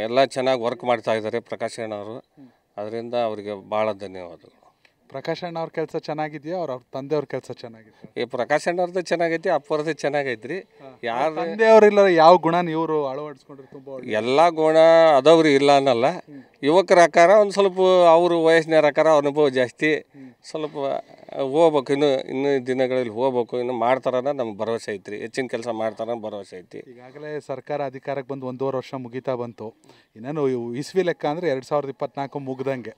ಎಲ್ಲ ಚೆನ್ನಾಗಿ ವರ್ಕ್ ಮಾಡ್ತಾ ಇದ್ದಾರೆ ಪ್ರಕಾಶ್ ಅಣ್ಣ ಅವರು. ಅದರಿಂದ ಅವರಿಗೆ ಭಾಳ ಧನ್ಯವಾದಗಳು. ಪ್ರಕಾಶ್ ಅಣ್ಣ ಅವ್ರ ಕೆಲಸ ಚೆನ್ನಾಗಿದೆಯಾ, ಅವ್ರ ತಂದೆಯವ್ರ ಕೆಲಸ ಚೆನ್ನಾಗಿದೆ? ಈ ಪ್ರಕಾಶ್ ಅಣ್ಣ ಅವ್ರದ್ದು ಚೆನ್ನಾಗೈತಿ, ಅಪ್ಪವ್ರದ್ದು ಚೆನ್ನಾಗೈತ್ರಿ. ಯಾರು ತಂದೆಯವ್ರಿಲ್ಲ ಯಾವ ಗುಣ ಇವರು ಅಳವಡಿಸ್ಕೊಂಡ್ರೆ ತುಂಬ ಎಲ್ಲ ಗುಣ ಅದಾವ್ರಿ, ಇಲ್ಲ ಅನ್ನಲ್ಲ. ಯುವಕರ ಆಕಾರ ಒಂದು ಸ್ವಲ್ಪ ಅವರು ವಯಸ್ಸಿನ ಆಕಾರ ಅನುಭವ ಜಾಸ್ತಿ. ಸ್ವಲ್ಪ ಹೋಗ್ಬೇಕು, ಇನ್ನು ದಿನಗಳಲ್ಲಿ ಹೋಗ್ಬೇಕು, ಇನ್ನು ಮಾಡ್ತಾರನ್ನ ನಮ್ಗೆ ಭರವಸೆ ಐತ್ರಿ. ಹೆಚ್ಚಿನ ಕೆಲಸ ಮಾಡ್ತಾರ ಭರವಸೆ ಐತಿ. ಈಗಾಗಲೇ ಸರ್ಕಾರ ಅಧಿಕಾರಕ್ಕೆ ಬಂದು 1.5 ವರ್ಷ ಮುಗಿತಾ ಬಂತು. ಇನ್ನೇನು ಇಸ್ವಿ ಲೆಕ್ಕ ಅಂದರೆ 2024 ಮುಗ್ದಂಗೆ.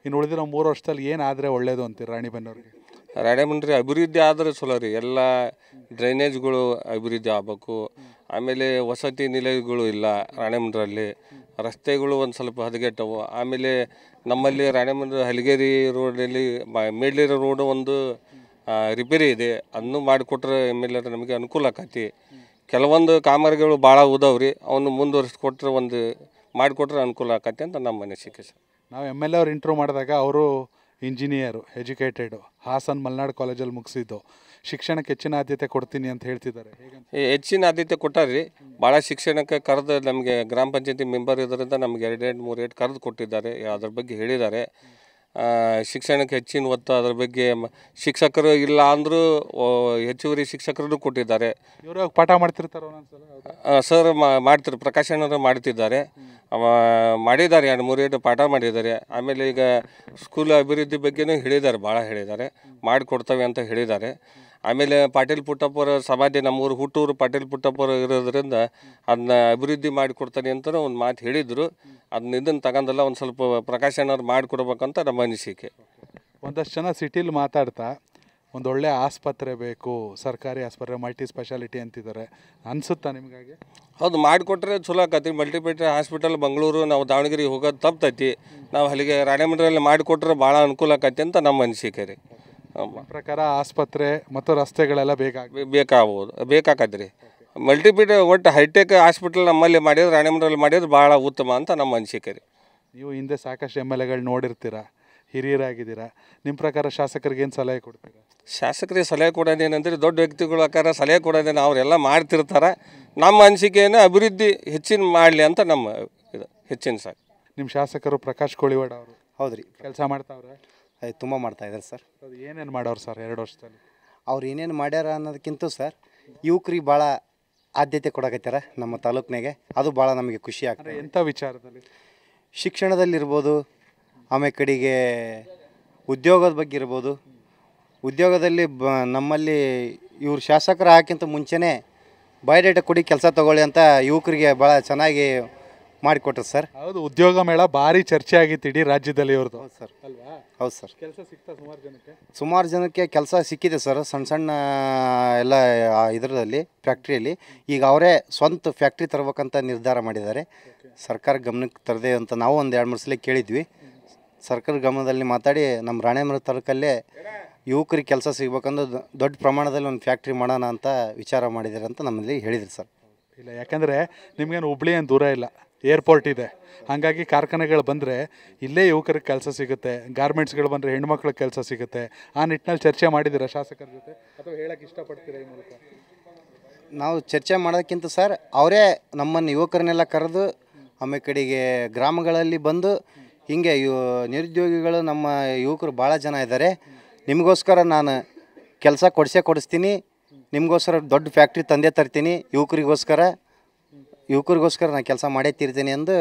ಇನ್ನು ಉಳಿದಿರೋ 3 ವರ್ಷದಲ್ಲಿ ಏನಾದರೆ ಒಳ್ಳೇದು ಅಂತೀರಿ ರಾಣೆಬೆನ್ನೂರಿಗೆ? ರಾಣೆಬೆನ್ನೂರು ಅಭಿವೃದ್ಧಿ ಆದರೆ ಚಲೋ ರೀ. ಎಲ್ಲ ಡ್ರೈನೇಜ್ಗಳು ಅಭಿವೃದ್ಧಿ ಆಗಬೇಕು. ಆಮೇಲೆ ವಸತಿ ನಿಲಯಗಳು ಇಲ್ಲ ರಾಣೆಬೆನ್ನೂರಲ್ಲಿ. ರಸ್ತೆಗಳು ಒಂದು ಸ್ವಲ್ಪ ಹದಗೆಟ್ಟವು. ಆಮೇಲೆ ನಮ್ಮಲ್ಲಿ ರಾಣೆಬೆನ್ನೂರು ಹಲಗೇರಿ ರೋಡಲ್ಲಿ ಮೇಡ್ಲಿರೋ ರೋಡು ಒಂದು ರಿಪೇರಿ ಇದೆ, ಅದನ್ನು ಮಾಡಿಕೊಟ್ರೆ MLA ನಮಗೆ ಅನುಕೂಲ ಆಕತಿ. ಕೆಲವೊಂದು ಕಾಮಗಾರಿಗಳು ಭಾಳ ಉದಾವ್ರಿ, ಅವನು ಮುಂದುವರಿಸ್ಕೊಟ್ರೆ ಒಂದು ಮಾಡಿಕೊಟ್ರೆ ಅನುಕೂಲ ಆಕತಿ ಅಂತ ನಮ್ಮ ಅನಿಸಿಕೆ ಸರ್. ನಾವು MLA ಅವ್ರು ಇಂಟ್ರೂ ಮಾಡಿದಾಗ ಅವರು ಇಂಜಿನಿಯರು, ಎಜುಕೇಟೆಡು, ಹಾಸನ್ ಮಲ್ನಾಡು ಕಾಲೇಜಲ್ಲಿ ಮುಗಿಸಿದ್ದು. ಶಿಕ್ಷಣಕ್ಕೆ ಹೆಚ್ಚಿನ ಆದ್ಯತೆ ಕೊಡ್ತೀನಿ ಅಂತ ಹೇಳ್ತಿದ್ದಾರೆ. ಹೆಚ್ಚಿನ ಆದ್ಯತೆ ಕೊಟ್ಟಾರ್ರಿ. ಭಾಳ ಶಿಕ್ಷಣಕ್ಕೆ ಕರೆದು ನಮಗೆ ಗ್ರಾಮ ಪಂಚಾಯತಿ ಮೆಂಬರ್ ಇದರಿಂದ ನಮಗೆ 2-3 ಕರೆದು ಕೊಟ್ಟಿದ್ದಾರೆ. ಅದ್ರ ಬಗ್ಗೆ ಹೇಳಿದ್ದಾರೆ. ಶಿಕ್ಷಣಕ್ಕೆ ಹೆಚ್ಚಿನ ಒತ್ತು, ಅದ್ರ ಬಗ್ಗೆ ಶಿಕ್ಷಕರು ಇಲ್ಲ ಅಂದರೂ ಹೆಚ್ಚುವರಿ ಶಿಕ್ಷಕರನ್ನು ಕೊಟ್ಟಿದ್ದಾರೆ. ಇವರು ಪಾಠ ಮಾಡ್ತಿರ್ತಾರೆ ಸರ್, ಮಾಡ್ತಾರೆ. ಪ್ರಕಾಶ್ ಅಣ್ಣವರು ಮಾಡ್ತಿದ್ದಾರೆ, ಮಾಡಿದ್ದಾರೆ. 2-3 ಪಾಠ ಮಾಡಿದ್ದಾರೆ. ಆಮೇಲೆ ಈಗ ಸ್ಕೂಲ್ ಅಭಿವೃದ್ಧಿ ಬಗ್ಗೆನೂ ಹೇಳಿದ್ದಾರೆ, ಭಾಳ ಹೇಳಿದ್ದಾರೆ, ಮಾಡಿಕೊಡ್ತವೆ ಅಂತ ಹೇಳಿದ್ದಾರೆ. ಆಮೇಲೆ ಪಾಟೀಲ್ ಪುಟ್ಟಪ್ಪರ ಸಮಾಧಿ ನಮ್ಮೂರು ಹುಟ್ಟೂರು ಪಾಟೀಲ್ ಪುಟ್ಟಪ್ಪರು ಇರೋದ್ರಿಂದ ಅದನ್ನ ಅಭಿವೃದ್ಧಿ ಮಾಡಿಕೊಡ್ತಾನೆ ಅಂತಲೂ ಒಂದು ಮಾತು ಹೇಳಿದರು. ಅದನ್ನ ಇದನ್ನು ತಗೊಂಡಲ್ಲ, ಒಂದು ಸ್ವಲ್ಪ ಪ್ರಕಾಶ್ ಅಣ್ಣವ್ರು ಮಾಡಿಕೊಡ್ಬೇಕಂತ ನಮ್ಮ ಅನಿಸಿಕೆ. ಒಂದಷ್ಟು ಜನ ಸಿಟಿಲಿ ಮಾತಾಡ್ತಾ ಒಂದೊಳ್ಳೆ ಆಸ್ಪತ್ರೆ ಬೇಕು, ಸರ್ಕಾರಿ ಆಸ್ಪತ್ರೆ, ಮಲ್ಟಿ ಸ್ಪೆಷಾಲಿಟಿ ಅಂತಿದ್ದಾರೆ. ಅನಿಸುತ್ತಾ ನಿಮಗಾಗಿ? ಹೌದು, ಮಾಡಿಕೊಟ್ರೆ ಚಲೋ ಆಕತಿ. ಮಲ್ಟಿಪೇಟೆ ಹಾಸ್ಪಿಟಲ್ ಬೆಂಗಳೂರು, ನಾವು ದಾವಣಗೆರೆ ಹೋಗೋದು ತಪ್ತೈತಿ. ನಾವು ಅಲ್ಲಿಗೆ ರಾಣೆಬೆನ್ನೂರಲ್ಲಿ ಮಾಡಿಕೊಟ್ರೆ ಭಾಳ ಅನುಕೂಲ ಆಕತಿ ಅಂತ ನಮ್ಮ ಅನಿಸಿಕೆ ರೀ. ಪ್ರಕಾರ ಆಸ್ಪತ್ರೆ ಮತ್ತು ರಸ್ತೆಗಳೆಲ್ಲ ಬೇಕಾಕತ್ರಿ. ಮಲ್ಟಿಪಿಡ್ ಒಟ್ಟು ಹೈಟೆಕ್ ಹಾಸ್ಪಿಟಲ್ ನಮ್ಮಲ್ಲಿ ಮಾಡಿದ್ರೆ ರಾಣಿಬೆನ್ನೂರಲ್ಲಿ ಮಾಡಿದ್ರೆ ಭಾಳ ಉತ್ತಮ ಅಂತ ನಮ್ಮ ಅನಿಸಿಕೆ ರೀ. ನೀವು ಹಿಂದೆ ಸಾಕಷ್ಟು MLAಗಳು ನೋಡಿರ್ತೀರ, ಹಿರಿಯರಾಗಿದ್ದೀರಾ. ನಿಮ್ಮ ಪ್ರಕಾರ ಶಾಸಕರಿಗೆ ಏನು ಸಲಹೆ ಕೊಡ್ತೀರಾ? ಶಾಸಕರಿಗೆ ಸಲಹೆ ಕೊಡೋದೇನಂದ್ರೆ ದೊಡ್ಡ ವ್ಯಕ್ತಿಗಳ ಆಕಾರ ಸಲಹೆ ಕೊಡೋದೇನು ಅವರೆಲ್ಲ ಮಾಡ್ತಿರ್ತಾರೆ. ನಮ್ಮ ಅನಿಸಿಕೆಯನ್ನು ಅಭಿವೃದ್ಧಿ ಹೆಚ್ಚಿನ ಮಾಡಲಿ ಅಂತ ನಮ್ಮ ಇದು ಹೆಚ್ಚಿನ ಸಾಕು. ನಿಮ್ಮ ಶಾಸಕರು ಪ್ರಕಾಶ್ ಕೋಳಿವಾಡ ಅವರು ಹೌದು ರೀ, ಕೆಲಸ ಮಾಡ್ತಾವ್ರೆ? ತುಂಬ ಮಾಡ್ತಾಯಿದ್ದಾರೆ ಸರ್. ಅದು ಏನೇನು ಮಾಡೋರು ಸರ್ 2 ವರ್ಷದಲ್ಲಿ? ಅವ್ರು ಏನೇನು ಮಾಡ್ಯಾರ ಅನ್ನೋದಕ್ಕಿಂತ ಸರ್ ಯುವಕರಿಗೆ ಭಾಳ ಆದ್ಯತೆ ಕೊಡಕತ್ತಾರ ನಮ್ಮ ತಾಲೂಕಿನಾಗೆ. ಅದು ಭಾಳ ನಮಗೆ ಖುಷಿ ಆಗ್ತದೆ. ಎಂಥ ವಿಚಾರದಲ್ಲಿ? ಶಿಕ್ಷಣದಲ್ಲಿರ್ಬೋದು, ಆಮೇಲೆ ಕಡೆಗೆ ಉದ್ಯೋಗದ ಬಗ್ಗೆ ಇರ್ಬೋದು. ಉದ್ಯೋಗದಲ್ಲಿ ನಮ್ಮಲ್ಲಿ ಇವ್ರು ಶಾಸಕರು ಹಾಕಿಂತ ಮುಂಚೆನೇ ಬಯೋಡೇಟಾ ಕೊಡಿ ಕೆಲಸ ತೊಗೊಳ್ಳಿ ಅಂತ ಯುವಕರಿಗೆ ಭಾಳ ಚೆನ್ನಾಗಿ ಮಾಡಿಕೊಟ್ರು ಸರ್. ಹೌದು, ಉದ್ಯೋಗ ಮೇಳ ಭಾರಿ ಚರ್ಚೆ ಆಗಿತ್ತು ಇಡೀ ರಾಜ್ಯದಲ್ಲಿ ಇವ್ರದ್ದು. ಹೌದು ಸರ್. ಅಲ್ವಾ? ಹೌದು ಸರ್. ಕೆಲಸ ಸಿಗ್ತಾ ಸುಮಾರು ಜನಕ್ಕೆ? ಸುಮಾರು ಜನಕ್ಕೆ ಕೆಲಸ ಸಿಕ್ಕಿದೆ ಸರ್. ಸಣ್ಣ ಸಣ್ಣ ಎಲ್ಲ ಇದರಲ್ಲಿ ಫ್ಯಾಕ್ಟ್ರಿಯಲ್ಲಿ ಈಗ ಅವರೇ ಸ್ವಂತ ಫ್ಯಾಕ್ಟ್ರಿ ತರಬೇಕಂತ ನಿರ್ಧಾರ ಮಾಡಿದ್ದಾರೆ. ಸರ್ಕಾರ ಗಮನಕ್ಕೆ ತರದೆ ಅಂತ ನಾವು ಒಂದು 2-3 ಸಲ ಕೇಳಿದ್ವಿ. ಸರ್ಕಾರ ಗಮನದಲ್ಲಿ ಮಾತಾಡಿ ನಮ್ಮ ರಾಣೆಬೆನ್ನೂರು ತಾಲೂಕಲ್ಲೇ ಯುವಕರಿಗೆ ಕೆಲಸ ಸಿಗ್ಬೇಕಂದ್ರೆ ದೊಡ್ಡ ಪ್ರಮಾಣದಲ್ಲಿ ಒಂದು ಫ್ಯಾಕ್ಟ್ರಿ ಮಾಡೋಣ ಅಂತ ವಿಚಾರ ಮಾಡಿದ್ದಾರೆ ಅಂತ ನಮ್ಮಲ್ಲಿ ಹೇಳಿದ್ರು ಸರ್. ಇಲ್ಲ, ಯಾಕಂದರೆ ನಿಮಗೇನು ಹುಬ್ಳಿ ಏನು ದೂರ ಇಲ್ಲ, ಏರ್ಪೋರ್ಟ್ ಇದೆ. ಹಾಗಾಗಿ ಕಾರ್ಖಾನೆಗಳು ಬಂದರೆ ಇಲ್ಲೇ ಯುವಕರಿಗೆ ಕೆಲಸ ಸಿಗುತ್ತೆ, ಗಾರ್ಮೆಂಟ್ಸ್ಗಳು ಬಂದರೆ ಹೆಣ್ಮಕ್ಳಿಗೆ ಕೆಲಸ ಸಿಗುತ್ತೆ. ಆ ನಿಟ್ಟಿನಲ್ಲಿ ಚರ್ಚೆ ಮಾಡಿದ್ದೀರಾ ಶಾಸಕರ ಜೊತೆ ಅಥವಾ ಹೇಳಕ್ಕೆ ಇಷ್ಟಪಡ್ತೀರಾ ಈ ಮೂಲಕ? ನಾವು ಚರ್ಚೆ ಮಾಡೋದಕ್ಕಿಂತ ಸರ್ ಅವರೇ ನಮ್ಮನ್ನು ಯುವಕರನ್ನೆಲ್ಲ ಕರೆದು ಆಮೇಲೆ ಕಡೆಗೆ ಗ್ರಾಮಗಳಲ್ಲಿ ಬಂದು ಹೀಗೆ ನಿರುದ್ಯೋಗಿಗಳು ನಮ್ಮ ಯುವಕರು ಭಾಳ ಜನ ಇದ್ದಾರೆ, ನಿಮಗೋಸ್ಕರ ನಾನು ಕೆಲಸ ಕೊಡಿಸ್ತೀನಿ, ನಿಮಗೋಸ್ಕರ ದೊಡ್ಡ ಫ್ಯಾಕ್ಟ್ರಿ ತಂದೆ ತರ್ತೀನಿ, ಯುವಕರಿಗೋಸ್ಕರ ನಾನು ಕೆಲಸ ಮಾಡೇ ತೀರ್ತೀನಿ ಎಂದು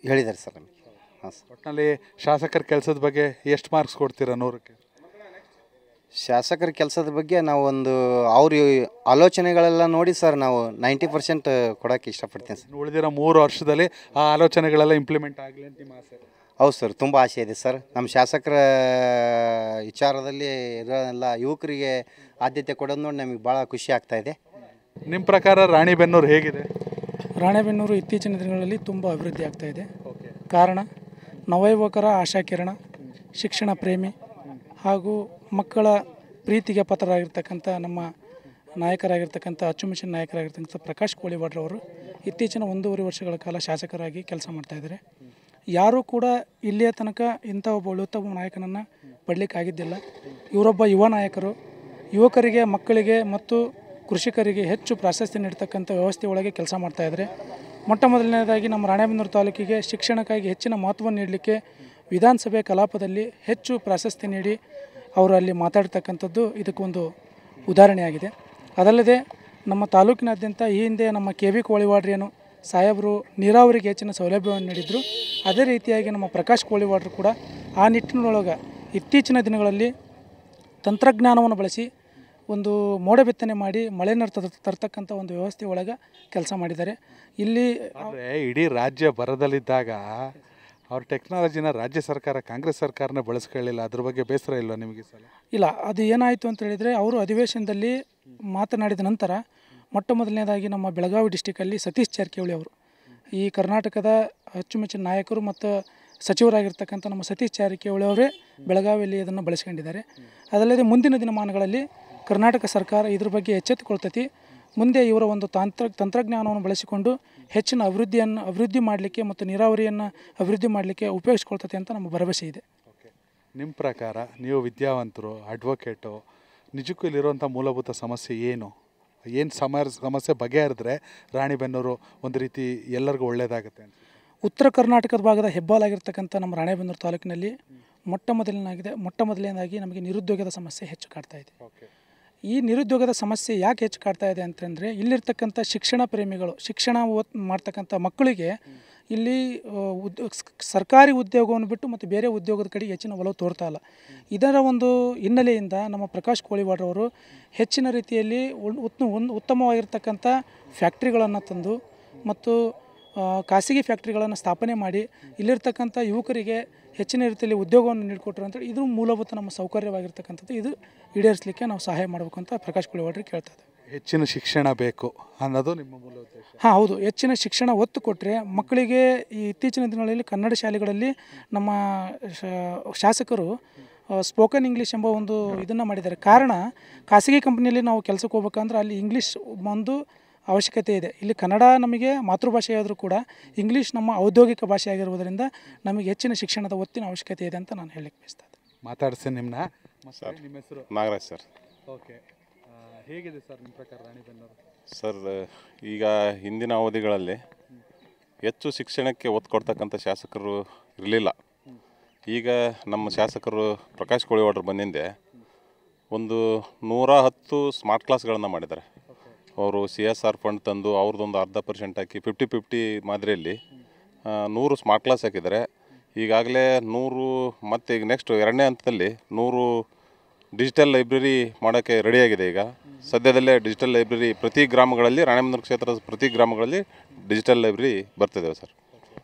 ಹೇಳಿದ್ದಾರೆ ಸರ್ ನಮಗೆ. ಹಾಂ ಸರ್. ಒಟ್ಟಿನಲ್ಲಿ ಶಾಸಕರ ಕೆಲಸದ ಬಗ್ಗೆ ಎಷ್ಟು ಮಾರ್ಕ್ಸ್ ಕೊಡ್ತೀರಾ 100ಕ್ಕೆ? ಶಾಸಕರ ಕೆಲಸದ ಬಗ್ಗೆ ನಾವು ಒಂದು ಅವ್ರ ಆಲೋಚನೆಗಳೆಲ್ಲ ನೋಡಿ ಸರ್ ನಾವು 90% ಕೊಡೋಕ್ಕೆ ಇಷ್ಟಪಡ್ತೀನಿ ಸರ್. ಉಳಿದಿರೋ 3 ವರ್ಷದಲ್ಲಿ ಆ ಆಲೋಚನೆಗಳೆಲ್ಲ ಇಂಪ್ಲಿಮೆಂಟ್ ಆಗಲಿ ಅಂತ ನಿಮ್ಮ ಆಸೆ? ಹೌದು ಸರ್, ತುಂಬ ಆಸೆ ಇದೆ ಸರ್. ನಮ್ಮ ಶಾಸಕರ ವಿಚಾರದಲ್ಲಿ ಇರೋಲ್ಲ ಯುವಕರಿಗೆ ಆದ್ಯತೆ ಕೊಡೋದು ನೋಡಿ ನಮಗೆ ಭಾಳ ಖುಷಿ ಆಗ್ತಾಯಿದೆ. ನಿಮ್ಮ ಪ್ರಕಾರ ರಾಣಿಬೆನ್ನೂರು ಹೇಗಿದೆ? ರಾಣೆಬೆನ್ನೂರು ಇತ್ತೀಚಿನ ದಿನಗಳಲ್ಲಿ ತುಂಬ ಅಭಿವೃದ್ಧಿ ಆಗ್ತಾಯಿದೆ. ಕಾರಣ ನವಯುವಕರ ಆಶಾಕಿರಣ, ಶಿಕ್ಷಣ ಪ್ರೇಮಿ ಹಾಗೂ ಮಕ್ಕಳ ಪ್ರೀತಿಗೆ ಪಾತ್ರರಾಗಿರ್ತಕ್ಕಂಥ ನಮ್ಮ ನಾಯಕರಾಗಿರ್ತಕ್ಕಂಥ ಅಚ್ಚುಮೆಚ್ಚಿನ ನಾಯಕರಾಗಿರ್ತಕ್ಕಂಥ ಪ್ರಕಾಶ್ ಕೋಳಿವಾಡ್ರವರು ಇತ್ತೀಚಿನ 1.5 ವರ್ಷಗಳ ಕಾಲ ಶಾಸಕರಾಗಿ ಕೆಲಸ ಮಾಡ್ತಾಯಿದ್ದಾರೆ. ಯಾರೂ ಕೂಡ ಇಲ್ಲಿಯ ತನಕ ಇಂಥ ಒಬ್ಬ ಉತ್ತಮ ನಾಯಕನನ್ನು ಪಡಲಿಕ್ಕಾಗಿದ್ದಿಲ್ಲ. ಇವರೊಬ್ಬ ಯುವ ನಾಯಕರು, ಯುವಕರಿಗೆ, ಮಕ್ಕಳಿಗೆ ಮತ್ತು ಕೃಷಿಕರಿಗೆ ಹೆಚ್ಚು ಪ್ರಾಶಸ್ತ್ಯ ನೀಡ್ತಕ್ಕಂಥ ವ್ಯವಸ್ಥೆ ಒಳಗೆ ಕೆಲಸ ಮಾಡ್ತಾಯಿದ್ದಾರೆ. ಮೊಟ್ಟ ಮೊದಲನೇದಾಗಿ ನಮ್ಮ ರಾಣೆಬೆನ್ನೂರು ತಾಲೂಕಿಗೆ ಶಿಕ್ಷಣಕ್ಕಾಗಿ ಹೆಚ್ಚಿನ ಮಹತ್ವವನ್ನು ನೀಡಲಿಕ್ಕೆ ವಿಧಾನಸಭೆ ಕಲಾಪದಲ್ಲಿ ಹೆಚ್ಚು ಪ್ರಾಶಸ್ತ್ಯ ನೀಡಿ ಅವರು ಅಲ್ಲಿ ಮಾತಾಡ್ತಕ್ಕಂಥದ್ದು ಇದಕ್ಕೊಂದು ಉದಾಹರಣೆಯಾಗಿದೆ. ಅದಲ್ಲದೆ ನಮ್ಮ ತಾಲೂಕಿನಾದ್ಯಂತ ಈ ಹಿಂದೆ ನಮ್ಮ KV ಕೋಳಿವಾಡ್ರೇನು ಸಾಹೇಬರು ನೀರಾವರಿಗೆ ಹೆಚ್ಚಿನ ಸೌಲಭ್ಯವನ್ನು ನೀಡಿದರು, ಅದೇ ರೀತಿಯಾಗಿ ನಮ್ಮ ಪ್ರಕಾಶ್ ಕೋಳಿವಾಡ್ರು ಕೂಡ ಆ ನಿಟ್ಟಿನೊಳಗೆ ಇತ್ತೀಚಿನ ದಿನಗಳಲ್ಲಿ ತಂತ್ರಜ್ಞಾನವನ್ನು ಬಳಸಿ ಒಂದು ಮೋಡ ಬಿತ್ತನೆ ಮಾಡಿ ಮಳೆ ತರ್ತಕ್ಕಂಥ ಒಂದು ವ್ಯವಸ್ಥೆ ಒಳಗೆ ಕೆಲಸ ಮಾಡಿದ್ದಾರೆ. ಇಲ್ಲಿ ಇಡೀ ರಾಜ್ಯ ಬರದಲ್ಲಿದ್ದಾಗ ಅವ್ರ ಟೆಕ್ನಾಲಜಿನ ರಾಜ್ಯ ಸರ್ಕಾರ, ಕಾಂಗ್ರೆಸ್ ಸರ್ಕಾರನೇ ಬಳಸ್ಕೊಳ್ಳಿಲ್ಲ. ಅದ್ರ ಬಗ್ಗೆ ಬೇಸರ ಇಲ್ಲ ನಿಮಗೆ ಸಲ? ಇಲ್ಲ, ಅದು ಏನಾಯಿತು ಅಂತ ಹೇಳಿದರೆ ಅವರು ಅಧಿವೇಶನದಲ್ಲಿ ಮಾತನಾಡಿದ ನಂತರ ಮೊಟ್ಟ ಮೊದಲನೇದಾಗಿ ನಮ್ಮ ಬೆಳಗಾವಿ ಡಿಸ್ಟಿಕಲ್ಲಿ ಸತೀಶ್ ಜಾರಕಿಹೊಳಿ ಅವರು, ಈ ಕರ್ನಾಟಕದ ಅಚ್ಚುಮೆಚ್ಚಿನ ನಾಯಕರು ಮತ್ತು ಸಚಿವರಾಗಿರ್ತಕ್ಕಂಥ ನಮ್ಮ ಸತೀಶ್ ಜಾರಕಿಹೊಳಿ ಅವರೇ ಬೆಳಗಾವಿಯಲ್ಲಿ ಇದನ್ನು ಬಳಸ್ಕೊಂಡಿದ್ದಾರೆ. ಅದಲ್ಲದೆ ಮುಂದಿನ ದಿನಮಾನಗಳಲ್ಲಿ ಕರ್ನಾಟಕ ಸರ್ಕಾರ ಇದ್ರ ಬಗ್ಗೆ ಎಚ್ಚೆತ್ತುಕೊಳ್ತೈತಿ. ಮುಂದೆ ಇವರ ಒಂದು ತಂತ್ರಜ್ಞಾನವನ್ನು ಬಳಸಿಕೊಂಡು ಹೆಚ್ಚಿನ ಅಭಿವೃದ್ಧಿ ಮಾಡಲಿಕ್ಕೆ ಮತ್ತು ನೀರಾವರಿಯನ್ನು ಅಭಿವೃದ್ಧಿ ಮಾಡಲಿಕ್ಕೆ ಉಪಯೋಗಿಸ್ಕೊಳ್ತೈತೆ ಅಂತ ನಮ್ಮ ಭರವಸೆ ಇದೆ. ನಿಮ್ಮ ಪ್ರಕಾರ ನೀವು ವಿದ್ಯಾವಂತರು, ಅಡ್ವೊಕೇಟು, ನಿಜಕ್ಕೂ ಇಲ್ಲಿರುವಂಥ ಮೂಲಭೂತ ಸಮಸ್ಯೆ ಏನು ಸಮಸ್ಯೆ ಬಗೆಹರಿದ್ರೆ ರಾಣಿಬೆನ್ನೂರು ಒಂದು ರೀತಿ ಎಲ್ಲರಿಗೂ ಒಳ್ಳೆಯದಾಗುತ್ತೆ ಅಂತ? ಉತ್ತರ ಕರ್ನಾಟಕದ ಭಾಗದ ಹೆಬ್ಬಾಲಾಗಿರ್ತಕ್ಕಂಥ ನಮ್ಮ ರಾಣೆಬೆನ್ನೂರು ತಾಲೂಕಿನಲ್ಲಿ ಮೊಟ್ಟ ಮೊದಲನೇದಾಗಿ ನಮಗೆ ನಿರುದ್ಯೋಗದ ಸಮಸ್ಯೆ ಹೆಚ್ಚು ಕಾಡ್ತಾ ಇದೆ. ಈ ನಿರುದ್ಯೋಗದ ಸಮಸ್ಯೆ ಯಾಕೆ ಹೆಚ್ಚು ಕಾಡ್ತಾ ಇದೆ ಅಂತಂದರೆ ಇಲ್ಲಿರ್ತಕ್ಕಂಥ ಶಿಕ್ಷಣ ಪ್ರೇಮಿಗಳು, ಶಿಕ್ಷಣ ಮಾಡ್ತಕ್ಕಂಥ ಮಕ್ಕಳಿಗೆ ಇಲ್ಲಿ ಸರ್ಕಾರಿ ಉದ್ಯೋಗವನ್ನು ಬಿಟ್ಟು ಮತ್ತು ಬೇರೆ ಉದ್ಯೋಗದ ಕಡೆಗೆ ಹೆಚ್ಚಿನ ಒಲವು ತೋರ್ತಾ ಇಲ್ಲ. ಇದರ ಒಂದು ಹಿನ್ನೆಲೆಯಿಂದ ನಮ್ಮ ಪ್ರಕಾಶ್ ಕೋಳಿವಾಡ್ರವರು ಹೆಚ್ಚಿನ ರೀತಿಯಲ್ಲಿ ಉತ್ತಮವಾಗಿರ್ತಕ್ಕಂಥ ಫ್ಯಾಕ್ಟ್ರಿಗಳನ್ನು ತಂದು ಮತ್ತು ಖಾಸಗಿ ಫ್ಯಾಕ್ಟ್ರಿಗಳನ್ನು ಸ್ಥಾಪನೆ ಮಾಡಿ ಇಲ್ಲಿರ್ತಕ್ಕಂಥ ಯುವಕರಿಗೆ ಹೆಚ್ಚಿನ ರೀತಿಯಲ್ಲಿ ಉದ್ಯೋಗವನ್ನು ನೀಡಿಕೊಟ್ರು ಅಂತೇಳಿ ಇದು ಮೂಲಭೂತ ನಮ್ಮ ಸೌಕರ್ಯವಾಗಿರ್ತಕ್ಕಂಥದ್ದು. ಇದು ಈಡೇರಿಸಲಿಕ್ಕೆ ನಾವು ಸಹಾಯ ಮಾಡಬೇಕು ಅಂತ ಪ್ರಕಾಶ್ ಕೋಳಿವಾಡ್ರಿಗೆ ಕೇಳ್ತಾ ಇದ್ದಾರೆ. ಹೆಚ್ಚಿನ ಶಿಕ್ಷಣ ಬೇಕು ಅನ್ನೋದು ನಿಮ್ಮ ಮೂಲ ಉದ್ದೇಶ? ಹಾಂ, ಹೌದು. ಹೆಚ್ಚಿನ ಶಿಕ್ಷಣ ಒತ್ತು ಕೊಟ್ಟರೆ ಮಕ್ಕಳಿಗೆ ಈ ಇತ್ತೀಚಿನ ದಿನಗಳಲ್ಲಿ ಕನ್ನಡ ಶಾಲೆಗಳಲ್ಲಿ ನಮ್ಮ ಶಾಸಕರು ಸ್ಪೋಕನ್ ಇಂಗ್ಲೀಷ್ ಎಂಬ ಒಂದು ಇದನ್ನು ಮಾಡಿದ್ದಾರೆ. ಕಾರಣ ಖಾಸಗಿ ಕಂಪ್ನಿಯಲ್ಲಿ ನಾವು ಕೆಲಸಕ್ಕೆ ಹೋಗ್ಬೇಕಂದ್ರೆ ಅಲ್ಲಿ ಇಂಗ್ಲೀಷ್ ಒಂದು ಅವಶ್ಯಕತೆ ಇದೆ. ಇಲ್ಲಿ ಕನ್ನಡ ನಮಗೆ ಮಾತೃಭಾಷೆಯಾದರೂ ಕೂಡ ಇಂಗ್ಲೀಷ್ ನಮ್ಮ ಔದ್ಯೋಗಿಕ ಭಾಷೆ ಆಗಿರುವುದರಿಂದ ನಮಗೆ ಹೆಚ್ಚಿನ ಶಿಕ್ಷಣದ ಒತ್ತಿನ ಅವಶ್ಯಕತೆ ಇದೆ ಅಂತ ನಾನು ಹೇಳಲಿಕ್ಕೆ ಬಯಸ್ತಾ ಇದ್ದೆ. ಮಾತಾಡ್ತೀನಿ ನಿಮ್ಮನ್ನ. ಸರ್ ನಿಮ್ಮ ಹೆಸರು? ನಾಗರಾಜ್ ಸರ್. ಓಕೆ, ಹೇಗಿದೆ ಸರ್ ನಿಮ್ಮ ಪ್ರಕಾರ ರಾಣಿಬೆನ್ನೂರು? ಸರ್, ಈಗ ಹಿಂದಿನ ಅವಧಿಗಳಲ್ಲಿ ಹೆಚ್ಚು ಶಿಕ್ಷಣಕ್ಕೆ ಒತ್ತು ಕೊಡ್ತಕ್ಕಂಥ ಶಾಸಕರು ಇರಲಿಲ್ಲ. ಈಗ ನಮ್ಮ ಶಾಸಕರು ಪ್ರಕಾಶ್ ಕೋಳಿವಾಡ್ರು ಬಂದಿಂದೆ ಒಂದು 110 ಸ್ಮಾರ್ಟ್ ಕ್ಲಾಸ್ಗಳನ್ನು ಮಾಡಿದ್ದಾರೆ. ಅವರು CSR ಫಂಡ್ ತಂದು ಅವ್ರದ್ದೊಂದು 0.5% ಹಾಕಿ 50-50 ಮಾದರಿಯಲ್ಲಿ 100 ಸ್ಮಾರ್ಟ್ ಕ್ಲಾಸ್ ಹಾಕಿದ್ದಾರೆ. ಈಗಾಗಲೇ 100 ಮತ್ತು ಈಗ ನೆಕ್ಸ್ಟ್ 2ನೇ ಹಂತದಲ್ಲಿ 100 ಡಿಜಿಟಲ್ ಲೈಬ್ರರಿ ಮಾಡೋಕ್ಕೆ ರೆಡಿಯಾಗಿದೆ. ಈಗ ಸದ್ಯದಲ್ಲೇ ಡಿಜಿಟಲ್ ಲೈಬ್ರರಿ ಪ್ರತಿ ಗ್ರಾಮಗಳಲ್ಲಿ, ರಾಣೆಬೆನ್ನೂರು ಕ್ಷೇತ್ರದ ಪ್ರತಿ ಗ್ರಾಮಗಳಲ್ಲಿ ಡಿಜಿಟಲ್ ಲೈಬ್ರರಿ ಬರ್ತಿದ್ದೇವೆ ಸರ್.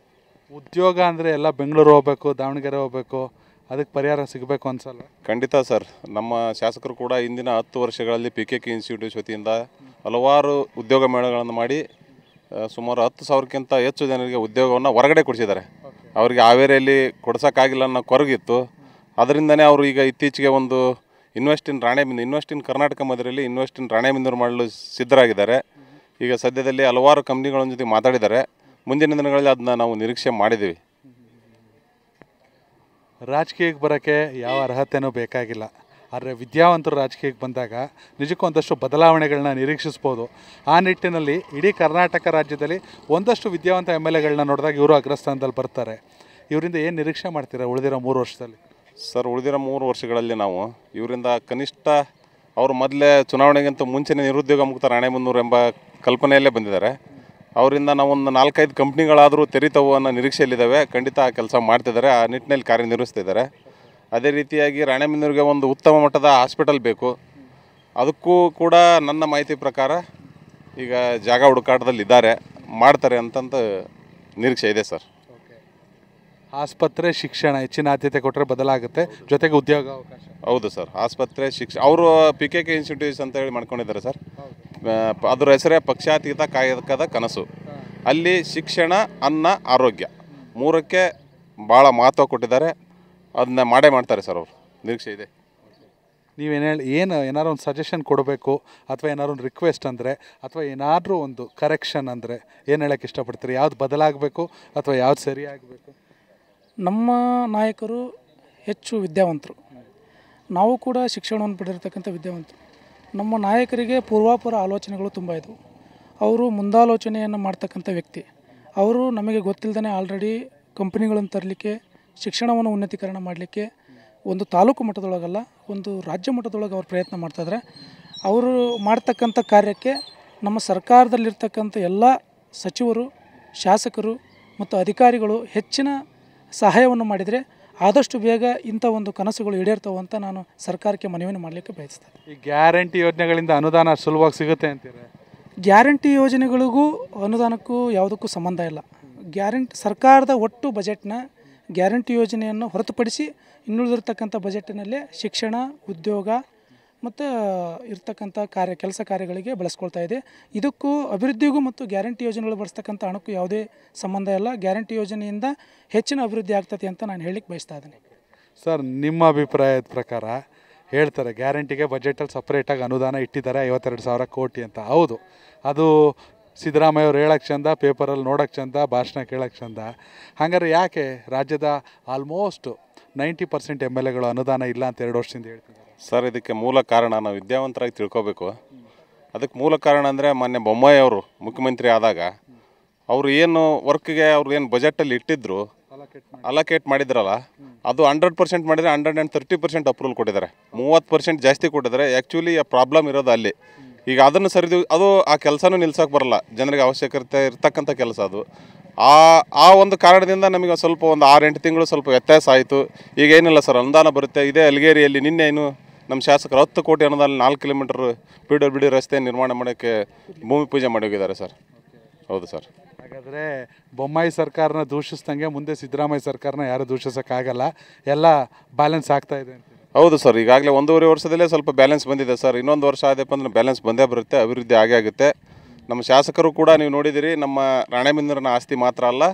ಉದ್ಯೋಗ ಅಂದರೆ ಎಲ್ಲ ಬೆಂಗಳೂರು ಹೋಗ್ಬೇಕು, ದಾವಣಗೆರೆ ಹೋಗ್ಬೇಕು, ಅದಕ್ಕೆ ಪರಿಹಾರ ಸಿಗಬೇಕು ಅನ್ಸಲ್ಲ? ಖಂಡಿತ ಸರ್. ನಮ್ಮ ಶಾಸಕರು ಕೂಡ ಇಂದಿನ 10 ವರ್ಷಗಳಲ್ಲಿ PKK ಇನ್ಸ್ಟಿಟ್ಯೂಟ್ ವತಿಯಿಂದ ಹಲವಾರು ಉದ್ಯೋಗ ಮೇಳಗಳನ್ನು ಮಾಡಿ ಸುಮಾರು 10,000ಕ್ಕಿಂತ ಹೆಚ್ಚು ಜನರಿಗೆ ಉದ್ಯೋಗವನ್ನು ಹೊರಗಡೆ ಕೊಡಿಸಿದ್ದಾರೆ. ಅವರಿಗೆ ಹಾವೇರಿಯಲ್ಲಿ ಕೊಡ್ಸೋಕ್ಕಾಗಿಲ್ಲ ಅನ್ನೋ ಕೊರಗಿತ್ತು. ಅದರಿಂದನೇ ಅವರು ಈಗ ಇತ್ತೀಚೆಗೆ ಒಂದು ಇನ್ವೆಸ್ಟ್ ಇನ್ ಕರ್ನಾಟಕ ಮಾದರಿಯಲ್ಲಿ ಇನ್ವೆಸ್ಟ್ ಇನ್ ರಾಣೆಬೆನ್ನೂರು ಮಾಡಲು ಸಿದ್ಧರಾಗಿದ್ದಾರೆ. ಈಗ ಸದ್ಯದಲ್ಲಿ ಹಲವಾರು ಕಂಪ್ನಿಗಳ ಜೊತೆ ಮಾತಾಡಿದ್ದಾರೆ. ಮುಂದಿನ ದಿನಗಳಲ್ಲಿ ಅದನ್ನ ನಾವು ನಿರೀಕ್ಷೆ ಮಾಡಿದ್ದೀವಿ. ರಾಜಕೀಯಕ್ಕೆ ಬರೋಕ್ಕೆ ಯಾವ ಅರ್ಹತೆಯೂ ಬೇಕಾಗಿಲ್ಲ. ಆದರೆ ವಿದ್ಯಾವಂತರು ರಾಜಕೀಯಕ್ಕೆ ಬಂದಾಗ ನಿಜಕ್ಕೂ ಒಂದಷ್ಟು ಬದಲಾವಣೆಗಳನ್ನ ನಿರೀಕ್ಷಿಸ್ಬೋದು. ಆ ನಿಟ್ಟಿನಲ್ಲಿ ಇಡೀ ಕರ್ನಾಟಕ ರಾಜ್ಯದಲ್ಲಿ ಒಂದಷ್ಟು ವಿದ್ಯಾವಂತ MLAಗಳನ್ನ ನೋಡಿದಾಗ ಇವರು ಅಗ್ರಸ್ಥಾನದಲ್ಲಿ ಬರ್ತಾರೆ. ಇವರಿಂದ ಏನು ನಿರೀಕ್ಷೆ ಮಾಡ್ತೀರಾ ಉಳಿದಿರೋ 3 ವರ್ಷದಲ್ಲಿ? ಸರ್, ಉಳಿದಿರೋ 3 ವರ್ಷಗಳಲ್ಲಿ ನಾವು ಇವರಿಂದ ಕನಿಷ್ಠ ಅವರು ಮೊದಲೇ ಚುನಾವಣೆಗಿಂತ ಮುಂಚೆನೇ ನಿರುದ್ಯೋಗ ಮುಕ್ತ ರಾಣೆಬೆನ್ನೂರು ಎಂಬ ಕಲ್ಪನೆಯಲ್ಲೇ ಬಂದಿದ್ದಾರೆ. ಅವರಿಂದ ನಾವೊಂದು 4-5 ಕಂಪ್ನಿಗಳಾದರೂ ತೆರೀತವು ಅನ್ನೋ ನಿರೀಕ್ಷೆಯಲ್ಲಿದ್ದಾವೆ. ಖಂಡಿತ ಆ ಕೆಲಸ ಮಾಡ್ತಿದ್ದಾರೆ, ಆ ನಿಟ್ಟಿನಲ್ಲಿ ಕಾರ್ಯನಿರ್ವಹಿಸ್ತಿದ್ದಾರೆ. ಅದೇ ರೀತಿಯಾಗಿ ರಾಣೆಬೆನ್ನೂರಿಗೆ ಒಂದು ಉತ್ತಮ ಮಟ್ಟದ ಹಾಸ್ಪಿಟಲ್ ಬೇಕು. ಅದಕ್ಕೂ ಕೂಡ ನನ್ನ ಮಾಹಿತಿ ಪ್ರಕಾರ ಈಗ ಜಾಗ ಹುಡುಕಾಟದಲ್ಲಿ ಇದ್ದಾರೆ, ಮಾಡ್ತಾರೆ ಅಂತಂತ ನಿರೀಕ್ಷೆ ಇದೆ ಸರ್. ಆಸ್ಪತ್ರೆ, ಶಿಕ್ಷಣ ಹೆಚ್ಚಿನ ಆದ್ಯತೆ ಕೊಟ್ಟರೆ ಬದಲಾಗುತ್ತೆ, ಜೊತೆಗೆ ಉದ್ಯೋಗ ಅವಕಾಶ. ಹೌದು ಸರ್. ಆಸ್ಪತ್ರೆ, ಅವರು PKK ಇನ್ಸ್ಟಿಟ್ಯೂಟ್ಸ್ ಅಂತ ಹೇಳಿ ಮಾಡ್ಕೊಂಡಿದ್ದಾರೆ ಸರ್. ಅದರ ಹೆಸರೇ ಪಕ್ಷಾತೀತ ಕಾಯಕದ ಕನಸು. ಅಲ್ಲಿ ಶಿಕ್ಷಣ, ಅನ್ನ, ಆರೋಗ್ಯ 3ಕ್ಕೆ ಭಾಳ ಮಹತ್ವ ಕೊಟ್ಟಿದ್ದಾರೆ. ಅದನ್ನ ಮಾಡೇ ಮಾಡ್ತಾರೆ ಸರ್. ಅವರು ನಿರೀಕ್ಷೆ ಇದೆ. ಏನಾದ್ರು ಒಂದು ಸಜೆಷನ್ ಕೊಡಬೇಕು ಅಥವಾ ಏನಾದ್ರು ಒಂದು ರಿಕ್ವೆಸ್ಟ್ ಅಂದರೆ ಅಥವಾ ಏನಾದರೂ ಒಂದು ಕರೆಕ್ಷನ್ ಅಂದರೆ ಏನು ಹೇಳೋಕ್ಕೆ ಇಷ್ಟಪಡ್ತೀರಿ? ಯಾವ್ದು ಬದಲಾಗಬೇಕು ಅಥವಾ ಯಾವ್ದು ಸರಿಯಾಗಬೇಕು? ನಮ್ಮ ನಾಯಕರು ಹೆಚ್ಚು ವಿದ್ಯಾವಂತರು, ನಾವು ಕೂಡ ಶಿಕ್ಷಣವನ್ನು ಪಡೆದಿರ್ತಕ್ಕಂಥ ವಿದ್ಯಾವಂತರು. ನಮ್ಮ ನಾಯಕರಿಗೆ ಪೂರ್ವಾಪರ ಆಲೋಚನೆಗಳು ತುಂಬ ಇದ್ದವು. ಅವರು ಮುಂದಾಲೋಚನೆಯನ್ನು ಮಾಡ್ತಕ್ಕಂಥ ವ್ಯಕ್ತಿ. ಅವರು ನಮಗೆ ಗೊತ್ತಿಲ್ಲದೇ ಆಲ್ರೆಡಿ ಕಂಪ್ನಿಗಳನ್ನು ತರಲಿಕ್ಕೆ, ಶಿಕ್ಷಣವನ್ನು ಉನ್ನತೀಕರಣ ಮಾಡಲಿಕ್ಕೆ ಒಂದು ತಾಲೂಕು ಮಟ್ಟದೊಳಗಲ್ಲ, ಒಂದು ರಾಜ್ಯ ಮಟ್ಟದೊಳಗೆ ಅವ್ರು ಪ್ರಯತ್ನ ಮಾಡ್ತಾಯಿದ್ದಾರೆ. ಅವರು ಮಾಡ್ತಕ್ಕಂಥ ಕಾರ್ಯಕ್ಕೆ ನಮ್ಮ ಸರ್ಕಾರದಲ್ಲಿರ್ತಕ್ಕಂಥ ಎಲ್ಲ ಸಚಿವರು, ಶಾಸಕರು ಮತ್ತು ಅಧಿಕಾರಿಗಳು ಹೆಚ್ಚಿನ ಸಹಾಯವನ್ನು ಮಾಡಿದರೆ ಆದಷ್ಟು ಬೇಗ ಇಂಥ ಒಂದು ಕನಸುಗಳು ಈಡೇರ್ತವೆ ಅಂತ ನಾನು ಸರ್ಕಾರಕ್ಕೆ ಮನವಿಯನ್ನು ಮಾಡಲಿಕ್ಕೆ ಬಯಸ್ತೇನೆ. ಈ ಗ್ಯಾರಂಟಿ ಯೋಜನೆಗಳಿಂದ ಅನುದಾನ ಸುಲಭವಾಗಿ ಸಿಗುತ್ತೆ ಅಂತೀರಾ? ಗ್ಯಾರಂಟಿ ಯೋಜನೆಗಳಿಗೂ ಅನುದಾನಕ್ಕೂ ಯಾವುದಕ್ಕೂ ಸಂಬಂಧ ಇಲ್ಲ. ಸರ್ಕಾರದ ಒಟ್ಟು ಬಜೆಟ್ನ ಗ್ಯಾರಂಟಿ ಯೋಜನೆಯನ್ನು ಹೊರತುಪಡಿಸಿ ಇನ್ನುಳಿದಿರ್ತಕ್ಕಂಥ ಬಜೆಟ್ಟಿನಲ್ಲೇ ಶಿಕ್ಷಣ, ಉದ್ಯೋಗ ಮತ್ತು ಇರ್ತಕ್ಕಂಥ ಕೆಲಸ ಕಾರ್ಯಗಳಿಗೆ ಬಳಸ್ಕೊಳ್ತಾ ಇದೆ. ಇದಕ್ಕೂ ಅಭಿವೃದ್ಧಿಗೂ ಮತ್ತು ಗ್ಯಾರಂಟಿ ಯೋಜನೆಗಳು ಬಳಸ್ತಕ್ಕಂಥ ಹಣಕ್ಕೂ ಯಾವುದೇ ಸಂಬಂಧ ಇಲ್ಲ. ಗ್ಯಾರಂಟಿ ಯೋಜನೆಯಿಂದ ಹೆಚ್ಚಿನ ಅಭಿವೃದ್ಧಿ ಆಗ್ತದೆ ಅಂತ ನಾನು ಹೇಳಲಿಕ್ಕೆ ಬಯಸ್ತಾ ಇದ್ದೀನಿ. ಸರ್, ನಿಮ್ಮ ಅಭಿಪ್ರಾಯದ ಪ್ರಕಾರ ಹೇಳ್ತಾರೆ ಗ್ಯಾರಂಟಿಗೆ ಬಜೆಟಲ್ಲಿ ಸಪ್ರೇಟಾಗಿ ಅನುದಾನ ಇಟ್ಟಿದ್ದಾರೆ 52,000 ಕೋಟಿ ಅಂತ. ಹೌದು, ಅದು ಸಿದ್ದರಾಮಯ್ಯ ಅವ್ರು ಹೇಳೋಕ್ಕೆ ಚಂದ, ಪೇಪರಲ್ಲಿ ನೋಡೋಕ್ಕೆ ಚಂದ, ಭಾಷಣ ಕೇಳೋಕ್ಕೆ ಚಂದ. ಹಾಗಾದ್ರೆ ಯಾಕೆ ರಾಜ್ಯದ ಆಲ್ಮೋಸ್ಟ್ 90% MLAಗಳು ಅನುದಾನ ಇಲ್ಲ ಅಂತ 2 ವರ್ಷದಿಂದ ಹೇಳ್ತಿದ್ದಾರೆ? ಸರ್, ಇದಕ್ಕೆ ಮೂಲ ಕಾರಣ ನಾವು ವಿದ್ಯಾವಂತರಾಗಿ ತಿಳ್ಕೊಬೇಕು. ಅದಕ್ಕೆ ಮೂಲ ಕಾರಣ ಅಂದರೆ ಮೊನ್ನೆ ಬೊಮ್ಮಾಯಿ ಅವರು ಮುಖ್ಯಮಂತ್ರಿ ಆದಾಗ ಅವರು ಏನು ವರ್ಕ್ಗೆ ಅವ್ರು ಏನು ಬಜೆಟಲ್ಲಿ ಇಟ್ಟಿದ್ರು, ಅಲೋಕೇಟ್ ಮಾಡಿದ್ರಲ್ಲ, ಅದು 100% ಮಾಡಿದರೆ 130% ಅಪ್ರೂವಲ್ ಕೊಟ್ಟಿದ್ದಾರೆ. 30% ಜಾಸ್ತಿ ಕೊಟ್ಟಿದ್ದಾರೆ. ಆ್ಯಕ್ಚುಲಿ ಪ್ರಾಬ್ಲಮ್ ಇರೋದು ಅಲ್ಲಿ. ಈಗ ಅದನ್ನು ಅದು ಆ ಕೆಲಸನೂ ನಿಲ್ಸೋಕೆ ಬರಲ್ಲ. ಜನರಿಗೆ ಅವಶ್ಯಕತೆ ಇರ್ತಕ್ಕಂಥ ಕೆಲಸ ಅದು. ಆ ಒಂದು ಕಾರಣದಿಂದ ನಮಗೆ ಸ್ವಲ್ಪ ಒಂದು 6-8 ತಿಂಗಳು ಸ್ವಲ್ಪ ವ್ಯತ್ಯಾಸ ಆಯಿತು. ಈಗ ಏನಿಲ್ಲ ಸರ್, ಅನುದಾನ ಬರುತ್ತೆ. ಇದೇ ಅಲ್ಗೇರಿಯಲ್ಲಿ ನಿನ್ನೆ ಏನು ನಮ್ಮ ಶಾಸಕರು 10 ಕೋಟಿ ಅನುದಾನ 4 ಕಿಲೋಮೀಟರ್ PWD ರಸ್ತೆ ನಿರ್ಮಾಣ ಮಾಡೋಕ್ಕೆ ಭೂಮಿ ಪೂಜೆ ಮಾಡಿ ಹೋಗಿದ್ದಾರೆ ಸರ್. ಹೌದು ಸರ್. ಹಾಗಾದರೆ ಬೊಮ್ಮಾಯಿ ಸರ್ಕಾರನ ದೂಷಿಸ್ದಂಗೆ ಮುಂದೆ ಸಿದ್ದರಾಮಯ್ಯ ಸರ್ಕಾರನ ಯಾರು ದೂಷಿಸೋಕ್ಕಾಗಲ್ಲ, ಎಲ್ಲ ಬ್ಯಾಲೆನ್ಸ್ ಆಗ್ತಾ ಇದೆ ಅಂತ. ಹೌದು ಸರ್. ಈಗಾಗಲೇ 1.5 ವರ್ಷದಲ್ಲೇ ಸ್ವಲ್ಪ ಬ್ಯಾಲೆನ್ಸ್ ಬಂದಿದೆ ಸರ್. ಇನ್ನೊಂದು ವರ್ಷ ಆದಪ್ಪ ಅಂದ್ರೆ ಬ್ಯಾಲೆನ್ಸ್ ಬಂದೇ ಬರುತ್ತೆ, ಅಭಿವೃದ್ಧಿ ಆಗೇ ಆಗುತ್ತೆ. ನಮ್ಮ ಶಾಸಕರು ಕೂಡ ನೀವು ನೋಡಿದಿರಿ, ನಮ್ಮ ರಾಣೆಬೆನ್ನೂರಿನ ಆಸ್ತಿ ಮಾತ್ರ ಅಲ್ಲ,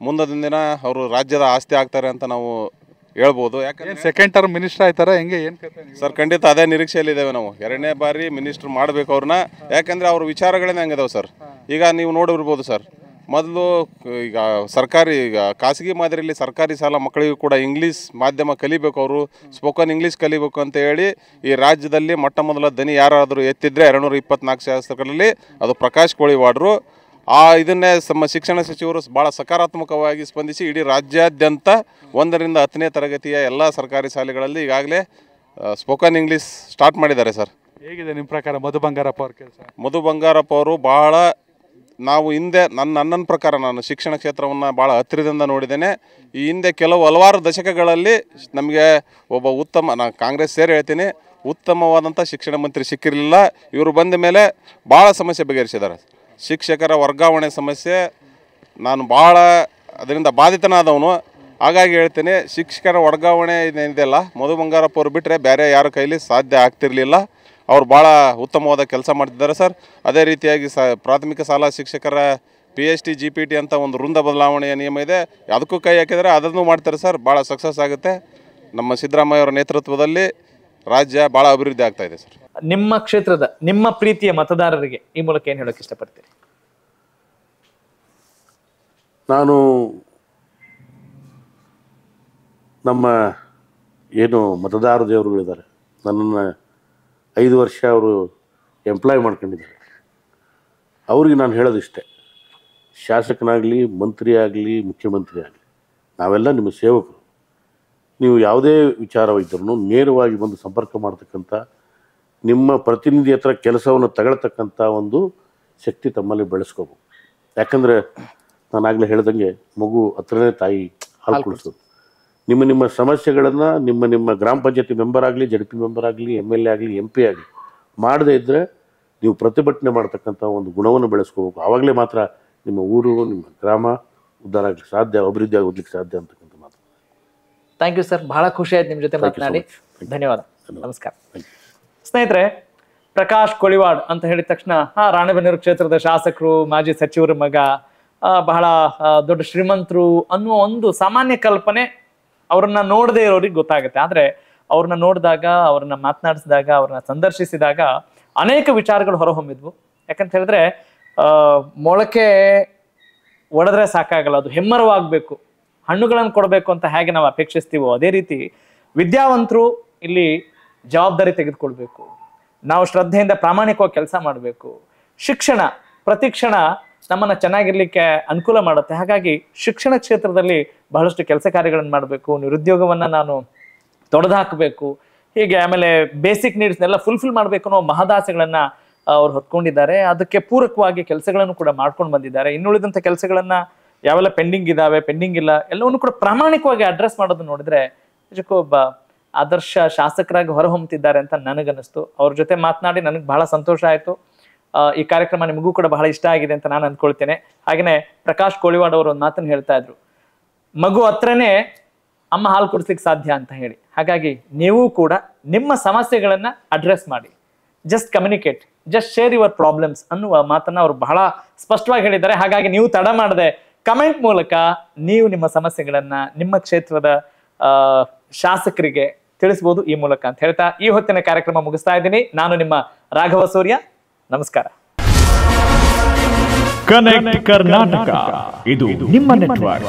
ಮುಂದಿನ ದಿನ ಅವರು ರಾಜ್ಯದ ಆಸ್ತಿ ಆಗ್ತಾರೆ ಅಂತ ನಾವು ಹೇಳ್ಬೋದು. ಯಾಕಂದ್ರೆ ಸೆಕೆಂಡ್ ಟರ್ಮ್ ಮಿನಿಸ್ಟರ್ ಆಯ್ತಾರ ಹೆಂಗೆ ಏನು ಕತೆ? ಸರ್ ಖಂಡಿತ ಅದೇ ನಿರೀಕ್ಷೆಯಲ್ಲಿದ್ದೇವೆ ನಾವು. 2ನೇ ಬಾರಿ ಮಿನಿಸ್ಟರ್ ಮಾಡಬೇಕು ಅವ್ರನ್ನ. ಯಾಕಂದರೆ ಅವ್ರ ವಿಚಾರಗಳೇ ಹಂಗಿದಾವೆ ಸರ್. ಈಗ ನೀವು ನೋಡಿರ್ಬೋದು ಸರ್, ಮೊದಲು ಈಗ ಖಾಸಗಿ ಮಾದರಿಯಲ್ಲಿ ಸರ್ಕಾರಿ ಶಾಲಾ ಮಕ್ಕಳಿಗೂ ಕೂಡ ಇಂಗ್ಲೀಷ್ ಮಾಧ್ಯಮ ಕಲಿಬೇಕು, ಅವರು ಸ್ಪೋಕನ್ ಇಂಗ್ಲೀಷ್ ಕಲಿಬೇಕು ಅಂತ ಹೇಳಿ ಈ ರಾಜ್ಯದಲ್ಲಿ ಮೊಟ್ಟ ಮೊದಲ ದನಿ ಯಾರಾದರೂ ಎತ್ತಿದ್ರೆ 224 ಶಾಸಕರಲ್ಲಿ ಅದು ಪ್ರಕಾಶ್ ಕೋಳಿವಾಡ್ರು. ಇದನ್ನೇ ನಮ್ಮ ಶಿಕ್ಷಣ ಸಚಿವರು ಭಾಳ ಸಕಾರಾತ್ಮಕವಾಗಿ ಸ್ಪಂದಿಸಿ ಇಡೀ ರಾಜ್ಯಾದ್ಯಂತ 1ರಿಂದ 10ನೇ ತರಗತಿಯ ಎಲ್ಲ ಸರ್ಕಾರಿ ಶಾಲೆಗಳಲ್ಲಿ ಈಗಾಗಲೇ ಸ್ಪೋಕನ್ ಇಂಗ್ಲೀಷ್ ಸ್ಟಾರ್ಟ್ ಮಾಡಿದ್ದಾರೆ ಸರ್. ಹೇಗಿದೆ ನಿಮ್ಮ ಪ್ರಕಾರ ಮಧು ಬಂಗಾರಪ್ಪ ಅವ್ರ ಕೆಲಸ? ಮಧು ಬಂಗಾರಪ್ಪ ಅವರು ಭಾಳ, ನಾವು ಹಿಂದೆ ನನ್ನ ಪ್ರಕಾರ ನಾನು ಶಿಕ್ಷಣ ಕ್ಷೇತ್ರವನ್ನು ಭಾಳ ಹತ್ತಿರದಿಂದ ನೋಡಿದ್ದೇನೆ. ಈ ಹಿಂದೆ ಹಲವಾರು ದಶಕಗಳಲ್ಲಿ ನಮಗೆ ಒಬ್ಬ ನಾನು ಕಾಂಗ್ರೆಸ್ ಸೇರಿ ಹೇಳ್ತೀನಿ, ಉತ್ತಮವಾದಂಥ ಶಿಕ್ಷಣ ಮಂತ್ರಿ ಸಿಕ್ಕಿರಲಿಲ್ಲ. ಇವರು ಬಂದ ಮೇಲೆ ಭಾಳ ಸಮಸ್ಯೆ ಬಗೆಹರಿಸಿದ್ದಾರೆ. ಶಿಕ್ಷಕರ ವರ್ಗಾವಣೆ ಸಮಸ್ಯೆ ನಾನು ಭಾಳ ಅದರಿಂದ ಬಾಧಿತನಾದವನು. ಹಾಗಾಗಿ ಹೇಳ್ತೀನಿ, ಶಿಕ್ಷಕರ ವರ್ಗಾವಣೆ ಇದೆಯಲ್ಲ, ಮಧು ಬಂಗಾರಪ್ಪ ಅವರು ಬಿಟ್ಟರೆ ಬೇರೆ ಯಾರ ಕೈಲಿ ಸಾಧ್ಯ ಆಗ್ತಿರಲಿಲ್ಲ. ಅವ್ರು ಭಾಳ ಉತ್ತಮವಾದ ಕೆಲಸ ಮಾಡ್ತಿದ್ದಾರೆ ಸರ್. ಅದೇ ರೀತಿಯಾಗಿ ಪ್ರಾಥಮಿಕ ಶಾಲಾ ಶಿಕ್ಷಕರ PhD GPT ಅಂತ ಒಂದು ವೃಂದ ಬದಲಾವಣೆಯ ನಿಯಮ ಇದೆ, ಅದಕ್ಕೂ ಕೈ ಹಾಕಿದರೆ ಅದನ್ನು ಮಾಡ್ತಾರೆ ಸರ್. ಭಾಳ ಸಕ್ಸಸ್ ಆಗುತ್ತೆ. ನಮ್ಮ ಸಿದ್ದರಾಮಯ್ಯ ಅವರ ನೇತೃತ್ವದಲ್ಲಿ ರಾಜ್ಯ ಭಾಳ ಅಭಿವೃದ್ಧಿ ಆಗ್ತಾ ಇದೆ ಸರ್. ನಿಮ್ಮ ಕ್ಷೇತ್ರದ ನಿಮ್ಮ ಪ್ರೀತಿಯ ಮತದಾರರಿಗೆ ಈ ಮೂಲಕ ಏನು ಹೇಳೋಕೆ ಇಷ್ಟಪಡ್ತೀರಿ? ನಾನು ನಮ್ಮ ಏನು ಮತದಾರ ದೇವರುಗಳಿದ್ದಾರೆ, ನನ್ನನ್ನು 5 ವರ್ಷ ಅವರು ಎಂಪ್ಲಾಯ್ ಮಾಡ್ಕೊಂಡಿದ್ದಾರೆ. ಅವ್ರಿಗೆ ನಾನು ಹೇಳೋದಿಷ್ಟೇ, ಶಾಸಕನಾಗಲಿ, ಮಂತ್ರಿ ಆಗಲಿ, ಮುಖ್ಯಮಂತ್ರಿ ಆಗಲಿ, ನಾವೆಲ್ಲ ನಿಮ್ಮ ಸೇವಕರು. ನೀವು ಯಾವುದೇ ವಿಚಾರವಿದ್ದರೂ ನೇರವಾಗಿ ಬಂದು ಸಂಪರ್ಕ ಮಾಡ್ತಕ್ಕಂಥ, ನಿಮ್ಮ ಪ್ರತಿನಿಧಿ ಹತ್ರ ಕೆಲಸವನ್ನು ತಗೊಳ್ತಕ್ಕಂಥ ಒಂದು ಶಕ್ತಿ ತಮ್ಮಲ್ಲಿ ಬೆಳೆಸ್ಕೋಬೇಕು. ಯಾಕಂದರೆ ನಾನು ಆಗಲೇ ಹೇಳ್ದಂಗೆ ಮಗು ಹತ್ರನೇ ತಾಯಿ ಹಾಲು ಕುಡಿಸೋದು. ನಿಮ್ಮ ಸಮಸ್ಯೆಗಳನ್ನು ನಿಮ್ಮ ಗ್ರಾಮ ಪಂಚಾಯತಿ ಮೆಂಬರ್ ಆಗಲಿ, JDP ಮೆಂಬರ್ ಆಗಲಿ, MLA ಆಗಲಿ, MP ಆಗಲಿ ಮಾಡದೇ ಇದ್ದರೆ ನೀವು ಪ್ರತಿಭಟನೆ ಮಾಡ್ತಕ್ಕಂಥ ಒಂದು ಗುಣವನ್ನು ಬೆಳೆಸ್ಕೋಬೇಕು. ಆವಾಗಲೇ ಮಾತ್ರ ನಿಮ್ಮ ಊರು, ನಿಮ್ಮ ಗ್ರಾಮ ಉದ್ಧಾರ ಆಗಲಿಕ್ಕೆ ಸಾಧ್ಯ, ಅಭಿವೃದ್ಧಿ ಆಗೋದಕ್ಕೆ ಸಾಧ್ಯ ಅಂತಕ್ಕಂಥ ಮಾತು. ಥ್ಯಾಂಕ್ ಯು ಸರ್, ಬಹಳ ಖುಷಿ ಆಯ್ತು ನಿಮ್ಮ ಜೊತೆ ಮಾತನಾಡಿ. ಧನ್ಯವಾದ, ನಮಸ್ಕಾರ. ಸ್ನೇಹಿತರೆ, ಪ್ರಕಾಶ್ ಕೋಳಿವಾಡ್ ಅಂತ ಹೇಳಿದ ತಕ್ಷಣ ರಾಣೆಬೆನ್ನೂರು ಕ್ಷೇತ್ರದ ಶಾಸಕರು, ಮಾಜಿ ಸಚಿವರ ಮಗ, ಬಹಳ ದೊಡ್ಡ ಶ್ರೀಮಂತರು ಅನ್ನುವ ಒಂದು ಸಾಮಾನ್ಯ ಕಲ್ಪನೆ ಅವ್ರನ್ನ ನೋಡದೇ ಇರೋರಿಗೆ ಗೊತ್ತಾಗುತ್ತೆ. ಆದರೆ ಅವ್ರನ್ನ ನೋಡಿದಾಗ, ಅವ್ರನ್ನ ಮಾತನಾಡಿಸಿದಾಗ, ಅವ್ರನ್ನ ಸಂದರ್ಶಿಸಿದಾಗ ಅನೇಕ ವಿಚಾರಗಳು ಹೊರಹೊಮ್ಮಿದ್ವು. ಯಾಕಂತ ಹೇಳಿದ್ರೆ ಮೊಳಕೆ ಒಡೆದ್ರೆ ಸಾಕಾಗಲ್ಲ, ಅದು ಹೆಮ್ಮರವಾಗಬೇಕು, ಹಣ್ಣುಗಳನ್ನು ಕೊಡಬೇಕು ಅಂತ ಹೇಗೆ ನಾವು ಅಪೇಕ್ಷಿಸ್ತೀವೋ ಅದೇ ರೀತಿ ವಿದ್ಯಾವಂತರು ಇಲ್ಲಿ ಜವಾಬ್ದಾರಿ ತೆಗೆದುಕೊಳ್ಬೇಕು. ನಾವು ಶ್ರದ್ಧೆಯಿಂದ ಪ್ರಾಮಾಣಿಕವಾಗಿ ಕೆಲಸ ಮಾಡಬೇಕು. ಶಿಕ್ಷಣ ಪ್ರತಿ ಕ್ಷಣ ನಮ್ಮನ್ನು ಚೆನ್ನಾಗಿರ್ಲಿಕ್ಕೆ ಅನುಕೂಲ ಮಾಡುತ್ತೆ. ಹಾಗಾಗಿ ಶಿಕ್ಷಣ ಕ್ಷೇತ್ರದಲ್ಲಿ ಬಹಳಷ್ಟು ಕೆಲಸ ಕಾರ್ಯಗಳನ್ನು ಮಾಡಬೇಕು. ನಿರುದ್ಯೋಗವನ್ನು ನಾನು ತೊಡೆದು ಹಾಕಬೇಕು. ಹೀಗೆ ಆಮೇಲೆ ಬೇಸಿಕ್ ನೀಡ್ಸ್ನೆಲ್ಲ ಫುಲ್ಫಿಲ್ ಮಾಡಬೇಕು ಅನ್ನೋ ಮಹದಾಸೆಗಳನ್ನು ಅವ್ರು ಹೊತ್ಕೊಂಡಿದ್ದಾರೆ. ಅದಕ್ಕೆ ಪೂರಕವಾಗಿ ಕೆಲಸಗಳನ್ನು ಕೂಡ ಮಾಡ್ಕೊಂಡು ಬಂದಿದ್ದಾರೆ. ಇನ್ನುಳಿದಂಥ ಕೆಲಸಗಳನ್ನು ಯಾವೆಲ್ಲ ಪೆಂಡಿಂಗ್ ಇದ್ದಾವೆ, ಪೆಂಡಿಂಗ್ ಇಲ್ಲ, ಎಲ್ಲವನ್ನು ಕೂಡ ಪ್ರಾಮಾಣಿಕವಾಗಿ ಅಡ್ರೆಸ್ ಮಾಡೋದನ್ನ ನೋಡಿದ್ರೆ ನಿಜಕ್ಕೂ ಒಬ್ಬ ಆದರ್ಶ ಶಾಸಕರಾಗಿ ಹೊರಹೊಮ್ಮುತ್ತಿದ್ದಾರೆ ಅಂತ ನನಗನ್ನಿಸ್ತು. ಅವ್ರ ಜೊತೆ ಮಾತನಾಡಿ ನನಗೆ ಬಹಳ ಸಂತೋಷ ಆಯಿತು. ಈ ಕಾರ್ಯಕ್ರಮ ನಿಮಗೂ ಕೂಡ ಬಹಳ ಇಷ್ಟ ಆಗಿದೆ ಅಂತ ನಾನು ಅಂದ್ಕೊಳ್ತೇನೆ. ಹಾಗೆಯೇ ಪ್ರಕಾಶ್ ಕೋಳಿವಾಡ್ ಅವರು ಒಂದು ಮಾತನ್ನು ಹೇಳ್ತಾ ಇದ್ರು, ಮಗು ಹತ್ರನೇ ಅಮ್ಮ ಹಾಲು ಕುಡಿಸ್ಲಿಕ್ಕೆ ಸಾಧ್ಯ ಅಂತ ಹೇಳಿ. ಹಾಗಾಗಿ ನೀವು ಕೂಡ ನಿಮ್ಮ ಸಮಸ್ಯೆಗಳನ್ನ ಅಡ್ರೆಸ್ ಮಾಡಿ, just communicate, just share your problems ಅನ್ನುವ ಮಾತನ್ನ ಅವರು ಬಹಳ ಸ್ಪಷ್ಟವಾಗಿ ಹೇಳಿದ್ದಾರೆ. ಹಾಗಾಗಿ ನೀವು ತಡ ಮಾಡದೆ ಕಮೆಂಟ್ ಮೂಲಕ ನೀವು ನಿಮ್ಮ ಸಮಸ್ಯೆಗಳನ್ನ ನಿಮ್ಮ ಕ್ಷೇತ್ರದ ಶಾಸಕರಿಗೆ ತಿಳಿಸಬಹುದು ಈ ಮೂಲಕ ಅಂತ ಹೇಳ್ತಾ ಈ ಹೊತ್ತಿನ ಕಾರ್ಯಕ್ರಮ ಮುಗಿಸ್ತಾ ಇದ್ದೀನಿ. ನಾನು ನಿಮ್ಮ ರಾಘವ ಸೂರ್ಯ, ನಮಸ್ಕಾರ. ಕನೆಕ್ಟ್ ಕರ್ನಾಟಕ, ಇದು ನಿಮ್ಮ ನೆಟ್ವರ್ಕ್.